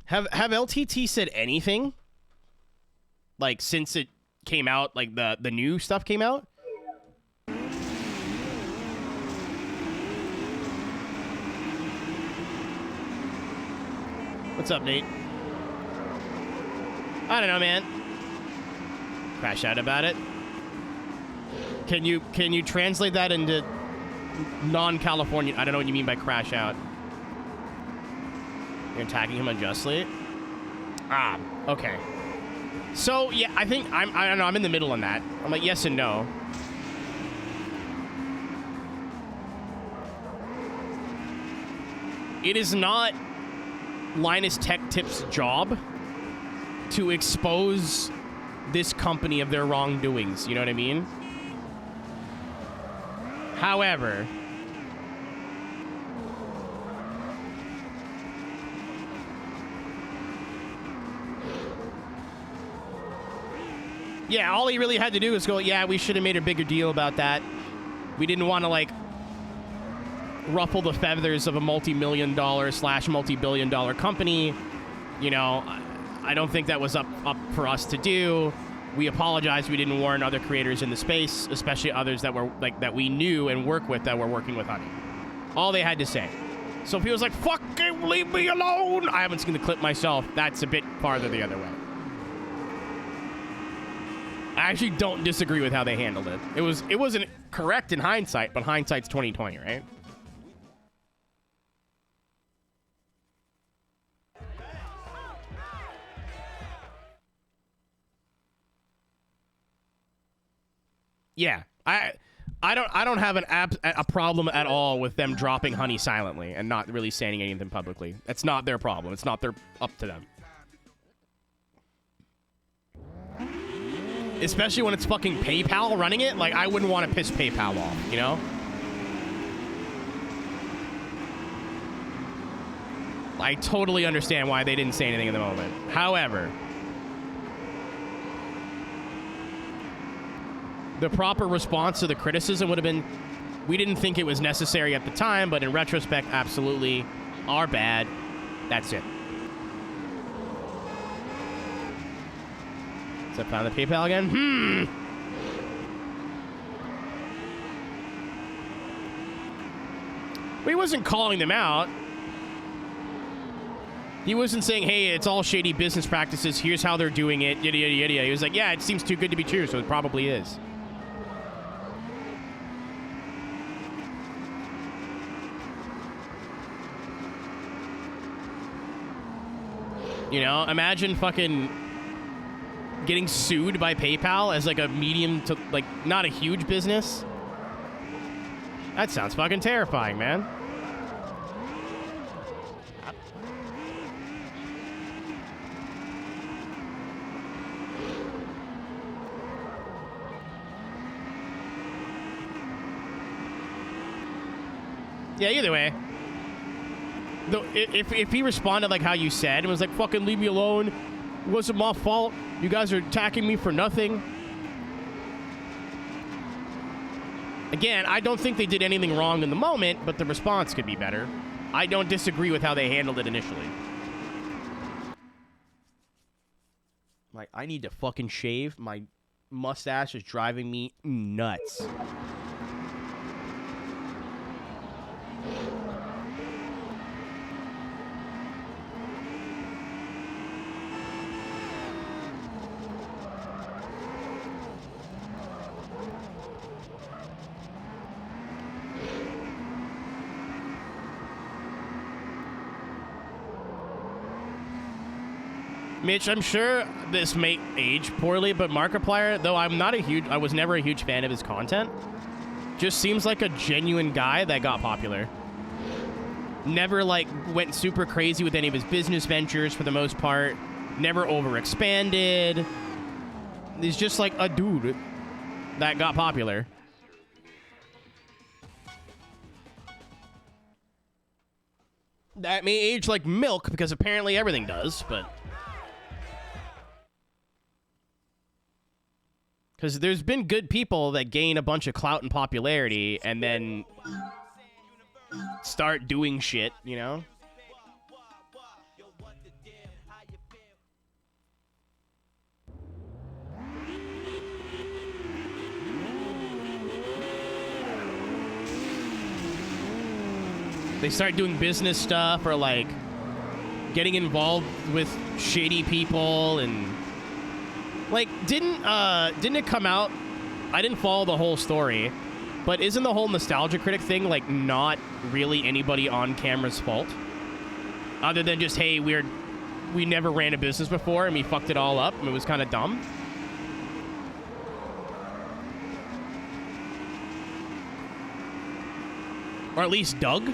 Have LTT said anything? Like since it came out, like the new stuff came out? What's up, Nate? I don't know, man. Crash out about it. Can you translate that into non-California? I don't know what you mean by crash out. You're attacking him unjustly? Ah, okay. So, yeah, I think I don't know, I'm in the middle on that. I'm like, yes and no. It is not Linus Tech Tip's job to expose this company of their wrongdoings, you know what I mean? However, yeah, all he really had to do is go, yeah, we should have made a bigger deal about that. We didn't want to, like, ruffle the feathers of a multi-million-dollar / multi-billion-dollar company. You know, I don't think that was up for us to do. We apologize we didn't warn other creators in the space, especially others that were, like, that we knew and work with that were working with Honey. All they had to say. So if he was like, fucking leave me alone, I haven't seen the clip myself. That's a bit farther the other way. I actually don't disagree with how they handled it. It wasn't correct in hindsight, but hindsight's 20/20, right? Yeah, I don't have a problem at all with them dropping Honey silently and not really saying anything publicly. It's not their problem. It's not up to them. Especially when it's fucking PayPal running it. Like, I wouldn't want to piss PayPal off, you know? I totally understand why they didn't say anything in the moment. However, the proper response to the criticism would have been, we didn't think it was necessary at the time, but in retrospect, absolutely, our bad. That's it. So I found the PayPal again? Well, he wasn't calling them out. He wasn't saying, hey, it's all shady business practices. Here's how they're doing it. Yada, yada, yada. He was like, yeah, it seems too good to be true, so it probably is. You know, imagine fucking getting sued by PayPal as like a medium to, like, not a huge business. That sounds fucking terrifying, man. Yeah, either way. Though, if he responded like how you said and was like, fucking leave me alone, it wasn't my fault, you guys are attacking me for nothing. Again, I don't think they did anything wrong in the moment, but the response could be better. I don't disagree with how they handled it initially. Like, I need to fucking shave. My mustache is driving me nuts. Mitch, I'm sure this may age poorly, but Markiplier, though I was never a huge fan of his content, just seems like a genuine guy that got popular. Never, like, went super crazy with any of his business ventures for the most part. Never overexpanded. He's just like a dude that got popular. That may age like milk, because apparently everything does, but... Because there's been good people that gain a bunch of clout and popularity and then start doing shit, you know? They start doing business stuff or, like, getting involved with shady people and... Like, didn't it come out... I didn't follow the whole story, but isn't the whole nostalgia critic thing, like, not really anybody on camera's fault? Other than just, hey, we never ran a business before and we fucked it all up and it was kind of dumb? Or at least Doug?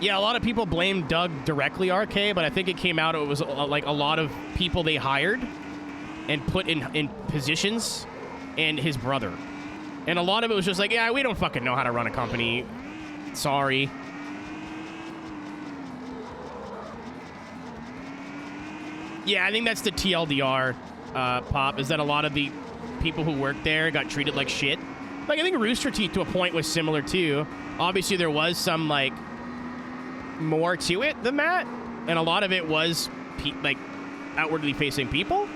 Yeah, a lot of people blame Doug directly, RK, but I think it came out it was like a lot of people they hired and put in positions and his brother. And a lot of it was just like, yeah, we don't fucking know how to run a company. Sorry. Yeah, I think that's the TLDR, Pop, is that a lot of the people who worked there got treated like shit. Like, I think Rooster Teeth to a point was similar, too. Obviously, there was some, like... more to it than that, and a lot of it was like outwardly facing people,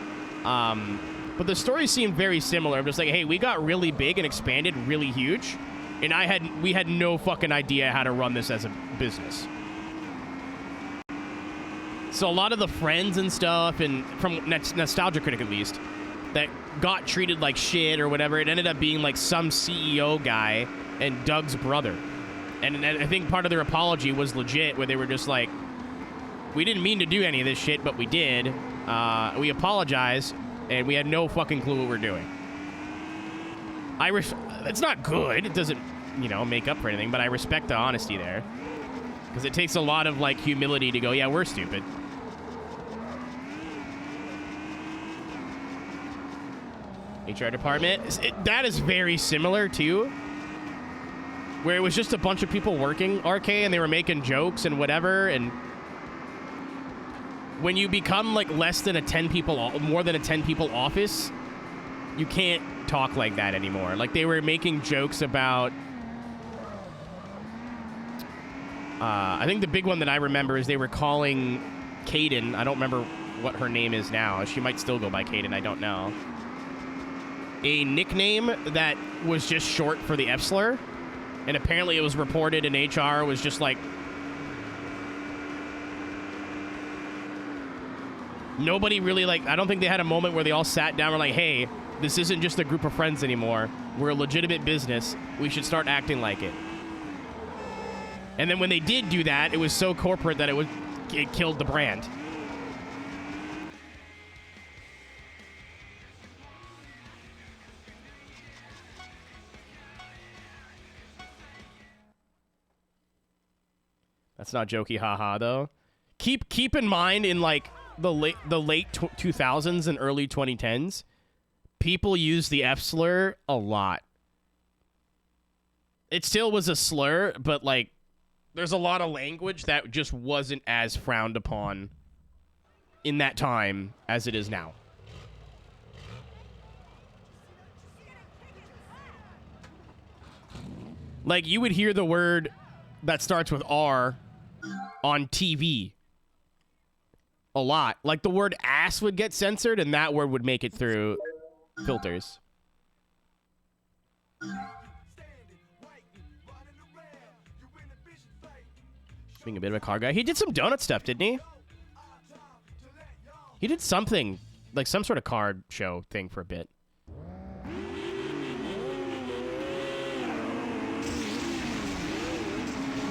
but the stories seemed very similar. I'm just like, hey, we got really big and expanded really huge, and we had no fucking idea how to run this as a business. So a lot of the friends and stuff, and from Nostalgia Critic at least, that got treated like shit or whatever, it ended up being like some CEO guy and Doug's brother. And I think part of their apology was legit, where they were just like, we didn't mean to do any of this shit, but we did. We apologize, and we had no fucking clue what we're doing. It's not good. It doesn't, you know, make up for anything, but I respect the honesty there. Because it takes a lot of, like, humility to go, yeah, we're stupid. HR department. That is very similar, too. Where it was just a bunch of people working, RK, and they were making jokes and whatever, and when you become like less than a 10 people, more than a 10 people office, you can't talk like that anymore. Like, they were making jokes about, I think the big one that I remember is they were calling Kaden, I don't remember what her name is now, she might still go by Kaden, I don't know, a nickname that was just short for the F slur. And apparently it was reported in HR, was just like... Nobody really, like... I don't think they had a moment where they all sat down and were like, hey, this isn't just a group of friends anymore. We're a legitimate business. We should start acting like it. And then when they did do that, it was so corporate that it killed the brand. That's not jokey, haha, though. Keep in mind, in like the late 2000s and early 2010s, people used the F slur a lot. It still was a slur, but like there's a lot of language that just wasn't as frowned upon in that time as it is now. Like, you would hear the word that starts with R on TV a lot. Like, the word ass would get censored, and that word would make it through filters. Being a bit of a car guy. He did some donut stuff, didn't he? He did something, like some sort of card show thing for a bit.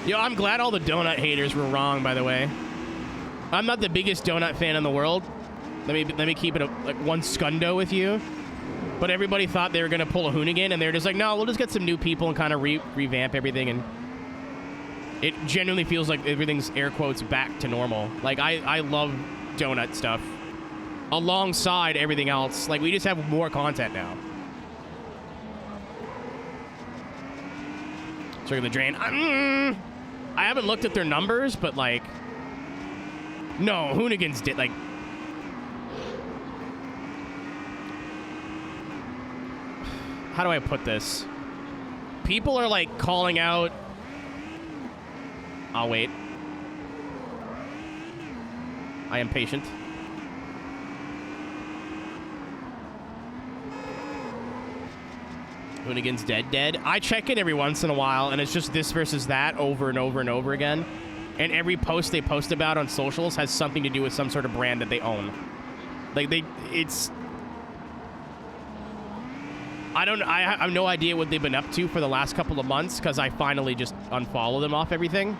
Yo, I'm glad all the donut haters were wrong, by the way. I'm not the biggest donut fan in the world. Let me keep it like one scundo with you. But everybody thought they were going to pull a Hoonigan, and they're just like, no, we'll just get some new people and kind of revamp everything. And It genuinely feels like everything's air quotes back to normal. Like, I love donut stuff alongside everything else. Like, we just have more content now. Circle the drain. I haven't looked at their numbers, but like, no, Hoonigans did like. How do I put this? People are like calling out. I'll wait. I am patient. Hoonigan's dead. I check it every once in a while, and it's just this versus that over and over and over again. And every post they post about on socials has something to do with some sort of brand that they own. Like, I have no idea what they've been up to for the last couple of months, because I finally just unfollow them off everything.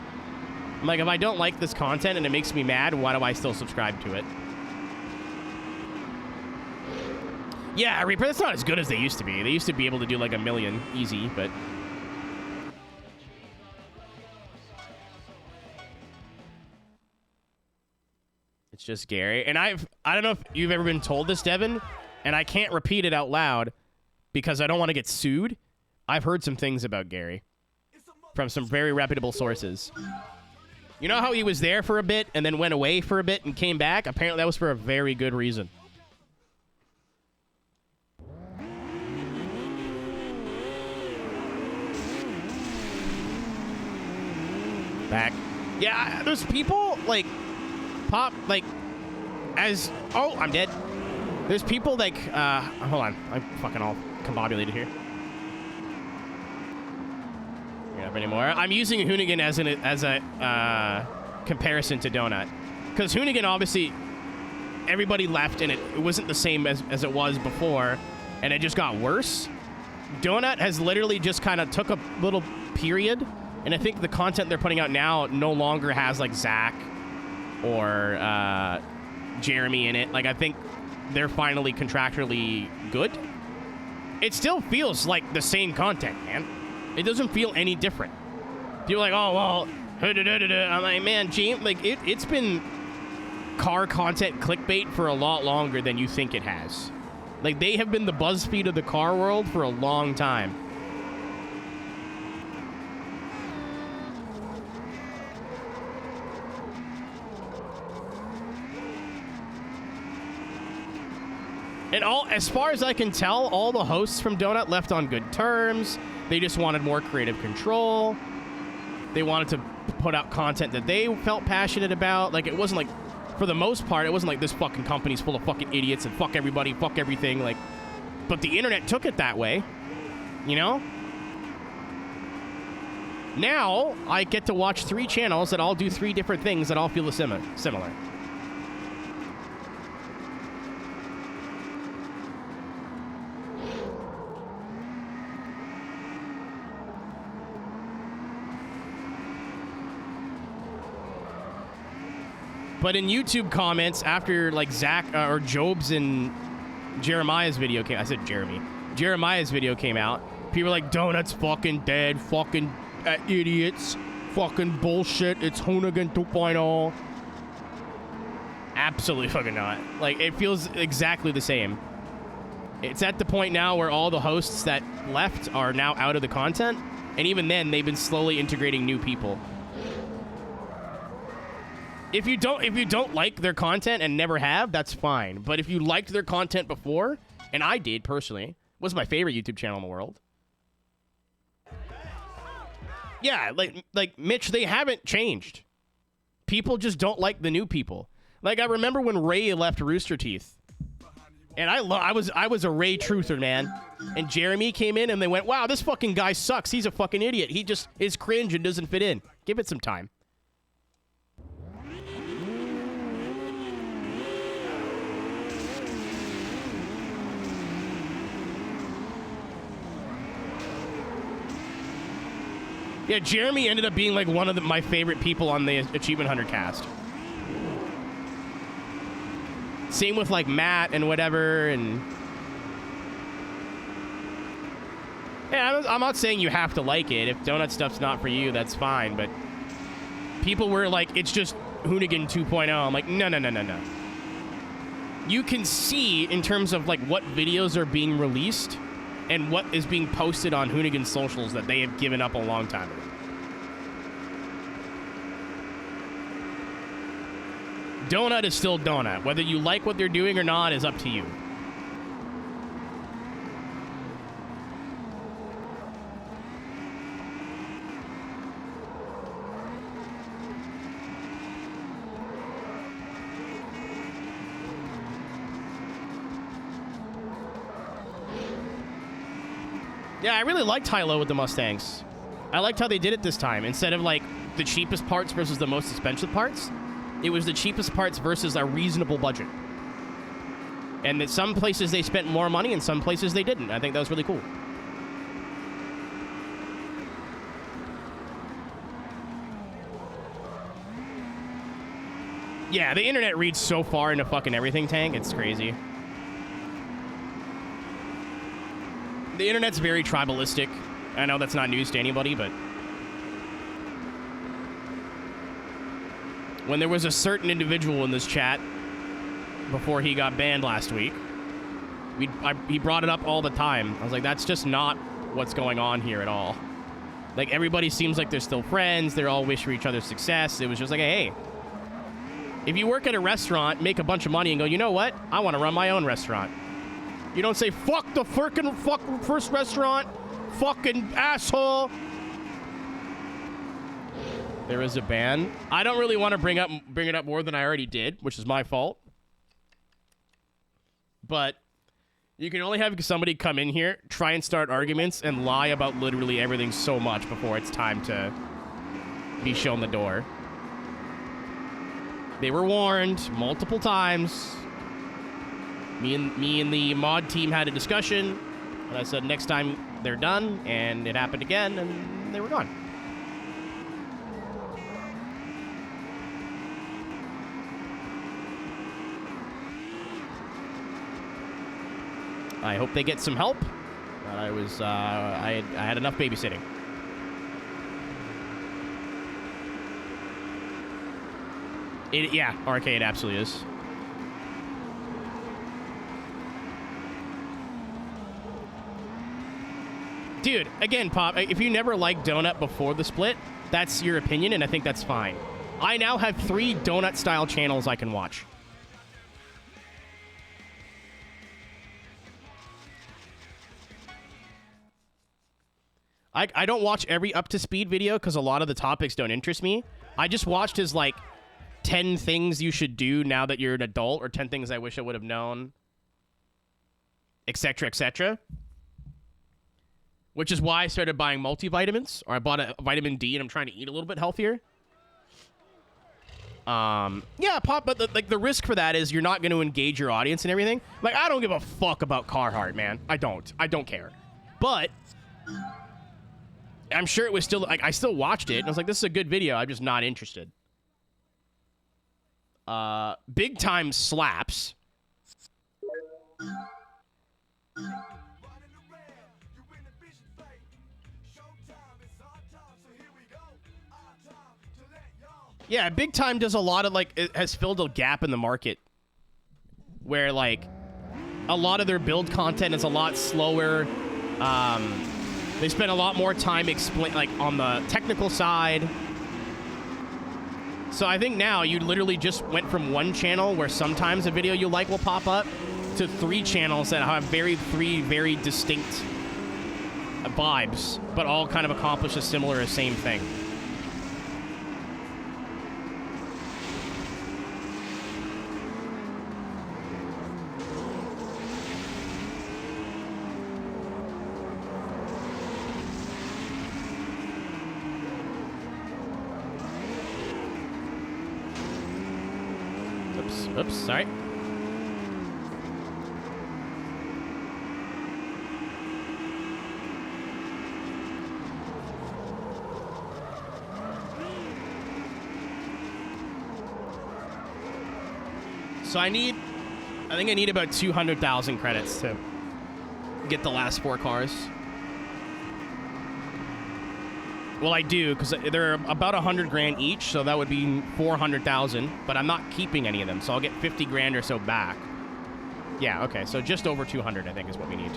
I'm like, if I don't like this content and it makes me mad, why do I still subscribe to it? Yeah, Reaper, that's not as good as they used to be. They used to be able to do like 1 million easy, but... It's just Gary. And I don't know if you've ever been told this, Devin, and I can't repeat it out loud because I don't want to get sued. I've heard some things about Gary from some very reputable sources. You know how he was there for a bit and then went away for a bit and came back? Apparently that was for a very good reason. Back. Yeah, there's people like as oh, I'm dead. There's people like hold on, I'm fucking all combobulated here. Yeah, anymore. I'm using Hoonigan as a comparison to Donut, because Hoonigan, obviously everybody left and it wasn't the same as it was before, and it just got worse. Donut has literally just kind of took a little period. And I think the content they're putting out now no longer has, like, Zach or Jeremy in it. Like, I think they're finally contractually good. It still feels like the same content, man. It doesn't feel any different. You're like, oh, well, I'm like, man, James, like, it's been car content clickbait for a lot longer than you think it has. Like, they have been the BuzzFeed of the car world for a long time. And as far as I can tell, all the hosts from Donut left on good terms. They just wanted more creative control. They wanted to put out content that they felt passionate about. Like, it wasn't like, for the most part, it wasn't like this fucking company's full of fucking idiots and fuck everybody, fuck everything. Like, but the internet took it that way, you know? Now, I get to watch 3 channels that all do 3 different things that all feel similar. But in YouTube comments, after like Zach or Job's and Jeremiah's video came, I said Jeremy. Jeremiah's video came out. People were like, Donut's fucking dead, fucking idiots, fucking bullshit. It's Hoonigan 2.0. Absolutely fucking not. Like, it feels exactly the same. It's at the point now where all the hosts that left are now out of the content, and even then, they've been slowly integrating new people. If you don't like their content and never have, that's fine. But if you liked their content before, and I did personally, it was my favorite YouTube channel in the world. Yeah, like Mitch, they haven't changed. People just don't like the new people. Like, I remember when Ray left Rooster Teeth, and I was a Ray truther, man. And Jeremy came in and they went, wow, this fucking guy sucks. He's a fucking idiot. He just is cringe and doesn't fit in. Give it some time. Yeah, Jeremy ended up being like one of my favorite people on the Achievement Hunter cast. Same with like Matt and whatever, and yeah, I'm not saying you have to like it. If donut stuff's not for you, that's fine. But People were like, it's just Hoonigan 2.0. I'm like, no, no, no, no, no. You can see in terms of like what videos are being released and what is being posted on Hoonigan socials that they have given up a long time ago. Donut is still Donut. Whether you like what they're doing or not is up to you. Yeah, I really liked high-low with the Mustangs. I liked how they did it this time. Instead of, like, the cheapest parts versus the most expensive parts, it was the cheapest parts versus a reasonable budget. And that some places they spent more money and some places they didn't. I think that was really cool. Yeah, the internet reads so far into fucking everything, Tank. It's crazy. The internet's very tribalistic. I know that's not news to anybody, but when there was a certain individual in this chat before he got banned last week, he brought it up all the time. I was like, that's just not what's going on here at all. Like, everybody seems like they're still friends. They're all wish for each other success. It was just like, hey, if you work at a restaurant, make a bunch of money, and go, you know what? I want to run my own restaurant. You don't say, fuck the fucking first restaurant, fucking asshole. There is a ban. I don't really want to bring it up more than I already did, which is my fault. But you can only have somebody come in here, try and start arguments, and lie about literally everything so much before it's time to be shown the door. They were warned multiple times. Me and the mod team had a discussion, and I said next time they're done, and it happened again, and they were gone. I hope they get some help, but I had enough babysitting. Yeah, arcade absolutely is. Dude, again, Pop, if you never liked Donut before the split, that's your opinion, and I think that's fine. I now have 3 Donut-style channels I can watch. I don't watch every up-to-speed video because a lot of the topics don't interest me. I just watched his, like, 10 things you should do now that you're an adult, or 10 things I wish I would have known, etc., etc., which is why I started buying multivitamins, or I bought a vitamin D, and I'm trying to eat a little bit healthier. Yeah, Pop, but the risk for that is you're not going to engage your audience and everything. Like, I don't give a fuck about Carhartt, man. I don't care. But I'm sure it was still, like, I still watched it, and I was like, this is a good video. I'm just not interested. Big Time slaps. Yeah, Big Time does a lot of, like, it has filled a gap in the market where, like, a lot of their build content is a lot slower. They spend a lot more time on the technical side. So I think now you literally just went from one channel where sometimes a video you like will pop up to 3 channels that have 3 very distinct vibes, but all kind of accomplish a similar same thing. Oops, sorry. So I think I need about 200,000 credits to get the last 4 cars. Well, I do, because they're about 100 grand each, so that would be 400,000. But I'm not keeping any of them, so I'll get 50 grand or so back. Yeah, okay, so just over 200, I think, is what we need.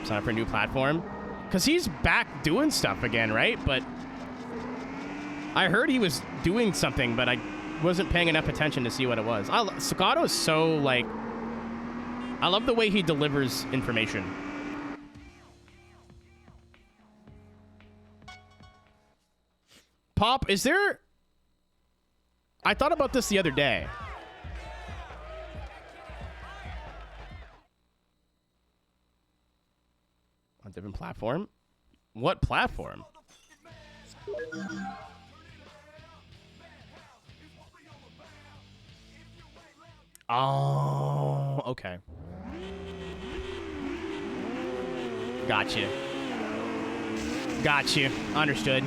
Sign up for a new platform. Because he's back doing stuff again, right? But I heard he was doing something, but I wasn't paying enough attention to see what it was. Sakato is so, like... I love the way he delivers information. Pop, is there... I thought about this the other day. A different platform? What platform? Oh, okay. Gotcha. Gotcha. Understood.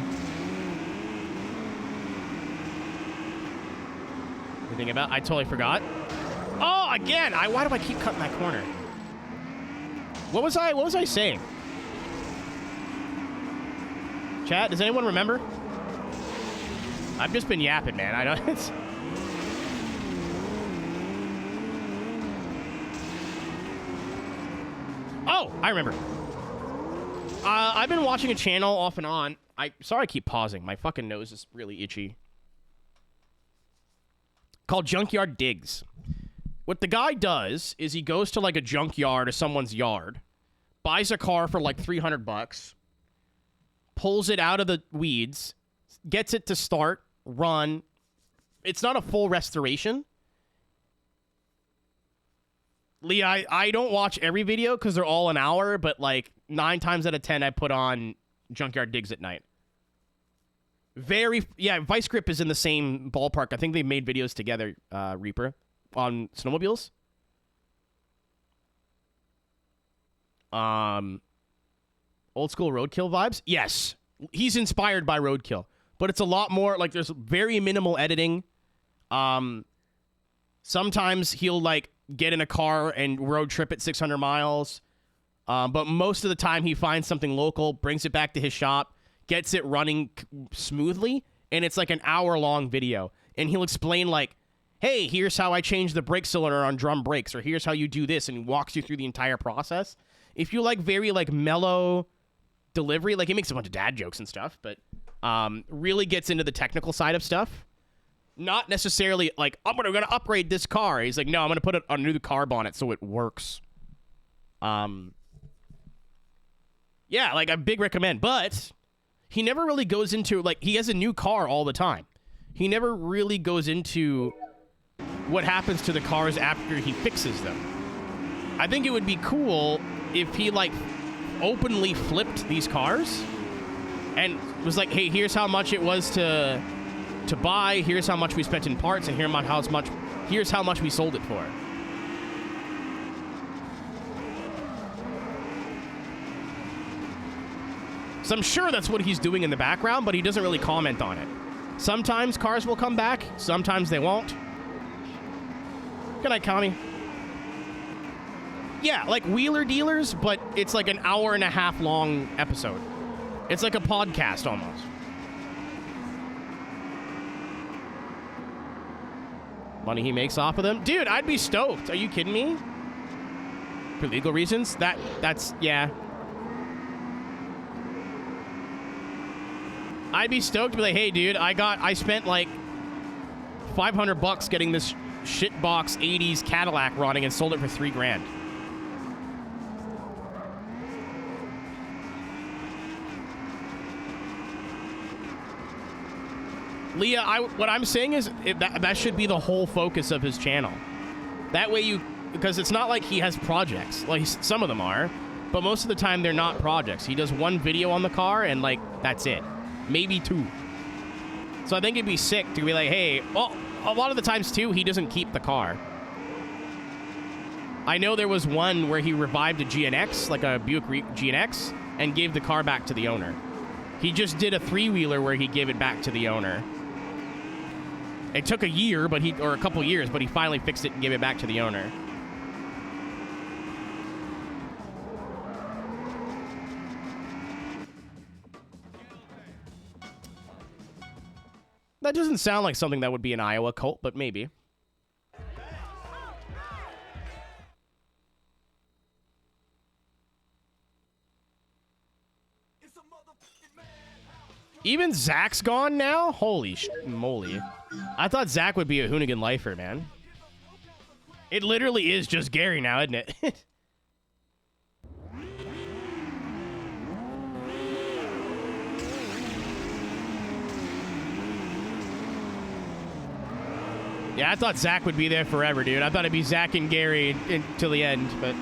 Anything about? I totally forgot. Oh, again! Why do I keep cutting that corner? What was I saying? Chat, does anyone remember? I've just been yapping, man. I don't. It's... Oh, I remember. I've been watching a channel off and on. Sorry I keep pausing. My fucking nose is really itchy. Called Junkyard Digs. What the guy does is he goes to like a junkyard or someone's yard, buys a car for like $300, pulls it out of the weeds, gets it to start, run. It's not a full restoration. Lee, I don't watch every video because they're all an hour, but like 9 times out of 10, I put on Junkyard Digs at night. Yeah, Vice Grip is in the same ballpark. I think they made videos together, Reaper, on snowmobiles. Old school Roadkill vibes? Yes. He's inspired by Roadkill, but it's a lot more, like, there's very minimal editing. Sometimes he'll, like, get in a car and road trip at 600 miles. But most of the time he finds something local, brings it back to his shop, gets it running smoothly, and it's like an hour-long video. And he'll explain, like, hey, here's how I change the brake cylinder on drum brakes, or here's how you do this, and he walks you through the entire process. If you like very, like, mellow delivery, like, he makes a bunch of dad jokes and stuff, but really gets into the technical side of stuff. Not necessarily, like, I'm gonna upgrade this car. He's like, no, I'm gonna put a new carb on it so it works. Yeah, like, I big recommend, but... he never really goes into, like, he has a new car all the time. He never really goes into what happens to the cars after he fixes them. I think it would be cool if he, like, openly flipped these cars and was like, hey, here's how much it was to buy, here's how much we spent in parts, and here's how much we sold it for. So I'm sure that's what he's doing in the background, but he doesn't really comment on it. Sometimes cars will come back, sometimes they won't. Good night, Kami. Yeah, like Wheeler Dealers, but it's like an hour-and-a-half long episode. It's like a podcast almost. Money he makes off of them? Dude, I'd be stoked. Are you kidding me? For legal reasons? That's, yeah. I'd be stoked to be like, hey, dude, I spent like $500 getting this shitbox 80s Cadillac running and sold it for $3,000. Leah, what I'm saying is that should be the whole focus of his channel. That way because it's not like he has projects. Like, some of them are, but most of the time they're not projects. He does one video on the car and, like, that's it. Maybe 2. So I think it'd be sick to be like, hey, well, a lot of the times, too, he doesn't keep the car. I know there was one where he revived a GNX, like a Buick GNX, and gave the car back to the owner. He just did a 3-wheeler where he gave it back to the owner. It took a year, or a couple years, but he finally fixed it and gave it back to the owner. It doesn't sound like something that would be an Iowa cult, but maybe. Even Zach's gone now? Holy moly. I thought Zach would be a Hoonigan lifer, man. It literally is just Gary now, isn't it? Yeah, I thought Zach would be there forever, dude. I thought it'd be Zach and Gary until the end, but...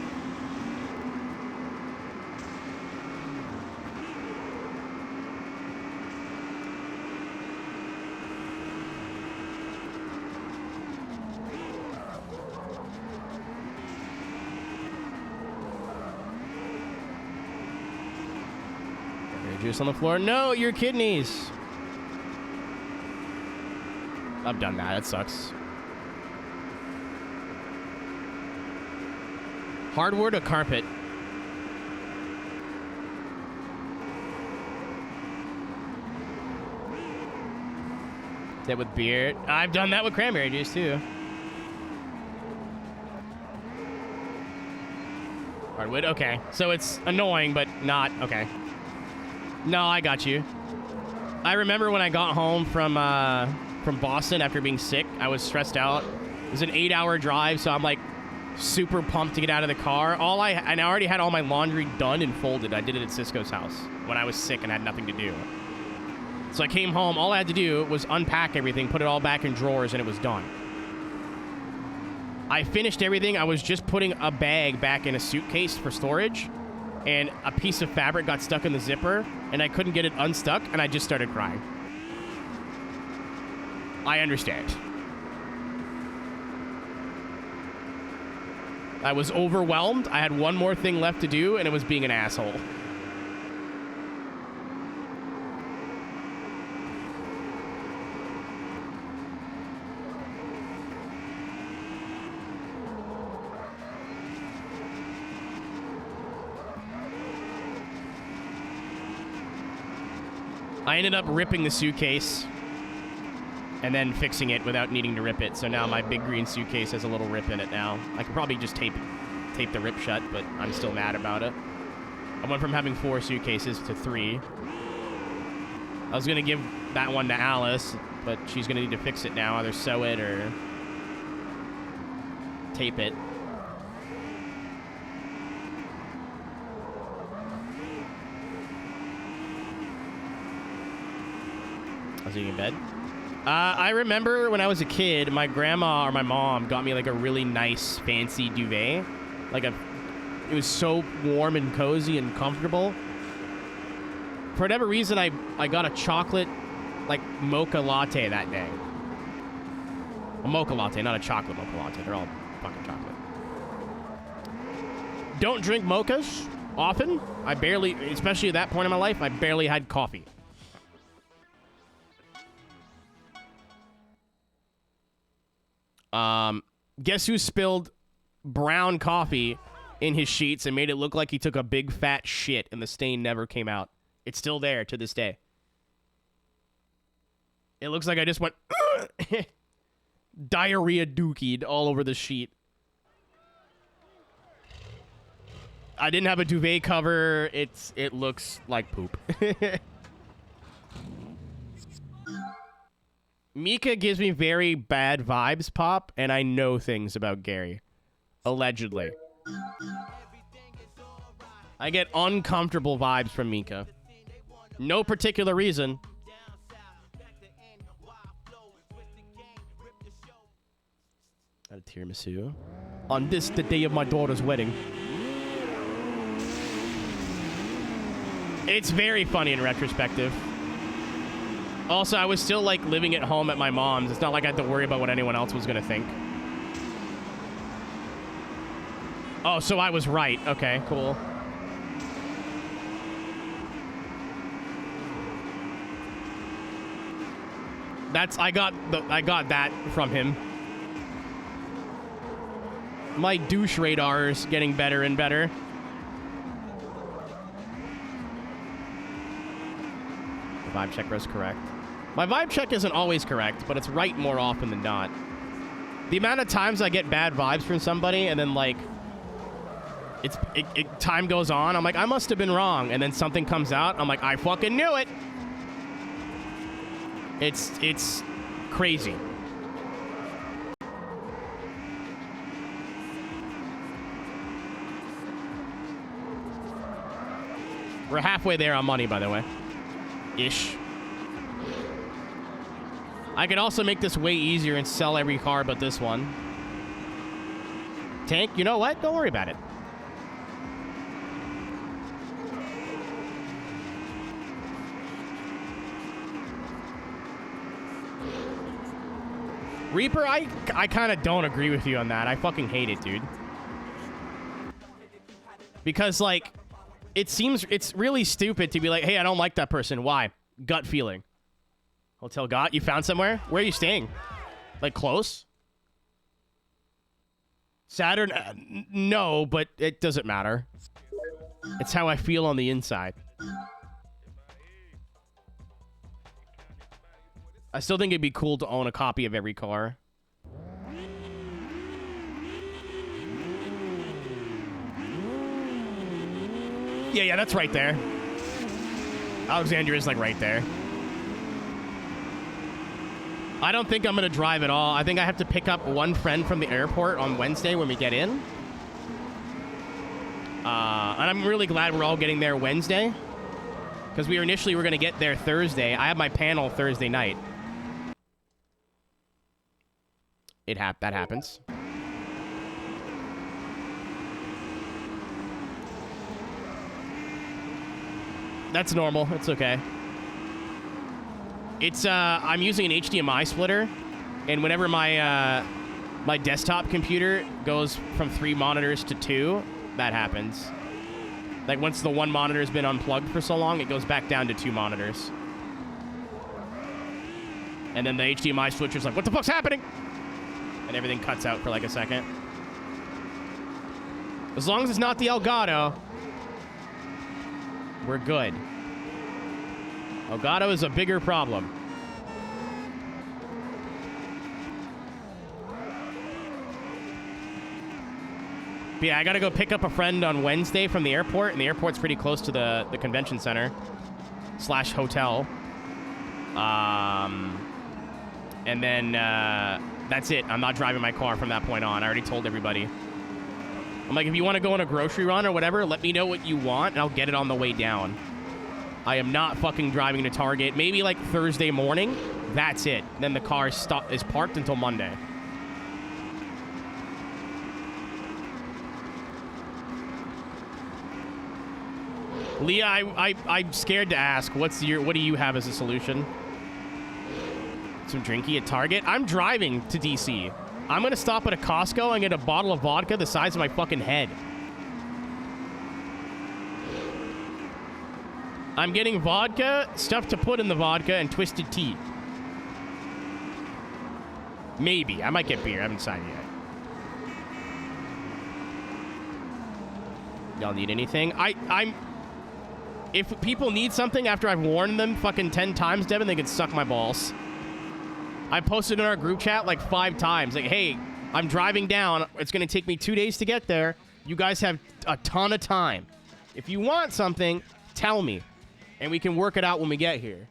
Juice on the floor. No, your kidneys. I've done that. That sucks. Hardwood or carpet? That with beer? I've done that with cranberry juice too. Hardwood? Okay. So it's annoying, but not... Okay. No, I got you. I remember when I got home from Boston after being sick, I was stressed out. It was an 8-hour drive, so I'm like super pumped to get out of the car. And I already had all my laundry done and folded. I did it at Cisco's house when I was sick and had nothing to do. So I came home. All I had to do was unpack everything, put it all back in drawers, and it was done. I finished everything. I was just putting a bag back in a suitcase for storage, and a piece of fabric got stuck in the zipper, and I couldn't get it unstuck, and I just started crying. I understand. I was overwhelmed. I had one more thing left to do, and it was being an asshole. I ended up ripping the suitcase and then fixing it without needing to rip it. So now my big green suitcase has a little rip in it now. I could probably just tape the rip shut, but I'm still mad about it. I went from having 4 suitcases to 3. I was going to give that one to Alice, but she's going to need to fix it now. Either sew it or tape it. Was he in bed? I remember when I was a kid, my grandma or my mom got me like a really nice fancy duvet. It was so warm and cozy and comfortable. For whatever reason, I got a chocolate like mocha latte that day. A mocha latte, not a chocolate mocha latte. They're all fucking chocolate. Don't drink mochas often. I barely, especially at that point in my life, I barely had coffee. Guess who spilled brown coffee in his sheets and made it look like he took a big fat shit and the stain never came out? It's still there to this day. It looks like I just went diarrhea dookied all over the sheet. I didn't have a duvet cover. It looks like poop. Mika gives me very bad vibes, Pop, and I know things about Gary. Allegedly. I get uncomfortable vibes from Mika. No particular reason. Got a tiramisu. On this, the day of my daughter's wedding. It's very funny in retrospective. Also, I was still, like, living at home at my mom's. It's not like I had to worry about what anyone else was going to think. Oh, so I was right. Okay, cool. I got that from him. My douche radar is getting better and better. The vibe check was correct. My vibe check isn't always correct, but it's right more often than not. The amount of times I get bad vibes from somebody and then, like, time goes on, I'm like, I must have been wrong. And then something comes out, I'm like, I fucking knew it. It's crazy. We're halfway there on money, by the way. Ish. I could also make this way easier and sell every car but this one. Tank, you know what? Don't worry about it. Reaper, I kind of don't agree with you on that. I fucking hate it, dude. Because, like, it's really stupid to be like, hey, I don't like that person. Why? Gut feeling. Hotel Got, you found somewhere? Where are you staying? Like, close? Saturn? No, but it doesn't matter. It's how I feel on the inside. I still think it'd be cool to own a copy of every car. Yeah, that's right there. Alexandria's like right there. I don't think I'm going to drive at all. I think I have to pick up one friend from the airport on Wednesday when we get in. And I'm really glad we're all getting there Wednesday. Because we initially were going to get there Thursday. I have my panel Thursday night. That happens. That's normal. It's okay. It's I'm using an HDMI splitter, and whenever my my desktop computer goes from 3 monitors to 2, that happens. Like once the one monitor's been unplugged for so long, it goes back down to 2 monitors. And then the HDMI switcher's like, what the fuck's happening? And everything cuts out for like a second. As long as it's not the Elgato, we're good. Elgato is a bigger problem. But yeah, I gotta go pick up a friend on Wednesday from the airport, and the airport's pretty close to the convention center / hotel. And then that's it. I'm not driving my car from that point on. I already told everybody. I'm like, if you want to go on a grocery run or whatever, let me know what you want, and I'll get it on the way down. I am not fucking driving to Target. Maybe like Thursday morning. That's it. Then the car is parked until Monday. Leah, I'm scared to ask. What do you have as a solution? Some drinky at Target? I'm driving to DC. I'm gonna stop at a Costco and get a bottle of vodka the size of my fucking head. I'm getting vodka, stuff to put in the vodka, and twisted tea. Maybe. I might get beer. I haven't decided yet. Y'all need anything? If people need something after I've warned them fucking 10 times, Devin, they can suck my balls. I posted in our group chat like 5 times. Like, hey, I'm driving down. It's going to take me 2 days to get there. You guys have a ton of time. If you want something, tell me. And we can work it out when we get here.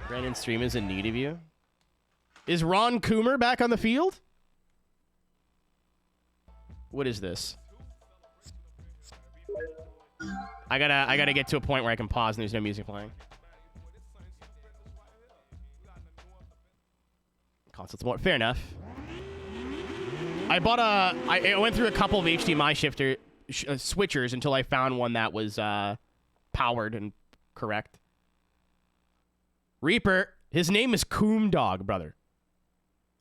Brandon's stream is in need of you. Is Ron Coomer back on the field? What is this? I gotta get to a point where I can pause and there's no music playing. Console's more fair enough. I went through a couple of HDMI switchers until I found one that was powered and correct. Reaper, his name is Coom Dog, brother.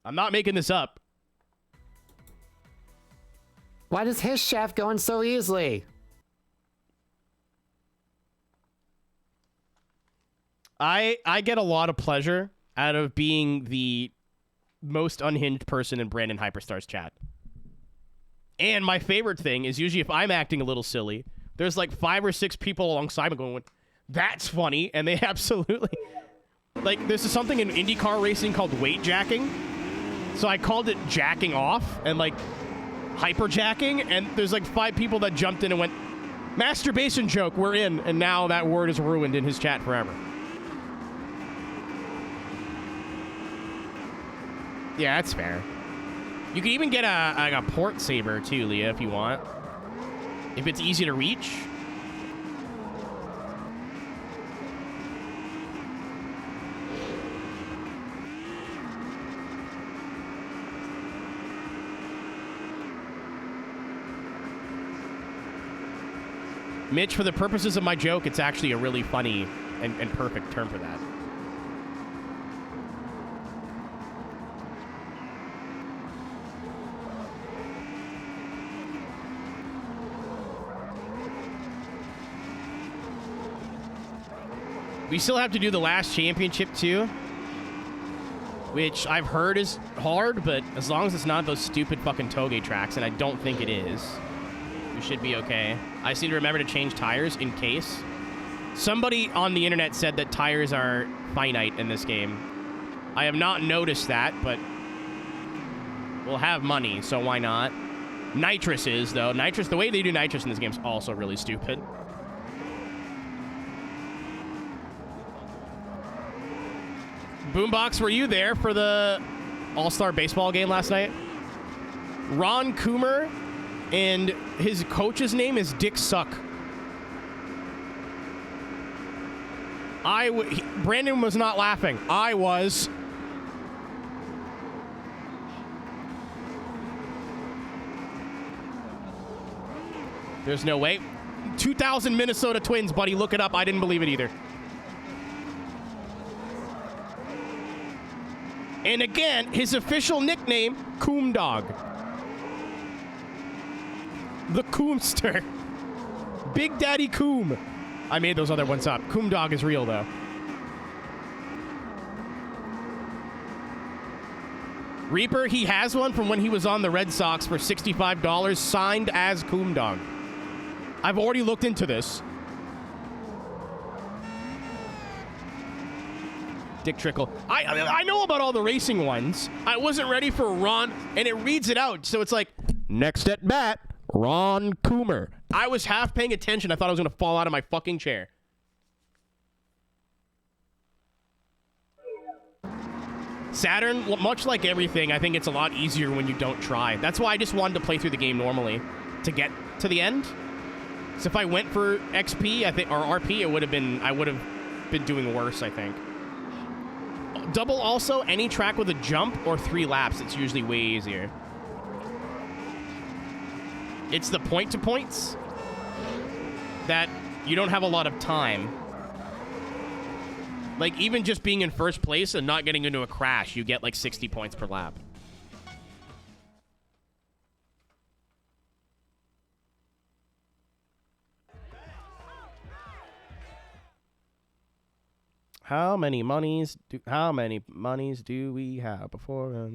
I'm not making this up. Why does his shaft go in so easily? I get a lot of pleasure out of being the most unhinged person in Brandon Hyperstar's chat. And my favorite thing is usually if I'm acting a little silly, there's like 5 or 6 people alongside me going, that's funny. And they absolutely, like, this is something in IndyCar racing called weight jacking. So I called it jacking off and like hyperjacking. And there's like 5 people that jumped in and went, masturbation joke, we're in. And now that word is ruined in his chat forever. Yeah, that's fair. You can even get a port saber too, Leah, if you want. If it's easy to reach. Mitch, for the purposes of my joke, it's actually a really funny and perfect term for that. We still have to do the last championship too, which I've heard is hard, but as long as it's not those stupid fucking toge tracks, and I don't think it is, we should be okay. I seem to remember to change tires in case. Somebody on the internet said that tires are finite in this game. I have not noticed that, but we'll have money, so why not? Nitrous is, though. Nitrous, the way they do nitrous in this game is also really stupid. Boombox, were you there for the All-Star Baseball game last night? Ron Coomer, and his coach's name is Dick Suck. Brandon was not laughing. I was. There's no way. 2000 Minnesota Twins, buddy. Look it up. I didn't believe it either. And again, his official nickname, Coom Dog. The Coomster. Big Daddy Coom. I made those other ones up. Coom Dog is real, though. Reaper, he has one from when he was on the Red Sox for $65, signed as Coom Dog. I've already looked into this. Dick Trickle. I know about all the racing ones. I wasn't ready for Ron, and it reads it out. So it's like, next at bat, Ron Coomer. I was half paying attention. I thought I was going to fall out of my fucking chair. Saturn, much like everything, I think it's a lot easier when you don't try. That's why I just wanted to play through the game normally to get to the end. So if I went for XP, I think, or RP, I would have been doing worse, I think. Double also, any track with a jump or 3 laps, it's usually way easier. It's the point-to-points that you don't have a lot of time. Like, even just being in first place and not getting into a crash, you get like 60 points per lap. How many monies do we have before?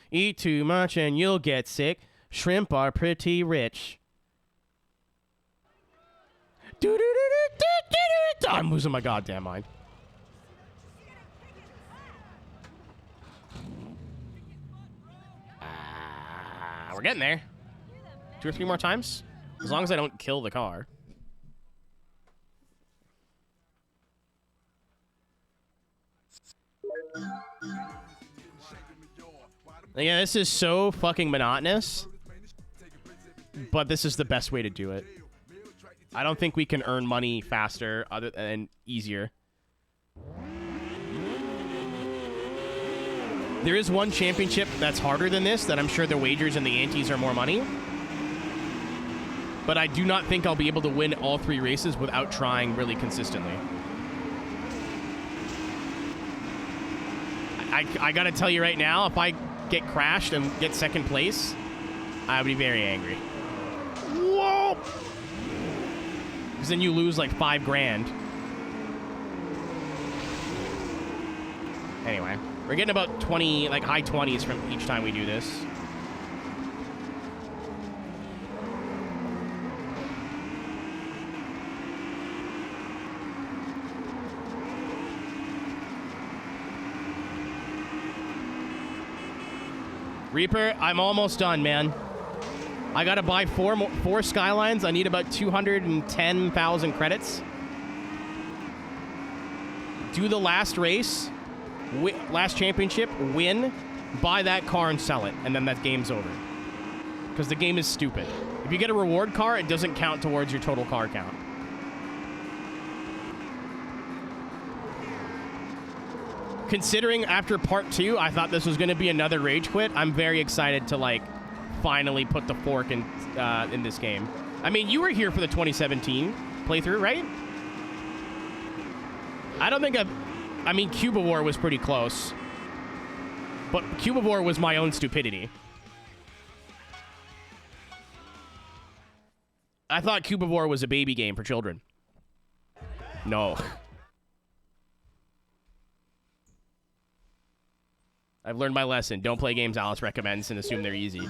Eat too much and you'll get sick. Shrimp are pretty rich. I'm losing my goddamn mind. We're getting there. 2 or 3 more times. As long as I don't kill the car. Yeah, this is so fucking monotonous. But this is the best way to do it. I don't think we can earn money faster other than easier. There is one championship that's harder than this that I'm sure the wagers and the antes are more money. But I do not think I'll be able to win all 3 races without trying really consistently. I gotta tell you right now, if I get crashed and get second place, I would be very angry. Whoa! Because then you lose like $5,000. Anyway, we're getting about 20, like high 20s from each time we do this. Reaper, I'm almost done, man. I gotta buy four Skylines. I need about 210,000 credits. Do the last race, last championship, win, buy that car and sell it, and then that game's over. Because the game is stupid. If you get a reward car, it doesn't count towards your total car count. Considering after part 2, I thought this was going to be another rage quit, I'm very excited to, like, finally put the fork in this game. I mean, you were here for the 2017 playthrough, right? I don't think I mean, Cubivore was pretty close. But Cubivore was my own stupidity. I thought Cubivore was a baby game for children. No. I've learned my lesson. Don't play games Alice recommends and assume they're easy.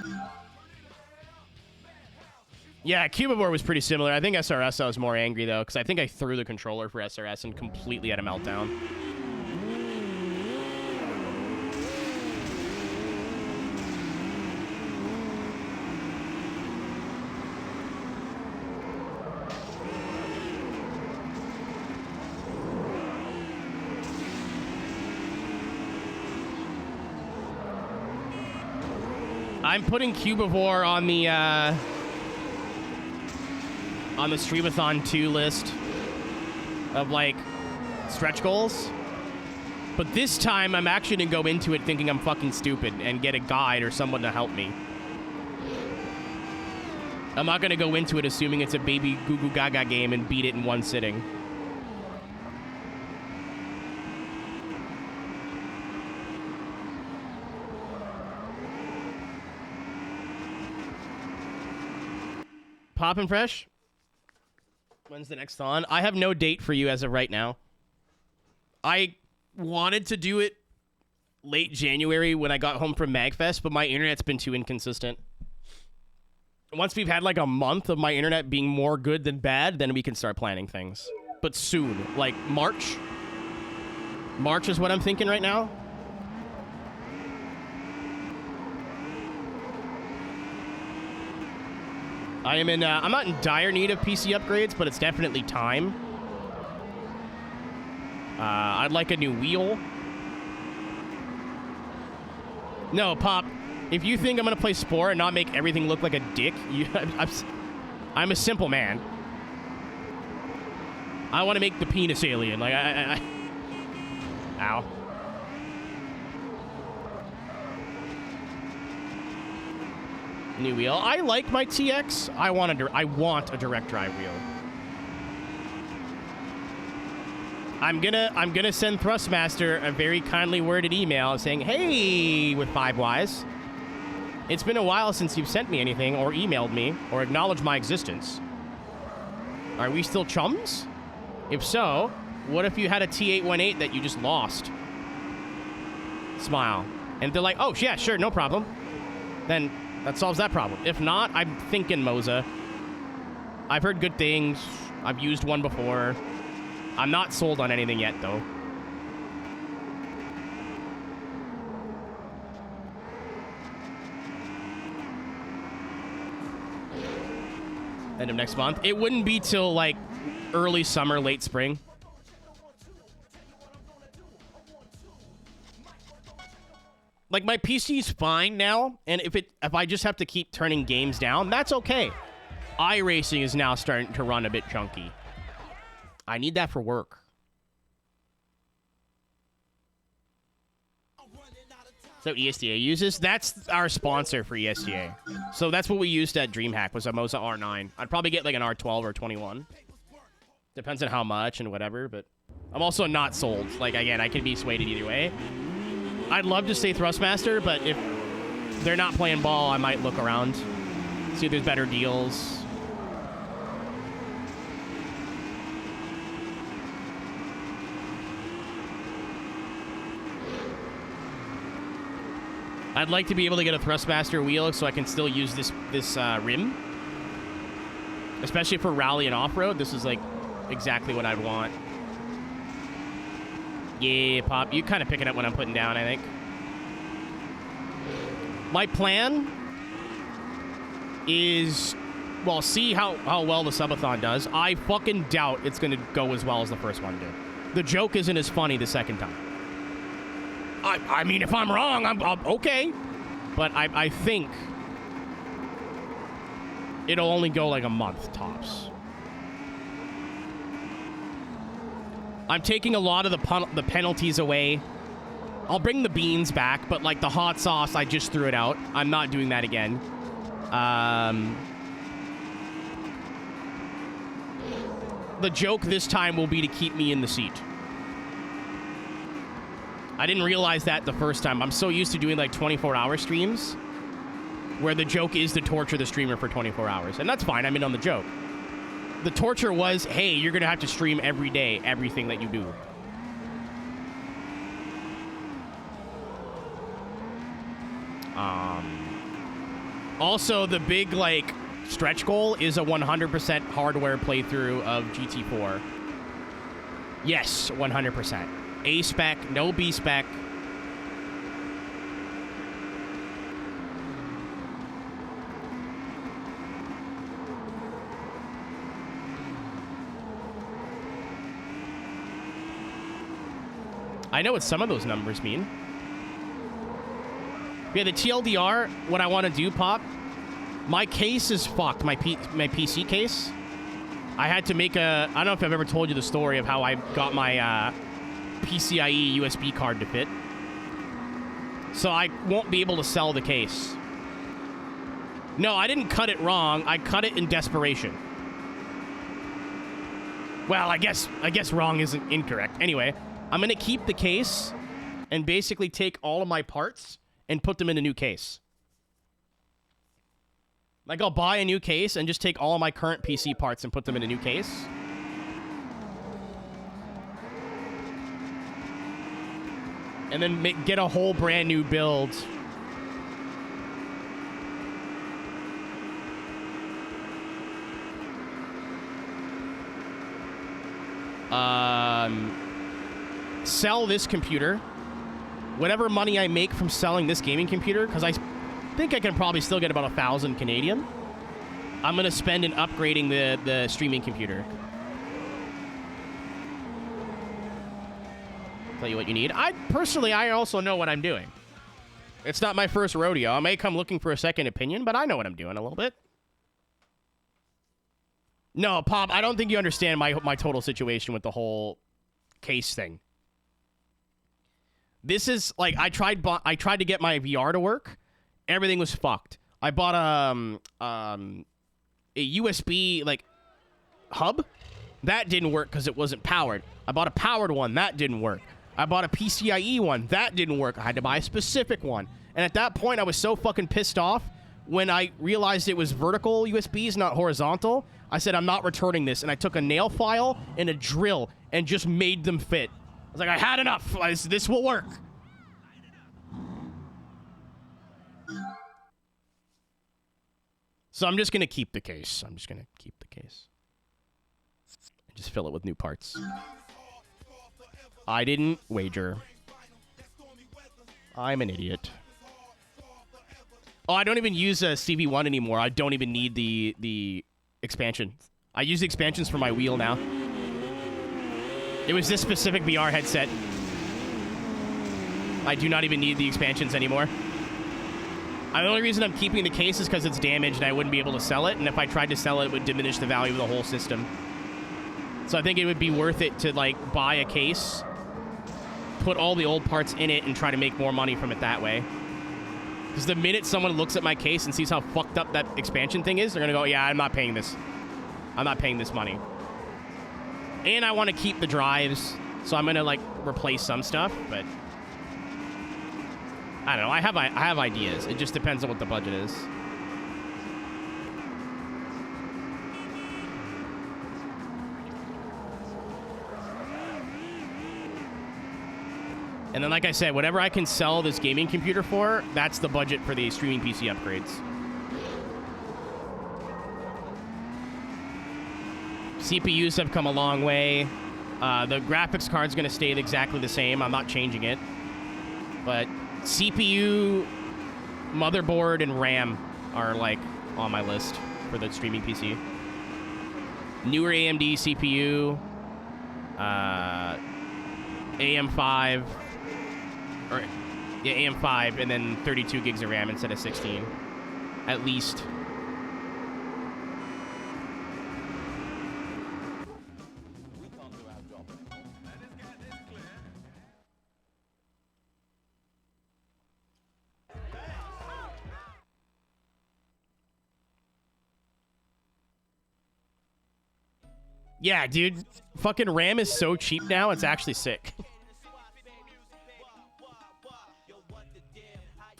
Yeah, Cubivore was pretty similar. I think SRS I was more angry, though, because I think I threw the controller for SRS and completely had a meltdown. I'm putting Cubivore on the Streamathon 2 list of, like, stretch goals. But this time, I'm actually going to go into it thinking I'm fucking stupid and get a guide or someone to help me. I'm not going to go into it assuming it's a baby goo goo gaga game and beat it in one sitting. Poppin' Fresh? When's the next on? I have no date for you as of right now. I wanted to do it late January when I got home from MagFest, but my internet's been too inconsistent. Once we've had like a month of my internet being more good than bad, then we can start planning things. But soon, like March. March is what I'm thinking right now. I'm not in dire need of PC upgrades, but it's definitely time. I'd like a new wheel. No, Pop, if you think I'm gonna play Spore and not make everything look like a dick, I'm a simple man. I want to make the penis alien. Like, Ow. New wheel. I like my TX. I want a direct drive wheel. I'm gonna send Thrustmaster a very kindly worded email saying, "Hey," with 5 Ys. It's been a while since you've sent me anything or emailed me or acknowledged my existence. Are we still chums? If so, what if you had a T818 that you just lost? Smile. And they're like, "Oh yeah, sure, no problem." Then that solves that problem. If not, I'm thinking Moza. I've heard good things. I've used one before. I'm not sold on anything yet, though. End of next month. It wouldn't be till, like, early summer, late spring. Like, my PC's fine now, and if I just have to keep turning games down, that's okay. iRacing is now starting to run a bit chunky. I need that for work. So ESDA uses? That's our sponsor for ESDA. So that's what we used at DreamHack, was a Moza R9. I'd probably get like an R12 or 21. Depends on how much and whatever, but I'm also not sold. Like, again, I can be swayed either way. I'd love to stay Thrustmaster, but if they're not playing ball, I might look around, see if there's better deals. I'd like to be able to get a Thrustmaster wheel so I can still use this rim. Especially for rally and off-road. This is, like, exactly what I'd want. Yeah, Pop. You kind of pick it up when I'm putting down, I think. My plan is, well, see how well the subathon does. I fucking doubt it's going to go as well as the first one did. The joke isn't as funny the second time. I mean, if I'm wrong, I'm okay. But I think it'll only go like a month tops. I'm taking a lot of the penalties away. I'll bring the beans back, but like the hot sauce, I just threw it out. I'm not doing that again. The joke this time will be to keep me in the seat. I didn't realize that the first time. I'm so used to doing like 24-hour streams where the joke is to torture the streamer for 24 hours. And that's fine. I'm in on the joke. The torture was, hey, you're going to have to stream every day, everything that you do. Also, the big, like, stretch goal is a 100% hardware playthrough of GT4. Yes, 100%. A spec, no B spec. I know what some of those numbers mean. Yeah, the TLDR, what I want to do, Pop, my case is fucked, my PC case. I had to make a... I don't know if I've ever told you the story of how I got my PCIe USB card to fit. So I won't be able to sell the case. No, I didn't cut it wrong. I cut it in desperation. Well, I guess wrong isn't incorrect. Anyway, I'm going to keep the case and basically take all of my parts and put them in a new case. Like, I'll buy a new case and just take all of my current PC parts and put them in a new case. And then get a whole brand new build. Sell this computer. Whatever money I make from selling this gaming computer, because I think I can probably still get about 1,000 Canadian. I'm going to spend in upgrading the streaming computer. Tell you what you need. I also know what I'm doing. It's not my first rodeo. I may come looking for a second opinion, but I know what I'm doing a little bit. No, Pop, I don't think you understand my total situation with the whole case thing. This is like I tried to get my VR to work. Everything was fucked. I bought a USB like hub. That didn't work because it wasn't powered. I bought a powered one. That didn't work. I bought a PCIe one. That didn't work. I had to buy a specific one. And at that point, I was so fucking pissed off when I realized it was vertical USBs, not horizontal. I said, I'm not returning this. And I took a nail file and a drill and just made them fit. I was like, I had enough. This will work. So I'm just going to keep the case. And just fill it with new parts. I didn't wager. I'm an idiot. Oh, I don't even use Stevie 1 anymore. I don't even need the expansion. I use the expansions for my wheel now. It was this specific VR headset. I do not even need the expansions anymore. The only reason I'm keeping the case is because it's damaged and I wouldn't be able to sell it. And if I tried to sell it, it would diminish the value of the whole system. So I think it would be worth it to, like, buy a case, put all the old parts in it, and try to make more money from it that way. Because the minute someone looks at my case and sees how fucked up that expansion thing is, they're going to go, yeah, I'm not paying this. I'm not paying this money. And I want to keep the drives, so I'm going to, like, replace some stuff, but I don't know. I have ideas. It just depends on what the budget is. And then, like I said, whatever I can sell this gaming computer for, that's the budget for the streaming PC upgrades. CPUs have come a long way. The graphics card's going to stay exactly the same. I'm not changing it. But CPU motherboard and RAM are like on my list for the streaming PC. Newer AMD CPU, AM5, or yeah, AM5, and then 32 gigs of RAM instead of 16, at least. Yeah, dude, fucking RAM is so cheap now, it's actually sick.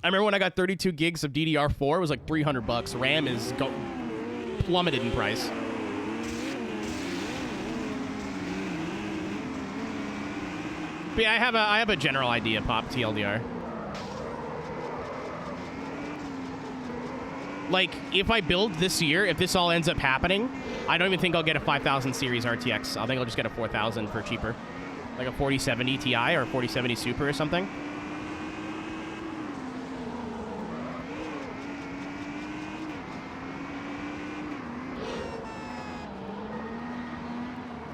I remember when I got 32 gigs of DDR4, it was like $300. RAM is plummeted in price. But yeah, I have a general idea, Pop, TLDR. Like, if I build this year, if this all ends up happening, I don't even think I'll get a 5000 series RTX. I think I'll just get a 4000 for cheaper. Like a 4070 Ti or a 4070 Super or something.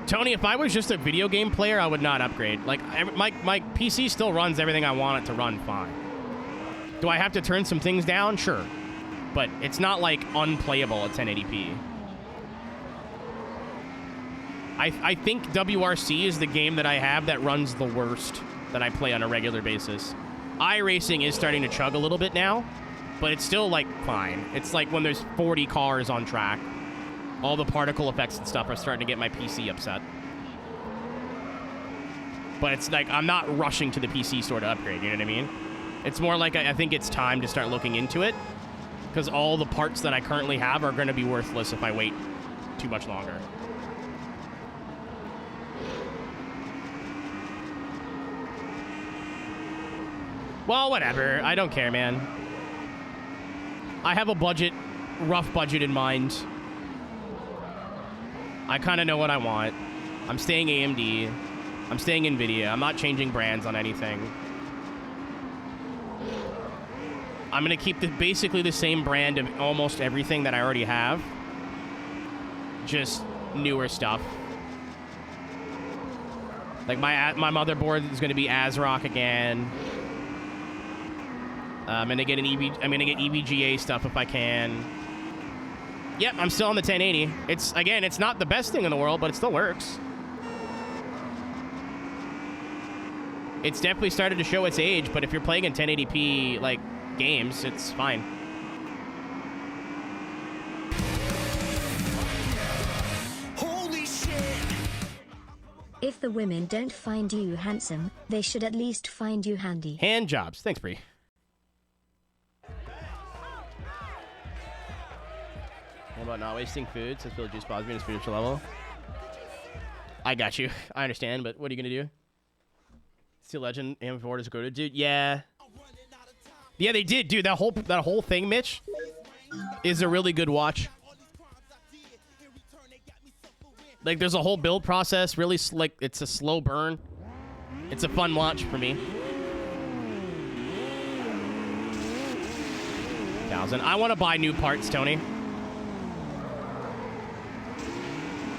Tony, if I was just a video game player, I would not upgrade. Like, my PC still runs everything I want it to run fine. Do I have to turn some things down? Sure. But it's not, like, unplayable at 1080p. I think WRC is the game that I have that runs the worst that I play on a regular basis. iRacing is starting to chug a little bit now, but it's still, like, fine. It's like when there's 40 cars on track. All the particle effects and stuff are starting to get my PC upset. But it's like, I'm not rushing to the PC store to upgrade, you know what I mean? It's more like I think it's time to start looking into it, because all the parts that I currently have are going to be worthless if I wait too much longer. Well, whatever. I don't care, man. I have a budget, rough budget in mind. I kind of know what I want. I'm staying AMD. I'm staying NVIDIA. I'm not changing brands on anything. I'm going to keep basically the same brand of almost everything that I already have. Just newer stuff. Like my motherboard is going to be ASRock again. I'm going to get EVGA stuff if I can. Yep, I'm still on the 1080. It's not the best thing in the world, but it still works. It's definitely started to show its age, but if you're playing in 1080p, like, games, it's fine. Holy shit! If the women don't find you handsome, they should at least find you handy. Hand jobs. Thanks, Bree. How about not wasting food since Billy Juice bothers me on a spiritual level? I got you. I understand, but what are you going to do? Steel Legend, AM4 is good. Dude, yeah. Yeah, they did, dude. That whole thing, Mitch, is a really good watch. Like, there's a whole build process. Really, like, it's a slow burn. It's a fun watch for me. 1,000. I want to buy new parts, Tony.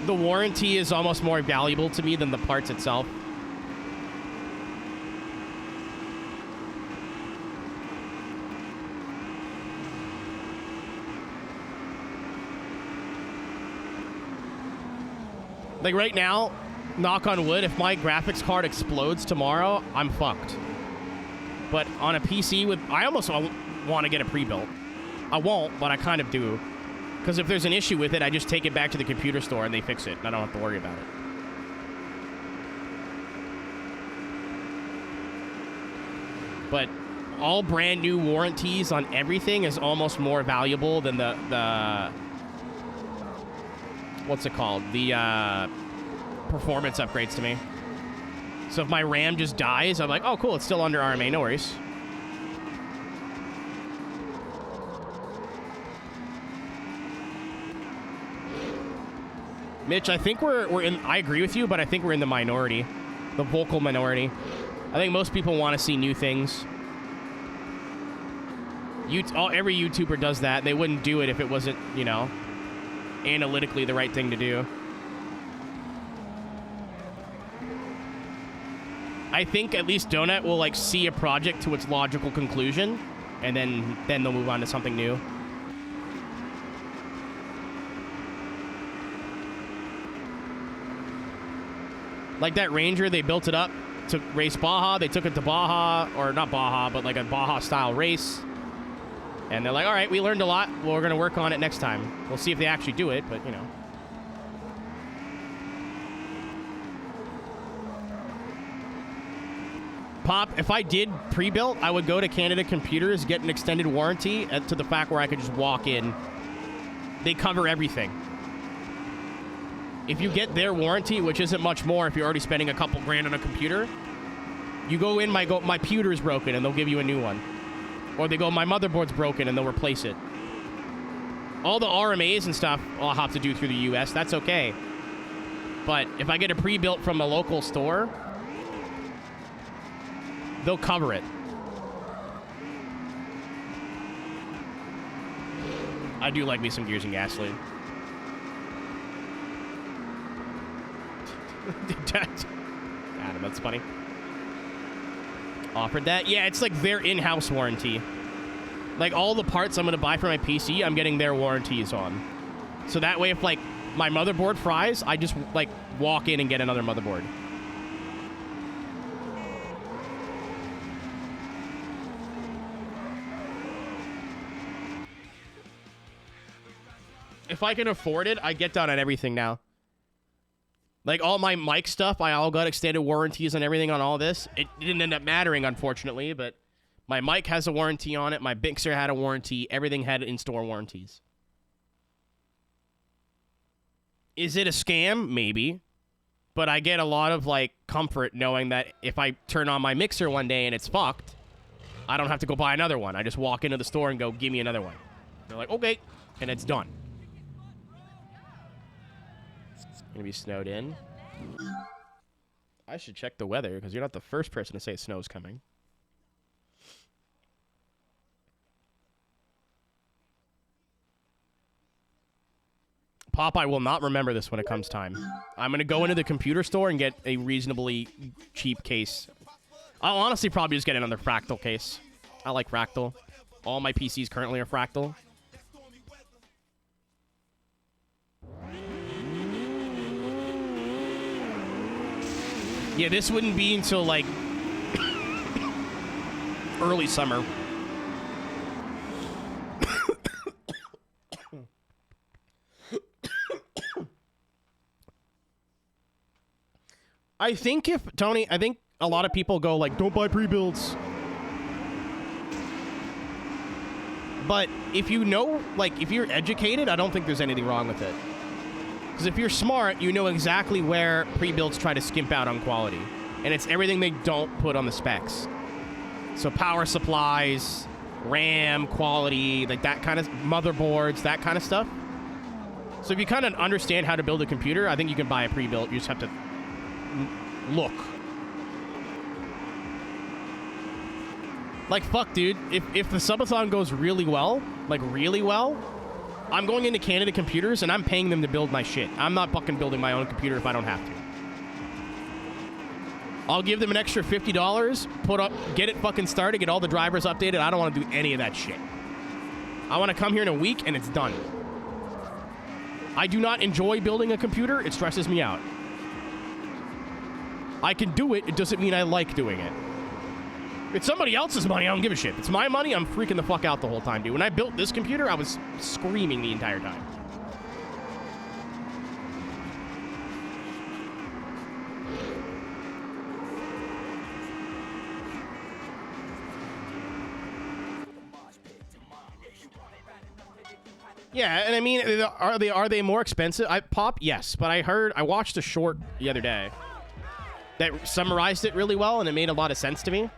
The warranty is almost more valuable to me than the parts itself. Like right now, knock on wood, if my graphics card explodes tomorrow, I'm fucked. But on a PC I almost want to get a pre-built. I won't, but I kind of do. Because if there's an issue with it, I just take it back to the computer store and they fix it. And I don't have to worry about it. But all brand new warranties on everything is almost more valuable than the what's it called? The performance upgrades to me. So if my RAM just dies, I'm like, oh cool, it's still under RMA, no worries. Mitch, I think we're in. I agree with you, but I think we're in the minority, the vocal minority. I think most people want to see new things. Every YouTuber does that. They wouldn't do it if it wasn't, you know, analytically the right thing to do. I think at least Donut will like see a project to its logical conclusion, and then they'll move on to something new. Like that Ranger, they built it up to race Baja. They took it to Baja, or not Baja, but like a Baja-style race. And they're like, all right, we learned a lot. Well, we're going to work on it next time. We'll see if they actually do it, but, you know. Pop, if I did pre-built, I would go to Canada Computers, get an extended warranty, to the fact where I could just walk in. They cover everything. If you get their warranty, which isn't much more if you're already spending a couple grand on a computer, you go in, my computer's broken, and they'll give you a new one. Or they go, my motherboard's broken, and they'll replace it. All the RMAs and stuff I'll have to do through the US. That's okay. But if I get a pre-built from a local store, they'll cover it. I do like me some Gears and Gasoline. Adam, that's funny. Offered that? Yeah, it's like their in-house warranty. Like all the parts I'm going to buy for my PC, I'm getting their warranties on. So that way if like my motherboard fries, I just like walk in and get another motherboard. If I can afford it, I get down on everything now. Like, all my mic stuff, I all got extended warranties and everything on all this. It didn't end up mattering, unfortunately, but my mic has a warranty on it. My mixer had a warranty. Everything had in-store warranties. Is it a scam? Maybe. But I get a lot of, like, comfort knowing that if I turn on my mixer one day and it's fucked, I don't have to go buy another one. I just walk into the store and go, give me another one. They're like, okay. And it's done. Gonna be snowed in. I should check the weather because you're not the first person to say snow's coming. Popeye will not remember this when it comes time. I'm gonna go into the computer store and get a reasonably cheap case. I'll honestly probably just get another Fractal case. I like Fractal. All my PCs currently are Fractal. Yeah, this wouldn't be until, like, early summer. I think I think a lot of people go, like, don't buy pre-builds. But if you know, like, if you're educated, I don't think there's anything wrong with it. Because if you're smart, you know exactly where pre-builds try to skimp out on quality. And it's everything they don't put on the specs. So power supplies, RAM, quality, like that kind of motherboards, that kind of stuff. So if you kind of understand how to build a computer, I think you can buy a pre-built. You just have to look. Like, fuck, dude. If the subathon goes really well, like really well, I'm going into Canada Computers, and I'm paying them to build my shit. I'm not fucking building my own computer if I don't have to. I'll give them an extra $50, get it fucking started, get all the drivers updated. I don't want to do any of that shit. I want to come here in a week, and it's done. I do not enjoy building a computer. It stresses me out. I can do it. It doesn't mean I like doing it. It's somebody else's money. I don't give a shit. If it's my money, I'm freaking the fuck out the whole time, dude. When I built this computer, I was screaming the entire time. Yeah, and I mean, are they more expensive? Yes, but I watched a short the other day that summarized it really well, and it made a lot of sense to me.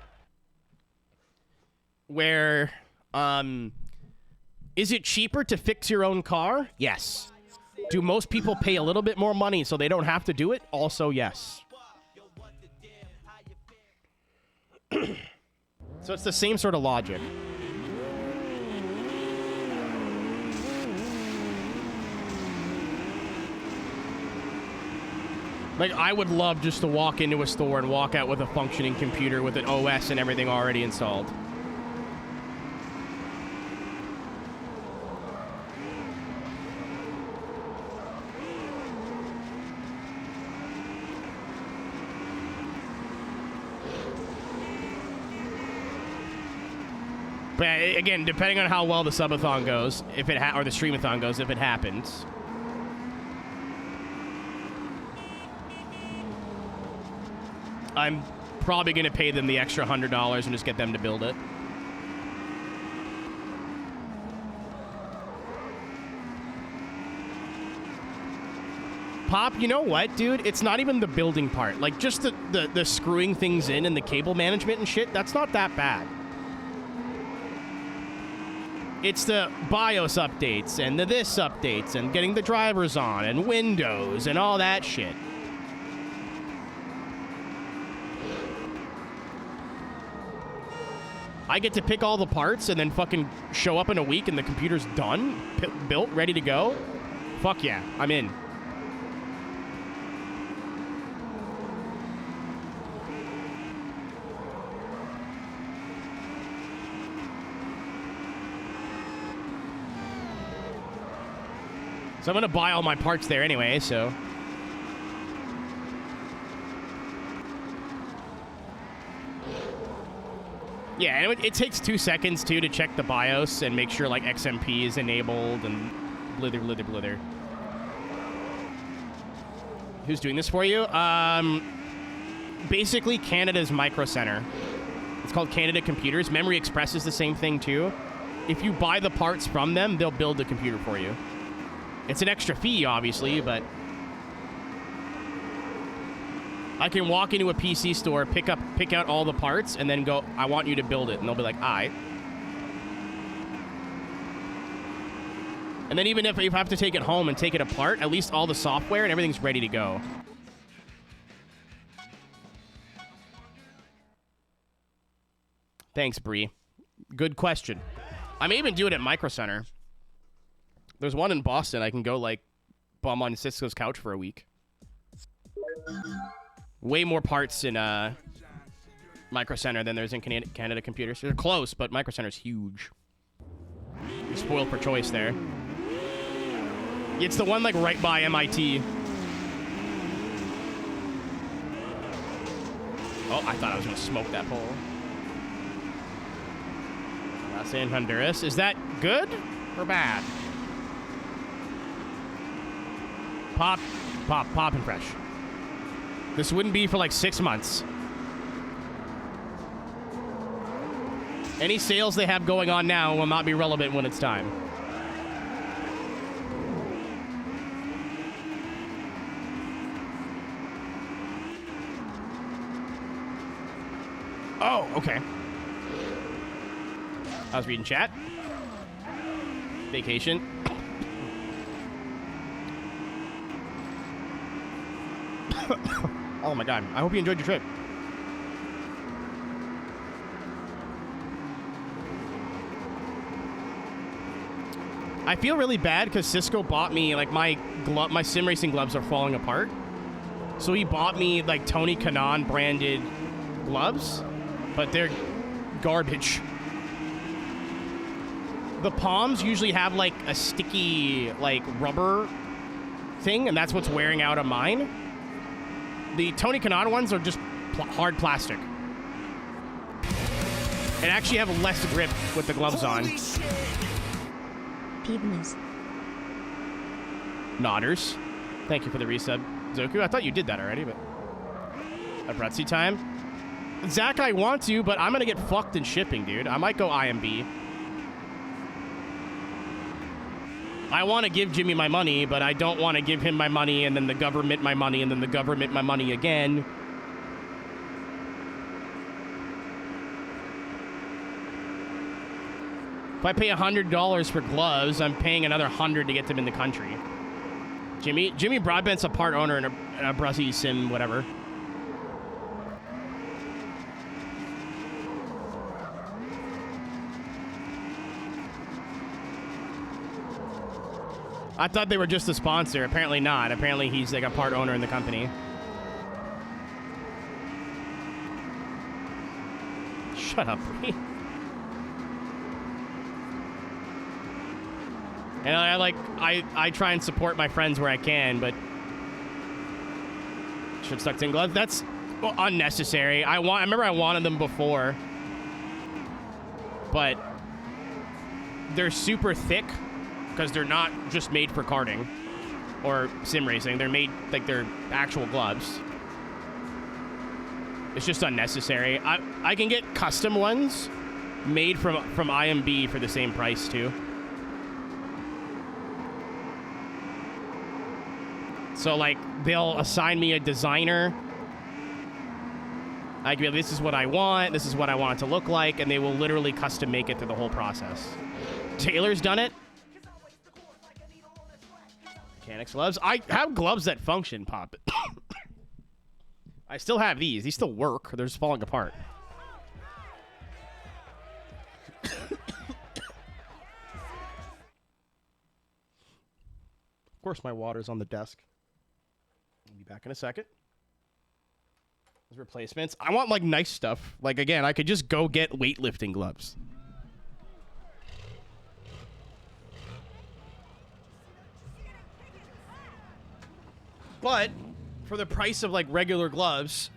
Where, is it cheaper to fix your own car? Yes. Do most people pay a little bit more money so they don't have to do it? Also, yes. So it's the same sort of logic. Like, I would love just to walk into a store and walk out with a functioning computer with an OS and everything already installed. But again, depending on how well the subathon goes, if it or the streamathon goes, if it happens. I'm probably going to pay them the extra $100 and just get them to build it. Pop, you know what, dude? It's not even the building part. Like, just the screwing things in and the cable management and shit, that's not that bad. It's the BIOS updates and the this updates and getting the drivers on and Windows and all that shit. I get to pick all the parts and then fucking show up in a week and the computer's done, built, ready to go. Fuck yeah, I'm in. So I'm gonna buy all my parts there anyway, so. Yeah, and it takes 2 seconds, too, to check the BIOS and make sure, like, XMP is enabled and blither, blither, blither. Who's doing this for you? Basically, Canada's Micro Center. It's called Canada Computers. Memory Express is the same thing, too. If you buy the parts from them, they'll build the computer for you. It's an extra fee, obviously, but I can walk into a PC store, pick out all the parts, and then go, I want you to build it. And they'll be like, aight. And then even if I have to take it home and take it apart, at least all the software and everything's ready to go. Thanks, Bree. Good question. I may even do it at Micro Center. There's one in Boston. I can go, like, bum on Cisco's couch for a week. Way more parts in Micro Center than there's in Canada Computers. They're close, but Micro Center's huge. You're spoiled for choice there. It's the one, like, right by MIT. Oh, I thought I was going to smoke that pole. That's in Honduras. Is that good or bad? Pop and fresh. This wouldn't be for like 6 months. Any sales they have going on now will not be relevant when it's time. Oh, okay. I was reading chat. Vacation. Oh my god. I hope you enjoyed your trip. I feel really bad because Cisco bought me, like, my sim racing gloves are falling apart. So he bought me, like, Tony Kanaan branded gloves, but they're garbage. The palms usually have, like, a sticky, like, rubber thing, and that's what's wearing out on mine. The Tony Kanaan ones are just hard plastic. And actually have less grip with the gloves on. Peebness. Nodders. Thank you for the resub, Zoku. I thought you did that already, but... A Brutsy time. Zach, I want to, but I'm gonna get fucked in shipping, dude. I might go IMB. I want to give Jimmy my money, but I don't want to give him my money and then the government my money and then the government my money again. If I pay $100 for gloves, I'm paying another $100 to get them in the country. Jimmy Broadbent's a part owner in a Brussy sim, whatever. I thought they were just a sponsor. Apparently not. Apparently he's like a part owner in the company. Shut up, Bree. And I try and support my friends where I can, but should stuck in gloves. That's unnecessary. I remember I wanted them before, but they're super thick because they're not just made for karting or sim racing. They're made like they're actual gloves. It's just unnecessary. I can get custom ones made from IMB for the same price too. So, like, they'll assign me a designer. I can be like, this is what I want. This is what I want it to look like. And they will literally custom make it through the whole process. Taylor's done it. Mechanics gloves. I have gloves that function, Pop. I still have these. These still work. They're just falling apart. Of course, my water's on the desk. I'll be back in a second. Those replacements. I want, like, nice stuff. Like, again, I could just go get weightlifting gloves. But for the price of, like, regular gloves,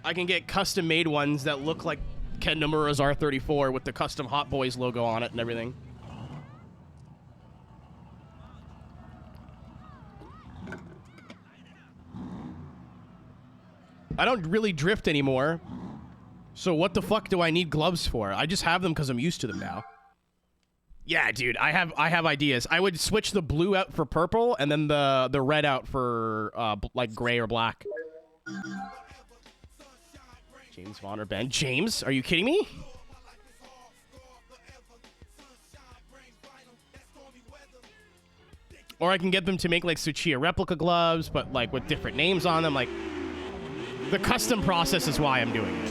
I can get custom-made ones that look like Ken Nomura's R34 with the custom Hot Boys logo on it and everything. I don't really drift anymore, so what the fuck do I need gloves for? I just have them because I'm used to them now. Yeah, dude, I have ideas. I would switch the blue out for purple, and then the red out for like gray or black. James Vaughn or Ben? James? Are you kidding me? Or I can get them to make like Tsuchiya replica gloves, but like with different names on them, like. The custom process is why I'm doing it.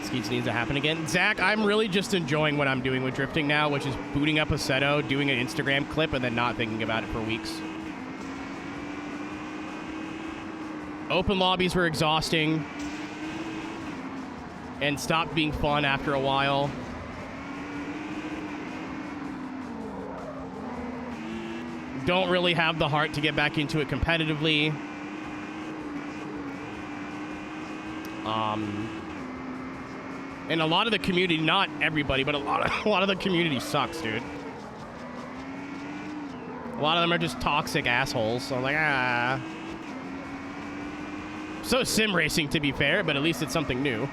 Skeets needs to happen again. Zach, I'm really just enjoying what I'm doing with drifting now, which is booting up Assetto, doing an Instagram clip, and then not thinking about it for weeks. Open lobbies were exhausting. And stopped being fun after a while. Don't really have the heart to get back into it competitively. And a lot of the community, not everybody, but a lot of the community sucks, dude. A lot of them are just toxic assholes. So I'm like, ah. So sim racing, to be fair, but at least it's something new.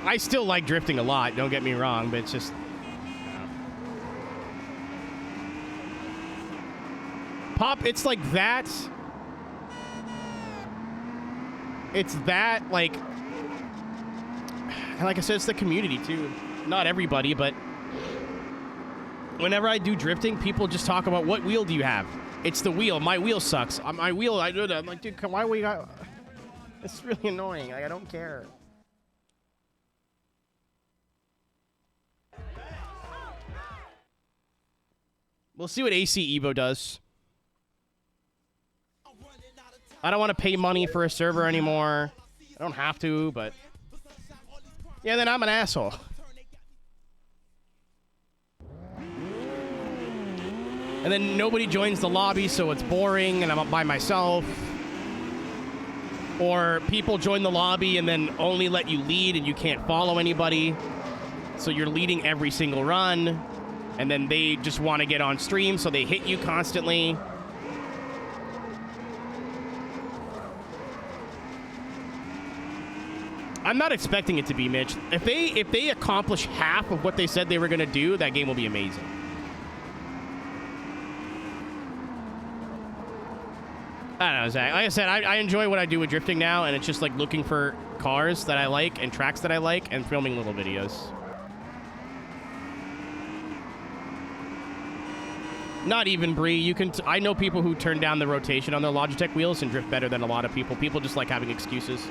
I still like drifting a lot, don't get me wrong, but it's just... Pop, it's like that. It's that, like... And like I said, it's the community, too. Not everybody, but... Whenever I do drifting, people just talk about, what wheel do you have? It's the wheel. My wheel sucks. My wheel, I'm like, dude, why we got... It's really annoying. Like, I don't care. We'll see what AC Evo does. I don't want to pay money for a server anymore. I don't have to, but... Yeah, then I'm an asshole. And then nobody joins the lobby, so it's boring, and I'm up by myself. Or people join the lobby and then only let you lead, and you can't follow anybody. So you're leading every single run. And then they just want to get on stream, so they hit you constantly. I'm not expecting it to be, Mitch. If they accomplish half of what they said they were going to do, that game will be amazing. I don't know, Zach. Like I said, I enjoy what I do with drifting now, and it's just like looking for cars that I like and tracks that I like and filming little videos. Not even, Bree. You can. I know people who turn down the rotation on their Logitech wheels and drift better than a lot of people. People just like having excuses.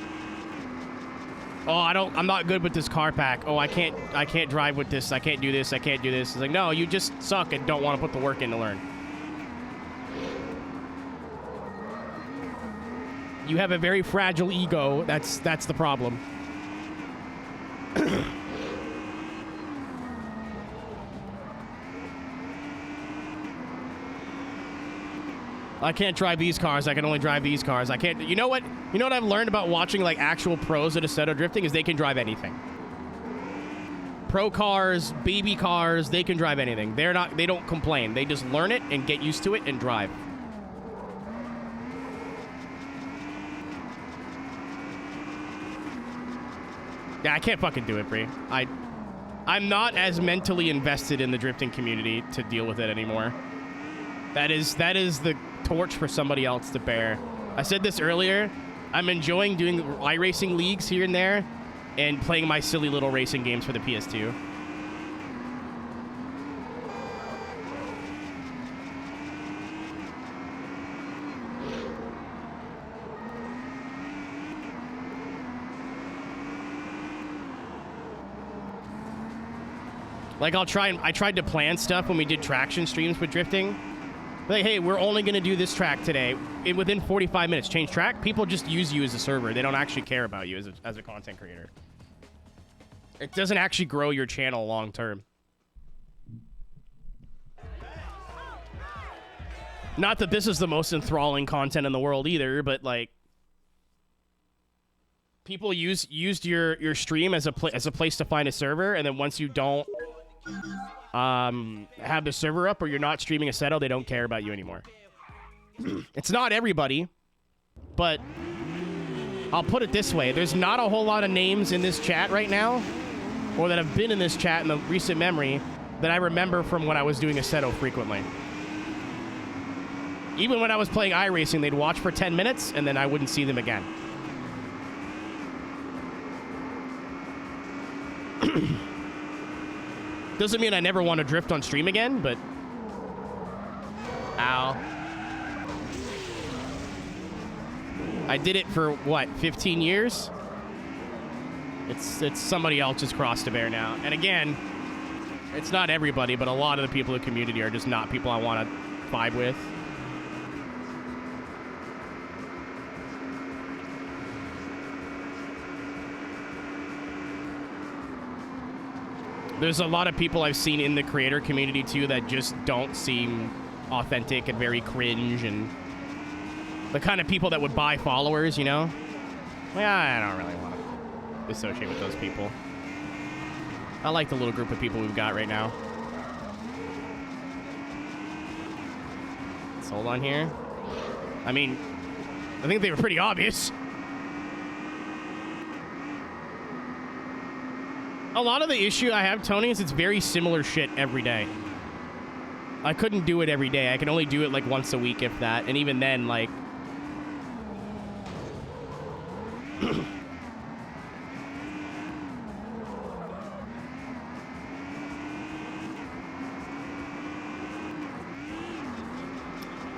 Oh, I'm not good with this car pack. Oh, I can't drive with this. I can't do this. I can't do this. It's like, no, you just suck and don't want to put the work in to learn. You have a very fragile ego. That's the problem. I can't drive these cars. I can only drive these cars. I can't. You know what? You know what I've learned about watching like actual pros at Assetto drifting is they can drive anything. Pro cars, baby cars, they can drive anything. They don't complain. They just learn it and get used to it and drive. Yeah, I can't fucking do it, Bree. I'm not as mentally invested in the drifting community to deal with it anymore. That is the torch for somebody else to bear. I said this earlier. I'm enjoying doing iRacing leagues here and there and playing my silly little racing games for the PS2. Like I tried to plan stuff when we did traction streams with drifting. Like, hey, we're only going to do this track today. Within 45 minutes, change track. People just use you as a server. They don't actually care about you as a content creator. It doesn't actually grow your channel long term. Not that this is the most enthralling content in the world either, but like, people used your stream as a place to find a server, and then once you don't have the server up or you're not streaming Assetto, they don't care about you anymore. It's not everybody, but I'll put it this way. There's not a whole lot of names in this chat right now, or that have been in this chat in the recent memory, that I remember from when I was doing Assetto frequently. Even when I was playing iRacing, they'd watch for 10 minutes, and then I wouldn't see them again. Doesn't mean I never want to drift on stream again, but... Ow. I did it for, what, 15 years? It's somebody else's cross to bear now. And again, it's not everybody, but a lot of the people in the community are just not people I want to vibe with. There's a lot of people I've seen in the creator community, too, that just don't seem authentic and very cringe, and the kind of people that would buy followers, you know? Well, I don't really want to associate with those people. I like the little group of people we've got right now. Let's hold on here. I mean, I think they were pretty obvious. A lot of the issue I have, Tony, is it's very similar shit every day. I couldn't do it every day. I can only do it like once a week, if that. And even then, like...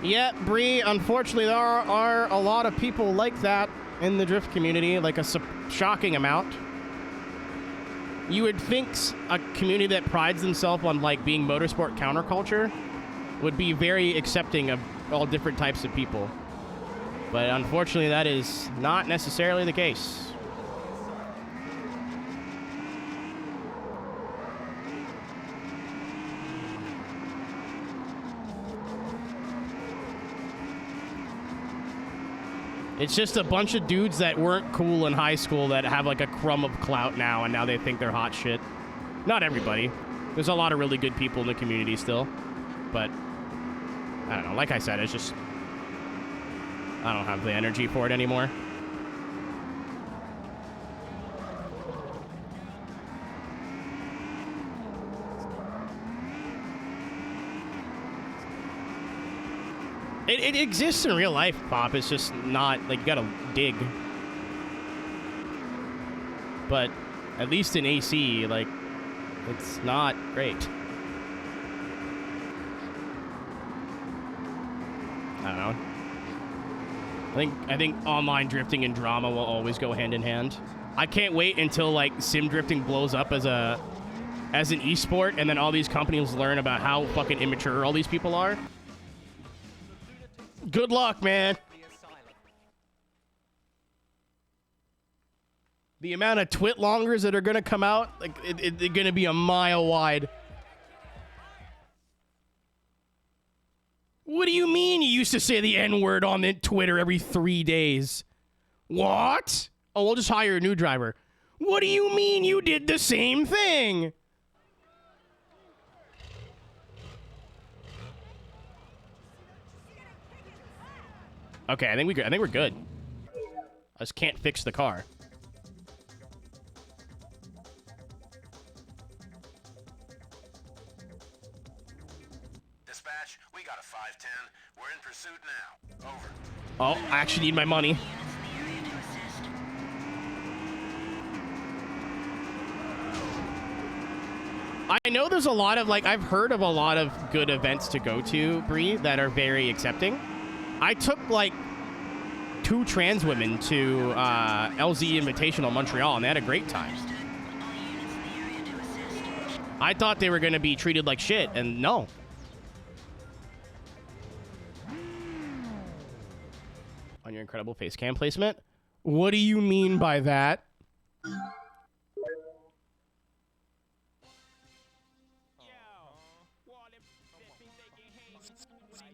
Yeah, Bree, unfortunately, there are a lot of people like that in the drift community, like a shocking amount. You would think a community that prides themselves on, like, being motorsport counterculture would be very accepting of all different types of people. But unfortunately, that is not necessarily the case. It's just a bunch of dudes that weren't cool in high school that have like a crumb of clout now, and now they think they're hot shit. Not everybody. There's a lot of really good people in the community still. But, I don't know. Like I said, it's just... I don't have the energy for it anymore. It exists in real life, Pop. It's just not, like, you gotta dig. But at least in AC, like, it's not great. I don't know. I think online drifting and drama will always go hand in hand. I can't wait until like sim drifting blows up as an esport, and then all these companies learn about how fucking immature all these people are. Good luck, man. The amount of twit-longers that are gonna come out, like they're gonna be a mile wide. What do you mean you used to say the N-word on the Twitter every 3 days? What? Oh, we'll just hire a new driver. What do you mean you did the same thing? Okay, I think we're good. I just can't fix the car. Dispatch, we got a 510. We're in pursuit now. Over. Oh, I actually need my money. I know there's a lot of, like, I've heard of a lot of good events to go to, Bree, that are very accepting. I took, like, 2 trans women to LZ Invitational Montreal, and they had a great time. I thought they were going to be treated like shit, and no. On your incredible face cam placement? What do you mean by that?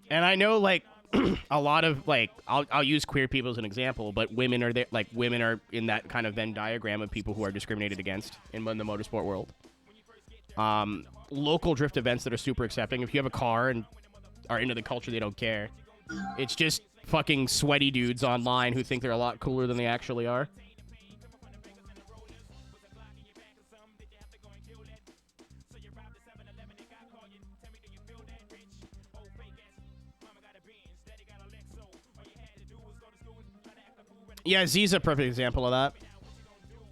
And I know, like, a lot of, like, I'll use queer people as an example, but women are there, like, women are in that kind of Venn diagram of people who are discriminated against in the motorsport world. Local drift events that are super accepting. If you have a car and are into the culture, they don't care. It's just fucking sweaty dudes online who think they're a lot cooler than they actually are. Yeah, Z's a perfect example of that.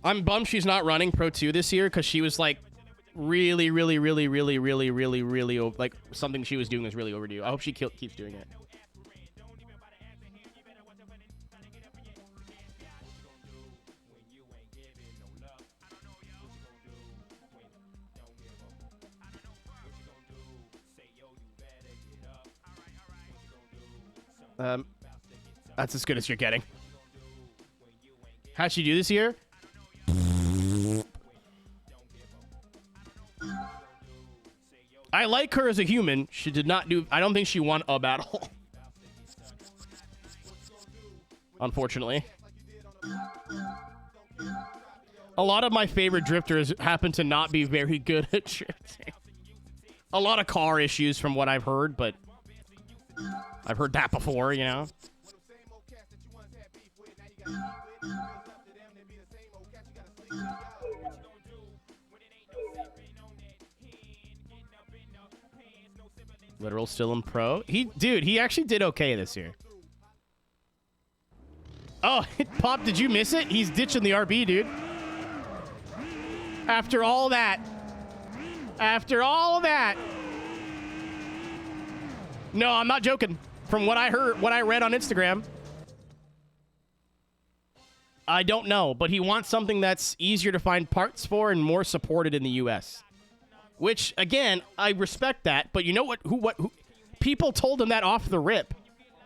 I'm bummed she's not running Pro 2 this year because she was like really, like something she was doing was really overdue. I hope she keeps doing it. That's as good as you're getting. How'd she do this year? I like her as a human. She did not do... I don't think she won a battle. Unfortunately. A lot of my favorite drifters happen to not be very good at drifting. A lot of car issues from what I've heard, but... I've heard that before, you know? Literal still in pro. Dude, he actually did okay this year. Oh, Pop, did you miss it? He's ditching the RB, dude. After all that. After all that. No, I'm not joking. From what I heard, what I read on Instagram. I don't know, but he wants something that's easier to find parts for and more supported in the US. Which, again, I respect that, but you know what? Who people told him that off the rip.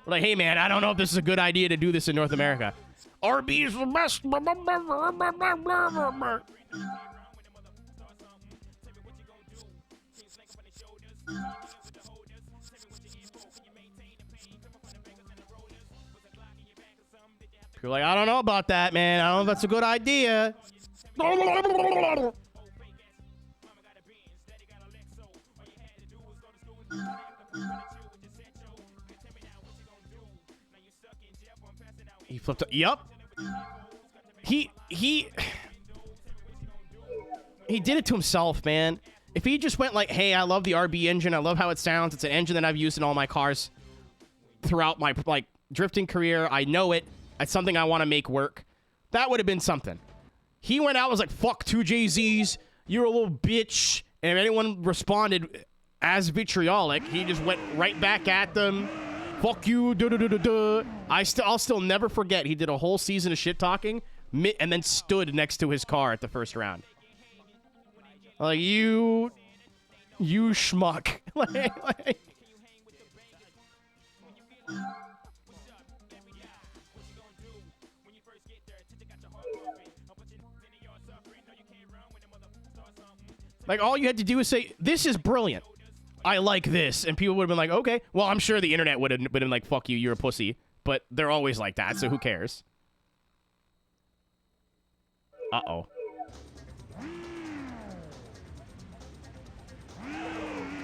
Like, hey, man, I don't know if this is a good idea to do this in North America. RB is the best. People are like, I don't know about that, man. I don't know if that's a good idea. He flipped up. Yup. He did it to himself, man. If he just went like, hey, I love the RB engine. I love how it sounds. It's an engine that I've used in all my cars throughout my like drifting career. I know it. It's something I want to make work. That would have been something. He went out and was like, fuck 2JZs. You're a little bitch. And if anyone responded as vitriolic, he just went right back at them. Fuck you. Duh, duh, duh, duh, duh. I'll still never forget. He did a whole season of shit talking and then stood next to his car at the first round. Like, you schmuck. like, Like, all you had to do is say, this is brilliant. I like this. And people would have been like, okay. Well, I'm sure the internet would have been like, fuck you, you're a pussy. But they're always like that, so who cares? Uh-oh.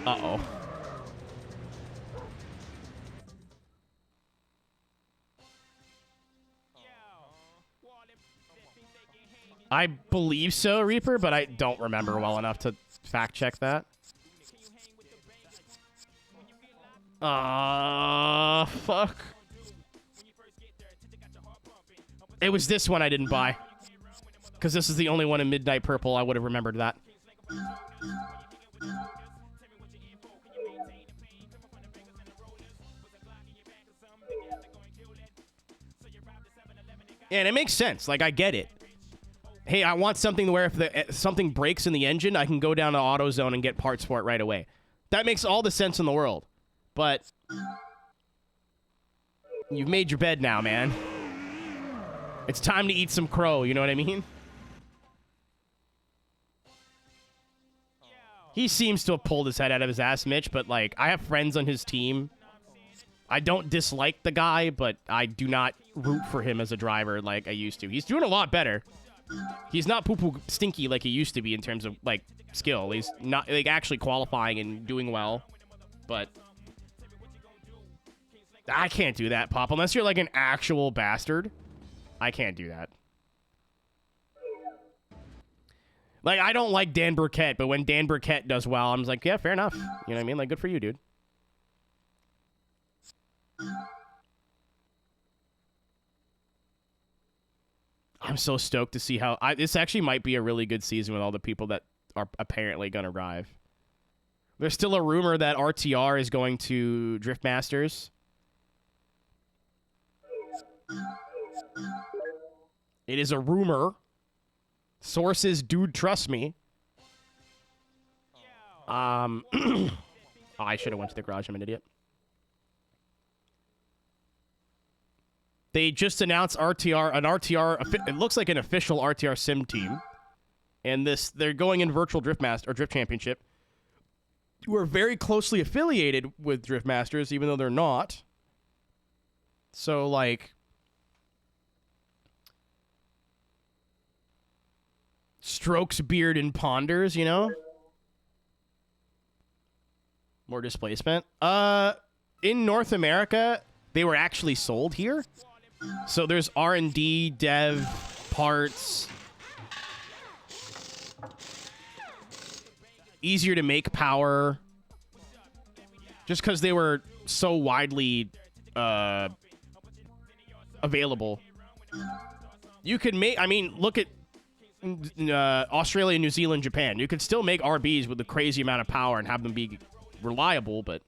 Uh-oh. I believe so, Reaper, but I don't remember well enough to fact check that. Fuck. It was this one I didn't buy. Because this is the only one in Midnight Purple. I would have remembered that. Yeah, and it makes sense. Like, I get it. Hey, I want something where if something breaks in the engine, I can go down to AutoZone and get parts for it right away. That makes all the sense in the world. But you've made your bed now, man. It's time to eat some crow, you know what I mean? He seems to have pulled his head out of his ass, Mitch, but, like, I have friends on his team. I don't dislike the guy, but I do not root for him as a driver like I used to. He's doing a lot better. He's not poo-poo stinky like he used to be in terms of, like, skill. He's not, like, actually qualifying and doing well. But I can't do that, Pop. Unless you're, like, an actual bastard. I can't do that. Like, I don't like Dan Burkett, but when Dan Burkett does well, I'm just like, yeah, fair enough. You know what I mean? Like, good for you, dude. I'm so stoked to see how... this actually might be a really good season with all the people that are apparently going to arrive. There's still a rumor that RTR is going to Drift Masters. It is a rumor. Sources, dude, trust me. Oh, I should have went to the garage. I'm an idiot. They just announced RTR, it looks like an official RTR sim team. And they're going in virtual Drift Championship. Who are very closely affiliated with Drift Masters, even though they're not. So, like, Strokes, Beard, and Ponders, you know? More displacement. In North America, they were actually sold here. So there's R&D, dev, parts. Easier to make power. Just because they were so widely available. You could make... I mean, look at Australia, New Zealand, Japan. You could still make RBs with a crazy amount of power and have them be reliable, but...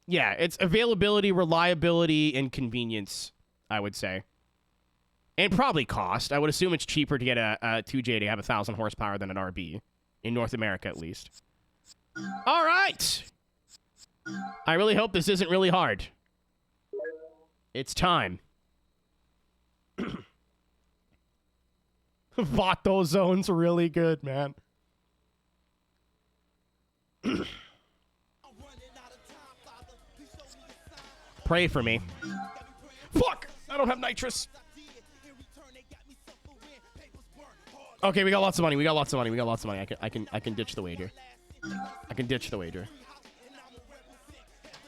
yeah, it's availability, reliability, and convenience, I would say. And probably cost. I would assume it's cheaper to get a 2J to have 1,000 horsepower than an RB. In North America, at least. All right! I really hope this isn't really hard. It's time. Vato Zone's really good, man. Pray for me. Fuck! I don't have nitrous. Okay, we got lots of money. We got lots of money. We got lots of money. I can ditch the wager. I can ditch the wager.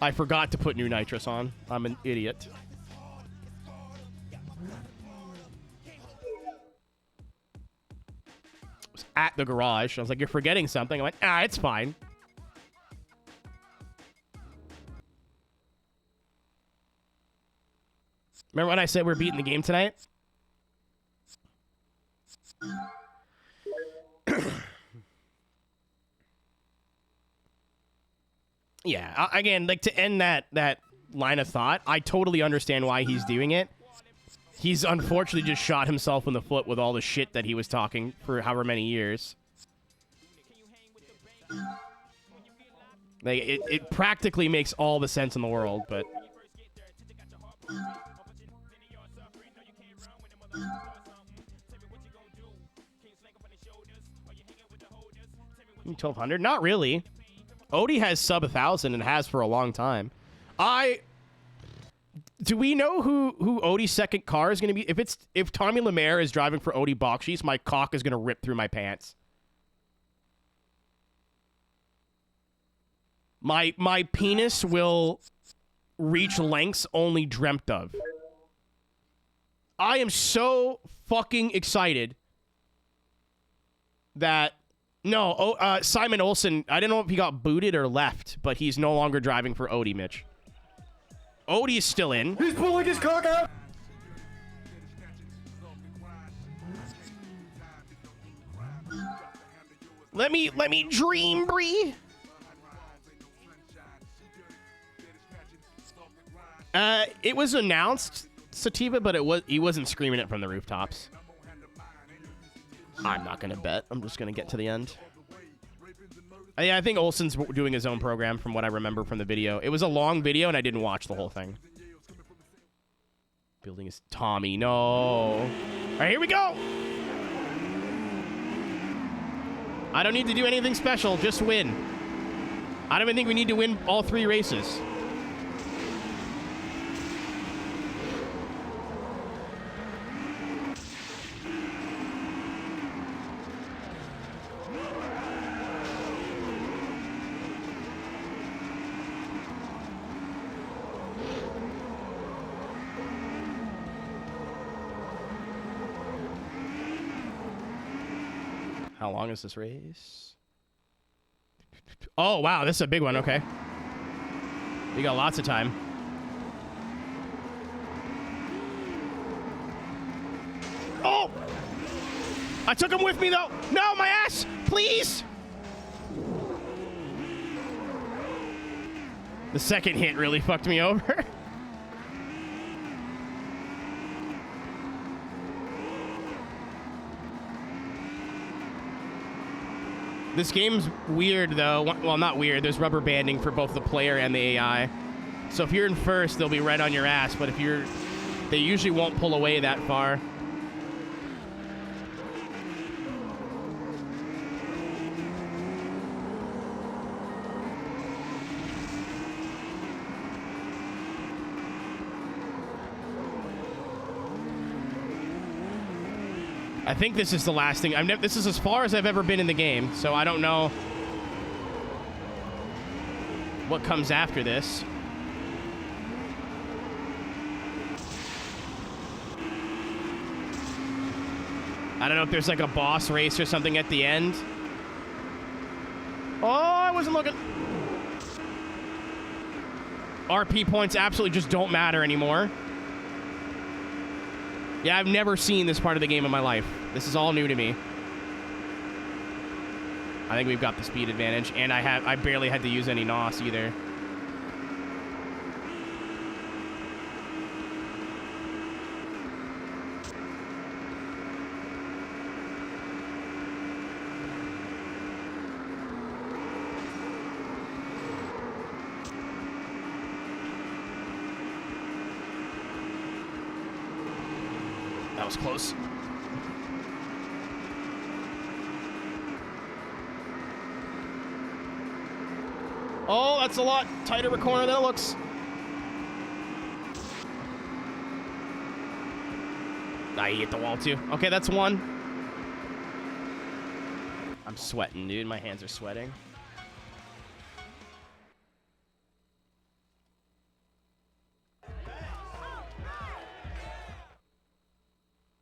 I forgot to put new nitrous on. I'm an idiot. I was at the garage. I was like, you're forgetting something. I'm like, it's fine. Remember when I said we're beating the game tonight? Yeah, again, like to end that line of thought, I totally understand why he's doing it. He's unfortunately just shot himself in the foot with all the shit that he was talking for however many years. Like, it practically makes all the sense in the world, but... 1,200? Not really. Odie has sub 1,000 and has for a long time. Do we know who Odie's second car is going to be? If Tommy Lemaire is driving for Odie Bakshi's, my cock is going to rip through my pants. My penis will reach lengths only dreamt of. I am so fucking excited that... No, Simon Olsen, I don't know if he got booted or left, but he's no longer driving for Odie, Mitch. Odie is still in. He's pulling his cock out. Let me dream, Bree. It was announced, Sativa, but he wasn't screaming it from the rooftops. I'm not gonna bet. I'm just gonna get to the end. Yeah, I think Olsen's doing his own program from what I remember from the video. It was a long video and I didn't watch the whole thing. Building is Tommy. No. All right, here we go. I don't need to do anything special. Just win. I don't even think we need to win all 3 races. How long is this race? Oh, wow. This is a big one. Okay. We got lots of time. Oh! I took him with me, though. No, my ass! Please! The second hit really fucked me over. This game's weird, though. Well, not weird. There's rubber banding for both the player and the AI. So if you're in first, they'll be right on your ass. But if you're... They usually won't pull away that far. I think this is the last thing. This is as far as I've ever been in the game, so I don't know what comes after this. I don't know if there's like a boss race or something at the end. Oh, I wasn't looking. RP points absolutely just don't matter anymore. Yeah, I've never seen this part of the game in my life. This is all new to me. I think we've got the speed advantage, and I barely had to use any NOS either. That was close. Oh, that's a lot tighter of a corner than it looks. Ah, he hit the wall too. Okay, that's one. I'm sweating, dude. My hands are sweating.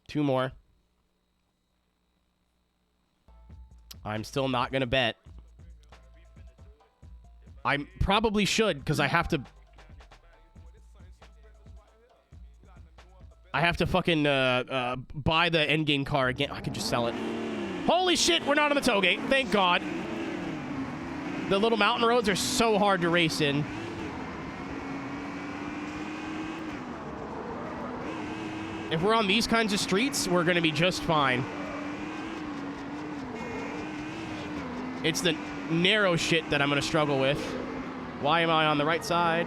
Two more. I'm still not gonna bet. I probably should, because I have to fucking buy the endgame car again. I could just sell it. Holy shit, we're not on the tollgate. Thank God. The little mountain roads are so hard to race in. If we're on these kinds of streets, we're going to be just fine. It's the narrow shit that I'm going to struggle with. Why am I on the right side?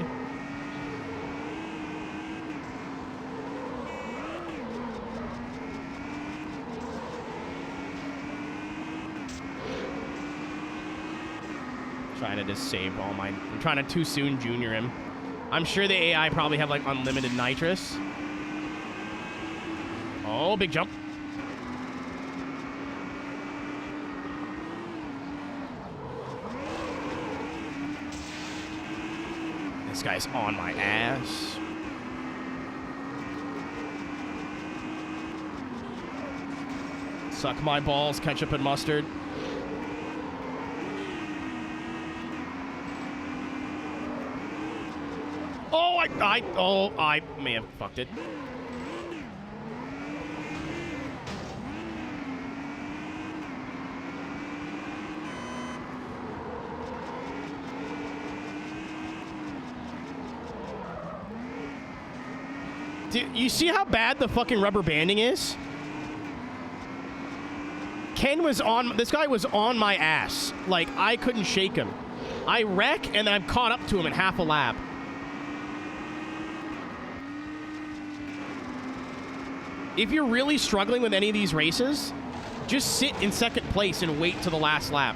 Trying to just save all my... I'm trying to too soon junior him. I'm sure the AI probably have, like, unlimited nitrous. Oh, big jump. This guy's on my ass. Suck my balls, ketchup and mustard. I may have fucked it. Dude, you see how bad the fucking rubber banding is? This guy was on my ass. Like, I couldn't shake him. I wreck, and then I'm caught up to him in half a lap. If you're really struggling with any of these races, just sit in second place and wait to the last lap.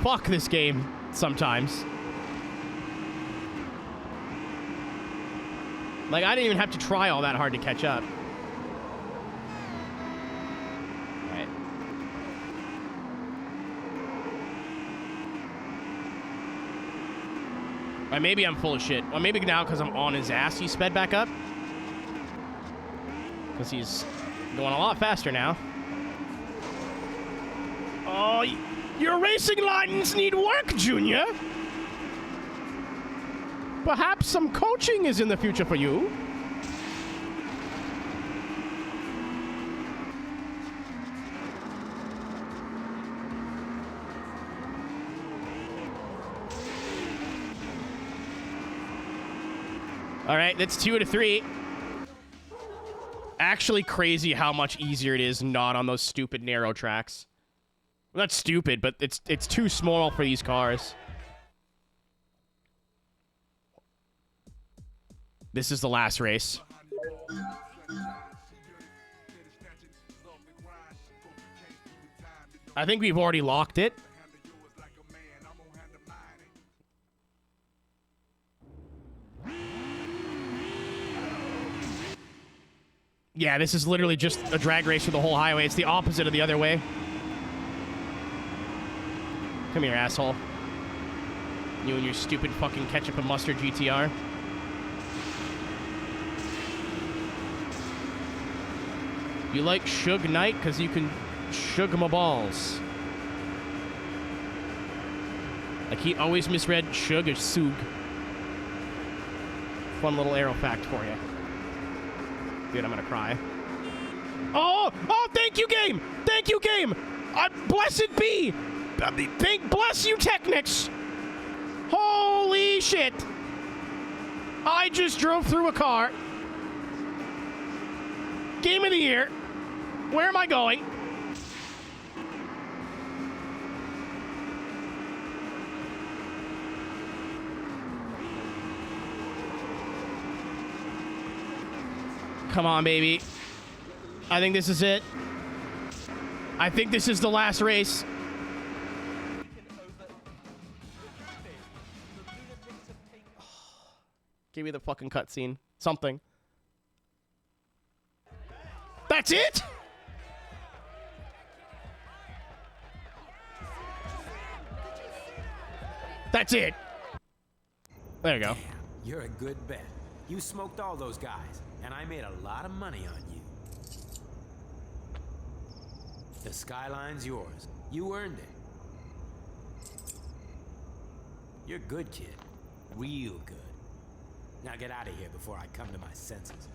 Fuck this game sometimes. Like, I didn't even have to try all that hard to catch up. Alright. Or maybe I'm full of shit. Or maybe now because I'm on his ass, he sped back up. Because he's going a lot faster now. Oh, your racing lines need work, Junior. Perhaps some coaching is in the future for you. All right, that's 2 out of 3. Actually crazy how much easier it is not on those stupid narrow tracks. Well, not stupid, but it's too small for these cars. This is the last race. I think we've already locked it. Yeah, this is literally just a drag race for the whole highway. It's the opposite of the other way. Come here, asshole. You and your stupid fucking ketchup and mustard GTR. You like Suge Knight because you can shug my balls. Like, he always misread Shug as Sug. Fun little arrow fact for you. Dude, I'm gonna cry. Oh, thank you, game. Thank you, game. Blessed be. Bless you, Technics. Holy shit. I just drove through a car. Game of the year. Where am I going? Come on, baby. I think this is it. I think this is the last race. Give me the fucking cutscene. Something. That's it? That's it. There you go. Damn, you're a good bet. You smoked all those guys, and I made a lot of money on you. The skyline's yours. You earned it. You're good, kid. Real good. Now get out of here before I come to my senses.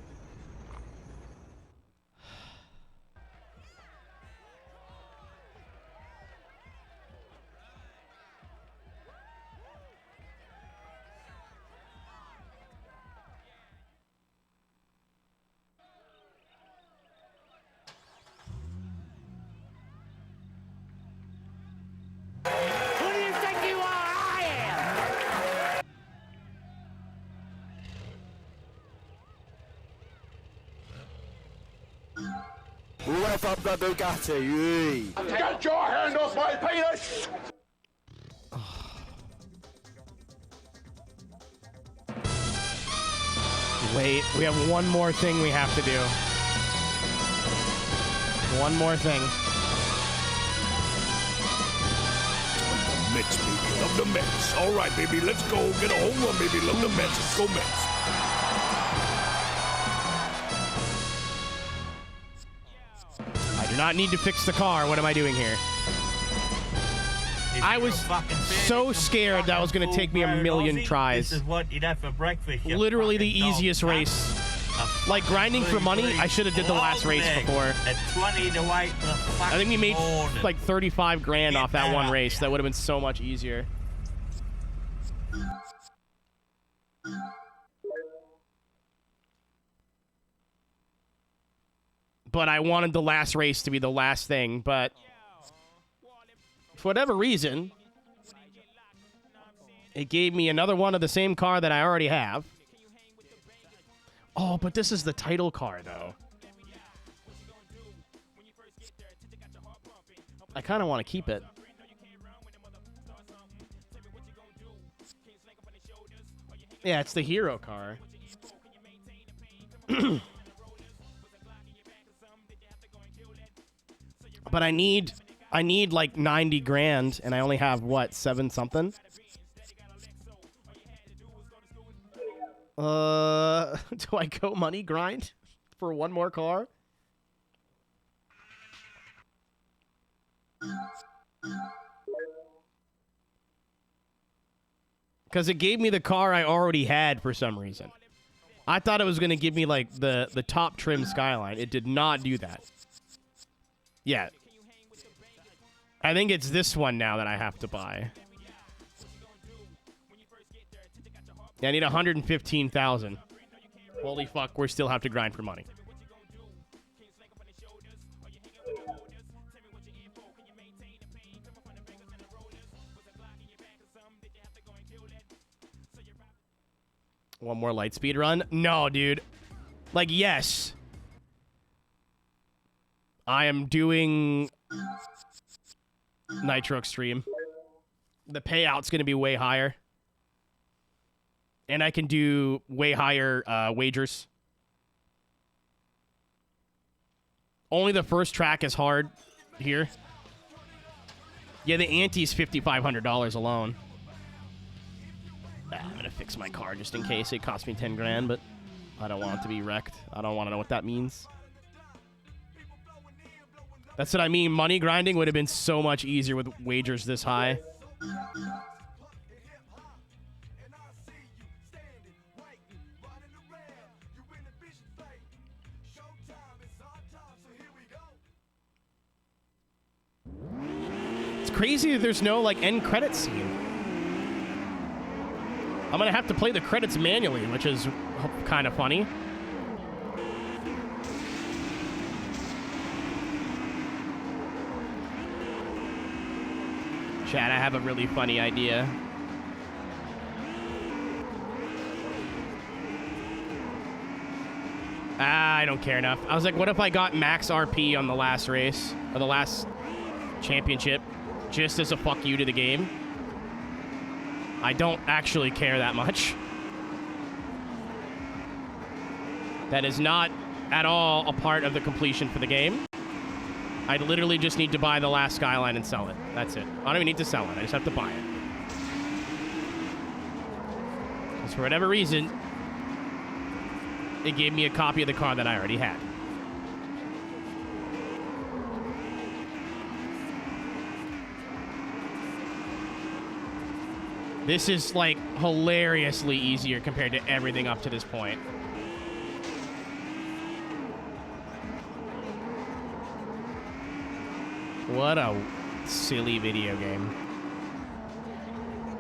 Rev up the Bugatti. Get your hand off my penis! Wait, we have one more thing we have to do. One more thing. Mets, baby. Love the Mets. All right, baby. Let's go. Get a home run, baby. Love the Mets. Let's go, Mets. I do not need to fix the car. What am I doing here? I was so scared that was going to take me a million tries. This is what you'd have for breakfast. Literally the easiest race. Like grinding for money, I should have did the last race before. I think we made like 35 grand off that one race. That would have been so much easier. But I wanted the last race to be the last thing, but for whatever reason, it gave me another one of the same car that I already have. Oh, but this is the title car, though. I kind of want to keep it. Yeah, it's the hero car. But I need like 90 grand, and I only have, what, 7 something? Do I go money grind for one more car? Because it gave me the car I already had for some reason. I thought it was going to give me, like, the top trim Skyline. It did not do that. Yeah. I think it's this one now that I have to buy. Yeah, I need 115,000. Holy fuck, we still have to grind for money. One more light speed run? No, dude. Like, yes. I am doing Nitro Extreme. The payout's going to be way higher. And I can do way higher wagers. Only the first track is hard here. Yeah, the ante's $5,500 alone. I'm going to fix my car just in case. It cost me 10 grand, but I don't want it to be wrecked. I don't want to know what that means. That's what I mean. Money grinding would have been so much easier with wagers this high. It's crazy that there's no, like, end credits scene. I'm going to have to play the credits manually, which is kind of funny. Chad, I have a really funny idea. I don't care enough. I was like, what if I got max RP on the last race, or the last championship, just as a fuck you to the game? I don't actually care that much. That is not at all a part of the completion for the game. I literally just need to buy the last Skyline and sell it. That's it. I don't even need to sell it. I just have to buy it. Because for whatever reason, it gave me a copy of the car that I already had. This is, like, hilariously easier compared to everything up to this point. What a silly video game.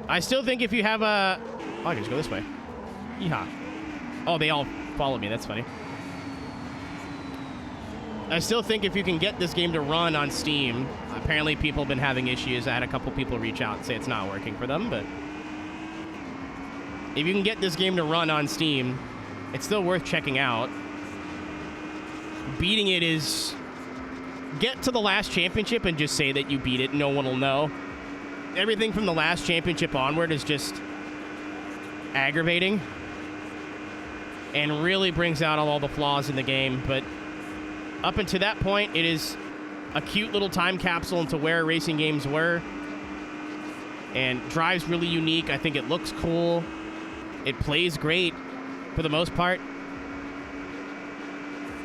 I still think if you have a... Oh, I can just go this way. Yeehaw. Oh, they all follow me. That's funny. I still think if you can get this game to run on Steam... Apparently people have been having issues. I had a couple people reach out and say it's not working for them, but... If you can get this game to run on Steam, it's still worth checking out. Beating it is get to the last championship and just say that you beat it. No one will know. Everything from the last championship onward is just aggravating and really brings out all the flaws in the game. But up until that point, it is a cute little time capsule into where racing games were. And drive's really unique. I think it looks cool. It plays great for the most part.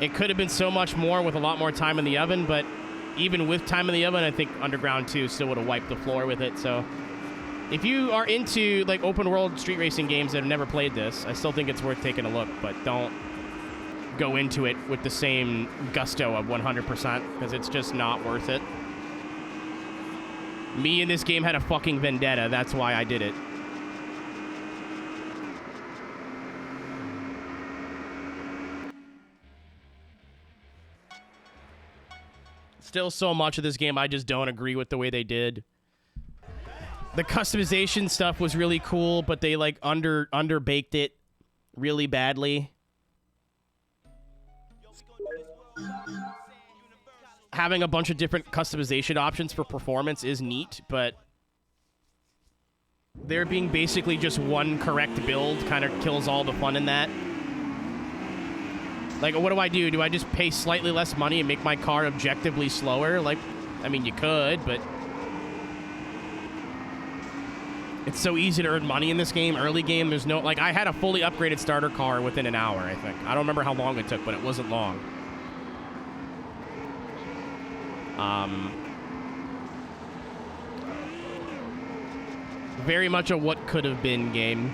It could have been so much more with a lot more time in the oven, but even with time in the oven, I think Underground 2 still would have wiped the floor with it. So if you are into like open world street racing games that have never played this, I still think it's worth taking a look, but don't go into it with the same gusto of 100% because it's just not worth it. Me in this game had a fucking vendetta. That's why I did it. Still so much of this game I just don't agree with the way they did. The customization stuff was really cool, but they like underbaked it really badly. Having a bunch of different customization options for performance is neat, but there being basically just one correct build kind of kills all the fun in that. Like, what do? Do I just pay slightly less money and make my car objectively slower? Like, I mean, you could, but it's so easy to earn money in this game. Early game, there's no... Like, I had a fully upgraded starter car within an hour, I think. I don't remember how long it took, but it wasn't long. Very much a what could have been game.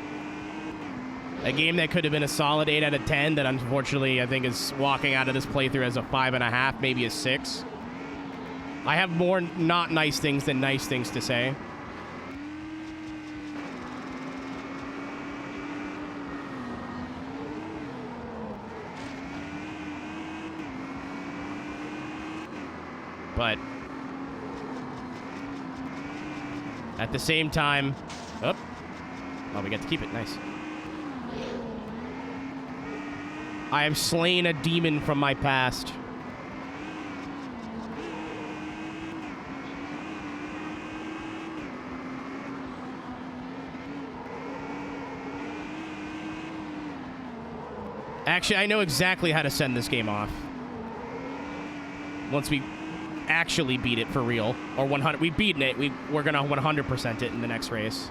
A game that could have been a solid 8 out of 10 that unfortunately I think is walking out of this playthrough as a 5.5, maybe a 6. I have more not nice things than nice things to say. But at the same time, oh, we get to keep it. Nice. I have slain a demon from my past. Actually, I know exactly how to send this game off. Once we actually beat it for real. Or 100. We've beaten it. We're going to 100% it in the next race.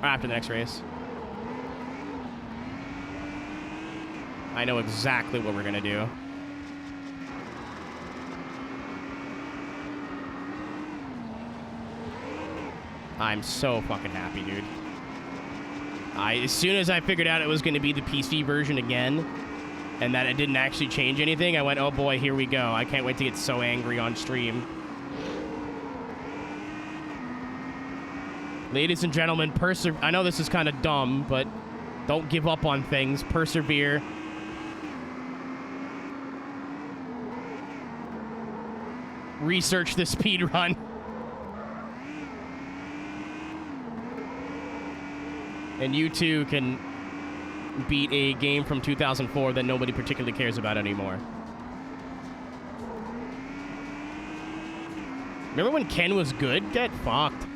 Or after the next race. I know exactly what we're gonna do. I'm so fucking happy, dude. As soon as I figured out it was gonna be the PC version again, and that it didn't actually change anything, I went, oh boy, here we go. I can't wait to get so angry on stream. Ladies and gentlemen, I know this is kind of dumb, but don't give up on things. Persevere. Research the speed run. And you too can beat a game from 2004 that nobody particularly cares about anymore. Remember when Ken was good? Get fucked.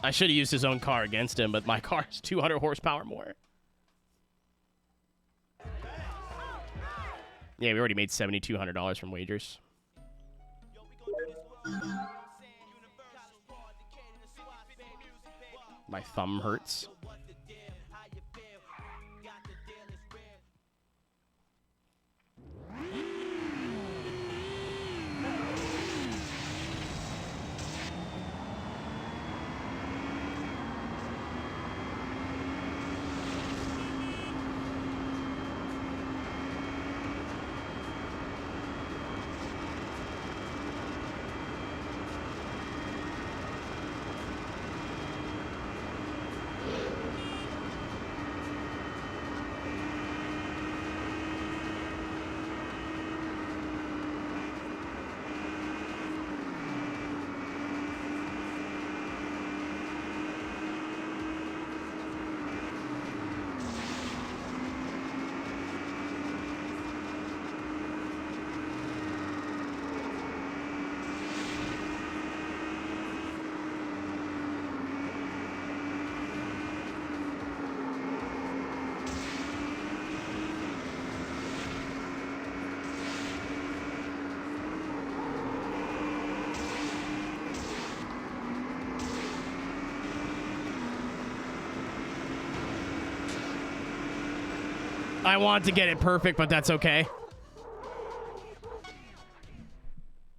I should have used his own car against him, but my car is 200 horsepower more. Yeah, we already made $7,200 from wagers. My thumb hurts. I want to get it perfect, but that's okay.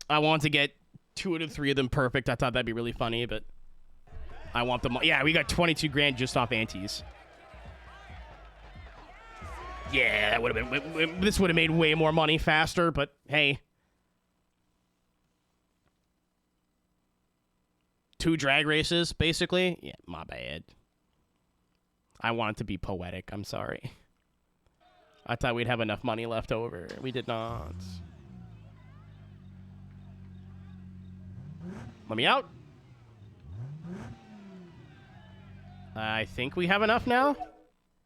I want to get 2 out of 3 of them perfect. I thought that'd be really funny, but I want them. Yeah, we got 22 grand just off antes. Yeah, that would have been. This would have made way more money faster, but hey. 2 drag races, basically. Yeah, my bad. I wanted to be poetic. I'm sorry. I thought we'd have enough money left over. We did not. Let me out. I think we have enough now.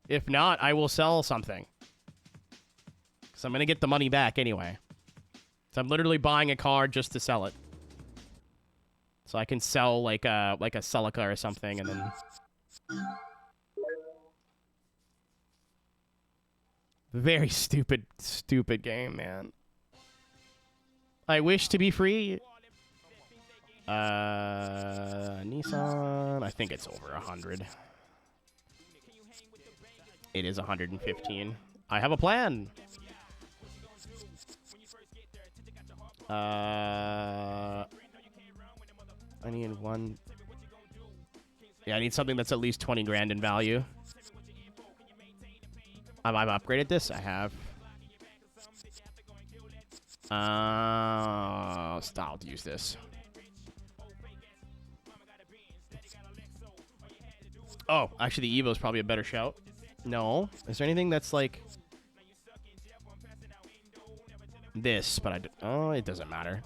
If not, I will sell something. Because I'm going to get the money back anyway. So I'm literally buying a car just to sell it. So I can sell like a Celica or something and then... Very stupid game, man. I wish to be free. Nissan. I think it's over 100. It is 115. I have a plan. I need one. Yeah, I need something that's at least 20 grand in value. I've upgraded this. I have. I'll use this. Oh, actually, the Evo is probably a better shout. No, is there anything that's like this? But it doesn't matter.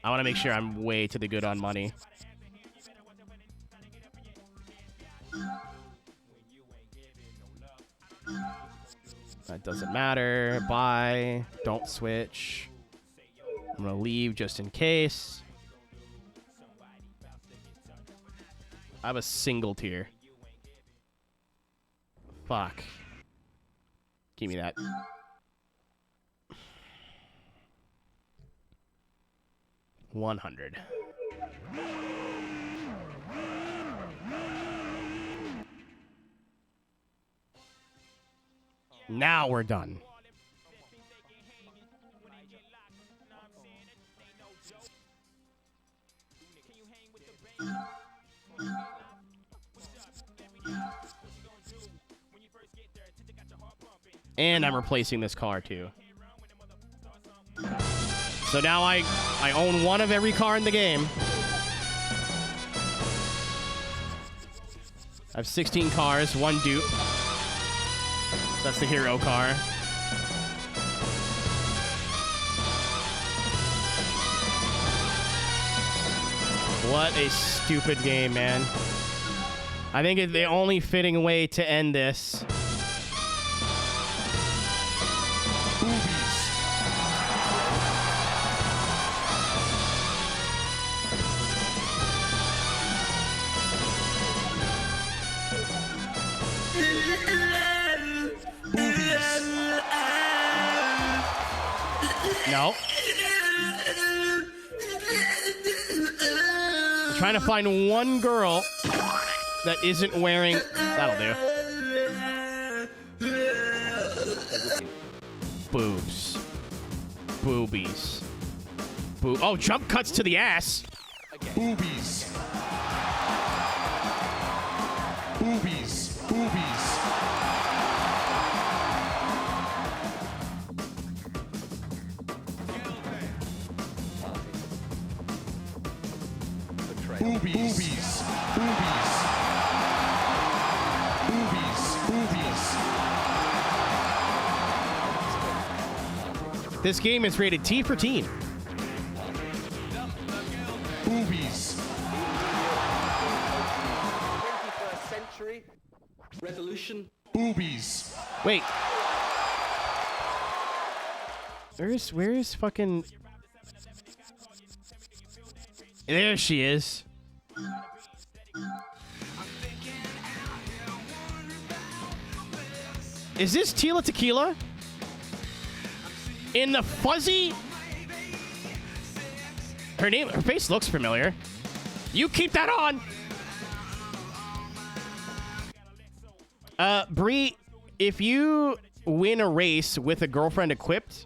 I want to make sure I'm way to the good on money. That doesn't matter. Buy. Don't switch. I'm going to leave just in case. I have a single tier. Fuck. Give me that. $100. Now we're done. And I'm replacing this car too. So now I own one of every car in the game. I have 16 cars, 1 dupe. So that's the hero car. What a stupid game, man. I think it's the only fitting way to end this. No. I'm trying to find one girl that isn't wearing... That'll do. Boobs. Boobies. Oh, jump cuts to the ass. Boobies. Boobies. Boobies. Boobies. Boobies. Boobies. Boobies. This game is rated T for teen. Boobies. 21st century revolution. Boobies. Wait. Where is fucking... There she is. Is this Tila Tequila? In the fuzzy... Her face looks familiar. You keep that on! Bree, if you win a race with a girlfriend equipped,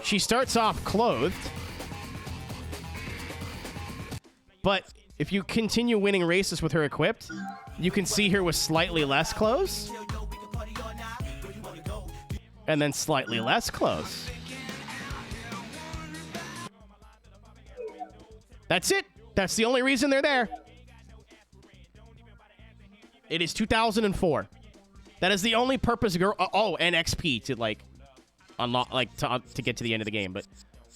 she starts off clothed. But if you continue winning races with her equipped, you can see her with slightly less clothes. And then slightly less clothes. That's it. That's the only reason they're there. It is 2004. That is the only purpose girl. Oh, and XP to like unlock, like to get to the end of the game. But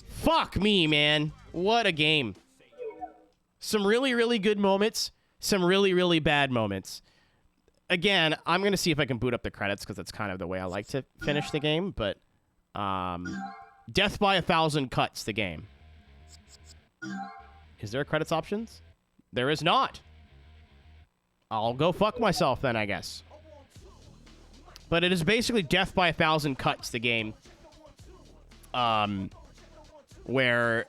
fuck me, man. What a game. Some really, really good moments. Some really, really bad moments. Again, I'm going to see if I can boot up the credits because that's kind of the way I like to finish the game. But death by 1,000 cuts, the game. Is there credits options? There is not. I'll go fuck myself then, I guess. But it is basically death by 1,000 cuts, the game. Where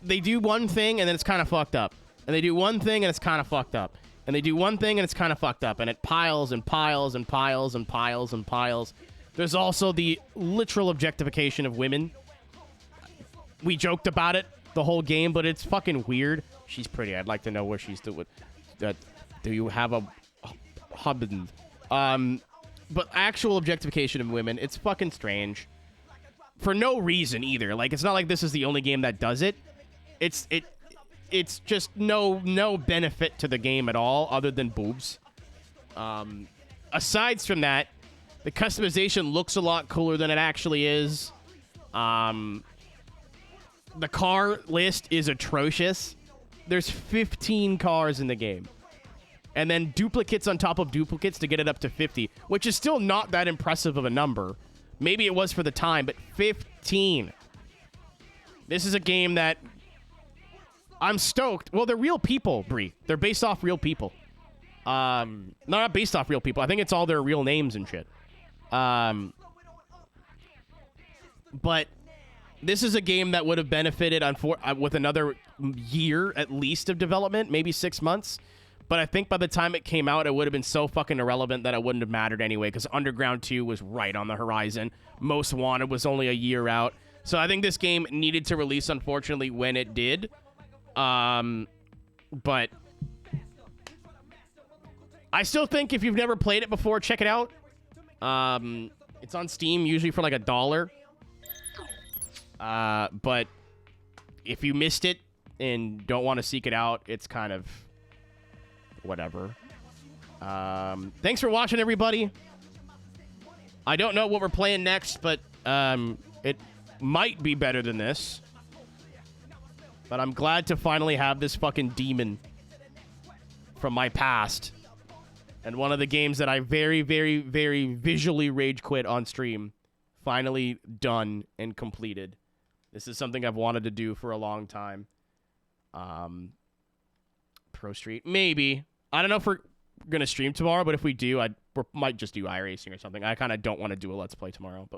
they do one thing and then it's kind of fucked up. And they do one thing and it's kind of fucked up. And they do one thing and it's kind of fucked up. And it piles and piles and piles and piles and piles. There's also the literal objectification of women. We joked about it the whole game, but it's fucking weird. She's pretty. I'd like to know where she's doing. Do you have a husband? But actual objectification of women, it's fucking strange. For no reason either. Like, it's not like this is the only game that does it. It's just no benefit to the game at all other than boobs. Aside from that, the customization looks a lot cooler than it actually is. The car list is atrocious. There's 15 cars in the game. And then duplicates on top of duplicates to get it up to 50, which is still not that impressive of a number. Maybe it was for the time, but 15. This is a game that I'm stoked. Well, they're real people, Bree. They're based off real people. Not based off real people. I think it's all their real names and shit. But this is a game that would have benefited with another year at least of development, maybe 6 months. But I think by the time it came out, it would have been so fucking irrelevant that it wouldn't have mattered anyway, because Underground 2 was right on the horizon. Most Wanted was only a year out. So I think this game needed to release, unfortunately, when it did. But I still think if you've never played it before, check it out. It's on Steam, usually for like $1. But if you missed it and don't want to seek it out, it's kind of whatever. Thanks for watching, everybody. I don't know what we're playing next, but it might be better than this. But I'm glad to finally have this fucking demon from my past. And one of the games that I very, very, very visually rage quit on stream. Finally done and completed. This is something I've wanted to do for a long time. Pro Street. Maybe. I don't know if we're going to stream tomorrow, but if we do, we might just do iRacing or something. I kind of don't want to do a Let's Play tomorrow, but we'll